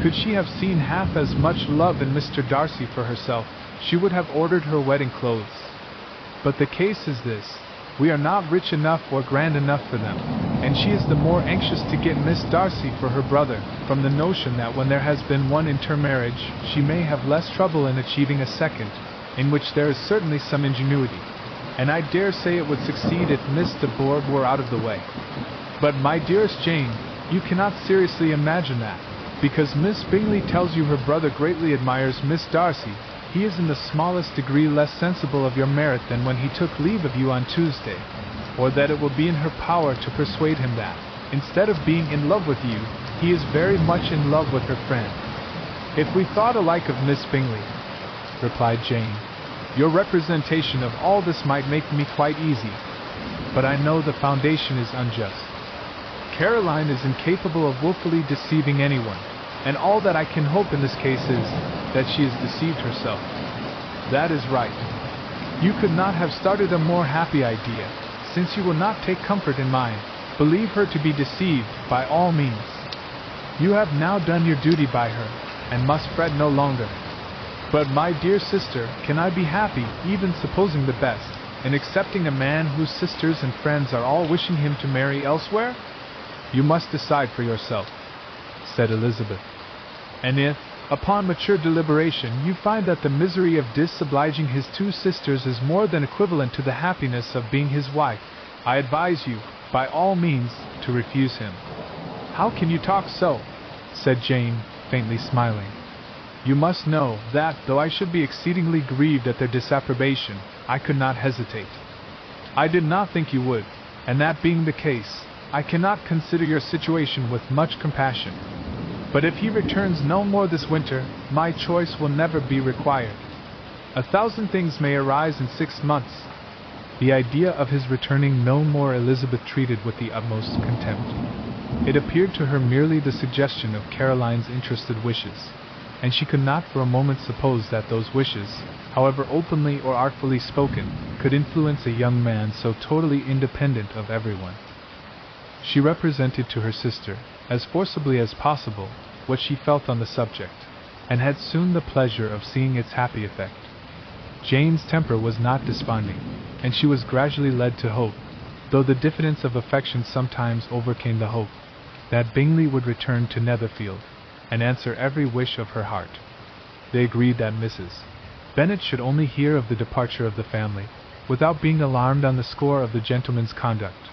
Could she have seen half as much love in Mr. Darcy for herself, she would have ordered her wedding clothes. But the case is this. We are not rich enough or grand enough for them, and she is the more anxious to get Miss Darcy for her brother, from the notion that when there has been one intermarriage, she may have less trouble in achieving a second, in which there is certainly some ingenuity, and I dare say it would succeed if Miss de Bourgh were out of the way. But, my dearest Jane, you cannot seriously imagine that, because Miss Bingley tells you her brother greatly admires Miss Darcy, he is in the smallest degree less sensible of your merit than when he took leave of you on Tuesday, or that it will be in her power to persuade him that, Instead of being in love with you, he is very much in love with her friend. If we thought alike of Miss Bingley, replied Jane, your representation of all this might make me quite easy. But I know the foundation is unjust. Caroline is incapable of willfully deceiving anyone, and all that I can hope in this case is that she has deceived herself. That is right. You could not have started a more happy idea, since you will not take comfort in mine. Believe her to be deceived, by all means. You have now done your duty by her, and must fret no longer. But my dear sister, can I be happy, even supposing the best, in accepting a man whose sisters and friends are all wishing him to marry elsewhere? You must decide for yourself, said Elizabeth. And if, upon mature deliberation, you find that the misery of disobliging his two sisters is more than equivalent to the happiness of being his wife, I advise you, by all means, to refuse him. How can you talk so? Said Jane, faintly smiling. You must know that, though I should be exceedingly grieved at their disapprobation, I could not hesitate. I did not think you would, and that being the case, I cannot consider your situation with much compassion. But if he returns no more this winter, my choice will never be required. 1,000 things may arise in 6 months. The idea of his returning no more Elizabeth treated with the utmost contempt. It appeared to her merely the suggestion of Caroline's interested wishes, and she could not for a moment suppose that those wishes, however openly or artfully spoken, could influence a young man so totally independent of everyone. She represented to her sister, as forcibly as possible, what she felt on the subject, and had soon the pleasure of seeing its happy effect. Jane's temper was not desponding, and she was gradually led to hope, though the diffidence of affection sometimes overcame the hope, that Bingley would return to Netherfield, and answer every wish of her heart. They agreed that Mrs. Bennet should only hear of the departure of the family, without being alarmed on the score of the gentleman's conduct.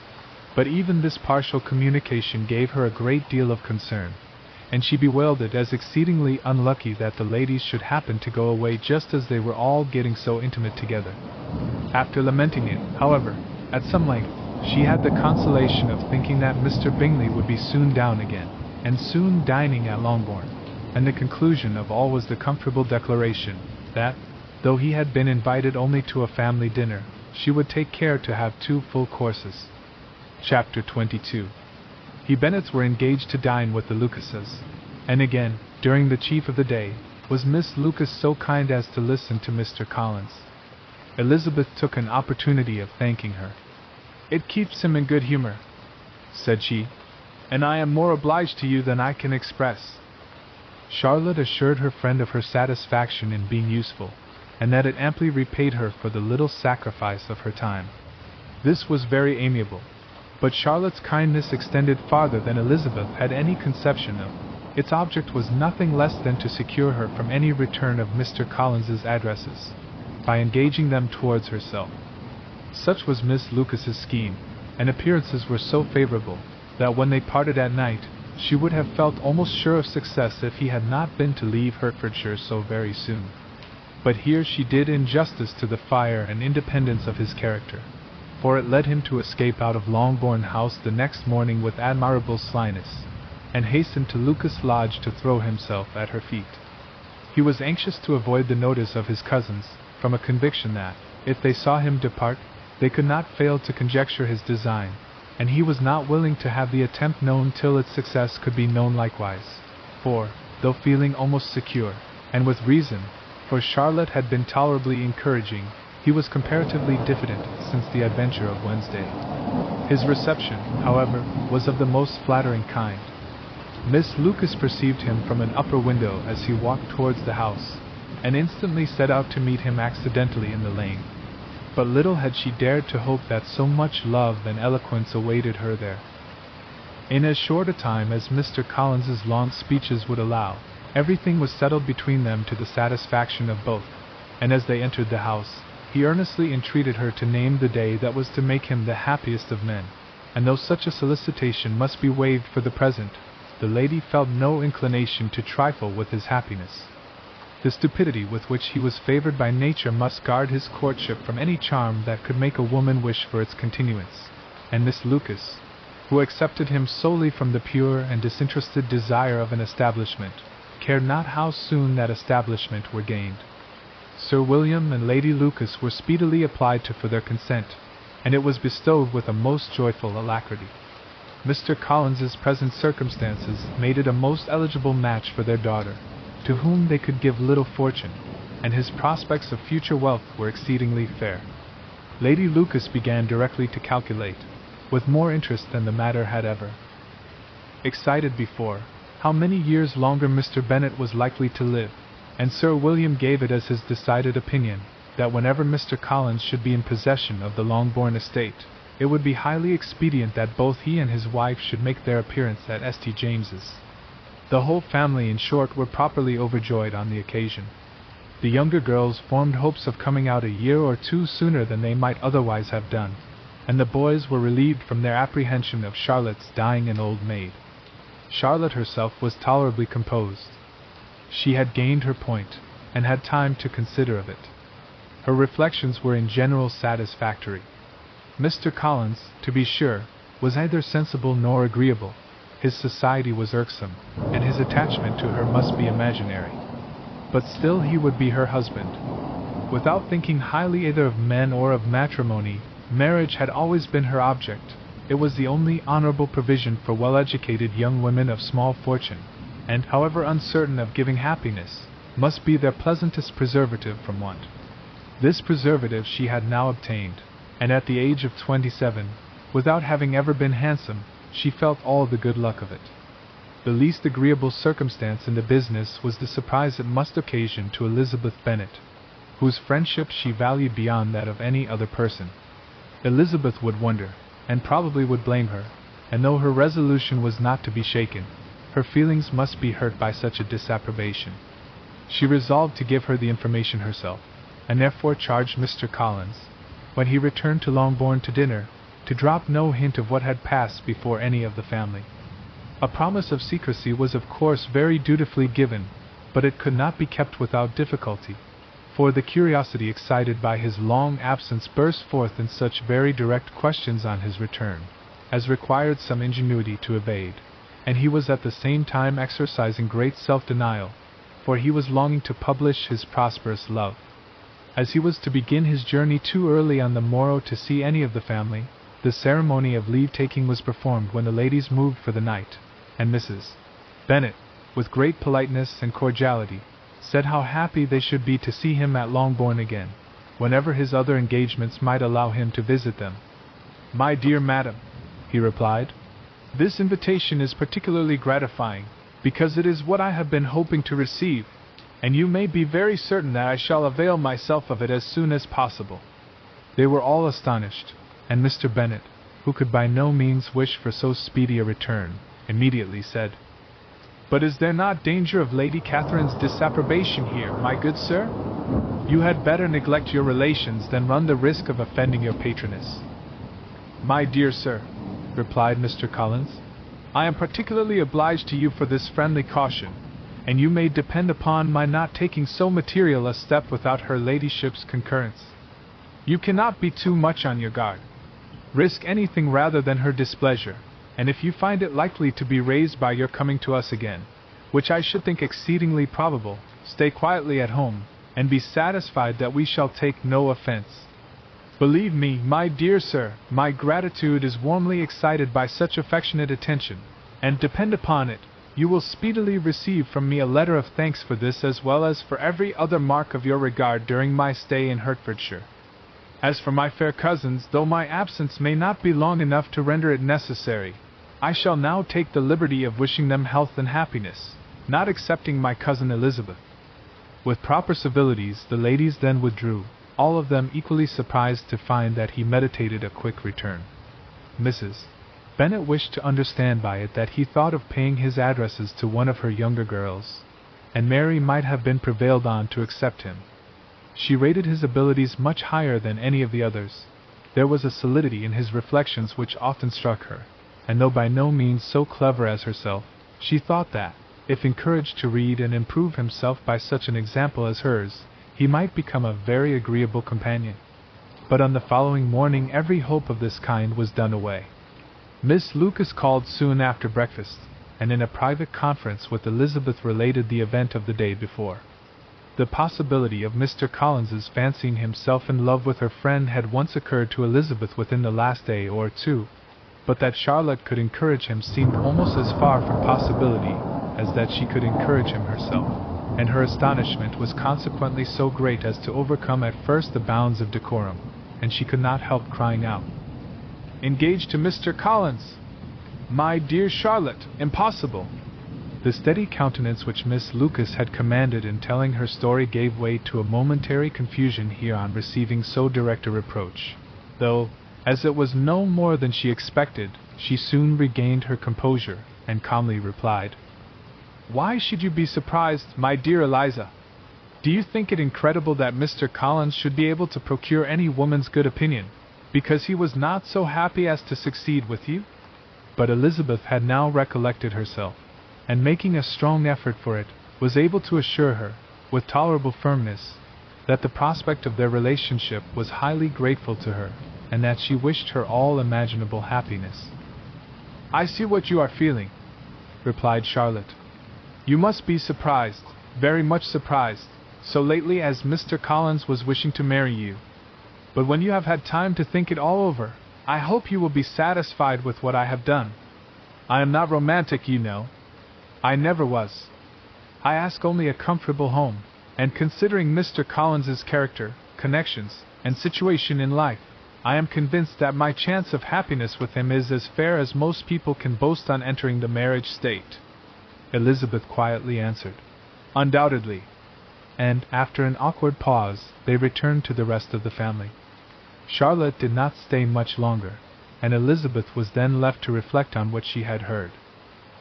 But even this partial communication gave her a great deal of concern, and she bewailed it as exceedingly unlucky that the ladies should happen to go away just as they were all getting so intimate together. After lamenting it, however, at some length, she had the consolation of thinking that Mr. Bingley would be soon down again, and soon dining at Longbourn, and the conclusion of all was the comfortable declaration that, though he had been invited only to a family dinner, she would take care to have 2 full courses. Chapter 22. He Bennets were engaged to dine with the Lucases, and again, during the chief of the day, was Miss Lucas so kind as to listen to Mr. Collins. Elizabeth took an opportunity of thanking her. It keeps him in good humor, said she, and I am more obliged to you than I can express. Charlotte assured her friend of her satisfaction in being useful, and that it amply repaid her for the little sacrifice of her time. This was very amiable, but Charlotte's kindness extended farther than Elizabeth had any conception of. Its object was nothing less than to secure her from any return of Mr. Collins's addresses, by engaging them towards herself. Such was Miss Lucas's scheme, and appearances were so favorable, that when they parted at night, she would have felt almost sure of success if he had not been to leave Hertfordshire so very soon. But here she did injustice to the fire and independence of his character, for it led him to escape out of Longbourn House the next morning with admirable slyness, and hasten to Lucas Lodge to throw himself at her feet. He was anxious to avoid the notice of his cousins, from a conviction that, if they saw him depart, they could not fail to conjecture his design, and he was not willing to have the attempt known till its success could be known likewise, for, though feeling almost secure, and with reason, for Charlotte had been tolerably encouraging, he was comparatively diffident since the adventure of Wednesday. His reception, however, was of the most flattering kind. Miss Lucas perceived him from an upper window as he walked towards the house, and instantly set out to meet him accidentally in the lane. But little had she dared to hope that so much love and eloquence awaited her there. In as short a time as Mr. Collins's long speeches would allow, everything was settled between them to the satisfaction of both, and as they entered the house, he earnestly entreated her to name the day that was to make him the happiest of men, and though such a solicitation must be waived for the present, the lady felt no inclination to trifle with his happiness. The stupidity with which he was favored by nature must guard his courtship from any charm that could make a woman wish for its continuance, and Miss Lucas, who accepted him solely from the pure and disinterested desire of an establishment, cared not how soon that establishment were gained. Sir William and Lady Lucas were speedily applied to for their consent, and it was bestowed with a most joyful alacrity. Mr. Collins's present circumstances made it a most eligible match for their daughter, to whom they could give little fortune, and his prospects of future wealth were exceedingly fair. Lady Lucas began directly to calculate, with more interest than the matter had ever excited before, how many years longer Mr. Bennet was likely to live, and Sir William gave it as his decided opinion that whenever Mr. Collins should be in possession of the Longbourn estate, it would be highly expedient that both he and his wife should make their appearance at St. James's. The whole family, in short, were properly overjoyed on the occasion. The younger girls formed hopes of coming out a year or two sooner than they might otherwise have done, and the boys were relieved from their apprehension of Charlotte's dying an old maid. Charlotte herself was tolerably composed. She had gained her point, and had time to consider of it. Her reflections were in general satisfactory. Mr. Collins, to be sure, was neither sensible nor agreeable. His society was irksome, and his attachment to her must be imaginary. But still he would be her husband. Without thinking highly either of men or of matrimony, marriage had always been her object. It was the only honorable provision for well-educated young women of small fortune, and, however uncertain of giving happiness, must be their pleasantest preservative from want. This preservative she had now obtained, and at the age of 27, without having ever been handsome, she felt all the good luck of it. The least agreeable circumstance in the business was the surprise it must occasion to Elizabeth Bennet, whose friendship she valued beyond that of any other person. Elizabeth would wonder, and probably would blame her, and though her resolution was not to be shaken, her feelings must be hurt by such a disapprobation. She resolved to give her the information herself, and therefore charged Mr. Collins, when he returned to Longbourn to dinner, to drop no hint of what had passed before any of the family. A promise of secrecy was of course very dutifully given, but it could not be kept without difficulty, for the curiosity excited by his long absence burst forth in such very direct questions on his return, as required some ingenuity to evade, and he was at the same time exercising great self-denial, for he was longing to publish his prosperous love. As he was to begin his journey too early on the morrow to see any of the family, the ceremony of leave-taking was performed when the ladies moved for the night, and Mrs. Bennet, with great politeness and cordiality, said how happy they should be to see him at Longbourn again, whenever his other engagements might allow him to visit them. "My dear madam," he replied, "this invitation is particularly gratifying, because it is what I have been hoping to receive, and you may be very certain that I shall avail myself of it as soon as possible." They were all astonished, and Mr. Bennet, who could by no means wish for so speedy a return, immediately said, "But is there not danger of Lady Catherine's disapprobation here, my good sir? You had better neglect your relations than run the risk of offending your patroness." "My dear sir," replied Mr. Collins, "I am particularly obliged to you for this friendly caution, and you may depend upon my not taking so material a step without her ladyship's concurrence. You cannot be too much on your guard. Risk anything rather than her displeasure, and if you find it likely to be raised by your coming to us again, which I should think exceedingly probable, stay quietly at home, and be satisfied that we shall take no offense. Believe me, my dear sir, my gratitude is warmly excited by such affectionate attention, and depend upon it, you will speedily receive from me a letter of thanks for this as well as for every other mark of your regard during my stay in Hertfordshire. As for my fair cousins, though my absence may not be long enough to render it necessary, I shall now take the liberty of wishing them health and happiness, not excepting my cousin Elizabeth." With proper civilities the ladies then withdrew, all of them equally surprised to find that he meditated a quick return. Mrs. Bennet wished to understand by it that he thought of paying his addresses to one of her younger girls, and Mary might have been prevailed on to accept him. She rated his abilities much higher than any of the others. There was a solidity in his reflections which often struck her, and though by no means so clever as herself, she thought that, if encouraged to read and improve himself by such an example as hers, he might become a very agreeable companion. But on the following morning every hope of this kind was done away. Miss Lucas called soon after breakfast, and in a private conference with Elizabeth related the event of the day before. The possibility of Mr. Collins's fancying himself in love with her friend had once occurred to Elizabeth within the last day or two, but that Charlotte could encourage him seemed almost as far from possibility as that she could encourage him herself, and her astonishment was consequently so great as to overcome at first the bounds of decorum, and she could not help crying out, "Engaged to Mr. Collins! My dear Charlotte, impossible!" The steady countenance which Miss Lucas had commanded in telling her story gave way to a momentary confusion here on receiving so direct a reproach, though, as it was no more than she expected, she soon regained her composure, and calmly replied, "Why should you be surprised, my dear Eliza? Do you think it incredible that Mr. Collins should be able to procure any woman's good opinion, because he was not so happy as to succeed with you?" But Elizabeth had now recollected herself, and making a strong effort for it, was able to assure her, with tolerable firmness, that the prospect of their relationship was highly grateful to her, and that she wished her all imaginable happiness. "I see what you are feeling," replied Charlotte. "You must be surprised, very much surprised, so lately as Mr. Collins was wishing to marry you. But when you have had time to think it all over, I hope you will be satisfied with what I have done. I am not romantic, you know. I never was. I ask only a comfortable home, and considering Mr. Collins's character, connections, and situation in life, I am convinced that my chance of happiness with him is as fair as most people can boast on entering the marriage state." Elizabeth quietly answered, "Undoubtedly." And, after an awkward pause, they returned to the rest of the family. Charlotte did not stay much longer, and Elizabeth was then left to reflect on what she had heard.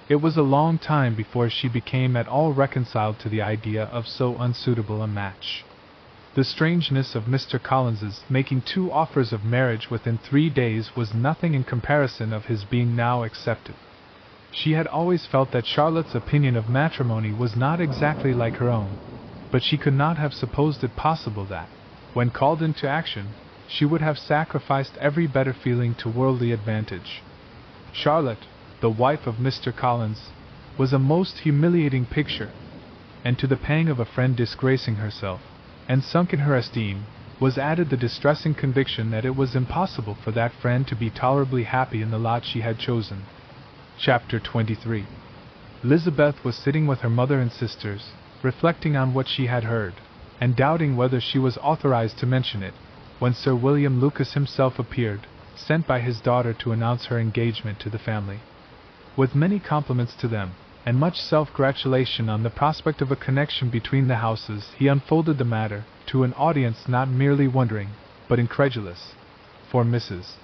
It was a long time before she became at all reconciled to the idea of so unsuitable a match. The strangeness of Mr. Collins's making 2 offers of marriage within 3 days was nothing in comparison of his being now accepted. She had always felt that Charlotte's opinion of matrimony was not exactly like her own, but she could not have supposed it possible that, when called into action, she would have sacrificed every better feeling to worldly advantage. Charlotte, the wife of Mr. Collins, was a most humiliating picture, and to the pang of a friend disgracing herself, and sunk in her esteem, was added the distressing conviction that it was impossible for that friend to be tolerably happy in the lot she had chosen. Chapter 23. Elizabeth was sitting with her mother and sisters, reflecting on what she had heard, and doubting whether she was authorized to mention it, when Sir William Lucas himself appeared, sent by his daughter to announce her engagement to the family. With many compliments to them, and much self-gratulation on the prospect of a connection between the houses, he unfolded the matter to an audience not merely wondering, but incredulous, for Mrs.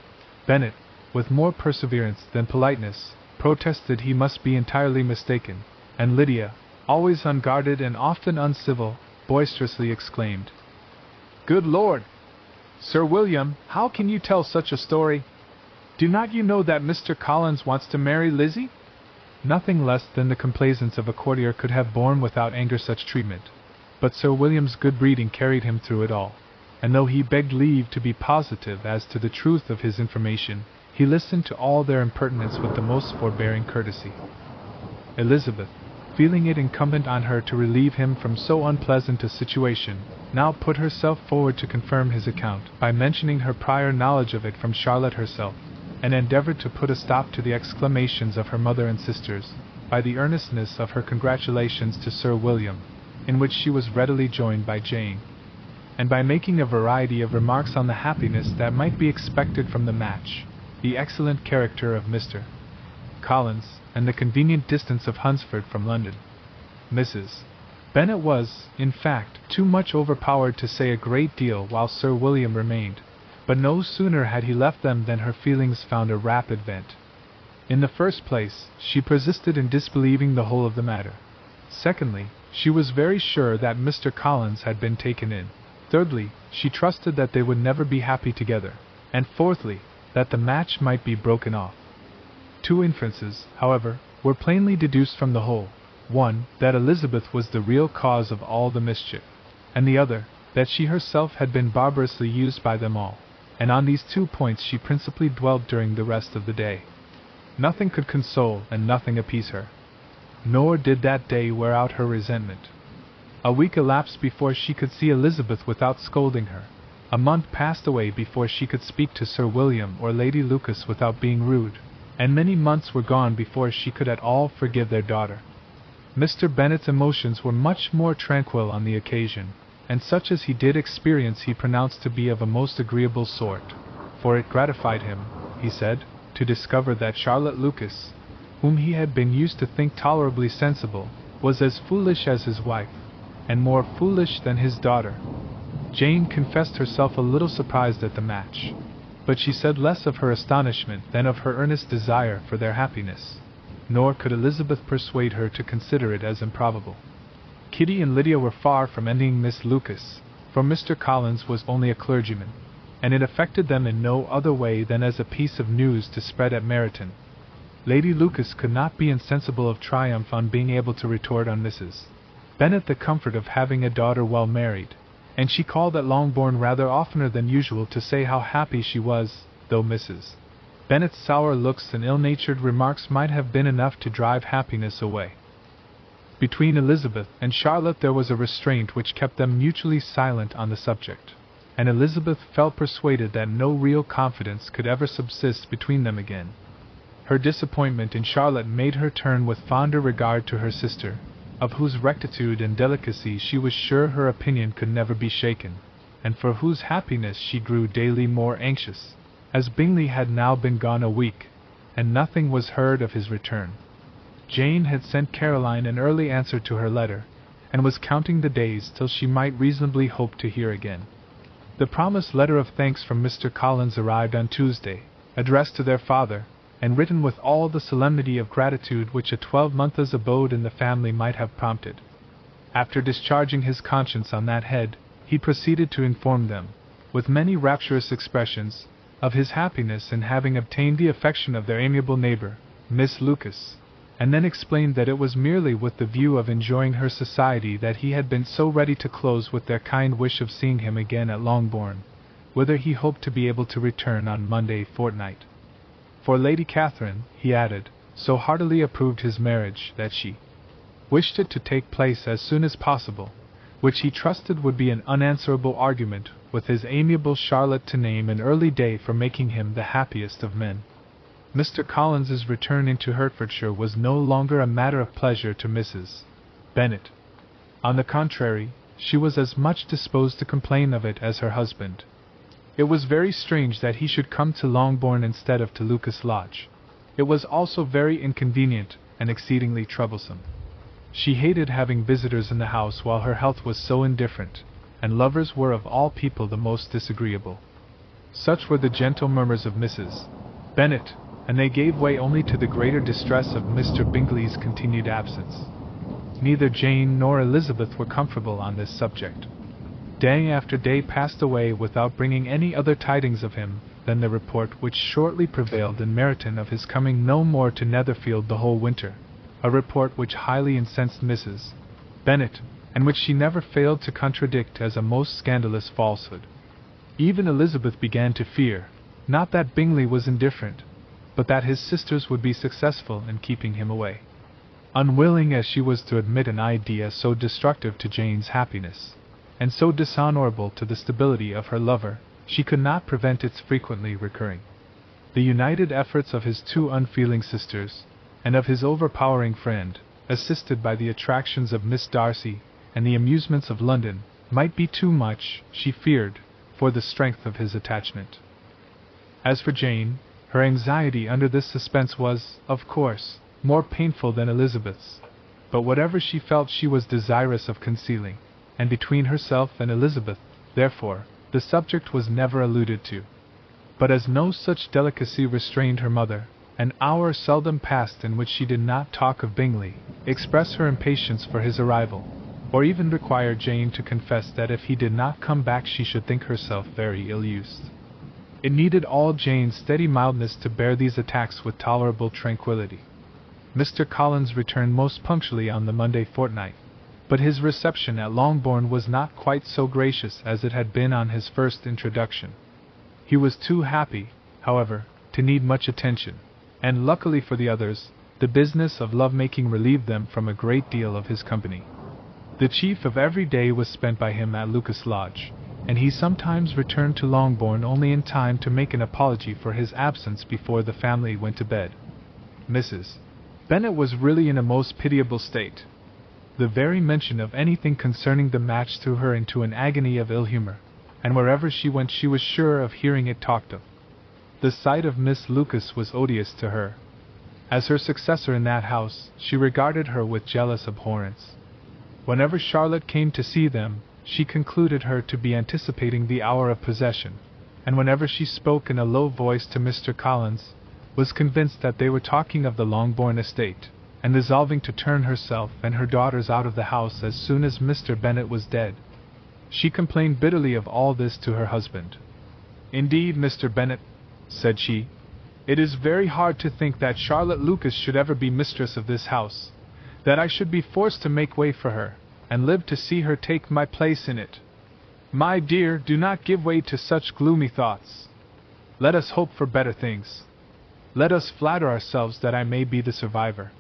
Bennet, with more perseverance than politeness, protested he must be entirely mistaken, and Lydia, always unguarded and often uncivil, boisterously exclaimed, "Good Lord! Sir William, how can you tell such a story? Do not you know that Mr. Collins wants to marry Lizzie?" Nothing less than the complaisance of a courtier could have borne without anger such treatment, but Sir William's good breeding carried him through it all, and though he begged leave to be positive as to the truth of his information, he listened to all their impertinence with the most forbearing courtesy. Elizabeth, feeling it incumbent on her to relieve him from so unpleasant a situation, now put herself forward to confirm his account by mentioning her prior knowledge of it from Charlotte herself, and endeavored to put a stop to the exclamations of her mother and sisters by the earnestness of her congratulations to Sir William, in which she was readily joined by Jane, and by making a variety of remarks on the happiness that might be expected from the match, the excellent character of Mr. Collins, and the convenient distance of Hunsford from London. Mrs. Bennet was, in fact, too much overpowered to say a great deal while Sir William remained, but no sooner had he left them than her feelings found a rapid vent. In the first place, she persisted in disbelieving the whole of the matter. Secondly, she was very sure that Mr. Collins had been taken in. Thirdly, she trusted that they would never be happy together. And fourthly, that the match might be broken off. 2 inferences, however, were plainly deduced from the whole. One, that Elizabeth was the real cause of all the mischief, and the other, that she herself had been barbarously used by them all, and on these 2 points she principally dwelt during the rest of the day. Nothing could console and nothing appease her. Nor did that day wear out her resentment. A week elapsed before she could see Elizabeth without scolding her. A month passed away before she could speak to Sir William or Lady Lucas without being rude, and many months were gone before she could at all forgive their daughter. Mr. Bennet's emotions were much more tranquil on the occasion, and such as he did experience he pronounced to be of a most agreeable sort, for it gratified him, he said, to discover that Charlotte Lucas, whom he had been used to think tolerably sensible, was as foolish as his wife, and more foolish than his daughter. Jane confessed herself a little surprised at the match, but she said less of her astonishment than of her earnest desire for their happiness, nor could Elizabeth persuade her to consider it as improbable. Kitty and Lydia were far from envying Miss Lucas, for Mr. Collins was only a clergyman, and it affected them in no other way than as a piece of news to spread at Meryton. Lady Lucas could not be insensible of triumph on being able to retort on Mrs. Bennet the comfort of having a daughter well married, and she called at Longbourn rather oftener than usual to say how happy she was, though Mrs. Bennet's sour looks and ill-natured remarks might have been enough to drive happiness away. Between Elizabeth and Charlotte there was a restraint which kept them mutually silent on the subject, and Elizabeth felt persuaded that no real confidence could ever subsist between them again. Her disappointment in Charlotte made her turn with fonder regard to her sister, of whose rectitude and delicacy she was sure her opinion could never be shaken, and for whose happiness she grew daily more anxious, as Bingley had now been gone a week, and nothing was heard of his return. Jane had sent Caroline an early answer to her letter, and was counting the days till she might reasonably hope to hear again. The promised letter of thanks from Mr. Collins arrived on Tuesday, addressed to their father, and written with all the solemnity of gratitude which a 12-month's abode in the family might have prompted. After discharging his conscience on that head, he proceeded to inform them, with many rapturous expressions, of his happiness in having obtained the affection of their amiable neighbour, Miss Lucas, and then explained that it was merely with the view of enjoying her society that he had been so ready to close with their kind wish of seeing him again at Longbourn, whither he hoped to be able to return on Monday fortnight. For Lady Catherine, he added, so heartily approved his marriage that she wished it to take place as soon as possible, which he trusted would be an unanswerable argument with his amiable Charlotte to name an early day for making him the happiest of men. Mr. Collins's return into Hertfordshire was no longer a matter of pleasure to Mrs. Bennet. On the contrary, she was as much disposed to complain of it as her husband. It was very strange that he should come to Longbourn instead of to Lucas Lodge. It was also very inconvenient and exceedingly troublesome. She hated having visitors in the house while her health was so indifferent, and lovers were of all people the most disagreeable. Such were the gentle murmurs of Mrs. Bennet, and they gave way only to the greater distress of Mr. Bingley's continued absence. Neither Jane nor Elizabeth were comfortable on this subject. Day after day passed away without bringing any other tidings of him than the report which shortly prevailed in Meryton of his coming no more to Netherfield the whole winter, a report which highly incensed Mrs. Bennet, and which she never failed to contradict as a most scandalous falsehood. Even Elizabeth began to fear, not that Bingley was indifferent, but that his sisters would be successful in keeping him away. Unwilling as she was to admit an idea so destructive to Jane's happiness, and so dishonorable to the stability of her lover, she could not prevent its frequently recurring. The united efforts of his two unfeeling sisters, and of his overpowering friend, assisted by the attractions of Miss Darcy and the amusements of London, might be too much, she feared, for the strength of his attachment. As for Jane, her anxiety under this suspense was, of course, more painful than Elizabeth's, but whatever she felt she was desirous of concealing, and between herself and Elizabeth, therefore, the subject was never alluded to. But as no such delicacy restrained her mother, an hour seldom passed in which she did not talk of Bingley, express her impatience for his arrival, or even require Jane to confess that if he did not come back she should think herself very ill-used. It needed all Jane's steady mildness to bear these attacks with tolerable tranquillity. Mr. Collins returned most punctually on the Monday fortnight, but his reception at Longbourn was not quite so gracious as it had been on his first introduction. He was too happy, however, to need much attention, and luckily for the others, the business of love-making relieved them from a great deal of his company. The chief of every day was spent by him at Lucas Lodge, and he sometimes returned to Longbourn only in time to make an apology for his absence before the family went to bed. Mrs. Bennet was really in a most pitiable state. The very mention of anything concerning the match threw her into an agony of ill-humor, and wherever she went she was sure of hearing it talked of. The sight of Miss Lucas was odious to her. As her successor in that house, she regarded her with jealous abhorrence. Whenever Charlotte came to see them, she concluded her to be anticipating the hour of possession, and whenever she spoke in a low voice to Mr. Collins, was convinced that they were talking of the Longbourn estate, and resolving to turn herself and her daughters out of the house as soon as Mr. Bennet was dead. She complained bitterly of all this to her husband. "Indeed, Mr. Bennet," said she, "it is very hard to think that Charlotte Lucas should ever be mistress of this house, that I should be forced to make way for her, and live to see her take my place in it. My dear, do not give way to such gloomy thoughts. Let us hope for better things. Let us flatter ourselves that I may be the survivor."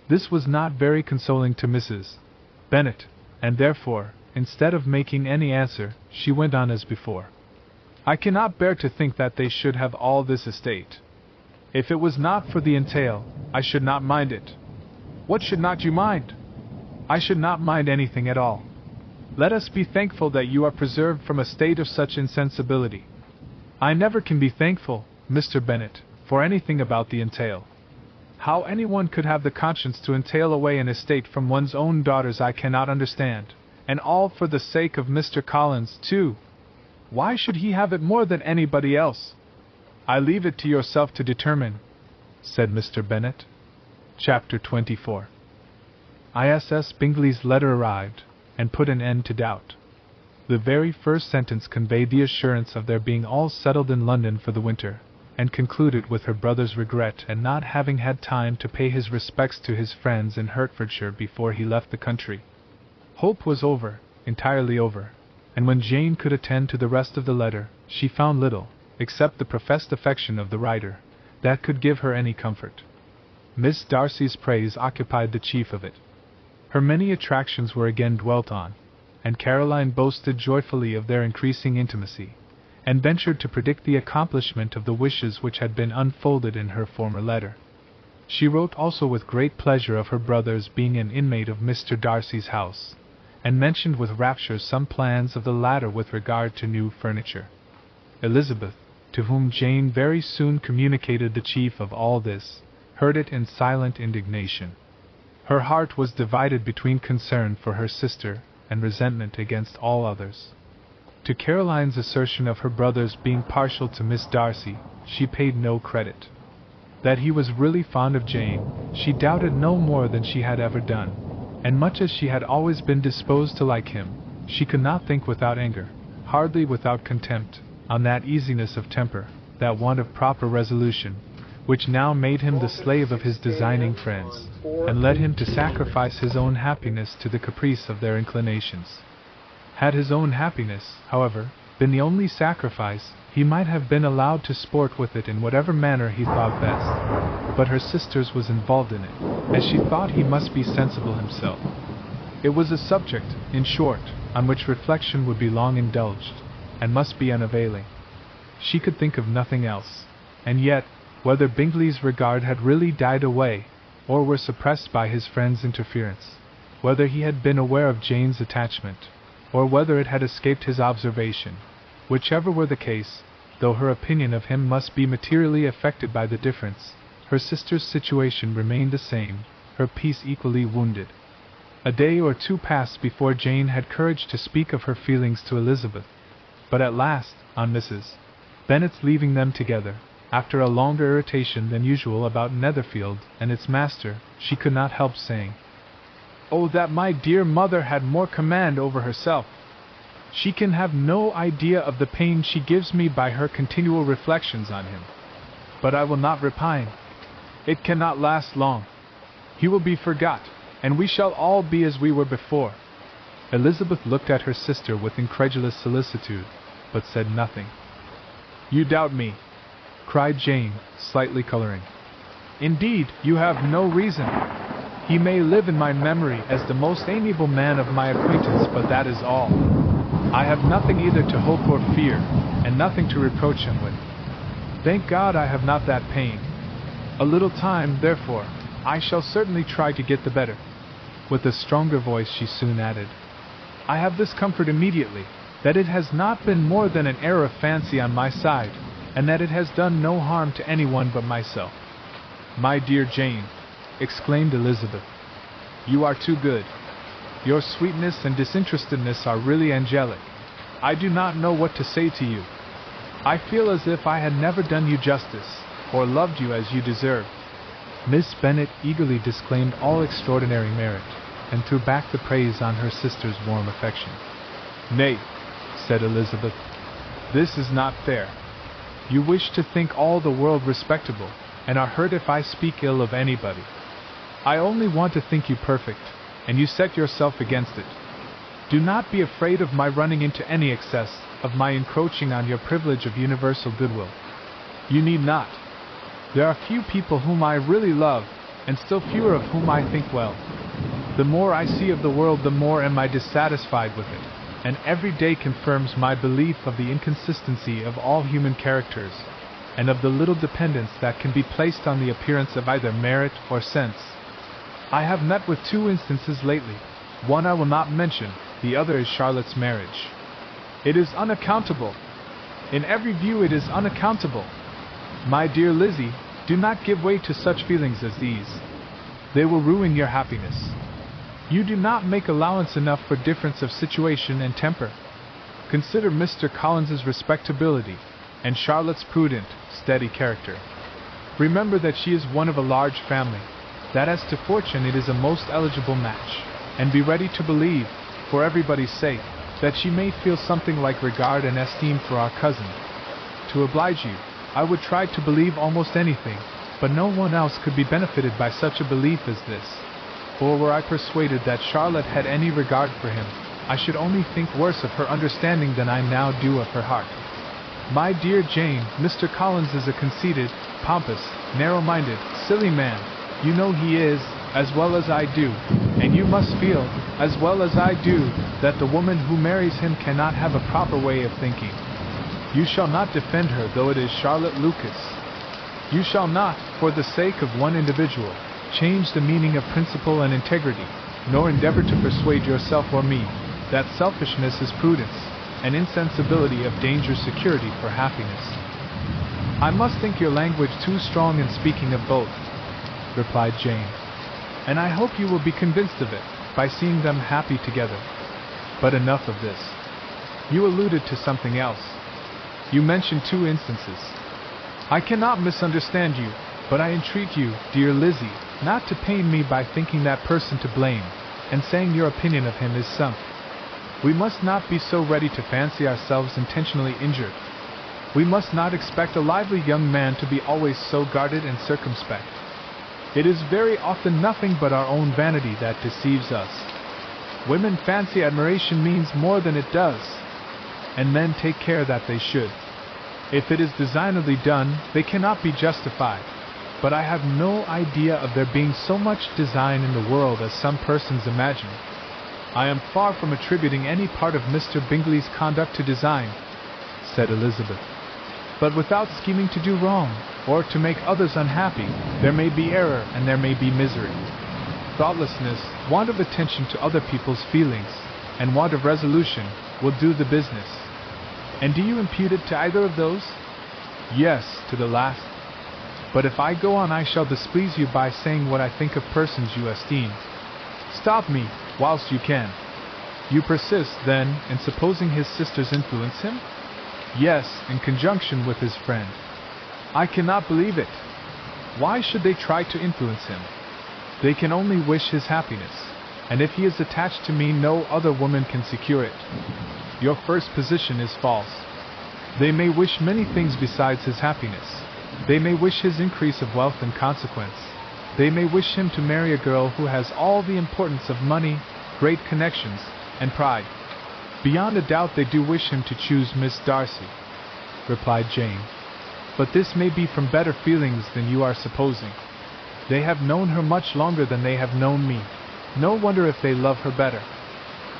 This was not very consoling to Mrs. Bennet, and therefore, instead of making any answer, she went on as before. "I cannot bear to think that they should have all this estate. If it was not for the entail, I should not mind it." "What should not you mind?" "I should not mind anything at all. Let us be thankful that you are preserved from a state of such insensibility." "I never can be thankful, Mr. Bennet, for anything about the entail. How anyone could have the conscience to entail away an estate from one's own daughters I cannot understand, and all for the sake of Mr. Collins, too. Why should he have it more than anybody else?" "I leave it to yourself to determine," said Mr. Bennet. Chapter 24. ISS Bingley's letter arrived, and put an end to doubt. The very first sentence conveyed the assurance of their being all settled in London for the winter, and concluded with her brother's regret at not having had time to pay his respects to his friends in Hertfordshire before he left the country. Hope was over, entirely over, and when Jane could attend to the rest of the letter, she found little, except the professed affection of the writer, that could give her any comfort. Miss Darcy's praise occupied the chief of it. Her many attractions were again dwelt on, and Caroline boasted joyfully of their increasing intimacy, and ventured to predict the accomplishment of the wishes which had been unfolded in her former letter. She wrote also with great pleasure of her brother's being an inmate of Mr. Darcy's house, and mentioned with rapture some plans of the latter with regard to new furniture. Elizabeth, to whom Jane very soon communicated the chief of all this, heard it in silent indignation. Her heart was divided between concern for her sister and resentment against all others. To Caroline's assertion of her brother's being partial to Miss Darcy, she paid no credit. That he was really fond of Jane, she doubted no more than she had ever done, and much as she had always been disposed to like him, she could not think without anger, hardly without contempt, on that easiness of temper, that want of proper resolution, which now made him the slave of his designing friends, and led him to sacrifice his own happiness to the caprice of their inclinations. Had his own happiness, however, been the only sacrifice, he might have been allowed to sport with it in whatever manner he thought best, but her sister's was involved in it, as she thought he must be sensible himself. It was a subject, in short, on which reflection would be long indulged, and must be unavailing. She could think of nothing else, and yet, whether Bingley's regard had really died away, or were suppressed by his friend's interference, whether he had been aware of Jane's attachment, or whether it had escaped his observation, whichever were the case, though her opinion of him must be materially affected by the difference, her sister's situation remained the same, her peace equally wounded. A day or two passed before Jane had courage to speak of her feelings to Elizabeth, but at last, on Mrs. Bennet's leaving them together, after a longer irritation than usual about Netherfield and its master, she could not help saying, "Oh, that my dear mother had more command over herself! She can have no idea of the pain she gives me by her continual reflections on him. But I will not repine. It cannot last long. He will be forgot, and we shall all be as we were before." Elizabeth looked at her sister with incredulous solicitude, but said nothing. "You doubt me," cried Jane, slightly coloring. Indeed, you have no reason. He may live in my memory as the most amiable man of my acquaintance, but that is all. I have nothing either to hope or fear, and nothing to reproach him with. Thank God I have not that pain. A little time, therefore, I shall certainly try to get the better. With a stronger voice she soon added, I have this comfort immediately, that it has not been more than an error of fancy on my side, and that it has done no harm to anyone but myself. My dear Jane, exclaimed Elizabeth, you are too good. Your sweetness and disinterestedness are really angelic. I do not know what to say to you. I feel as if I had never done you justice, or loved you as you deserved. Miss Bennet eagerly disclaimed all extraordinary merit, and threw back the praise on her sister's warm affection. Nay, said Elizabeth, this is not fair. You wish to think all the world respectable, and are hurt if I speak ill of anybody. I only want to think you perfect, and you set yourself against it. Do not be afraid of my running into any excess, of my encroaching on your privilege of universal goodwill. You need not. There are few people whom I really love, and still fewer of whom I think well. The more I see of the world, the more am I dissatisfied with it, and every day confirms my belief of the inconsistency of all human characters, and of the little dependence that can be placed on the appearance of either merit or sense. I have met with 2 instances lately. One I will not mention, the other is Charlotte's marriage. It is unaccountable. In every view it is unaccountable. My dear Lizzie, do not give way to such feelings as these. They will ruin your happiness. You do not make allowance enough for difference of situation and temper. Consider Mr. Collins's respectability, and Charlotte's prudent, steady character. Remember that she is one of a large family, that as to fortune it is a most eligible match, and be ready to believe, for everybody's sake, that she may feel something like regard and esteem for our cousin. To oblige you, I would try to believe almost anything, but no one else could be benefited by such a belief as this. For were I persuaded that Charlotte had any regard for him, I should only think worse of her understanding than I now do of her heart. My dear Jane, Mr. Collins is a conceited, pompous, narrow-minded, silly man. You know he is, as well as I do, and you must feel, as well as I do, that the woman who marries him cannot have a proper way of thinking. You shall not defend her, though it is Charlotte Lucas. You shall not, for the sake of one individual, change the meaning of principle and integrity, nor endeavor to persuade yourself or me that selfishness is prudence, and insensibility of danger security for happiness. I must think your language too strong in speaking of both, replied Jane, and I hope you will be convinced of it by seeing them happy together. But enough of this. You alluded to something else. You mentioned 2 instances. I cannot misunderstand you, but I entreat you, dear Lizzie, not to pain me by thinking that person to blame, and saying your opinion of him is sunk. We must not be so ready to fancy ourselves intentionally injured. We must not expect a lively young man to be always so guarded and circumspect. It is very often nothing but our own vanity that deceives us. Women fancy admiration means more than it does, and men take care that they should. If it is designedly done, they cannot be justified, but I have no idea of there being so much design in the world as some persons imagine. I am far from attributing any part of Mr. Bingley's conduct to design, said Elizabeth. But without scheming to do wrong, or to make others unhappy, there may be error and there may be misery. Thoughtlessness, want of attention to other people's feelings, and want of resolution will do the business. And do you impute it to either of those? Yes, to the last. But if I go on I shall displease you by saying what I think of persons you esteem. Stop me, whilst you can. You persist, then, in supposing his sisters influence him? Yes, in conjunction with his friend. I cannot believe it. Why should they try to influence him? They can only wish his happiness, and if he is attached to me no other woman can secure it. Your first position is false. They may wish many things besides his happiness. They may wish his increase of wealth and consequence. They may wish him to marry a girl who has all the importance of money, great connections, and pride. Beyond a doubt they do wish him to choose Miss Darcy, replied Jane. But this may be from better feelings than you are supposing. They have known her much longer than they have known me. No wonder if they love her better.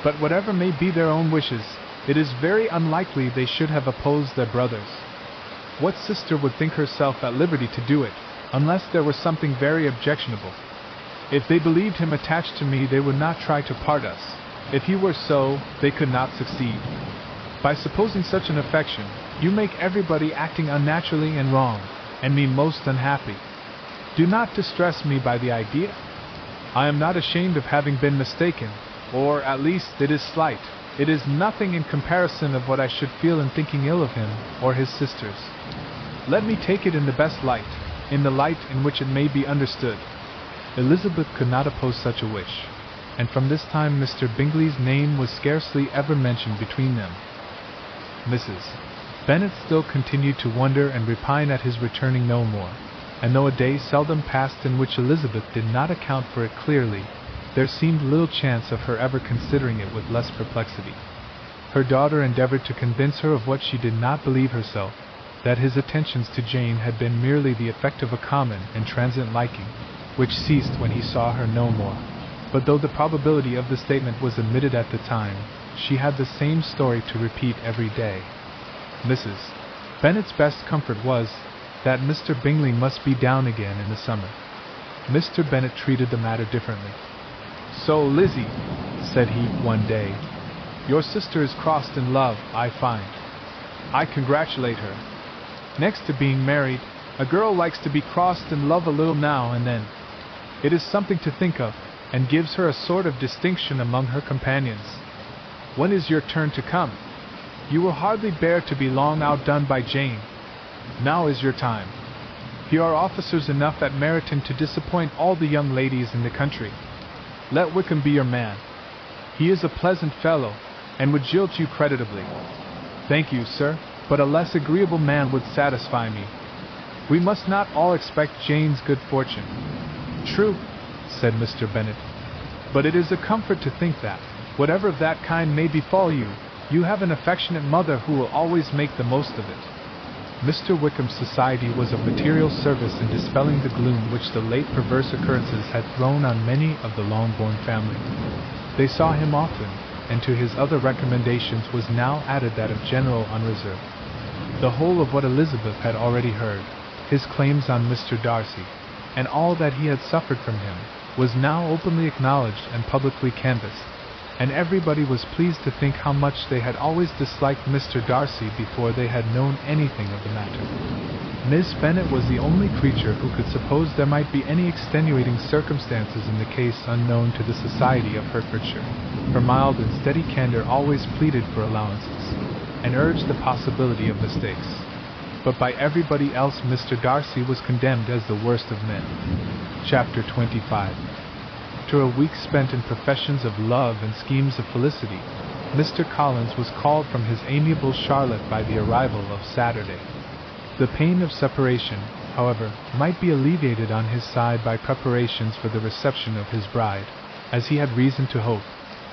But whatever may be their own wishes, it is very unlikely they should have opposed their brothers. What sister would think herself at liberty to do it, unless there was something very objectionable? If they believed him attached to me, they would not try to part us. If he were so, they could not succeed. By supposing such an affection, you make everybody acting unnaturally and wrong, and me most unhappy. Do not distress me by the idea. I am not ashamed of having been mistaken, or at least it is slight. It is nothing in comparison of what I should feel in thinking ill of him or his sisters. Let me take it in the best light, in the light in which it may be understood. Elizabeth could not oppose such a wish, and from this time Mr. Bingley's name was scarcely ever mentioned between them. Mrs. Bennet still continued to wonder and repine at his returning no more, and though a day seldom passed in which Elizabeth did not account for it clearly, there seemed little chance of her ever considering it with less perplexity. Her daughter endeavored to convince her of what she did not believe herself, that his attentions to Jane had been merely the effect of a common and transient liking, which ceased when he saw her no more. But though the probability of the statement was admitted at the time, she had the same story to repeat every day. Mrs. Bennet's best comfort was that Mr. Bingley must be down again in the summer. Mr. Bennet treated the matter differently. "So, Lizzie," said he one day, "your sister is crossed in love, I find. I congratulate her. Next to being married, a girl likes to be crossed in love a little now and then. It is something to think of, and gives her a sort of distinction among her companions. When is your turn to come? You will hardly bear to be long outdone by Jane. Now is your time. Here are officers enough at Meryton to disappoint all the young ladies in the country. Let Wickham be your man. He is a pleasant fellow, and would jilt you creditably. Thank you, sir, but a less agreeable man would satisfy me. We must not all expect Jane's good fortune." "True," said Mr. Bennet, "but it is a comfort to think that, whatever of that kind may befall you, you have an affectionate mother who will always make the most of it." Mr. Wickham's society was of material service in dispelling the gloom which the late perverse occurrences had thrown on many of the Longbourn family. They saw him often, and to his other recommendations was now added that of general unreserve. The whole of what Elizabeth had already heard, his claims on Mr. Darcy, and all that he had suffered from him, was now openly acknowledged and publicly canvassed, and everybody was pleased to think how much they had always disliked Mr. Darcy before they had known anything of the matter. Miss Bennet was the only creature who could suppose there might be any extenuating circumstances in the case unknown to the society of Hertfordshire. Her mild and steady candour always pleaded for allowances, and urged the possibility of mistakes. But by everybody else Mr. Darcy was condemned as the worst of men. Chapter 25. After a week spent in professions of love and schemes of felicity, Mr. Collins was called from his amiable Charlotte by the arrival of Saturday. The pain of separation, however, might be alleviated on his side by preparations for the reception of his bride, as he had reason to hope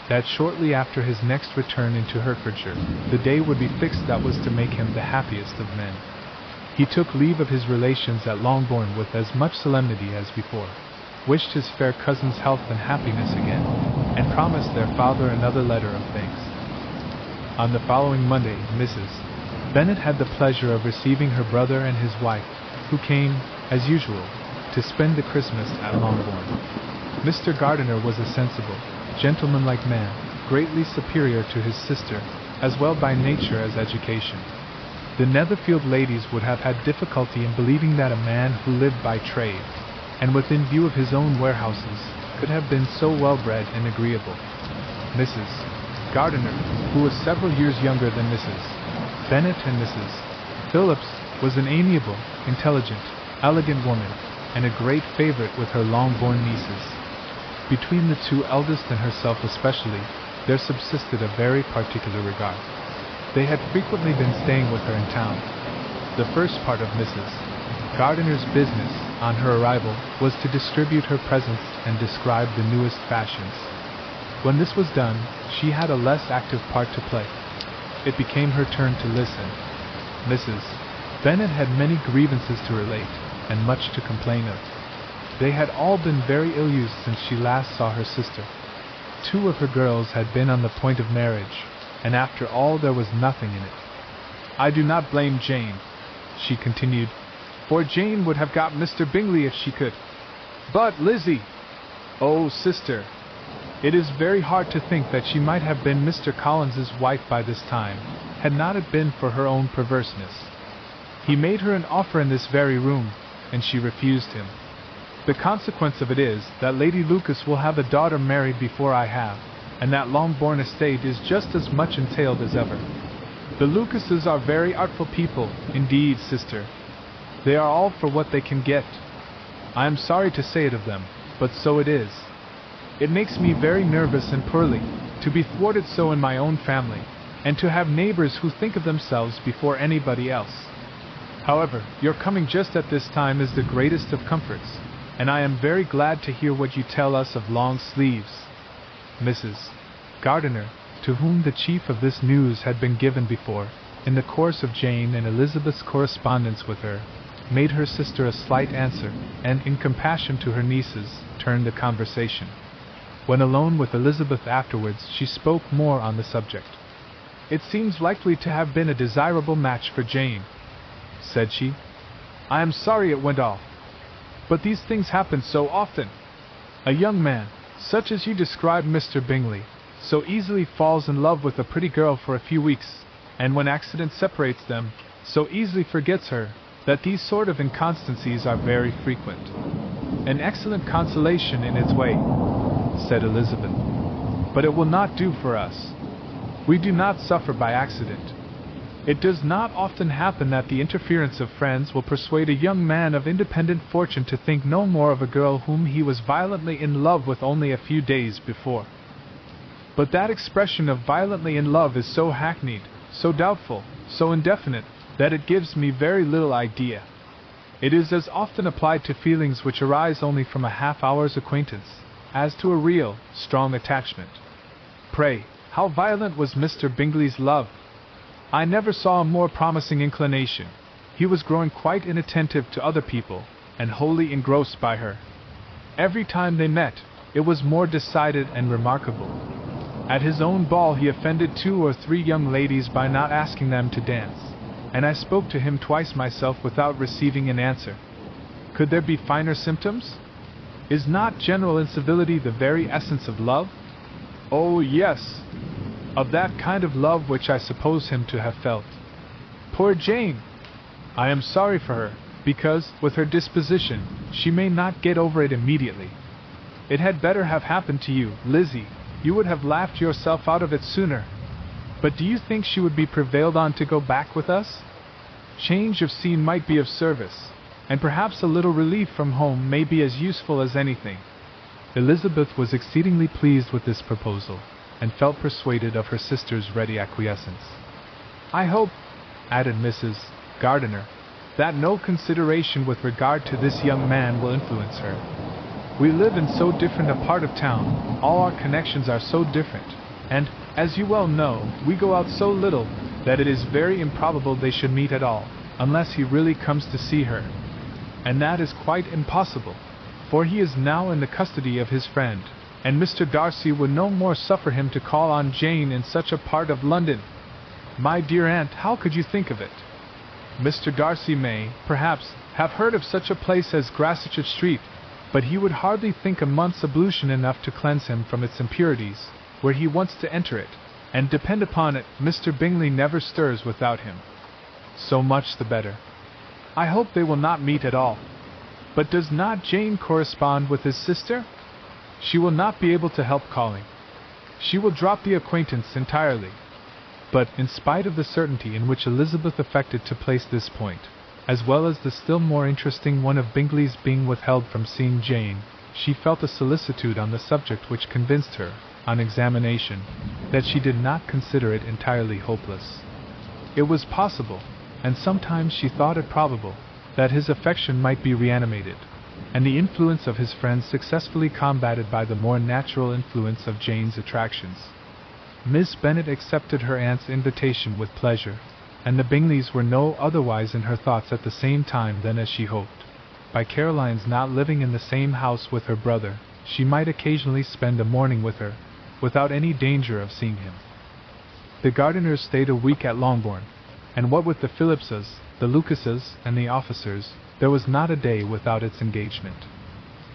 that shortly after his next return into Hertfordshire, the day would be fixed that was to make him the happiest of men. He took leave of his relations at Longbourn with as much solemnity as before, wished his fair cousin's health and happiness again, and promised their father another letter of thanks. On the following Monday, Mrs. Bennet had the pleasure of receiving her brother and his wife, who came, as usual, to spend the Christmas at Longbourn. Mr. Gardiner was a sensible, gentlemanlike man, greatly superior to his sister, as well by nature as education. The Netherfield ladies would have had difficulty in believing that a man who lived by trade, and within view of his own warehouses, could have been so well-bred and agreeable. Mrs. Gardiner, who was several years younger than Mrs. Bennet and Mrs. Phillips, was an amiable, intelligent, elegant woman, and a great favorite with her Longbourn nieces. Between the two eldest and herself especially, there subsisted a very particular regard. They had frequently been staying with her in town. The first part of Mrs. Gardiner's business, on her arrival, was to distribute her presents and describe the newest fashions. When this was done, she had a less active part to play. It became her turn to listen. Mrs. Bennet had many grievances to relate, and much to complain of. They had all been very ill-used since she last saw her sister. 2 of her girls had been on the point of marriage, and after all there was nothing in it. I do not blame Jane, she continued, for Jane would have got Mr. Bingley if she could. But Lizzie! Oh, sister! It is very hard to think that she might have been Mr. Collins's wife by this time, had not it been for her own perverseness. He made her an offer in this very room, and she refused him. The consequence of it is that Lady Lucas will have a daughter married before I have, and that Longbourn estate is just as much entailed as ever. The Lucases are very artful people, indeed, sister. They are all for what they can get. I am sorry to say it of them, but so it is. It makes me very nervous and poorly, to be thwarted so in my own family, and to have neighbors who think of themselves before anybody else. However, your coming just at this time is the greatest of comforts, and I am very glad to hear what you tell us of long sleeves. Mrs. Gardiner, to whom the chief of this news had been given before, in the course of Jane and Elizabeth's correspondence with her, made her sister a slight answer, and in compassion to her nieces, turned the conversation. When alone with Elizabeth afterwards, she spoke more on the subject. "It seems likely to have been a desirable match for Jane," said she. "I am sorry it went off. But these things happen so often. A young man, such as you describe Mr. Bingley, so easily falls in love with a pretty girl for a few weeks, and when accident separates them, so easily forgets her, that these sort of inconstancies are very frequent." "An excellent consolation in its way," said Elizabeth. "But it will not do for us. We do not suffer by accident. It does not often happen that the interference of friends will persuade a young man of independent fortune to think no more of a girl whom he was violently in love with only a few days before. But that expression of violently in love is so hackneyed, so doubtful, so indefinite, that it gives me very little idea. It is as often applied to feelings which arise only from a half-hour's acquaintance, as to a real, strong attachment. Pray, how violent was Mr. Bingley's love? I never saw a more promising inclination. He was growing quite inattentive to other people, and wholly engrossed by her. Every time they met, it was more decided and remarkable. At his own ball he offended 2 or 3 young ladies by not asking them to dance, and I spoke to him twice myself without receiving an answer. Could there be finer symptoms? Is not general incivility the very essence of love? Oh, yes, of that kind of love which I suppose him to have felt. Poor Jane! I am sorry for her, because, with her disposition, she may not get over it immediately. It had better have happened to you, Lizzie. You would have laughed yourself out of it sooner. But do you think she would be prevailed on to go back with us? Change of scene might be of service, and perhaps a little relief from home may be as useful as anything." Elizabeth was exceedingly pleased with this proposal, and felt persuaded of her sister's ready acquiescence. "I hope," added Mrs. Gardiner, "that no consideration with regard to this young man will influence her. We live in so different a part of town, all our connections are so different, and, as you well know, we go out so little, that it is very improbable they should meet at all, unless he really comes to see her. And that is quite impossible, for he is now in the custody of his friend, and Mr. Darcy would no more suffer him to call on Jane in such a part of London. My dear aunt, how could you think of it? Mr. Darcy may, perhaps, have heard of such a place as Grassetchett Street, but he would hardly think a month's ablution enough to cleanse him from its impurities, were he once to enter it, and depend upon it, Mr. Bingley never stirs without him. So much the better. I hope they will not meet at all. But does not Jane correspond with his sister? She will not be able to help calling. She will drop the acquaintance entirely." But, in spite of the certainty in which Elizabeth affected to place this point, as well as the still more interesting one of Bingley's being withheld from seeing Jane, she felt a solicitude on the subject which convinced her, on examination, that she did not consider it entirely hopeless. It was possible, and sometimes she thought it probable, that his affection might be reanimated, and the influence of his friends successfully combated by the more natural influence of Jane's attractions. Miss Bennet accepted her aunt's invitation with pleasure, and the Bingleys were no otherwise in her thoughts at the same time than as she hoped. by Caroline's not living in the same house with her brother, she might occasionally spend a morning with her, without any danger of seeing him. The Gardiners stayed a week at Longbourn, and what with the Phillipses, the Lucases, and the officers, there was not a day without its engagement.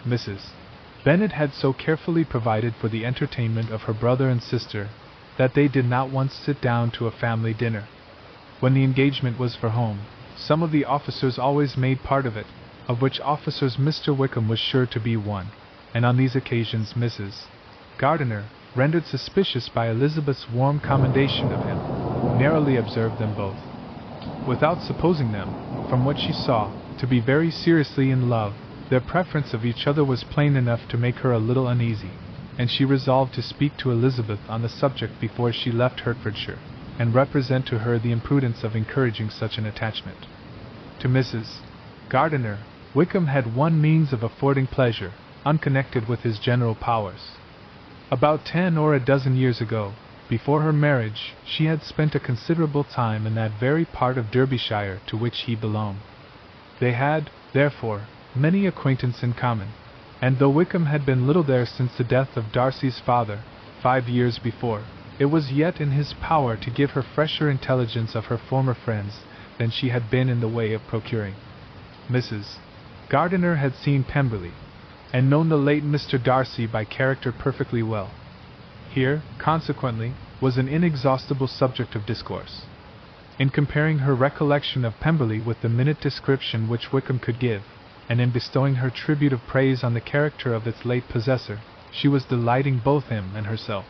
Mrs. Bennet had so carefully provided for the entertainment of her brother and sister that they did not once sit down to a family dinner. When the engagement was for home, some of the officers always made part of it, of which officers Mr. Wickham was sure to be one, and on these occasions Mrs. Gardiner, rendered suspicious by Elizabeth's warm commendation of him, narrowly observed them both. Without supposing them, from what she saw, to be very seriously in love, their preference of each other was plain enough to make her a little uneasy, and she resolved to speak to Elizabeth on the subject before she left Hertfordshire, and represent to her the imprudence of encouraging such an attachment. To Mrs. Gardiner, Wickham had one means of affording pleasure, unconnected with his general powers. About 10 or a dozen years ago, before her marriage, she had spent a considerable time in that very part of Derbyshire to which he belonged. They had, therefore, many acquaintance in common, and though Wickham had been little there since the death of Darcy's father, 5 years before, it was yet in his power to give her fresher intelligence of her former friends than she had been in the way of procuring. Mrs. Gardiner had seen Pemberley, and known the late Mr. Darcy by character perfectly well. Here, consequently, was an inexhaustible subject of discourse. In comparing her recollection of Pemberley with the minute description which Wickham could give, and in bestowing her tribute of praise on the character of its late possessor, she was delighting both him and herself.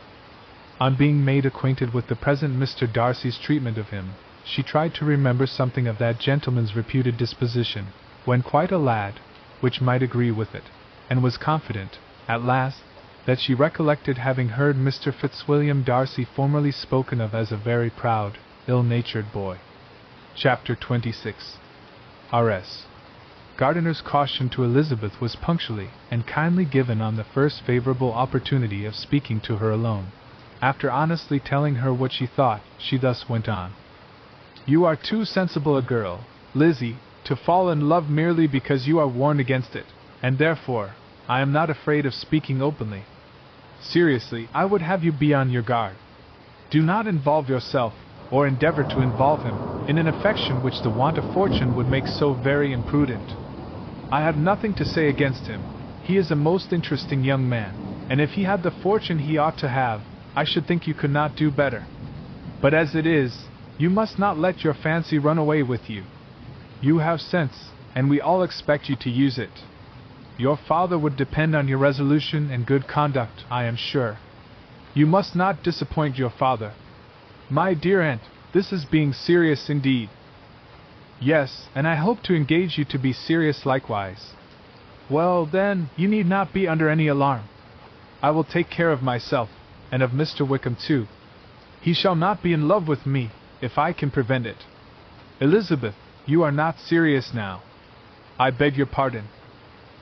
On being made acquainted with the present Mr. Darcy's treatment of him, she tried to remember something of that gentleman's reputed disposition, when quite a lad, which might agree with it, and was confident, at last, that she recollected having heard Mr. Fitzwilliam Darcy formerly spoken of as a very proud, ill-natured boy. Chapter 26. R.S. Gardiner's caution to Elizabeth was punctually and kindly given on the first favorable opportunity of speaking to her alone. After honestly telling her what she thought, she thus went on. "You are too sensible a girl, Lizzie, to fall in love merely because you are warned against it, and therefore, I am not afraid of speaking openly. Seriously, I would have you be on your guard. Do not involve yourself, or endeavor to involve him, in an affection which the want of fortune would make so very imprudent. I have nothing to say against him. He is a most interesting young man, and if he had the fortune he ought to have, I should think you could not do better. But as it is, you must not let your fancy run away with you. You have sense, and we all expect you to use it. Your father would depend on your resolution and good conduct, I am sure. You must not disappoint your father. My dear aunt, this is being serious indeed." "Yes, and I hope to engage you to be serious likewise." "Well, then, you need not be under any alarm. I will take care of myself, and of Mr. Wickham too. He shall not be in love with me, if I can prevent it. Elizabeth, you are not serious now. I beg your pardon.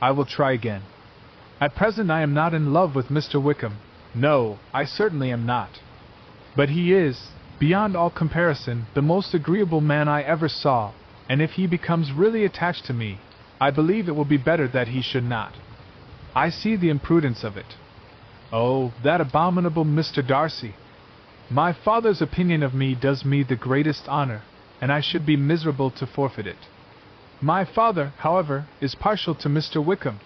I will try again. At present I am not in love with Mr. Wickham. No, I certainly am not. But he is, beyond all comparison, the most agreeable man I ever saw, and if he becomes really attached to me, I believe it will be better that he should not. I see the imprudence of it. Oh, that abominable Mr. Darcy! My father's opinion of me does me the greatest honor, and I should be miserable to forfeit it. My father, however, is partial to Mr. Wickham.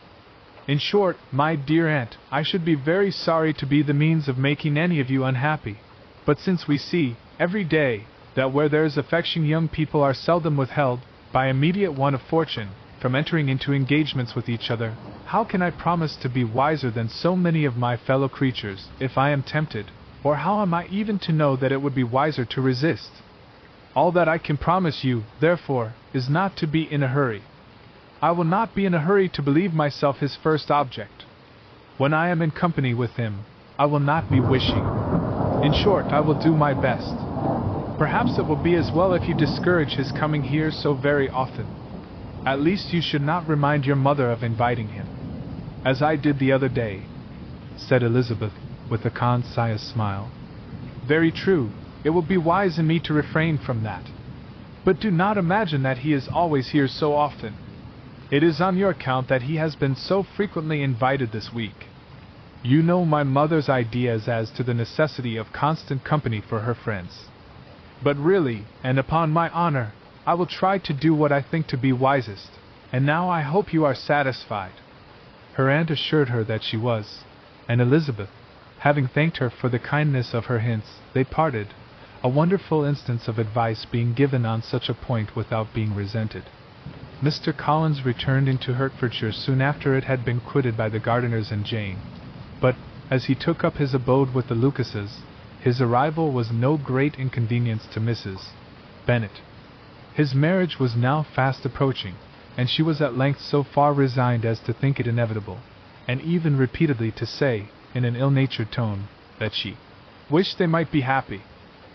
In short, my dear aunt, I should be very sorry to be the means of making any of you unhappy. But since we see, every day, that where there is affection young people are seldom withheld, by immediate want of fortune, from entering into engagements with each other, how can I promise to be wiser than so many of my fellow creatures, if I am tempted, or how am I even to know that it would be wiser to resist? All that I can promise you, therefore, is not to be in a hurry. I will not be in a hurry to believe myself his first object. When I am in company with him, I will not be wishing. In short, I will do my best. Perhaps it will be as well if you discourage his coming here so very often. At least you should not remind your mother of inviting him, as I did the other day," said Elizabeth, with a conscious smile. "Very true. It will be wise in me to refrain from that. But do not imagine that he is always here so often. It is on your account that he has been so frequently invited this week. You know my mother's ideas as to the necessity of constant company for her friends. But really, and upon my honor, I will try to do what I think to be wisest, and now I hope you are satisfied." Her aunt assured her that she was, and Elizabeth, having thanked her for the kindness of her hints, they parted, a wonderful instance of advice being given on such a point without being resented. Mr. Collins returned into Hertfordshire soon after it had been quitted by the Gardiners and Jane, but, as he took up his abode with the Lucases, his arrival was no great inconvenience to Mrs. Bennet. His marriage was now fast approaching, and she was at length so far resigned as to think it inevitable, and even repeatedly to say, in an ill-natured tone, that she wished they might be happy.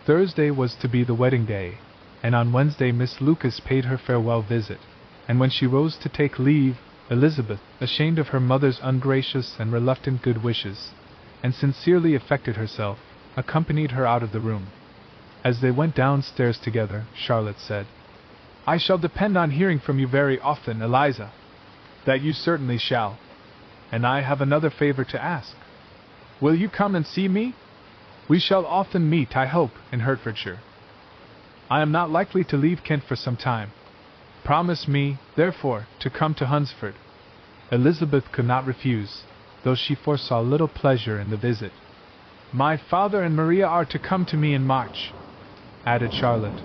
Thursday was to be the wedding day, and on Wednesday Miss Lucas paid her farewell visit, and when she rose to take leave, Elizabeth, ashamed of her mother's ungracious and reluctant good wishes, and sincerely affected herself, accompanied her out of the room. As they went downstairs together, Charlotte said, "I shall depend on hearing from you very often, Eliza." "That you certainly shall. And I have another favor to ask. Will you come and see me? We shall often meet, I hope, in Hertfordshire. I am not likely to leave Kent for some time. Promise me, therefore, to come to Hunsford." Elizabeth could not refuse, though she foresaw little pleasure in the visit. "My father and Maria are to come to me in March," added Charlotte,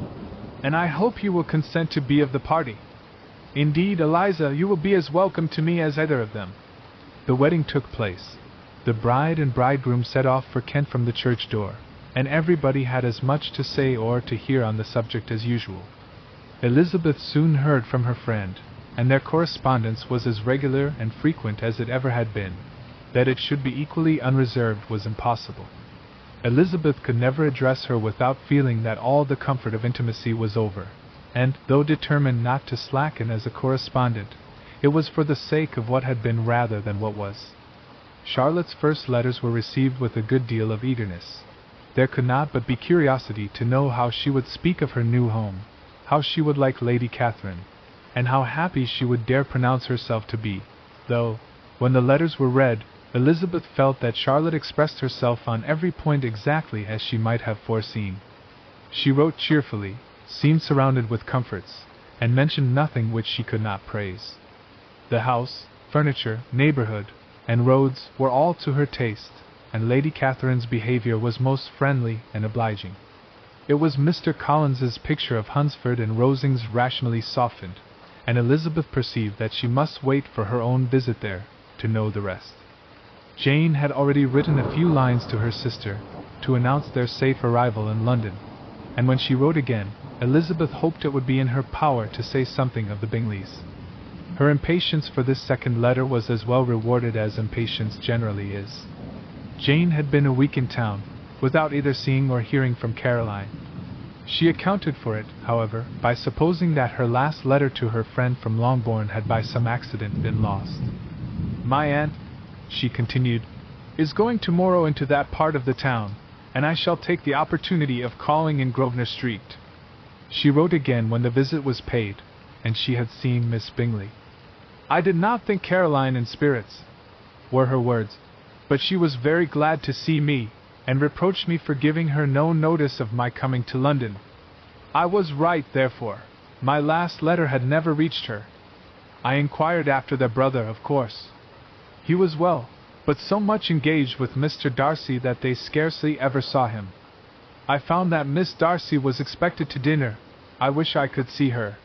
"and I hope you will consent to be of the party. Indeed, Eliza, you will be as welcome to me as either of them." The wedding took place. The bride and bridegroom set off for Kent from the church door, and everybody had as much to say or to hear on the subject as usual. Elizabeth soon heard from her friend, and their correspondence was as regular and frequent as it ever had been. That it should be equally unreserved was impossible. Elizabeth could never address her without feeling that all the comfort of intimacy was over, and, though determined not to slacken as a correspondent, it was for the sake of what had been rather than what was. Charlotte's first letters were received with a good deal of eagerness. There could not but be curiosity to know how she would speak of her new home, how she would like Lady Catherine, and how happy she would dare pronounce herself to be, though, when the letters were read, Elizabeth felt that Charlotte expressed herself on every point exactly as she might have foreseen. She wrote cheerfully, seemed surrounded with comforts, and mentioned nothing which she could not praise. The house, furniture, neighborhood, and roads were all to her taste, and Lady Catherine's behavior was most friendly and obliging. It was Mr. Collins's picture of Hunsford and Rosings rationally softened, and Elizabeth perceived that she must wait for her own visit there to know the rest. Jane had already written a few lines to her sister to announce their safe arrival in London, and when she wrote again, Elizabeth hoped it would be in her power to say something of the Bingleys. Her impatience for this second letter was as well rewarded as impatience generally is. Jane had been a week in town, without either seeing or hearing from Caroline. She accounted for it, however, by supposing that her last letter to her friend from Longbourn had by some accident been lost. "My aunt," she continued, "is going tomorrow into that part of the town, and I shall take the opportunity of calling in Grosvenor Street." She wrote again when the visit was paid, and she had seen Miss Bingley. "I did not think Caroline in spirits," were her words, "but she was very glad to see me, and reproached me for giving her no notice of my coming to London. I was right, therefore. My last letter had never reached her. I inquired after their brother, of course. He was well, but so much engaged with Mr. Darcy that they scarcely ever saw him. I found that Miss Darcy was expected to dinner. I wish I could see her.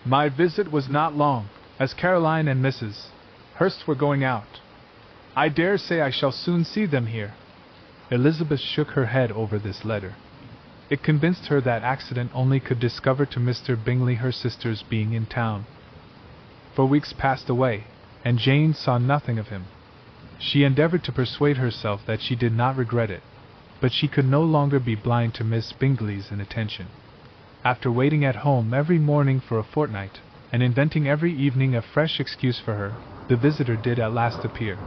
My visit was not long, as Caroline and Mrs. Hurst were going out. I dare say I shall soon see them here." Elizabeth shook her head over this letter. It convinced her that accident only could discover to Mr. Bingley her sister's being in town. For weeks passed away, and Jane saw nothing of him. She endeavored to persuade herself that she did not regret it, but she could no longer be blind to Miss Bingley's inattention. After waiting at home every morning for a fortnight, and inventing every evening a fresh excuse for her, the visitor did at last appear.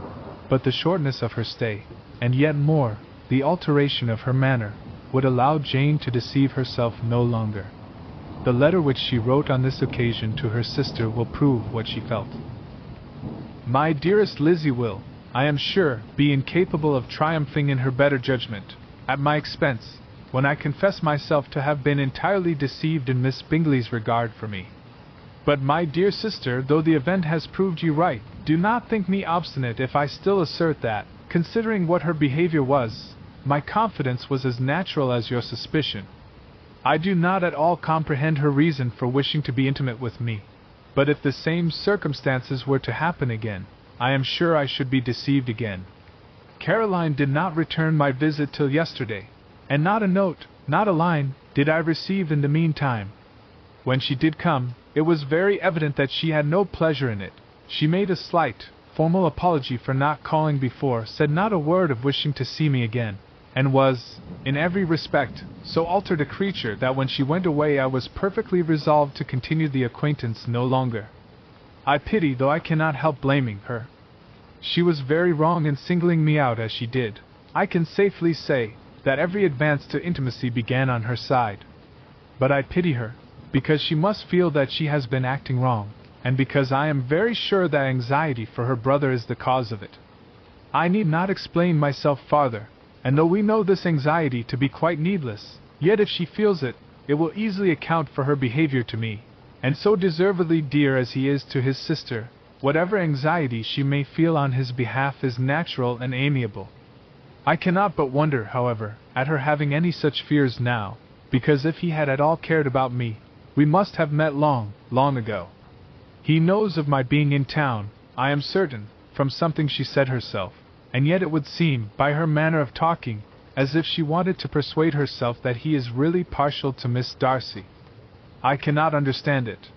But the shortness of her stay, and yet more, the alteration of her manner, would allow Jane to deceive herself no longer. The letter which she wrote on this occasion to her sister will prove what she felt. My dearest Lizzie will, I am sure, be incapable of triumphing in her better judgment, at my expense, when I confess myself to have been entirely deceived in Miss Bingley's regard for me. But my dear sister, though the event has proved you right, do not think me obstinate if I still assert that, considering what her behavior was, my confidence was as natural as your suspicion. I do not at all comprehend her reason for wishing to be intimate with me, but if the same circumstances were to happen again, I am sure I should be deceived again. Caroline did not return my visit till yesterday, and not a note, not a line, did I receive in the meantime. When she did come, it was very evident that she had no pleasure in it. She made a slight, formal apology for not calling before, said not a word of wishing to see me again, and was, in every respect, so altered a creature that when she went away I was perfectly resolved to continue the acquaintance no longer. I pity, though I cannot help blaming her. She was very wrong in singling me out as she did. I can safely say that every advance to intimacy began on her side. But I pity her, because she must feel that she has been acting wrong, and because I am very sure that anxiety for her brother is the cause of it. I need not explain myself farther, and though we know this anxiety to be quite needless, yet if she feels it, it will easily account for her behavior to me, and so deservedly dear as he is to his sister, whatever anxiety she may feel on his behalf is natural and amiable. I cannot but wonder, however, at her having any such fears now, because if he had at all cared about me, we must have met long, long ago. He knows of my being in town, I am certain, from something she said herself, and yet it would seem, by her manner of talking, as if she wanted to persuade herself that he is really partial to Miss Darcy. I cannot understand it.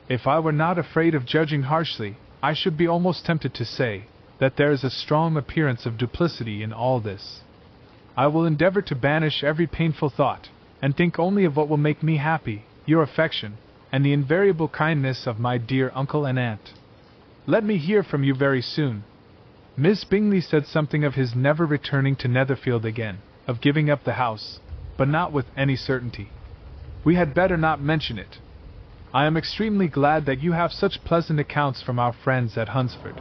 If I were not afraid of judging harshly, I should be almost tempted to say that there is a strong appearance of duplicity in all this. I will endeavor to banish every painful thought, and think only of what will make me happy, your affection, and the invariable kindness of my dear uncle and aunt. Let me hear from you very soon. Miss Bingley said something of his never returning to Netherfield again, of giving up the house, but not with any certainty. We had better not mention it. I am extremely glad that you have such pleasant accounts from our friends at Hunsford.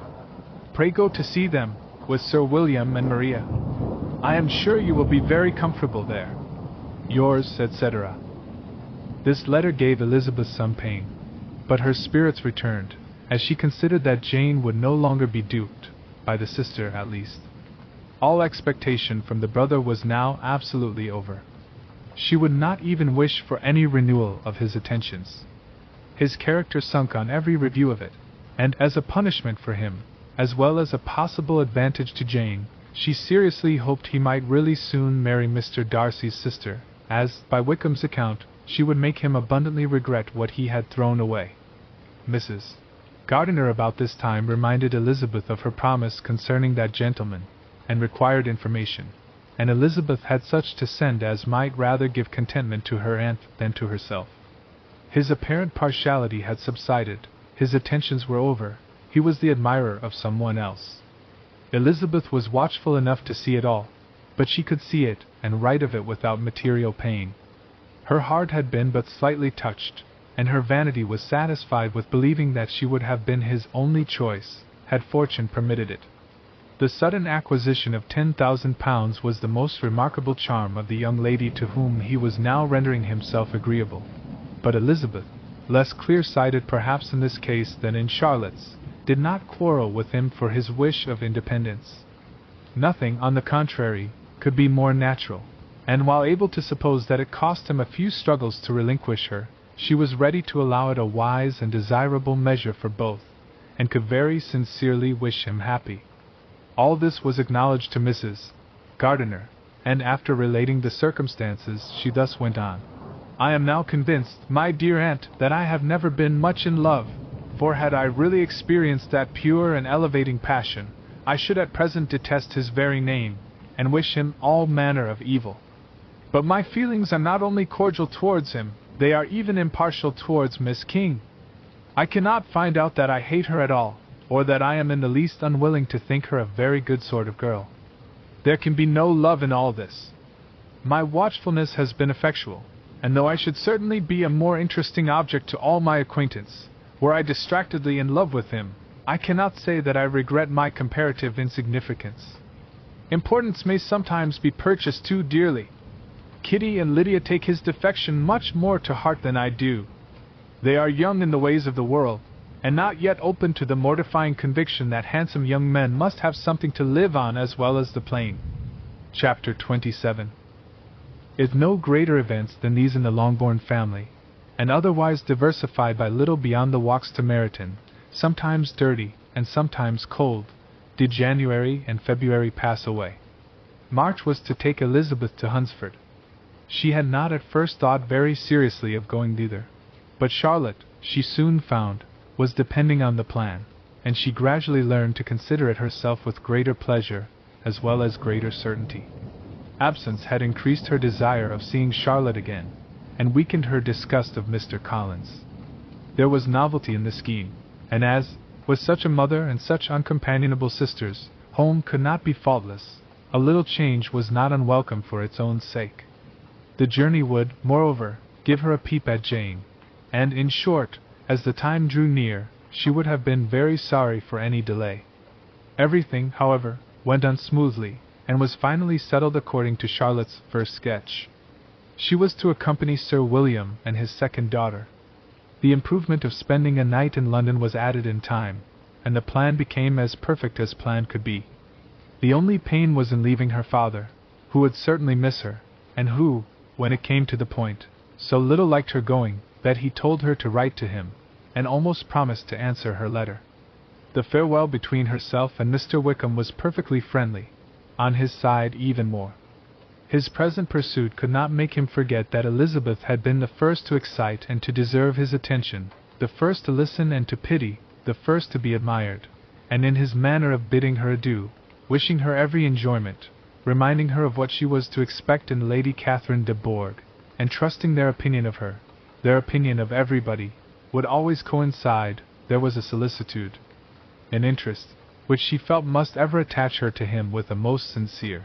Pray go to see them, with Sir William and Maria. I am sure you will be very comfortable there. Yours, etc. This letter gave Elizabeth some pain, but her spirits returned, as she considered that Jane would no longer be duped, by the sister at least. All expectation from the brother was now absolutely over. She would not even wish for any renewal of his attentions. His character sunk on every review of it, and as a punishment for him, as well as a possible advantage to Jane, she seriously hoped he might really soon marry Mr. Darcy's sister, as, by Wickham's account, she would make him abundantly regret what he had thrown away. Mrs. Gardiner about this time reminded Elizabeth of her promise concerning that gentleman, and required information, and Elizabeth had such to send as might rather give contentment to her aunt than to herself. His apparent partiality had subsided, his attentions were over, he was the admirer of someone else. Elizabeth was watchful enough to see it all, but she could see it and write of it without material pain. Her heart had been but slightly touched, and her vanity was satisfied with believing that she would have been his only choice, had fortune permitted it. The sudden acquisition of £10,000 was the most remarkable charm of the young lady to whom he was now rendering himself agreeable. But Elizabeth, less clear-sighted perhaps in this case than in Charlotte's, did not quarrel with him for his wish of independence. Nothing, on the contrary, could be more natural, and while able to suppose that it cost him a few struggles to relinquish her, she was ready to allow it a wise and desirable measure for both, and could very sincerely wish him happy. All this was acknowledged to Mrs. Gardiner, and after relating the circumstances, she thus went on. I am now convinced, my dear aunt, that I have never been much in love, for had I really experienced that pure and elevating passion, I should at present detest his very name, and wish him all manner of evil. But my feelings are not only cordial towards him, they are even impartial towards Miss King. I cannot find out that I hate her at all, or that I am in the least unwilling to think her a very good sort of girl. There can be no love in all this. My watchfulness has been effectual, and though I should certainly be a more interesting object to all my acquaintance, were I distractedly in love with him, I cannot say that I regret my comparative insignificance. Importance may sometimes be purchased too dearly. Kitty and Lydia take his defection much more to heart than I do. They are young in the ways of the world, and not yet open to the mortifying conviction that handsome young men must have something to live on as well as the plain. Chapter 27. If no greater events than these in the Longbourn family, and otherwise diversified by little beyond the walks to Meryton, sometimes dirty and sometimes cold, did January and February pass away. March was to take Elizabeth to Hunsford. She had not at first thought very seriously of going thither, but Charlotte, she soon found, was depending on the plan, and she gradually learned to consider it herself with greater pleasure, as well as greater certainty. Absence had increased her desire of seeing Charlotte again, and weakened her disgust of Mr. Collins. There was novelty in the scheme, and as, with such a mother and such uncompanionable sisters, home could not be faultless, a little change was not unwelcome for its own sake. The journey would, moreover, give her a peep at Jane, and, in short, as the time drew near, she would have been very sorry for any delay. Everything, however, went on smoothly, and was finally settled according to Charlotte's first sketch. She was to accompany Sir William and his second daughter. The improvement of spending a night in London was added in time, and the plan became as perfect as plan could be. The only pain was in leaving her father, who would certainly miss her, and who, when it came to the point, so little liked her going, that he told her to write to him, and almost promised to answer her letter. The farewell between herself and Mr. Wickham was perfectly friendly, on his side even more. His present pursuit could not make him forget that Elizabeth had been the first to excite and to deserve his attention, the first to listen and to pity, the first to be admired, and in his manner of bidding her adieu, wishing her every enjoyment, reminding her of what she was to expect in Lady Catherine de Bourgh, and trusting their opinion of her, their opinion of everybody, would always coincide, there was a solicitude, an interest, which she felt must ever attach her to him with a most sincere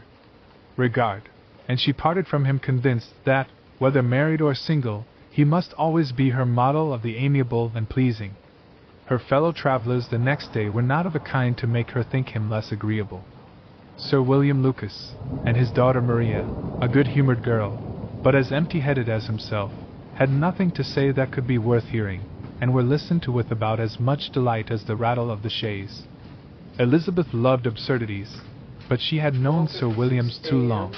regard, and she parted from him convinced that, whether married or single, he must always be her model of the amiable and pleasing. Her fellow travellers the next day were not of a kind to make her think him less agreeable. Sir William Lucas, and his daughter Maria, a good-humoured girl, but as empty-headed as himself, had nothing to say that could be worth hearing, and were listened to with about as much delight as the rattle of the chaise. Elizabeth loved absurdities, but she had known Sir William's too long.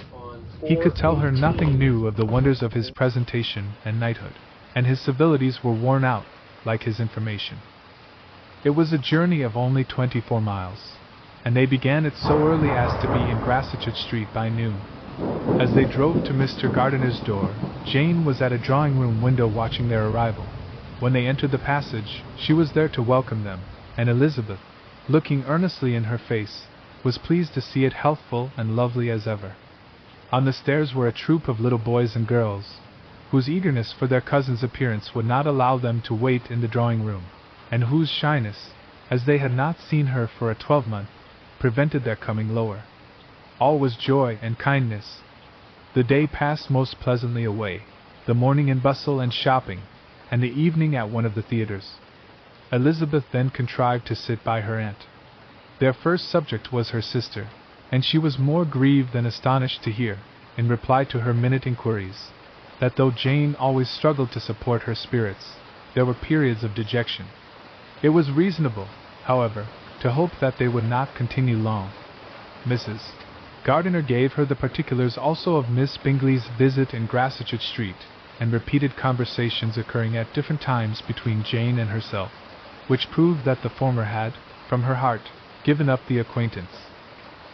He could tell her nothing new of the wonders of his presentation and knighthood, and his civilities were worn out, like his information. It was a journey of only 24 miles, and they began it so early as to be in Grassetchett Street by noon. As they drove to Mr. Gardiner's door, Jane was at a drawing-room window watching their arrival. When they entered the passage, she was there to welcome them, and Elizabeth, looking earnestly in her face, was pleased to see it healthful and lovely as ever. On the stairs were a troop of little boys and girls, whose eagerness for their cousin's appearance would not allow them to wait in the drawing-room, and whose shyness, as they had not seen her for a 12-month, prevented their coming lower. All was joy and kindness. The day passed most pleasantly away, the morning in bustle and shopping, and the evening at one of the theatres. Elizabeth then contrived to sit by her aunt. Their first subject was her sister, and she was more grieved than astonished to hear, in reply to her minute inquiries, that though Jane always struggled to support her spirits, there were periods of dejection. It was reasonable, however, to hope that they would not continue long. Mrs. Gardiner gave her the particulars also of Miss Bingley's visit in Grassetchett Street, and repeated conversations occurring at different times between Jane and herself, which proved that the former had, from her heart, given up the acquaintance.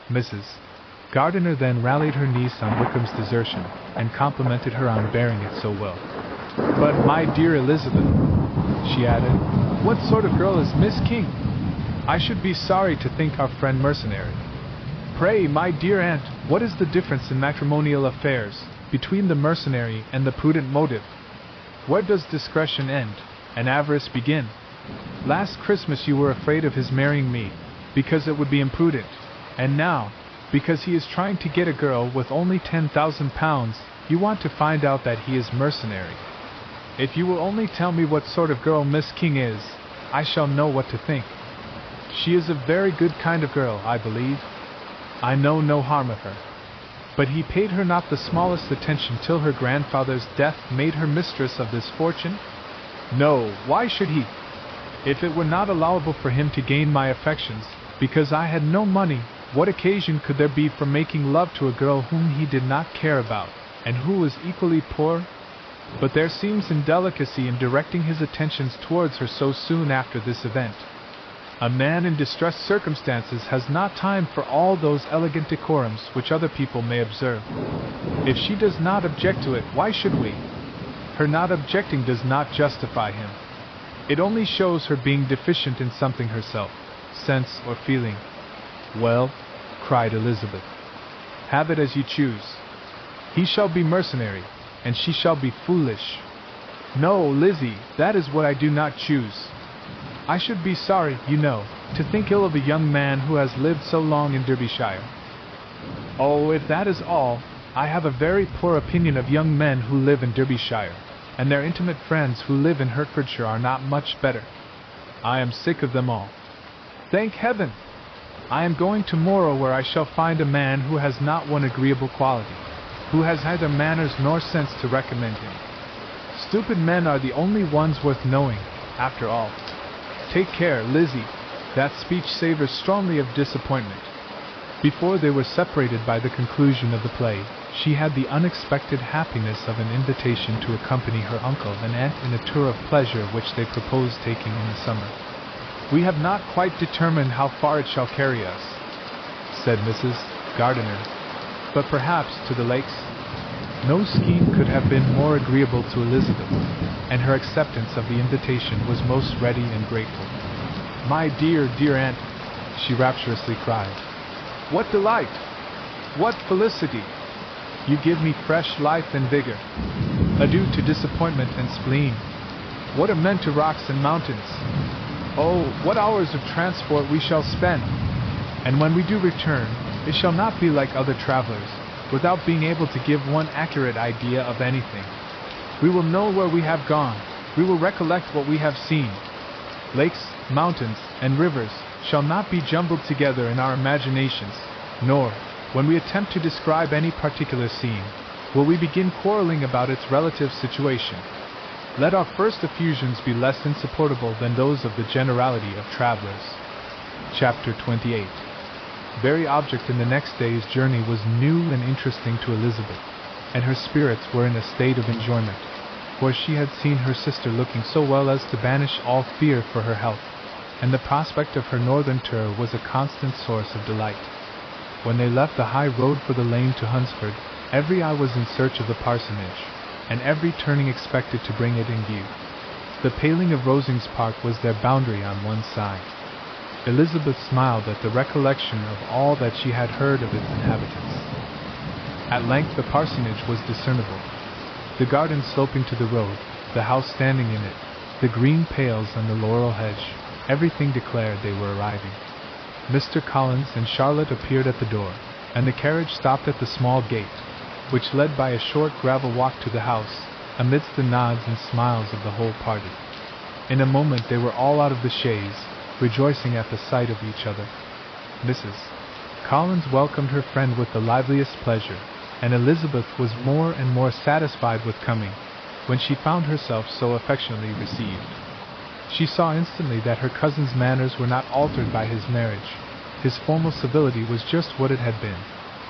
Mrs. Gardiner then rallied her niece on Wickham's desertion, and complimented her on bearing it so well. "But, my dear Elizabeth," she added, "what sort of girl is Miss King? I should be sorry to think our friend mercenary. Pray, my dear aunt, what is the difference in matrimonial affairs between the mercenary and the prudent motive? Where does discretion end, and avarice begin? Last Christmas you were afraid of his marrying me, because it would be imprudent, and now, because he is trying to get a girl with only £10,000, You want to find out that he is mercenary. If you will only tell me what sort of girl Miss King is, I shall know what to think. She is a very good kind of girl, I believe. I know no harm of her. But he paid her not the smallest attention till her grandfather's death made her mistress of this fortune? No, why should he? If it were not allowable for him to gain my affections, because I had no money, what occasion could there be for making love to a girl whom he did not care about, and who was equally poor? But there seems indelicacy in directing his attentions towards her so soon after this event. A man in distressed circumstances has not time for all those elegant decorums which other people may observe. If she does not object to it, why should we? Her not objecting does not justify him. It only shows her being deficient in something herself, sense or feeling. Well, cried Elizabeth, have it as you choose. He shall be mercenary, and she shall be foolish. No, Lizzie, that is what I do not choose. I should be sorry, you know, to think ill of a young man who has lived so long in Derbyshire. Oh, if that is all, I have a very poor opinion of young men who live in Derbyshire, and their intimate friends who live in Hertfordshire are not much better. I am sick of them all. Thank heaven! I am going tomorrow where I shall find a man who has not one agreeable quality, who has neither manners nor sense to recommend him. Stupid men are the only ones worth knowing, after all. Take care, Lizzie. That speech savors strongly of disappointment. Before they were separated by the conclusion of the play, she had the unexpected happiness of an invitation to accompany her uncle and aunt in a tour of pleasure which they proposed taking in the summer. We have not quite determined how far it shall carry us, said Mrs. Gardiner, but perhaps to the lakes. No scheme could have been more agreeable to Elizabeth, and her acceptance of the invitation was most ready and grateful. My dear, dear aunt, she rapturously cried. What delight! What felicity! You give me fresh life and vigor. Adieu to disappointment and spleen. What a men to rocks and mountains! Oh, what hours of transport we shall spend! And when we do return, it shall not be like other travelers, without being able to give one accurate idea of anything. We will know where we have gone. We will recollect what we have seen. Lakes, mountains, and rivers shall not be jumbled together in our imaginations, nor, when we attempt to describe any particular scene, will we begin quarreling about its relative situation. Let our first effusions be less insupportable than those of the generality of travelers. Chapter 28. Very object in the next day's journey was new and interesting to Elizabeth, and her spirits were in a state of enjoyment, for she had seen her sister looking so well as to banish all fear for her health, and the prospect of her northern tour was a constant source of delight. When they left the high road for the lane to Hunsford, every eye was in search of the parsonage, and every turning expected to bring it in view. The paling of Rosings Park was their boundary on one side. Elizabeth smiled at the recollection of all that she had heard of its inhabitants. At length the parsonage was discernible. The garden sloping to the road, the house standing in it, the green pales and the laurel hedge, everything declared they were arriving. Mr. Collins and Charlotte appeared at the door, and the carriage stopped at the small gate, which led by a short gravel walk to the house, amidst the nods and smiles of the whole party. In a moment they were all out of the chaise, rejoicing at the sight of each other. Mrs. Collins welcomed her friend with the liveliest pleasure, and Elizabeth was more and more satisfied with coming, when she found herself so affectionately received. She saw instantly that her cousin's manners were not altered by his marriage. His formal civility was just what it had been,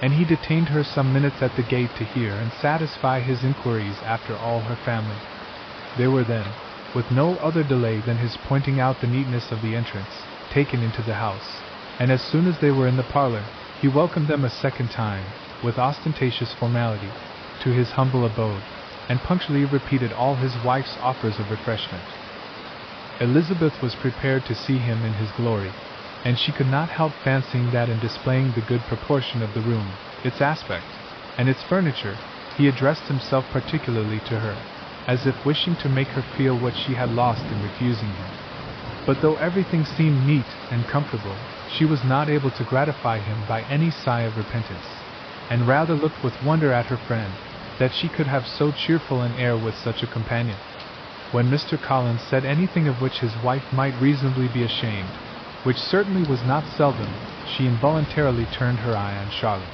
and he detained her some minutes at the gate to hear and satisfy his inquiries after all her family. They were then, with no other delay than his pointing out the neatness of the entrance, taken into the house, and as soon as they were in the parlor, he welcomed them a second time, with ostentatious formality, to his humble abode, and punctually repeated all his wife's offers of refreshment. Elizabeth was prepared to see him in his glory, and she could not help fancying that in displaying the good proportion of the room, its aspect, and its furniture, he addressed himself particularly to her, as if wishing to make her feel what she had lost in refusing him. But though everything seemed neat and comfortable, she was not able to gratify him by any sigh of repentance, and rather looked with wonder at her friend, that she could have so cheerful an air with such a companion. When Mr. Collins said anything of which his wife might reasonably be ashamed, which certainly was not seldom, she involuntarily turned her eye on Charlotte.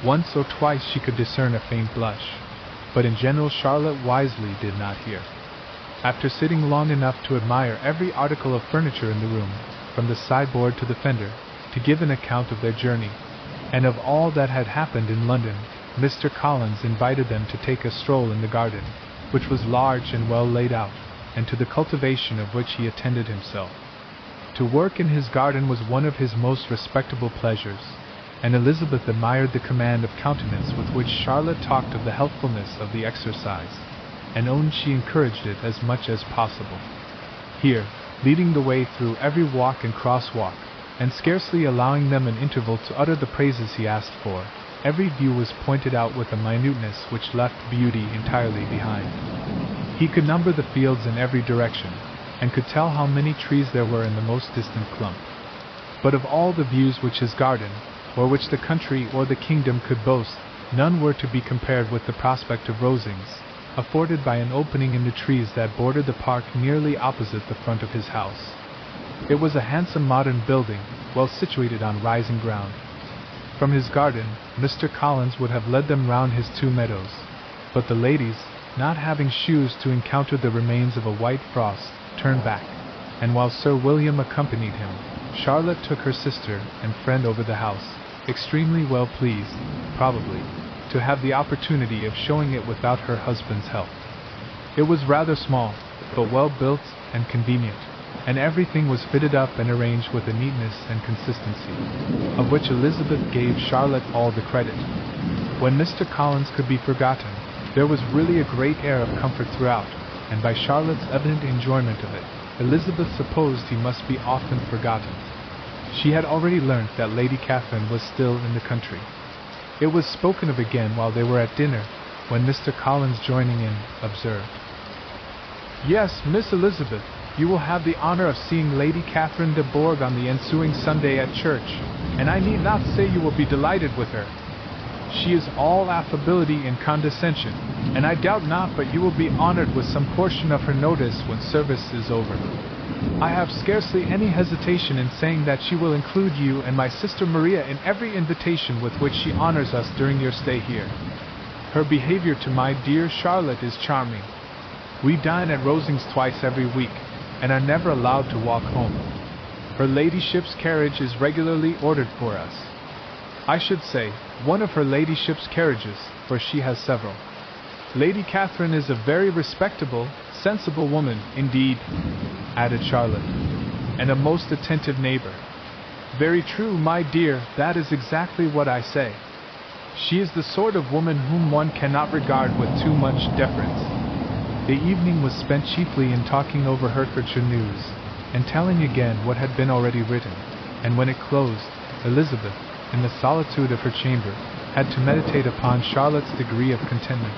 Once or twice she could discern a faint blush, but in general Charlotte wisely did not hear. After sitting long enough to admire every article of furniture in the room, from the sideboard to the fender, to give an account of their journey, and of all that had happened in London, Mr. Collins invited them to take a stroll in the garden, which was large and well laid out, and to the cultivation of which he attended himself. To work in his garden was one of his most respectable pleasures, and Elizabeth admired the command of countenance with which Charlotte talked of the healthfulness of the exercise, and owned she encouraged it as much as possible. Here, leading the way through every walk and crosswalk, and scarcely allowing them an interval to utter the praises he asked for, every view was pointed out with a minuteness which left beauty entirely behind. He could number the fields in every direction, and could tell how many trees there were in the most distant clump. But of all the views which his garden, or which the country or the kingdom could boast, none were to be compared with the prospect of Rosings, afforded by an opening in the trees that bordered the park nearly opposite the front of his house. It was a handsome modern building, well situated on rising ground. From his garden, Mr. Collins would have led them round his 2 meadows, but the ladies, not having shoes to encounter the remains of a white frost, turned back, and while Sir William accompanied him, Charlotte took her sister and friend over the house, extremely well pleased, probably, to have the opportunity of showing it without her husband's help. It was rather small, but well built and convenient, and everything was fitted up and arranged with a neatness and consistency, of which Elizabeth gave Charlotte all the credit. When Mr. Collins could be forgotten, there was really a great air of comfort throughout, and by Charlotte's evident enjoyment of it, Elizabeth supposed he must be often forgotten. She had already learnt that Lady Catherine was still in the country. It was spoken of again while they were at dinner, when Mr. Collins, joining in, observed, "Yes, Miss Elizabeth, you will have the honor of seeing Lady Catherine de Bourgh on the ensuing Sunday at church, and I need not say you will be delighted with her. She is all affability and condescension, and I doubt not but you will be honored with some portion of her notice when service is over. I have scarcely any hesitation in saying that she will include you and my sister Maria in every invitation with which she honors us during your stay here. Her behavior to my dear Charlotte is charming. We dine at Rosings twice every week, and are never allowed to walk home. Her ladyship's carriage is regularly ordered for us. I should say, one of her ladyship's carriages, for she has several. Lady Catherine is a very respectable, sensible woman, indeed," added Charlotte, "and a most attentive neighbor." "Very true, my dear, that is exactly what I say. She is the sort of woman whom one cannot regard with too much deference." The evening was spent chiefly in talking over Hertfordshire news, and telling again what had been already written, and when it closed, Elizabeth, in the solitude of her chamber, had to meditate upon Charlotte's degree of contentment,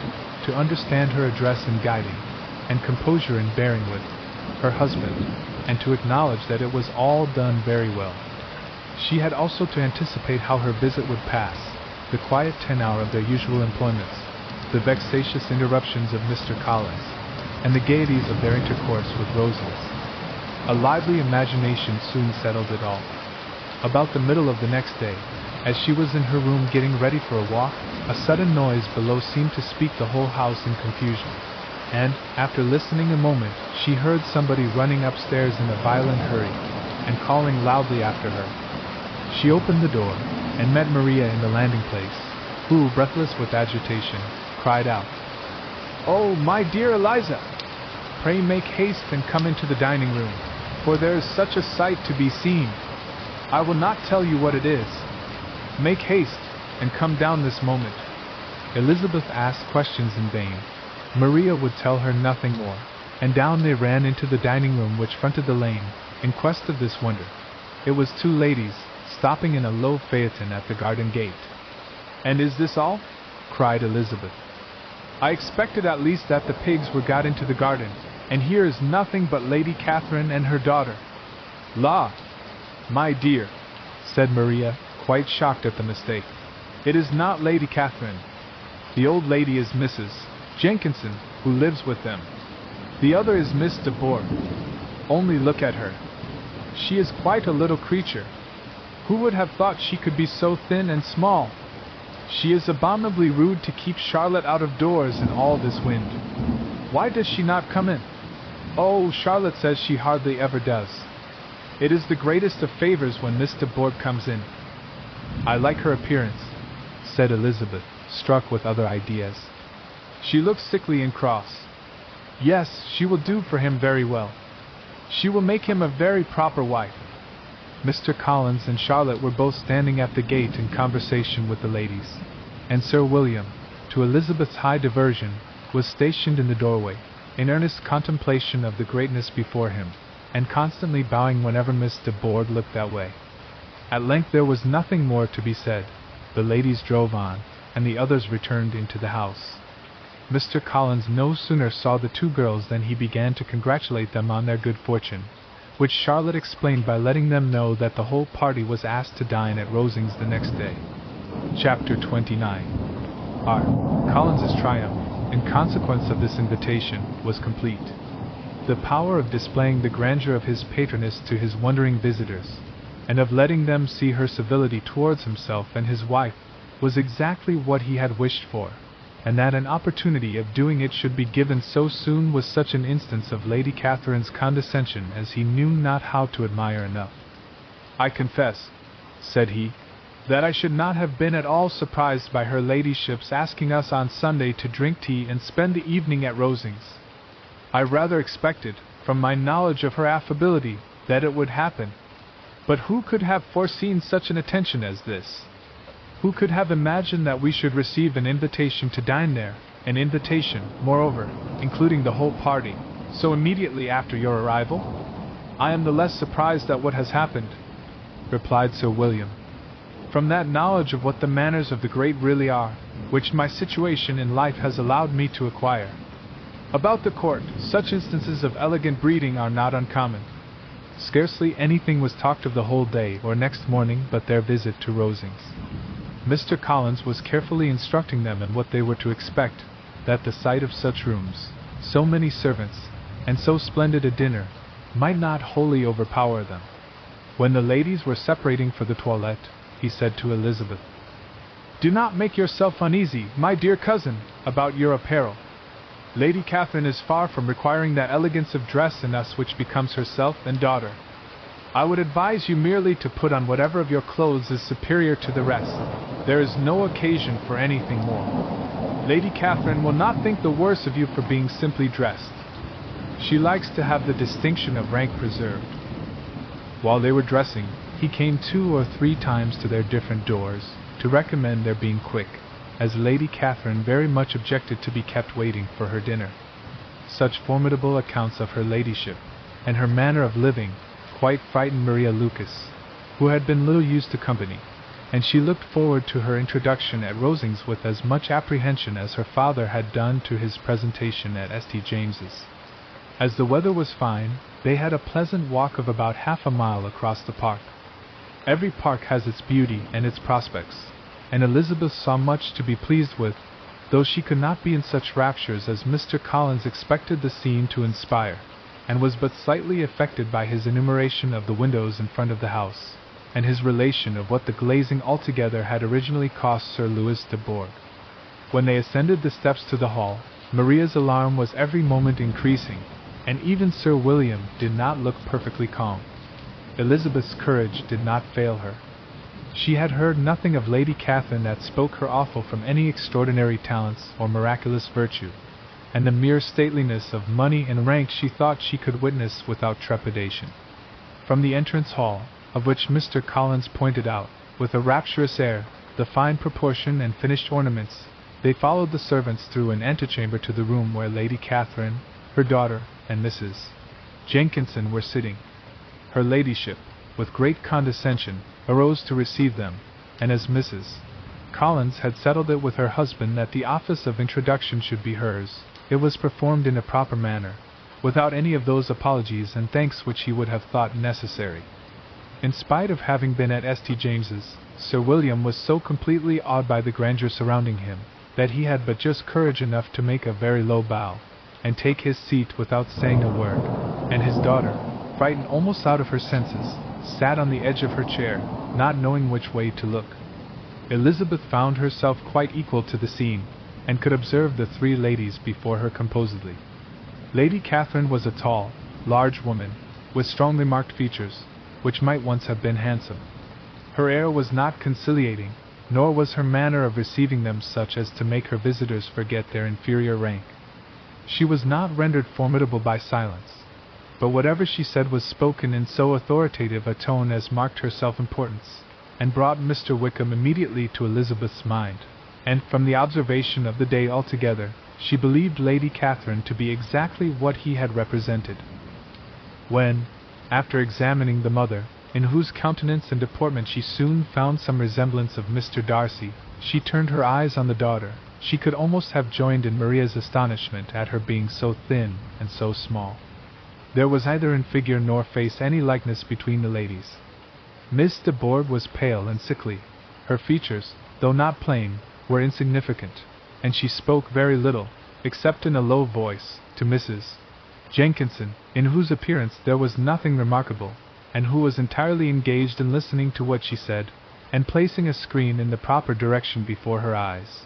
to understand her address in guiding, and composure in bearing with, her husband, and to acknowledge that it was all done very well. She had also to anticipate how her visit would pass, the quiet tenor of their usual employments, the vexatious interruptions of Mr. Collins, and the gaieties of their intercourse with Rosings. A lively imagination soon settled it all. About the middle of the next day, as she was in her room getting ready for a walk, a sudden noise below seemed to speak the whole house in confusion, and, after listening a moment, she heard somebody running upstairs in a violent hurry, and calling loudly after her. She opened the door, and met Maria in the landing-place, who, breathless with agitation, cried out, "Oh, my dear Eliza! Pray make haste and come into the dining-room, for there is such a sight to be seen. I will not tell you what it is. Make haste, and come down this moment." Elizabeth asked questions in vain. Maria would tell her nothing more, and down they ran into the dining-room which fronted the lane, in quest of this wonder. It was 2 ladies, stopping in a low phaeton at the garden gate. "And is this all?" cried Elizabeth. "I expected at least that the pigs were got into the garden, and here is nothing but Lady Catherine and her daughter." "La, my dear," said Maria, quite shocked at the mistake, "it is not Lady Catherine. The old lady is Mrs. Jenkinson, who lives with them. The other is Miss de Bourgh. Only look at her. She is quite a little creature. Who would have thought she could be so thin and small? She is abominably rude to keep Charlotte out of doors in all this wind. Why does she not come in? Oh, Charlotte says she hardly ever does. It is the greatest of favors when Miss de Bourgh comes in. I like her appearance, said Elizabeth, struck with other ideas. She looks sickly and cross. Yes, she will do for him very well. She will make him a very proper wife. Mr. Collins and Charlotte were both standing at the gate in conversation with the ladies, and Sir William, to Elizabeth's high diversion, was stationed in the doorway, in earnest contemplation of the greatness before him, and constantly bowing whenever Miss de Bourgh looked that way. At length there was nothing more to be said. The ladies drove on, and the others returned into the house. Mr. Collins no sooner saw the two girls than he began to congratulate them on their good fortune, which Charlotte explained by letting them know that the whole party was asked to dine at Rosings the next day. Chapter 29. R. Collins's triumph, in consequence of this invitation, was complete. The power of displaying the grandeur of his patroness to his wondering visitors, and of letting them see her civility towards himself and his wife, was exactly what he had wished for, and that an opportunity of doing it should be given so soon was such an instance of Lady Catherine's condescension as he knew not how to admire enough. I confess, said he, that I should not have been at all surprised by her ladyship's asking us on Sunday to drink tea and spend the evening at Rosings. I rather expected, from my knowledge of her affability, that it would happen. But who could have foreseen such an attention as this? Who could have imagined that we should receive an invitation to dine there, an invitation, moreover, including the whole party, so immediately after your arrival? I am the less surprised at what has happened, replied Sir William, from that knowledge of what the manners of the great really are, which my situation in life has allowed me to acquire. About the court, such instances of elegant breeding are not uncommon. Scarcely anything was talked of the whole day or next morning but their visit to Rosings. Mr. Collins was carefully instructing them in what they were to expect, that the sight of such rooms, so many servants, and so splendid a dinner, might not wholly overpower them. When the ladies were separating for the toilette, he said to Elizabeth, "Do not make yourself uneasy, my dear cousin, about your apparel. Lady Catherine is far from requiring that elegance of dress in us which becomes herself and daughter. I would advise you merely to put on whatever of your clothes is superior to the rest. There is no occasion for anything more. Lady Catherine will not think the worse of you for being simply dressed. She likes to have the distinction of rank preserved." While they were dressing, he came 2 or 3 times to their different doors, to recommend their being quick, as Lady Catherine very much objected to be kept waiting for her dinner. Such formidable accounts of her ladyship, and her manner of living, quite frightened Maria Lucas, who had been little used to company, and she looked forward to her introduction at Rosings with as much apprehension as her father had done to his presentation at St. James's. As the weather was fine, they had a pleasant walk of about half a mile across the park. Every park has its beauty and its prospects, and Elizabeth saw much to be pleased with, though she could not be in such raptures as Mr. Collins expected the scene to inspire, and was but slightly affected by his enumeration of the windows in front of the house, and his relation of what the glazing altogether had originally cost Sir Louis de Bourgh. When they ascended the steps to the hall, Maria's alarm was every moment increasing, and even Sir William did not look perfectly calm. Elizabeth's courage did not fail her. She had heard nothing of Lady Catherine that spoke her awful from any extraordinary talents or miraculous virtue, and the mere stateliness of money and rank she thought she could witness without trepidation. From the entrance hall, of which Mr. Collins pointed out, with a rapturous air, the fine proportion and finished ornaments, they followed the servants through an antechamber to the room where Lady Catherine, her daughter, and Mrs. Jenkinson were sitting. Her ladyship, with great condescension, arose to receive them, and as Mrs. Collins had settled it with her husband that the office of introduction should be hers, it was performed in a proper manner, without any of those apologies and thanks which he would have thought necessary. In spite of having been at St. James's, Sir William was so completely awed by the grandeur surrounding him, that he had but just courage enough to make a very low bow, and take his seat without saying a word, and his daughter, frightened almost out of her senses, sat on the edge of her chair, not knowing which way to look. Elizabeth found herself quite equal to the scene, and could observe the three ladies before her composedly. Lady Catherine was a tall, large woman, with strongly marked features, which might once have been handsome. Her air was not conciliating, nor was her manner of receiving them such as to make her visitors forget their inferior rank. She was not rendered formidable by silence, but whatever she said was spoken in so authoritative a tone as marked her self-importance, and brought Mr. Wickham immediately to Elizabeth's mind, and from the observation of the day altogether, she believed Lady Catherine to be exactly what he had represented. When, after examining the mother, in whose countenance and deportment she soon found some resemblance of Mr. Darcy, she turned her eyes on the daughter, she could almost have joined in Maria's astonishment at her being so thin and so small. There was neither in figure nor face any likeness between the ladies. Miss de Bourgh was pale and sickly. Her features, though not plain, were insignificant, and she spoke very little, except in a low voice, to Mrs. Jenkinson, in whose appearance there was nothing remarkable, and who was entirely engaged in listening to what she said, and placing a screen in the proper direction before her eyes.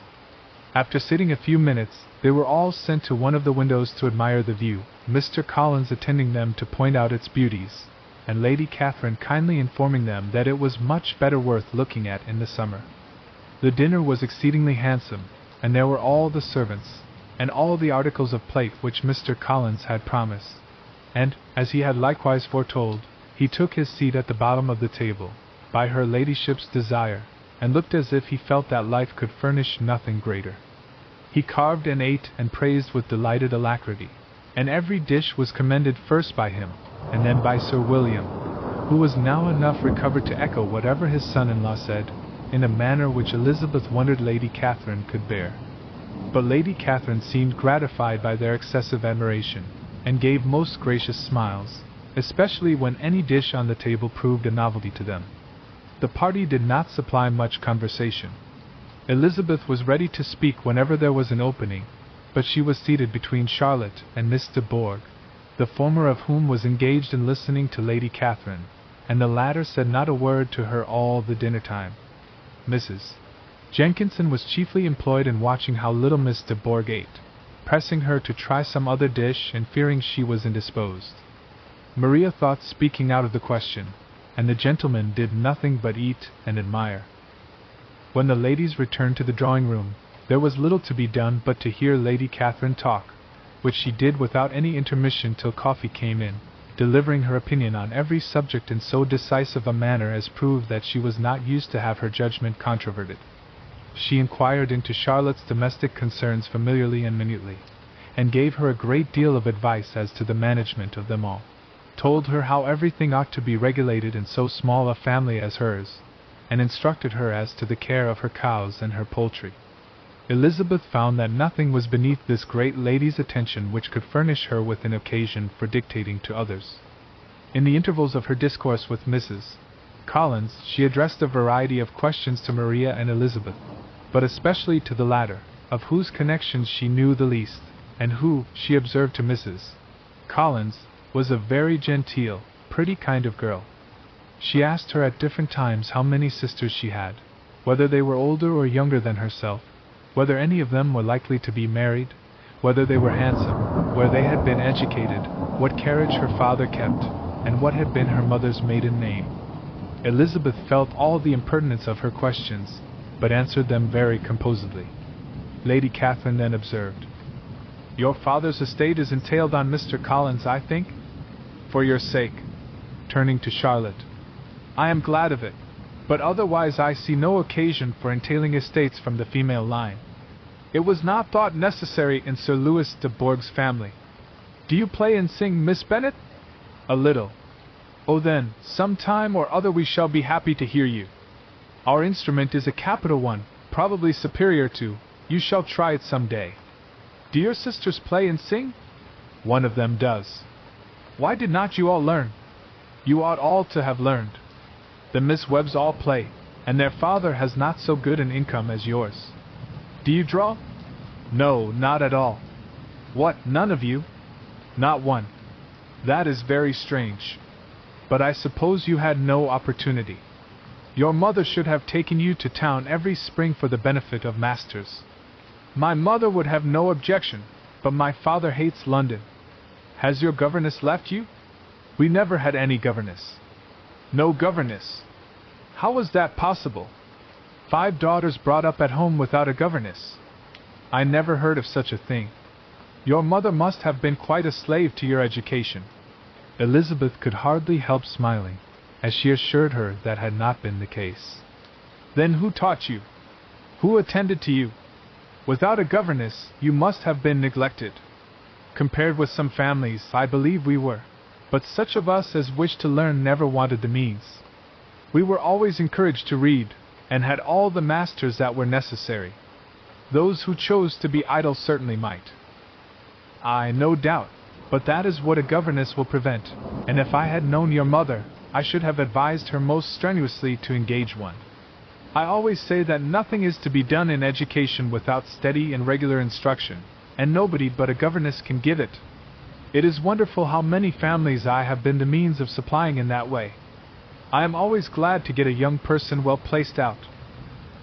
After sitting a few minutes, they were all sent to one of the windows to admire the view, Mr. Collins attending them to point out its beauties, and Lady Catherine kindly informing them that it was much better worth looking at in the summer. The dinner was exceedingly handsome, and there were all the servants, and all the articles of plate which Mr. Collins had promised, and, as he had likewise foretold, he took his seat at the bottom of the table, by her ladyship's desire, and looked as if he felt that life could furnish nothing greater. He carved and ate and praised with delighted alacrity, and every dish was commended first by him, and then by Sir William, who was now enough recovered to echo whatever his son-in-law said, in a manner which Elizabeth wondered Lady Catherine could bear. But Lady Catherine seemed gratified by their excessive admiration, and gave most gracious smiles, especially when any dish on the table proved a novelty to them. The party did not supply much conversation. Elizabeth was ready to speak whenever there was an opening, but she was seated between Charlotte and Miss de Bourgh, the former of whom was engaged in listening to Lady Catherine, and the latter said not a word to her all the dinner time. Mrs. Jenkinson was chiefly employed in watching how little Miss de Bourgh ate, pressing her to try some other dish and fearing she was indisposed. Maria thought speaking out of the question, and the gentlemen did nothing but eat and admire. When the ladies returned to the drawing-room, there was little to be done but to hear Lady Catherine talk, which she did without any intermission till coffee came in, delivering her opinion on every subject in so decisive a manner as proved that she was not used to have her judgment controverted. She inquired into Charlotte's domestic concerns familiarly and minutely, and gave her a great deal of advice as to the management of them all, told her how everything ought to be regulated in so small a family as hers, and instructed her as to the care of her cows and her poultry. Elizabeth found that nothing was beneath this great lady's attention which could furnish her with an occasion for dictating to others. In the intervals of her discourse with Mrs. Collins, she addressed a variety of questions to Maria and Elizabeth, but especially to the latter, of whose connections she knew the least, and who, she observed to Mrs. Collins, was a very genteel, pretty kind of girl. She asked her at different times how many sisters she had, whether they were older or younger than herself, whether any of them were likely to be married, whether they were handsome, where they had been educated, what carriage her father kept, and what had been her mother's maiden name. Elizabeth felt all the impertinence of her questions, but answered them very composedly. Lady Catherine then observed, "Your father's estate is entailed on Mr. Collins, I think? For your sake," turning to Charlotte, "I am glad of it, but otherwise I see no occasion for entailing estates from the female line. It was not thought necessary in Sir Louis de Bourgh's family. Do you play and sing, Miss Bennet?" "A little." "Oh then, some time or other we shall be happy to hear you. Our instrument is a capital one, probably superior to, you shall try it some day. Do your sisters play and sing?" "One of them does." "Why did not you all learn? You ought all to have learned. The Miss Webbs all play, and their father has not so good an income as yours." Do you draw? No, not at all. What, none of you? Not one. That is very strange. But I suppose you had no opportunity. Your mother should have taken you to town every spring for the benefit of masters. My mother would have no objection, but my father hates London. Has your governess left you? We never had any governess. No governess? How was that possible? 5 daughters brought up at home without a governess. I never heard of such a thing. Your mother must have been quite a slave to your education. Elizabeth could hardly help smiling, as she assured her that had not been the case. Then who taught you? Who attended to you? Without a governess, you must have been neglected. Compared with some families, I believe we were, but such of us as wished to learn never wanted the means. We were always encouraged to read, and had all the masters that were necessary. Those who chose to be idle certainly might. Aye, no doubt, but that is what a governess will prevent, and if I had known your mother, I should have advised her most strenuously to engage one. I always say that nothing is to be done in education without steady and regular instruction, and nobody but a governess can give it. It is wonderful how many families I have been the means of supplying in that way. I am always glad to get a young person well placed out.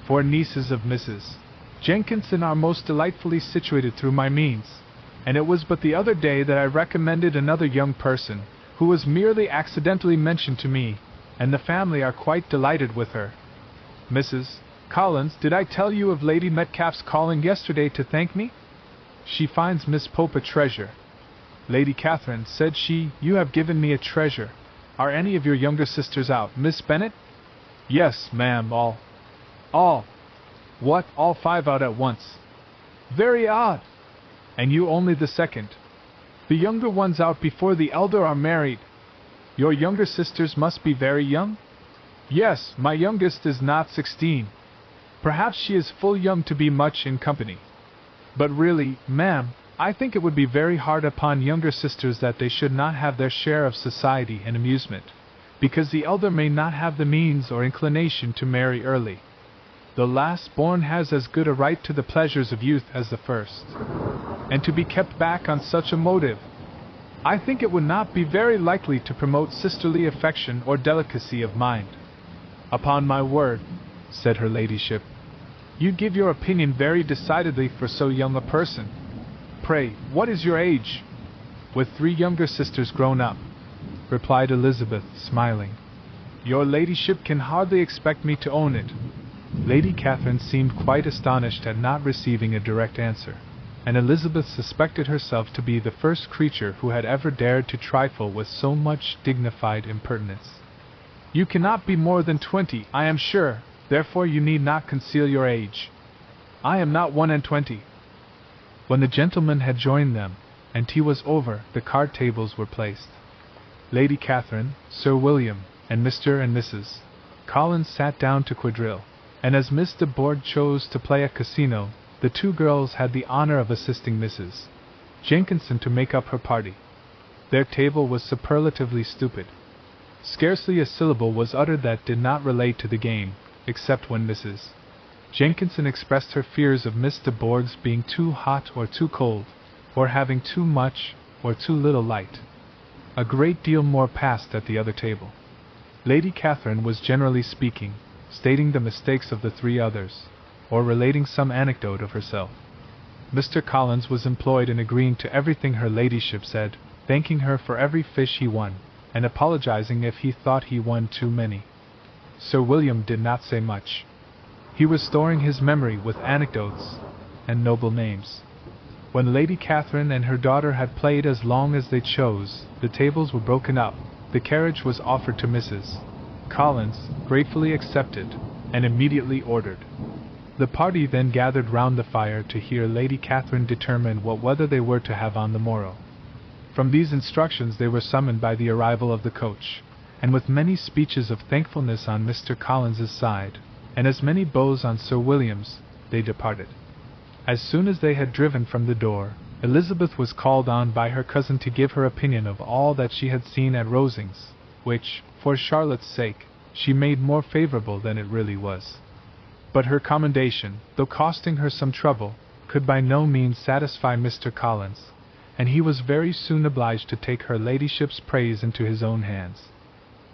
4 nieces of Mrs. Jenkinson are most delightfully situated through my means, and it was but the other day that I recommended another young person, who was merely accidentally mentioned to me, and the family are quite delighted with her. Mrs. Collins, did I tell you of Lady Metcalfe's calling yesterday to thank me? She finds Miss Pope a treasure. Lady Catherine, said she, you have given me a treasure. Are any of your younger sisters out, Miss Bennet? Yes, ma'am, all. All? What, all 5 out at once? Very odd. And you only the second. The younger ones out before the elder are married. Your younger sisters must be very young? Yes, my youngest is not 16. Perhaps she is full young to be much in company. But really, ma'am, I think it would be very hard upon younger sisters that they should not have their share of society and amusement, because the elder may not have the means or inclination to marry early. The last born has as good a right to the pleasures of youth as the first, and to be kept back on such a motive, I think it would not be very likely to promote sisterly affection or delicacy of mind. Upon my word, said her ladyship, you give your opinion very decidedly for so young a person. Pray, what is your age? With 3 younger sisters grown up, replied Elizabeth, smiling. Your ladyship can hardly expect me to own it. Lady Catherine seemed quite astonished at not receiving a direct answer, and Elizabeth suspected herself to be the first creature who had ever dared to trifle with so much dignified impertinence. You cannot be more than 20, I am sure, therefore you need not conceal your age. I am not 21. When the gentlemen had joined them, and tea was over, the card tables were placed. Lady Catherine, Sir William, and Mr. and Mrs. Collins sat down to quadrille, and as Miss de Bourgh chose to play at casino, the 2 girls had the honor of assisting Mrs. Jenkinson to make up her party. Their table was superlatively stupid. Scarcely a syllable was uttered that did not relate to the game, except when Mrs. Jenkinson expressed her fears of Miss de Bourgh's being too hot or too cold, or having too much or too little light. A great deal more passed at the other table. Lady Catherine was generally speaking, stating the mistakes of the 3 others, or relating some anecdote of herself. Mr. Collins was employed in agreeing to everything her ladyship said, thanking her for every fish he won, and apologizing if he thought he won too many. Sir William did not say much. He was storing his memory with anecdotes and noble names. When Lady Catherine and her daughter had played as long as they chose, the tables were broken up, the carriage was offered to Mrs. Collins, gratefully accepted, and immediately ordered. The party then gathered round the fire to hear Lady Catherine determine what weather they were to have on the morrow. From these instructions they were summoned by the arrival of the coach, and with many speeches of thankfulness on Mr. Collins's side, and as many bows on Sir William's, they departed. As soon as they had driven from the door, Elizabeth was called on by her cousin to give her opinion of all that she had seen at Rosings, which, for Charlotte's sake, she made more favorable than it really was. But her commendation, though costing her some trouble, could by no means satisfy Mr. Collins, and he was very soon obliged to take her ladyship's praise into his own hands.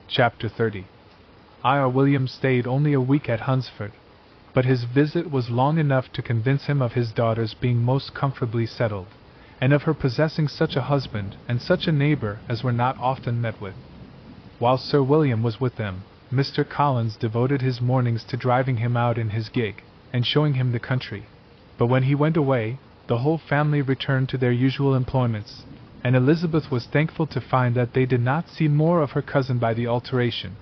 Chapter 30. Ir William stayed only a week at Hunsford, but his visit was long enough to convince him of his daughter's being most comfortably settled, and of her possessing such a husband and such a neighbor as were not often met with. While Sir William was with them, Mr. Collins devoted his mornings to driving him out in his gig, and showing him the country. But when he went away, the whole family returned to their usual employments, and Elizabeth was thankful to find that they did not see more of her cousin by the alteration,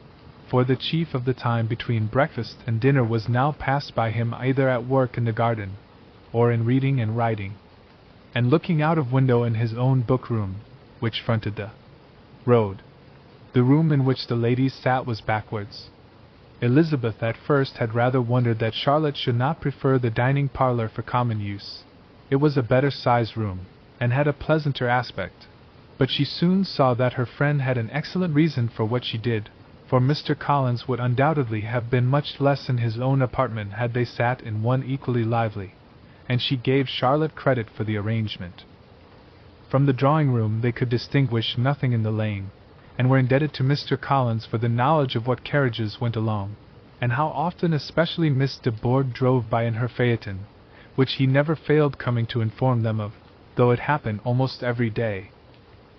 for the chief of the time between breakfast and dinner was now passed by him either at work in the garden, or in reading and writing, and looking out of window in his own book-room, which fronted the road. The room in which the ladies sat was backwards. Elizabeth at first had rather wondered that Charlotte should not prefer the dining parlour for common use. It was a better-sized room, and had a pleasanter aspect, but she soon saw that her friend had an excellent reason for what she did, for Mr. Collins would undoubtedly have been much less in his own apartment had they sat in one equally lively, and she gave Charlotte credit for the arrangement. From the drawing-room they could distinguish nothing in the lane, and were indebted to Mr. Collins for the knowledge of what carriages went along, and how often especially Miss de Bourgh drove by in her phaeton, which he never failed coming to inform them of, though it happened almost every day.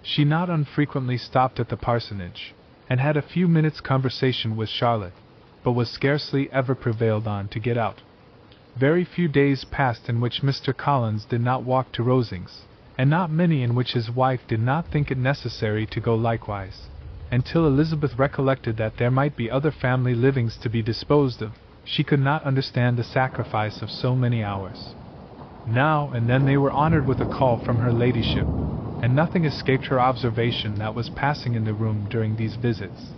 She not unfrequently stopped at the parsonage, and had a few minutes' conversation with Charlotte, but was scarcely ever prevailed on to get out. Very few days passed in which Mr. Collins did not walk to Rosings, and not many in which his wife did not think it necessary to go likewise, until Elizabeth recollected that there might be other family livings to be disposed of. She could not understand the sacrifice of so many hours. Now and then they were honored with a call from her ladyship, and nothing escaped her observation that was passing in the room during these visits.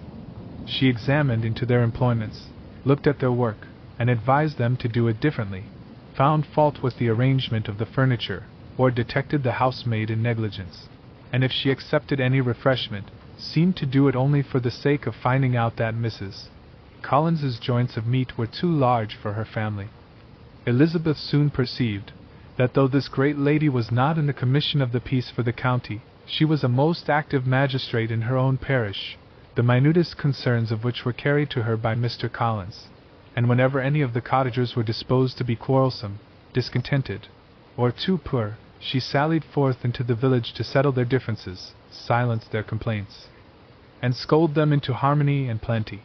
She examined into their employments, looked at their work, and advised them to do it differently, found fault with the arrangement of the furniture, or detected the housemaid in negligence, and if she accepted any refreshment, seemed to do it only for the sake of finding out that Mrs. Collins's joints of meat were too large for her family. Elizabeth soon perceived that though this great lady was not in the commission of the peace for the county, she was a most active magistrate in her own parish, the minutest concerns of which were carried to her by Mr. Collins, and whenever any of the cottagers were disposed to be quarrelsome, discontented, or too poor, she sallied forth into the village to settle their differences, silence their complaints, and scold them into harmony and plenty.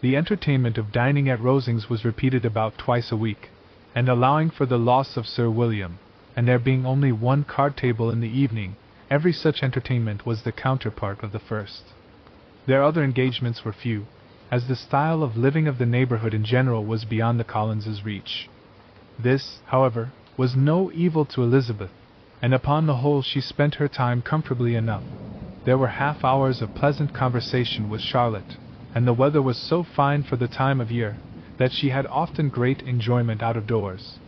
The entertainment of dining at Rosings was repeated about twice a week, and allowing for the loss of Sir William, and there being only one card-table in the evening, every such entertainment was the counterpart of the first. Their other engagements were few, as the style of living of the neighborhood in general was beyond the Collinses' reach. This, however, was no evil to Elizabeth, and upon the whole she spent her time comfortably enough. There were half-hours of pleasant conversation with Charlotte, and the weather was so fine for the time of year, that she had often great enjoyment out of doors.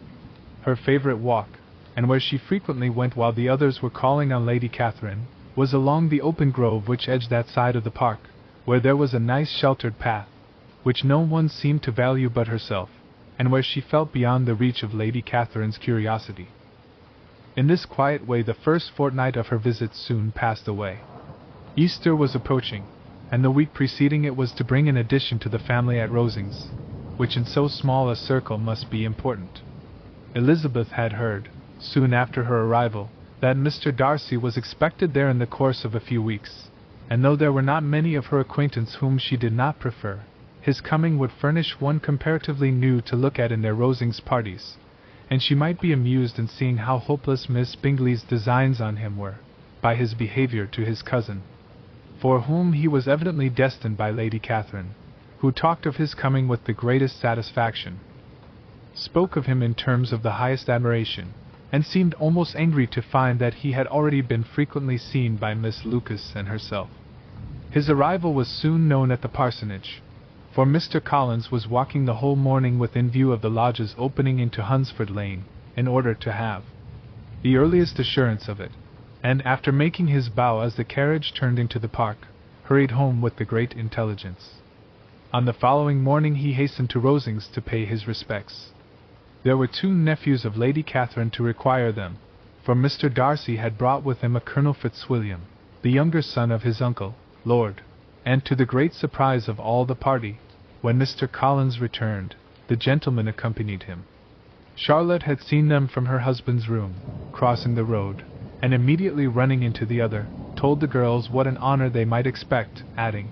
Her favorite walk, and where she frequently went while the others were calling on Lady Catherine, was along the open grove which edged that side of the park, where there was a nice sheltered path, which no one seemed to value but herself, and where she felt beyond the reach of Lady Catherine's curiosity. In this quiet way the first fortnight of her visit soon passed away. Easter was approaching, and the week preceding it was to bring an addition to the family at Rosings, which in so small a circle must be important. Elizabeth had heard, soon after her arrival, that Mr. Darcy was expected there in the course of a few weeks, and though there were not many of her acquaintance whom she did not prefer, his coming would furnish one comparatively new to look at in their Rosings parties, and she might be amused in seeing how hopeless Miss Bingley's designs on him were, by his behavior to his cousin, for whom he was evidently destined by Lady Catherine, who talked of his coming with the greatest satisfaction, spoke of him in terms of the highest admiration, and seemed almost angry to find that he had already been frequently seen by Miss Lucas and herself. His arrival was soon known at the parsonage, for Mr. Collins was walking the whole morning within view of the lodges opening into Hunsford Lane, in order to have the earliest assurance of it, and after making his bow as the carriage turned into the park, hurried home with the great intelligence. On the following morning he hastened to Rosings to pay his respects. There were 2 nephews of Lady Catherine to require them, for Mr. Darcy had brought with him a Colonel Fitzwilliam, the younger son of his uncle, Lord, and to the great surprise of all the party, when Mr. Collins returned, the gentleman accompanied him. Charlotte had seen them from her husband's room, crossing the road, and immediately running into the other, told the girls what an honor they might expect, adding,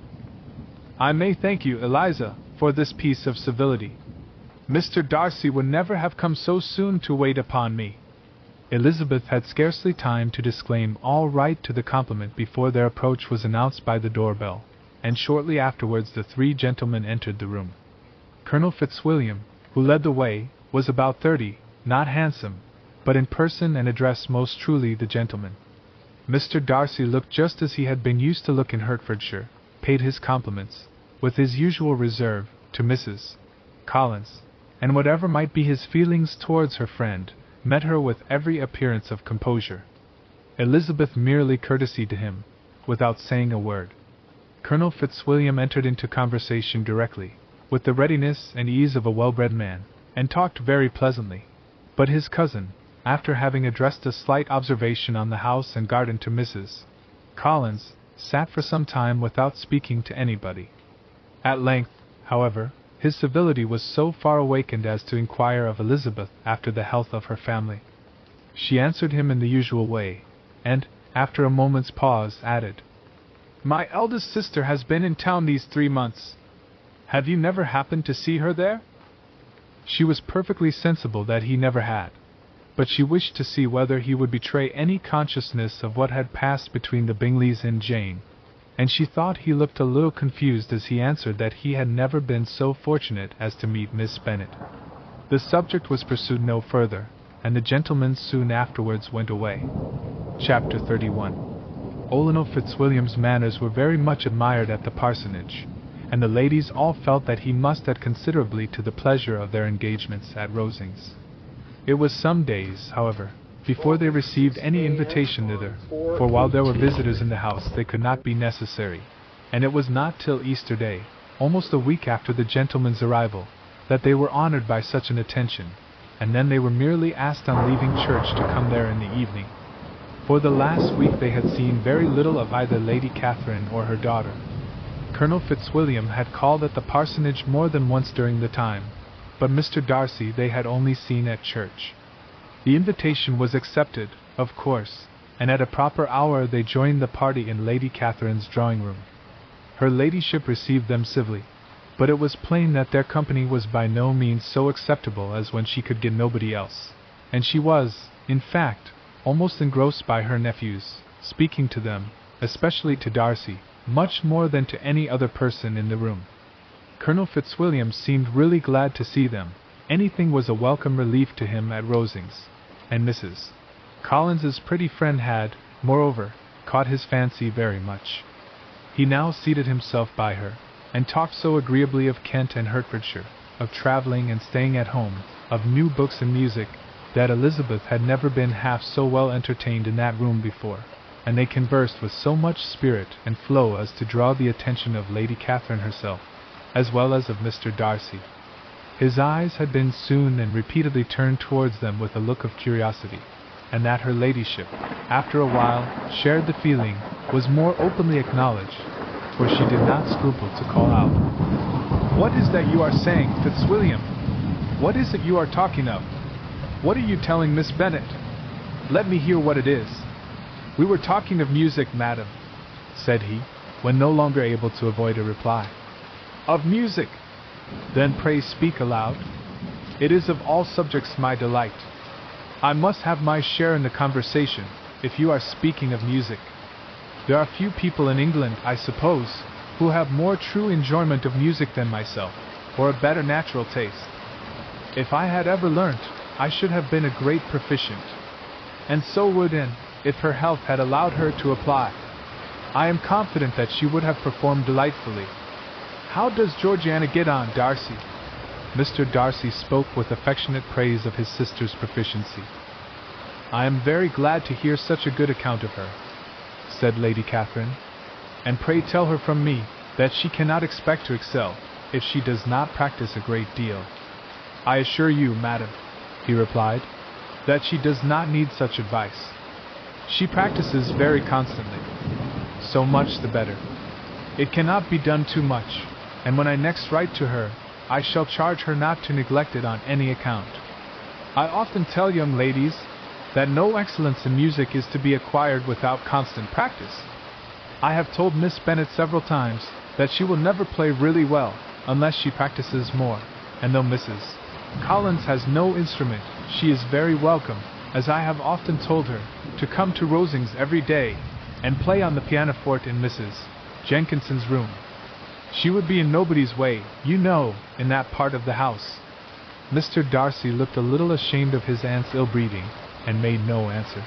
"I may thank you, Eliza, for this piece of civility. Mr. Darcy would never have come so soon to wait upon me." Elizabeth had scarcely time to disclaim all right to the compliment before their approach was announced by the doorbell, and shortly afterwards the 3 gentlemen entered the room. Colonel Fitzwilliam, who led the way, was about 30, not handsome, but in person and address most truly the gentleman. Mr. Darcy looked just as he had been used to look in Hertfordshire, paid his compliments, with his usual reserve, to Mrs. Collins, and whatever might be his feelings towards her friend, met her with every appearance of composure. Elizabeth merely courtesied to him, without saying a word. Colonel Fitzwilliam entered into conversation directly, with the readiness and ease of a well-bred man, and talked very pleasantly. But his cousin, after having addressed a slight observation on the house and garden to Mrs. Collins, sat for some time without speaking to anybody. At length, however, his civility was so far awakened as to inquire of Elizabeth after the health of her family. She answered him in the usual way, and, after a moment's pause, added, "My eldest sister has been in town these 3 months. Have you never happened to see her there?" She was perfectly sensible that he never had, but she wished to see whether he would betray any consciousness of what had passed between the Bingleys and Jane, and she thought he looked a little confused as he answered that he had never been so fortunate as to meet Miss Bennet. The subject was pursued no further, and the gentlemen soon afterwards went away. Chapter 31. Olonel Fitzwilliam's manners were very much admired at the parsonage, and the ladies all felt that he must add considerably to the pleasure of their engagements at Rosings. It was some days, however, before they received any invitation thither, for while there were visitors in the house they could not be necessary, and it was not till Easter Day, almost a week after the gentlemen's arrival, that they were honored by such an attention, and then they were merely asked on leaving church to come there in the evening. For the last week they had seen very little of either Lady Catherine or her daughter. Colonel Fitzwilliam had called at the parsonage more than once during the time, but Mr. Darcy they had only seen at church. The invitation was accepted, of course, and at a proper hour they joined the party in Lady Catherine's drawing-room. Her ladyship received them civilly, but it was plain that their company was by no means so acceptable as when she could get nobody else, and she was, in fact, almost engrossed by her nephews, speaking to them, especially to Darcy, much more than to any other person in the room. Colonel Fitzwilliam seemed really glad to see them. Anything was a welcome relief to him at Rosings, and Mrs. Collins's pretty friend had, moreover, caught his fancy very much. He now seated himself by her, and talked so agreeably of Kent and Hertfordshire, of travelling and staying at home, of new books and music, that Elizabeth had never been half so well entertained in that room before, and they conversed with so much spirit and flow as to draw the attention of Lady Catherine herself, as well as of Mr. Darcy. His eyes had been soon and repeatedly turned towards them with a look of curiosity, and that her ladyship, after a while, shared the feeling, was more openly acknowledged, for she did not scruple to call out, "What is that you are saying, Fitzwilliam? What is it you are talking of? What are you telling Miss Bennet? Let me hear what it is." "We were talking of music, madam," said he, when no longer able to avoid a reply. "Of music? Then pray speak aloud. It is of all subjects my delight. I must have my share in the conversation, if you are speaking of music. There are few people in England, I suppose, who have more true enjoyment of music than myself, or a better natural taste. If I had ever learnt, I should have been a great proficient, and so would Anne, if her health had allowed her to apply. I am confident that she would have performed delightfully. How does Georgiana get on, Darcy?" Mr. Darcy spoke with affectionate praise of his sister's proficiency. "I am very glad to hear such a good account of her," said Lady Catherine, "and pray tell her from me, that she cannot expect to excel, if she does not practice a great deal. I assure you, madam, he replied, that she does not need such advice. She practices very constantly. So much the better. It cannot be done too much, and when I next write to her, I shall charge her not to neglect it on any account. I often tell young ladies that no excellence in music is to be acquired without constant practice. I have told Miss Bennet several times that she will never play really well unless she practices more, and though Mrs. Collins has no instrument, she is very welcome, as I have often told her, to come to Rosings every day and play on the pianoforte in Mrs. Jenkinson's room. She would be in nobody's way, you know, in that part of the house. Mr. Darcy looked a little ashamed of his aunt's ill-breeding, and made no answer.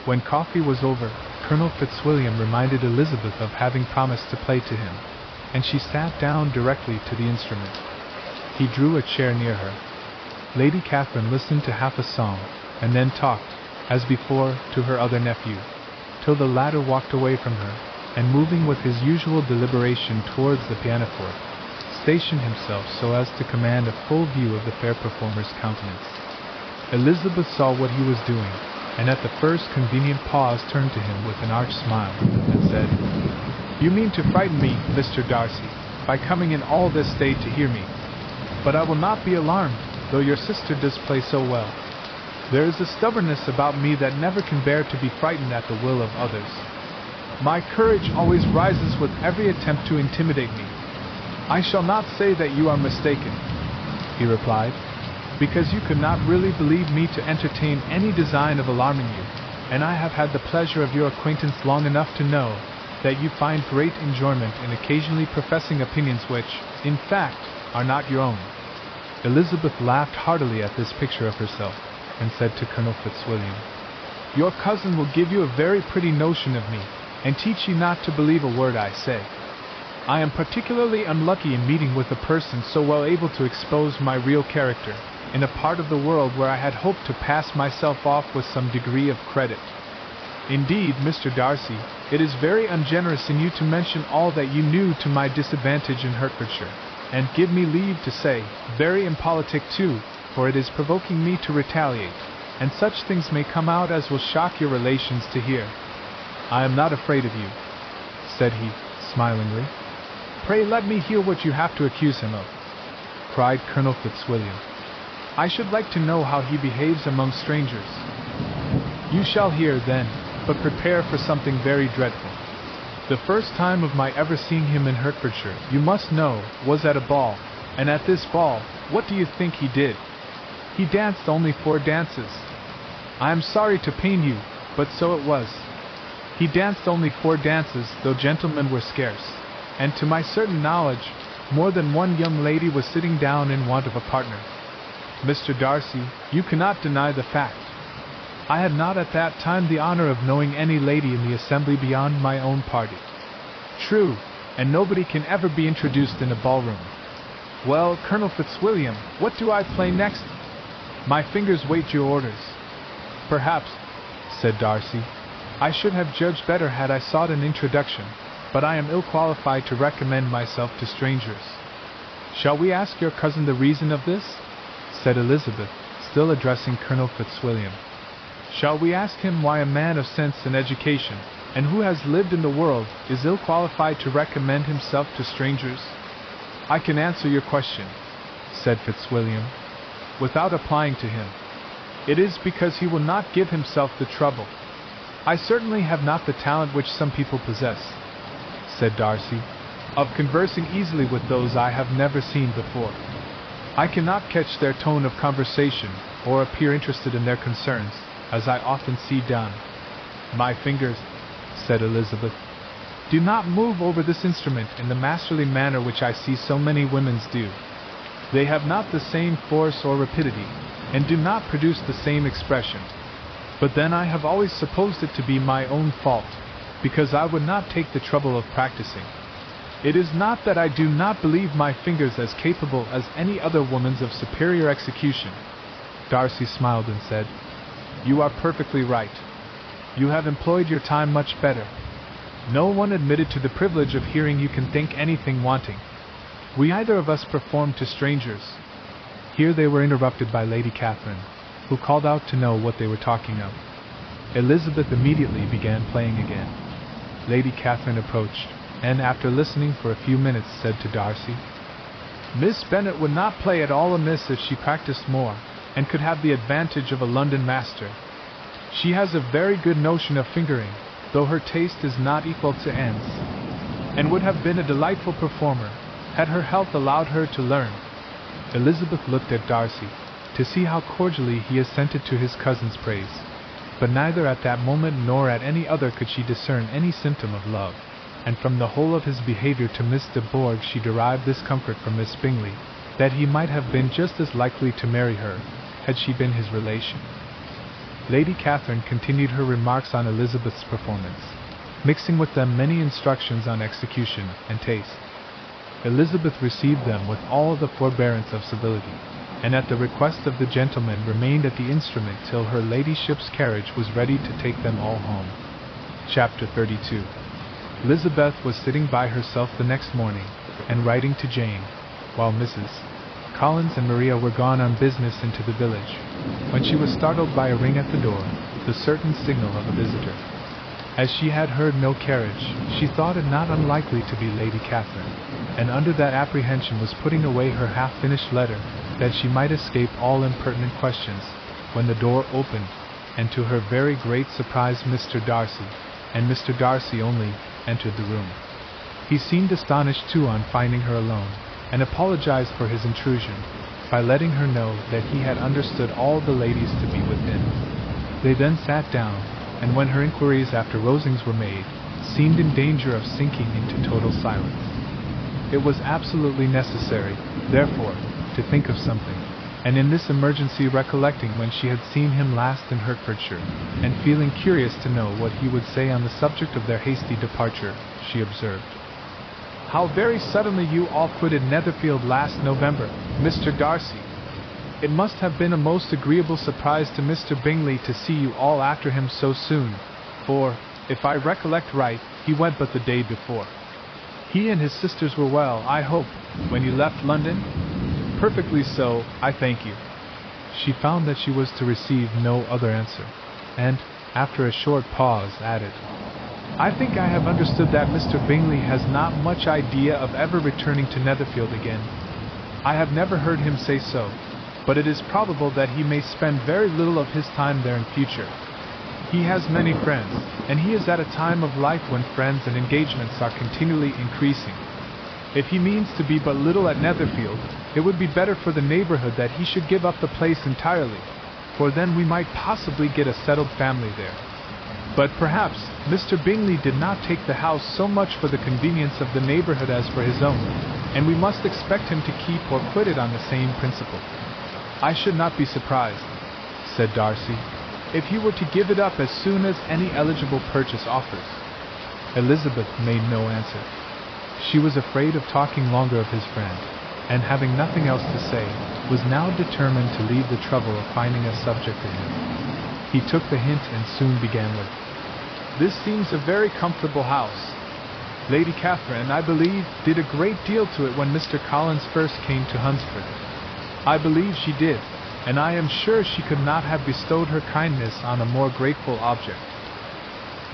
When coffee was over, Colonel Fitzwilliam reminded Elizabeth of having promised to play to him, and she sat down directly to the instrument. He drew a chair near her. Lady Catherine listened to half a song, and then talked, as before, to her other nephew, till the latter walked away from her, and moving with his usual deliberation towards the pianoforte, stationed himself so as to command a full view of the fair performer's countenance. Elizabeth saw what he was doing, and at the first convenient pause turned to him with an arch smile, and said, "You mean to frighten me, Mr. Darcy, by coming in all this day to hear me. But I will not be alarmed, though your sister does play so well. There is a stubbornness about me that never can bear to be frightened at the will of others. My courage always rises with every attempt to intimidate me. I shall not say that you are mistaken," he replied, "because you could not really believe me to entertain any design of alarming you, and I have had the pleasure of your acquaintance long enough to know that you find great enjoyment in occasionally professing opinions which, in fact, are not your own." Elizabeth laughed heartily at this picture of herself, and said to Colonel Fitzwilliam, "Your cousin will give you a very pretty notion of me, and teach you not to believe a word I say. I am particularly unlucky in meeting with a person so well able to expose my real character, in a part of the world where I had hoped to pass myself off with some degree of credit. Indeed, Mr. Darcy, it is very ungenerous in you to mention all that you knew to my disadvantage in Hertfordshire, and give me leave to say, very impolitic too, for it is provoking me to retaliate, and such things may come out as will shock your relations to hear. I am not afraid of you," said he, smilingly. "Pray let me hear what you have to accuse him of," cried Colonel Fitzwilliam. "I should like to know how he behaves among strangers." "You shall hear, then, but prepare for something very dreadful. The first time of my ever seeing him in Hertfordshire, you must know, was at a ball, and at this ball, what do you think he did? He danced only 4 dances. I am sorry to pain you, but so it was. He danced only 4 dances, though gentlemen were scarce, and to my certain knowledge, more than one young lady was sitting down in want of a partner. Mr. Darcy, you cannot deny the fact. I had not at that time the honor of knowing any lady in the assembly beyond my own party. True, and nobody can ever be introduced in a ballroom. Well, Colonel Fitzwilliam, what do I play next? My fingers wait your orders." "Perhaps," said Darcy, "I should have judged better had I sought an introduction, but I am ill qualified to recommend myself to strangers." "Shall we ask your cousin the reason of this?" said Elizabeth, still addressing Colonel Fitzwilliam. "Shall we ask him why a man of sense and education, and who has lived in the world, is ill qualified to recommend himself to strangers?" "I can answer your question," said Fitzwilliam, "without applying to him. It is because he will not give himself the trouble. I certainly have not the talent which some people possess," said Darcy, "of conversing easily with those I have never seen before. I cannot catch their tone of conversation, or appear interested in their concerns, as I often see done. My fingers," said Elizabeth, "do not move over this instrument in the masterly manner which I see so many women's do. They have not the same force or rapidity, and do not produce the same expression. But then I have always supposed it to be my own fault, because I would not take the trouble of practicing. It is not that I do not believe my fingers as capable as any other woman's of superior execution." Darcy smiled and said, "You are perfectly right. You have employed your time much better. No one admitted to the privilege of hearing you can think anything wanting. We either of us perform to strangers." Here they were interrupted by Lady Catherine, who called out to know what they were talking of. Elizabeth immediately began playing again. Lady Catherine approached, and after listening for a few minutes said to Darcy, "Miss Bennet would not play at all amiss if she practiced more, and could have the advantage of a London master. She has a very good notion of fingering, though her taste is not equal to Anne's, and would have been a delightful performer, had her health allowed her to learn." Elizabeth looked at Darcy, to see how cordially he assented to his cousin's praise, but neither at that moment nor at any other could she discern any symptom of love, and from the whole of his behavior to Miss de Bourgh she derived this comfort from Miss Bingley, that he might have been just as likely to marry her, had she been his relation. Lady Catherine continued her remarks on Elizabeth's performance, mixing with them many instructions on execution and taste. Elizabeth received them with all the forbearance of civility, and at the request of the gentleman remained at the instrument till her ladyship's carriage was ready to take them all home. Chapter 32. Elizabeth was sitting by herself the next morning, and writing to Jane, while Mrs. Collins and Maria were gone on business into the village, when she was startled by a ring at the door, the certain signal of a visitor. As she had heard no carriage, she thought it not unlikely to be Lady Catherine, and under that apprehension was putting away her half-finished letter, that she might escape all impertinent questions, when the door opened, and to her very great surprise Mr. Darcy, and Mr. Darcy only, entered the room. He seemed astonished too on finding her alone, and apologized for his intrusion, by letting her know that he had understood all the ladies to be within. They then sat down, and when her inquiries after Rosings were made, seemed in danger of sinking into total silence. It was absolutely necessary, therefore, to think of something, and in this emergency recollecting when she had seen him last in Hertfordshire, and feeling curious to know what he would say on the subject of their hasty departure, she observed, "How very suddenly you all quitted Netherfield last November, Mr. Darcy. It must have been a most agreeable surprise to Mr. Bingley to see you all after him so soon, for, if I recollect right, he went but the day before. He and his sisters were well, I hope, when you left London?" "Perfectly so, I thank you." She found that she was to receive no other answer, and, after a short pause, added, "I think I have understood that Mr. Bingley has not much idea of ever returning to Netherfield again. I have never heard him say so, but it is probable that he may spend very little of his time there in future. He has many friends, and he is at a time of life when friends and engagements are continually increasing. If he means to be but little at Netherfield, it would be better for the neighborhood that he should give up the place entirely, for then we might possibly get a settled family there. But perhaps Mr. Bingley did not take the house so much for the convenience of the neighborhood as for his own, and we must expect him to keep or quit it on the same principle." "I should not be surprised," said Darcy, "if he were to give it up as soon as any eligible purchase offers." Elizabeth made no answer. She was afraid of talking longer of his friend, and having nothing else to say, was now determined to leave the trouble of finding a subject to him. He took the hint and soon began with, "This seems a very comfortable house. Lady Catherine, I believe, did a great deal to it when Mr. Collins first came to Hunsford. I believe she did, and I am sure she could not have bestowed her kindness on a more grateful object.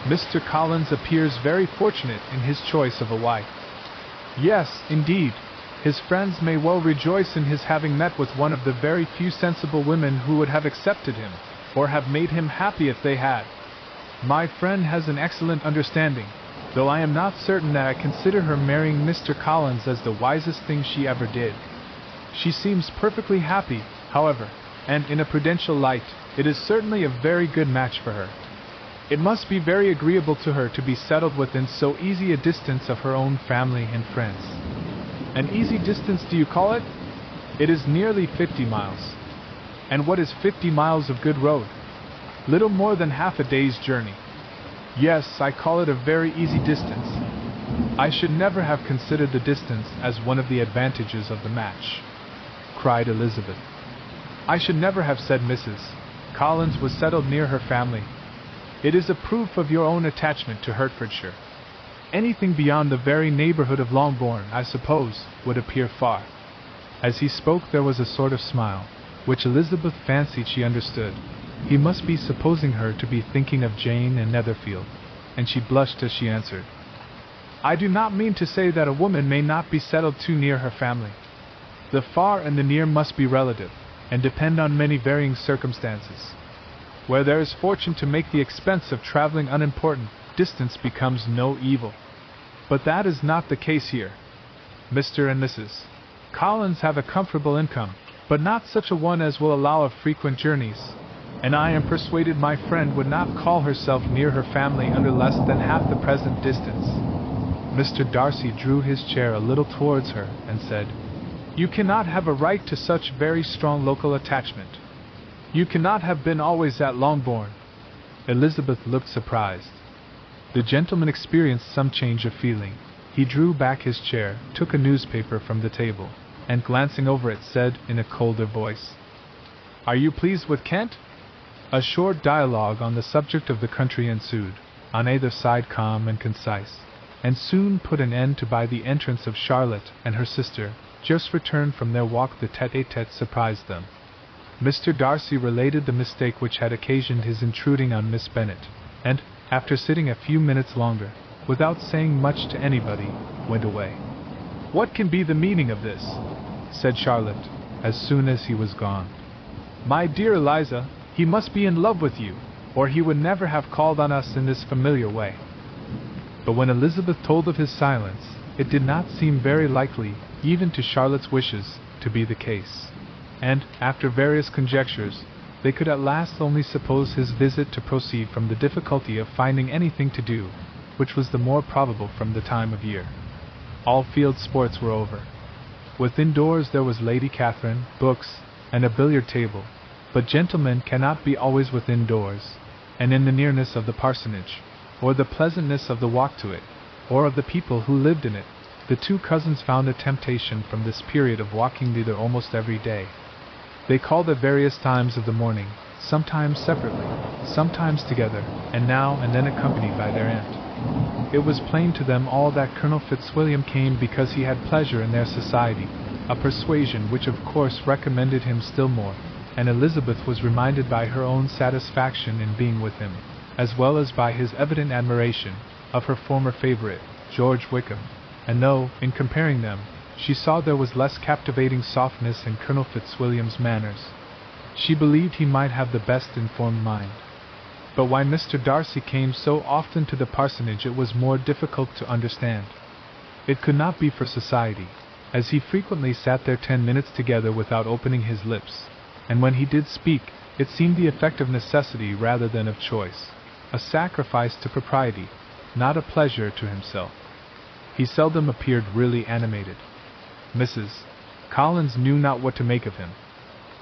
Mr. Collins appears very fortunate in his choice of a wife. Yes, indeed, his friends may well rejoice in his having met with one of the very few sensible women who would have accepted him, or have made him happy if they had. My friend has an excellent understanding, though I am not certain that I consider her marrying Mr. Collins as the wisest thing she ever did. She seems perfectly happy, however, and in a prudential light, it is certainly a very good match for her. It must be very agreeable to her to be settled within so easy a distance of her own family and friends. An easy distance, do you call it? It is nearly 50 miles. And what is 50 miles of good road? Little more than half a day's journey. Yes, I call it a very easy distance. I should never have considered the distance as one of the advantages of the match," cried Elizabeth. "I should never have said Mrs. Collins was settled near her family. It is a proof of your own attachment to Hertfordshire. Anything beyond the very neighborhood of Longbourn, I suppose, would appear far. As he spoke there was a sort of smile, which Elizabeth fancied she understood. He must be supposing her to be thinking of Jane and Netherfield, and she blushed as she answered, "I do not mean to say that a woman may not be settled too near her family. The far and the near must be relative, and depend on many varying circumstances. Where there is fortune to make the expense of traveling unimportant, distance becomes no evil. But that is not the case here. Mr. and Mrs. Collins have a comfortable income, but not such a one as will allow of frequent journeys, and I am persuaded my friend would not call herself near her family under less than half the present distance." Mr. Darcy drew his chair a little towards her and said, "You cannot have a right to such very strong local attachment. You cannot have been always at Longbourn." Elizabeth looked surprised. The gentleman experienced some change of feeling. He drew back his chair, took a newspaper from the table, and glancing over it said in a colder voice, "Are you pleased with Kent?" A short dialogue on the subject of the country ensued, on either side calm and concise, and soon put an end to by the entrance of Charlotte and her sister. Just returned from their walk, the tete-a-tete surprised them. Mr. Darcy related the mistake which had occasioned his intruding on Miss Bennet, and, after sitting a few minutes longer, without saying much to anybody, went away. "What can be the meaning of this?" said Charlotte, as soon as he was gone. "My dear Eliza, he must be in love with you, or he would never have called on us in this familiar way." But when Elizabeth told of his silence, it did not seem very likely, even to Charlotte's wishes, to be the case, and, after various conjectures, they could at last only suppose his visit to proceed from the difficulty of finding anything to do, which was the more probable from the time of year. All field sports were over. Within doors there was Lady Catherine, books, and a billiard table, but gentlemen cannot be always within doors, and in the nearness of the parsonage, or the pleasantness of the walk to it, or of the people who lived in it, the two cousins found a temptation from this period of walking thither almost every day. They called at various times of the morning, sometimes separately, sometimes together, and now and then accompanied by their aunt. It was plain to them all that Colonel Fitzwilliam came because he had pleasure in their society, a persuasion which of course recommended him still more, and Elizabeth was reminded by her own satisfaction in being with him, as well as by his evident admiration, of her former favorite, George Wickham, and though, in comparing them, she saw there was less captivating softness in Colonel Fitzwilliam's manners, she believed he might have the best informed mind. But why Mr. Darcy came so often to the parsonage it was more difficult to understand. It could not be for society, as he frequently sat there 10 minutes together without opening his lips, and when he did speak, it seemed the effect of necessity rather than of choice, a sacrifice to propriety, not a pleasure to himself. He seldom appeared really animated. Mrs. Collins knew not what to make of him.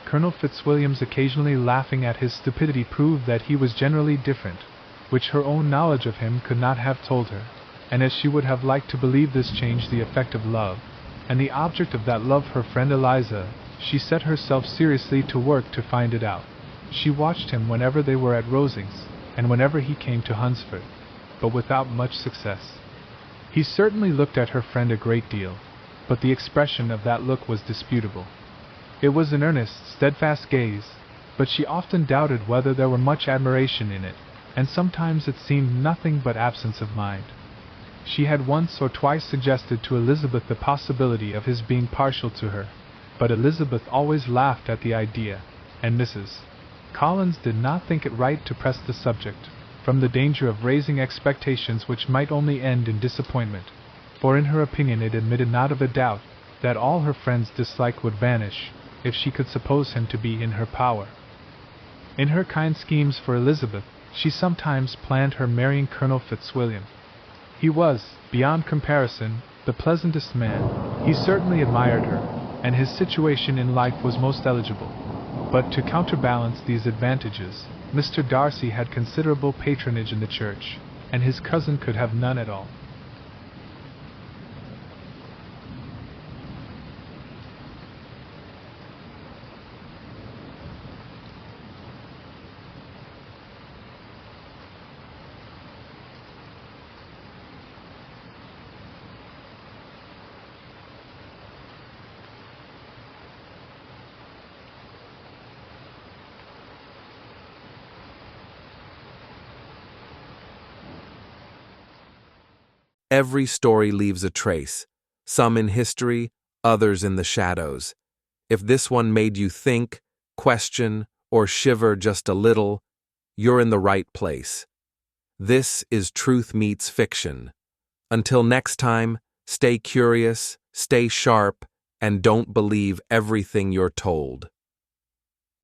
Colonel Fitzwilliam's occasionally laughing at his stupidity proved that he was generally different, which her own knowledge of him could not have told her, and as she would have liked to believe this changed the effect of love, and the object of that love her friend Eliza, she set herself seriously to work to find it out. She watched him whenever they were at Rosings, and whenever he came to Hunsford, but without much success. He certainly looked at her friend a great deal, but the expression of that look was disputable. It was an earnest, steadfast gaze, but she often doubted whether there were much admiration in it, and sometimes it seemed nothing but absence of mind. She had once or twice suggested to Elizabeth the possibility of his being partial to her, but Elizabeth always laughed at the idea, and Mrs. Collins did not think it right to press the subject, from the danger of raising expectations which might only end in disappointment, for in her opinion it admitted not of a doubt that all her friend's dislike would vanish if she could suppose him to be in her power. In her kind schemes for Elizabeth, she sometimes planned her marrying Colonel Fitzwilliam. He was, beyond comparison, the pleasantest man. He certainly admired her, and his situation in life was most eligible. But to counterbalance these advantages, Mr. Darcy had considerable patronage in the church, and his cousin could have none at all. Every story leaves a trace, some in history, others in the shadows. If this one made you think, question, or shiver just a little, you're in the right place. This is Truth Meets Fiction. Until next time, stay curious, stay sharp, and don't believe everything you're told.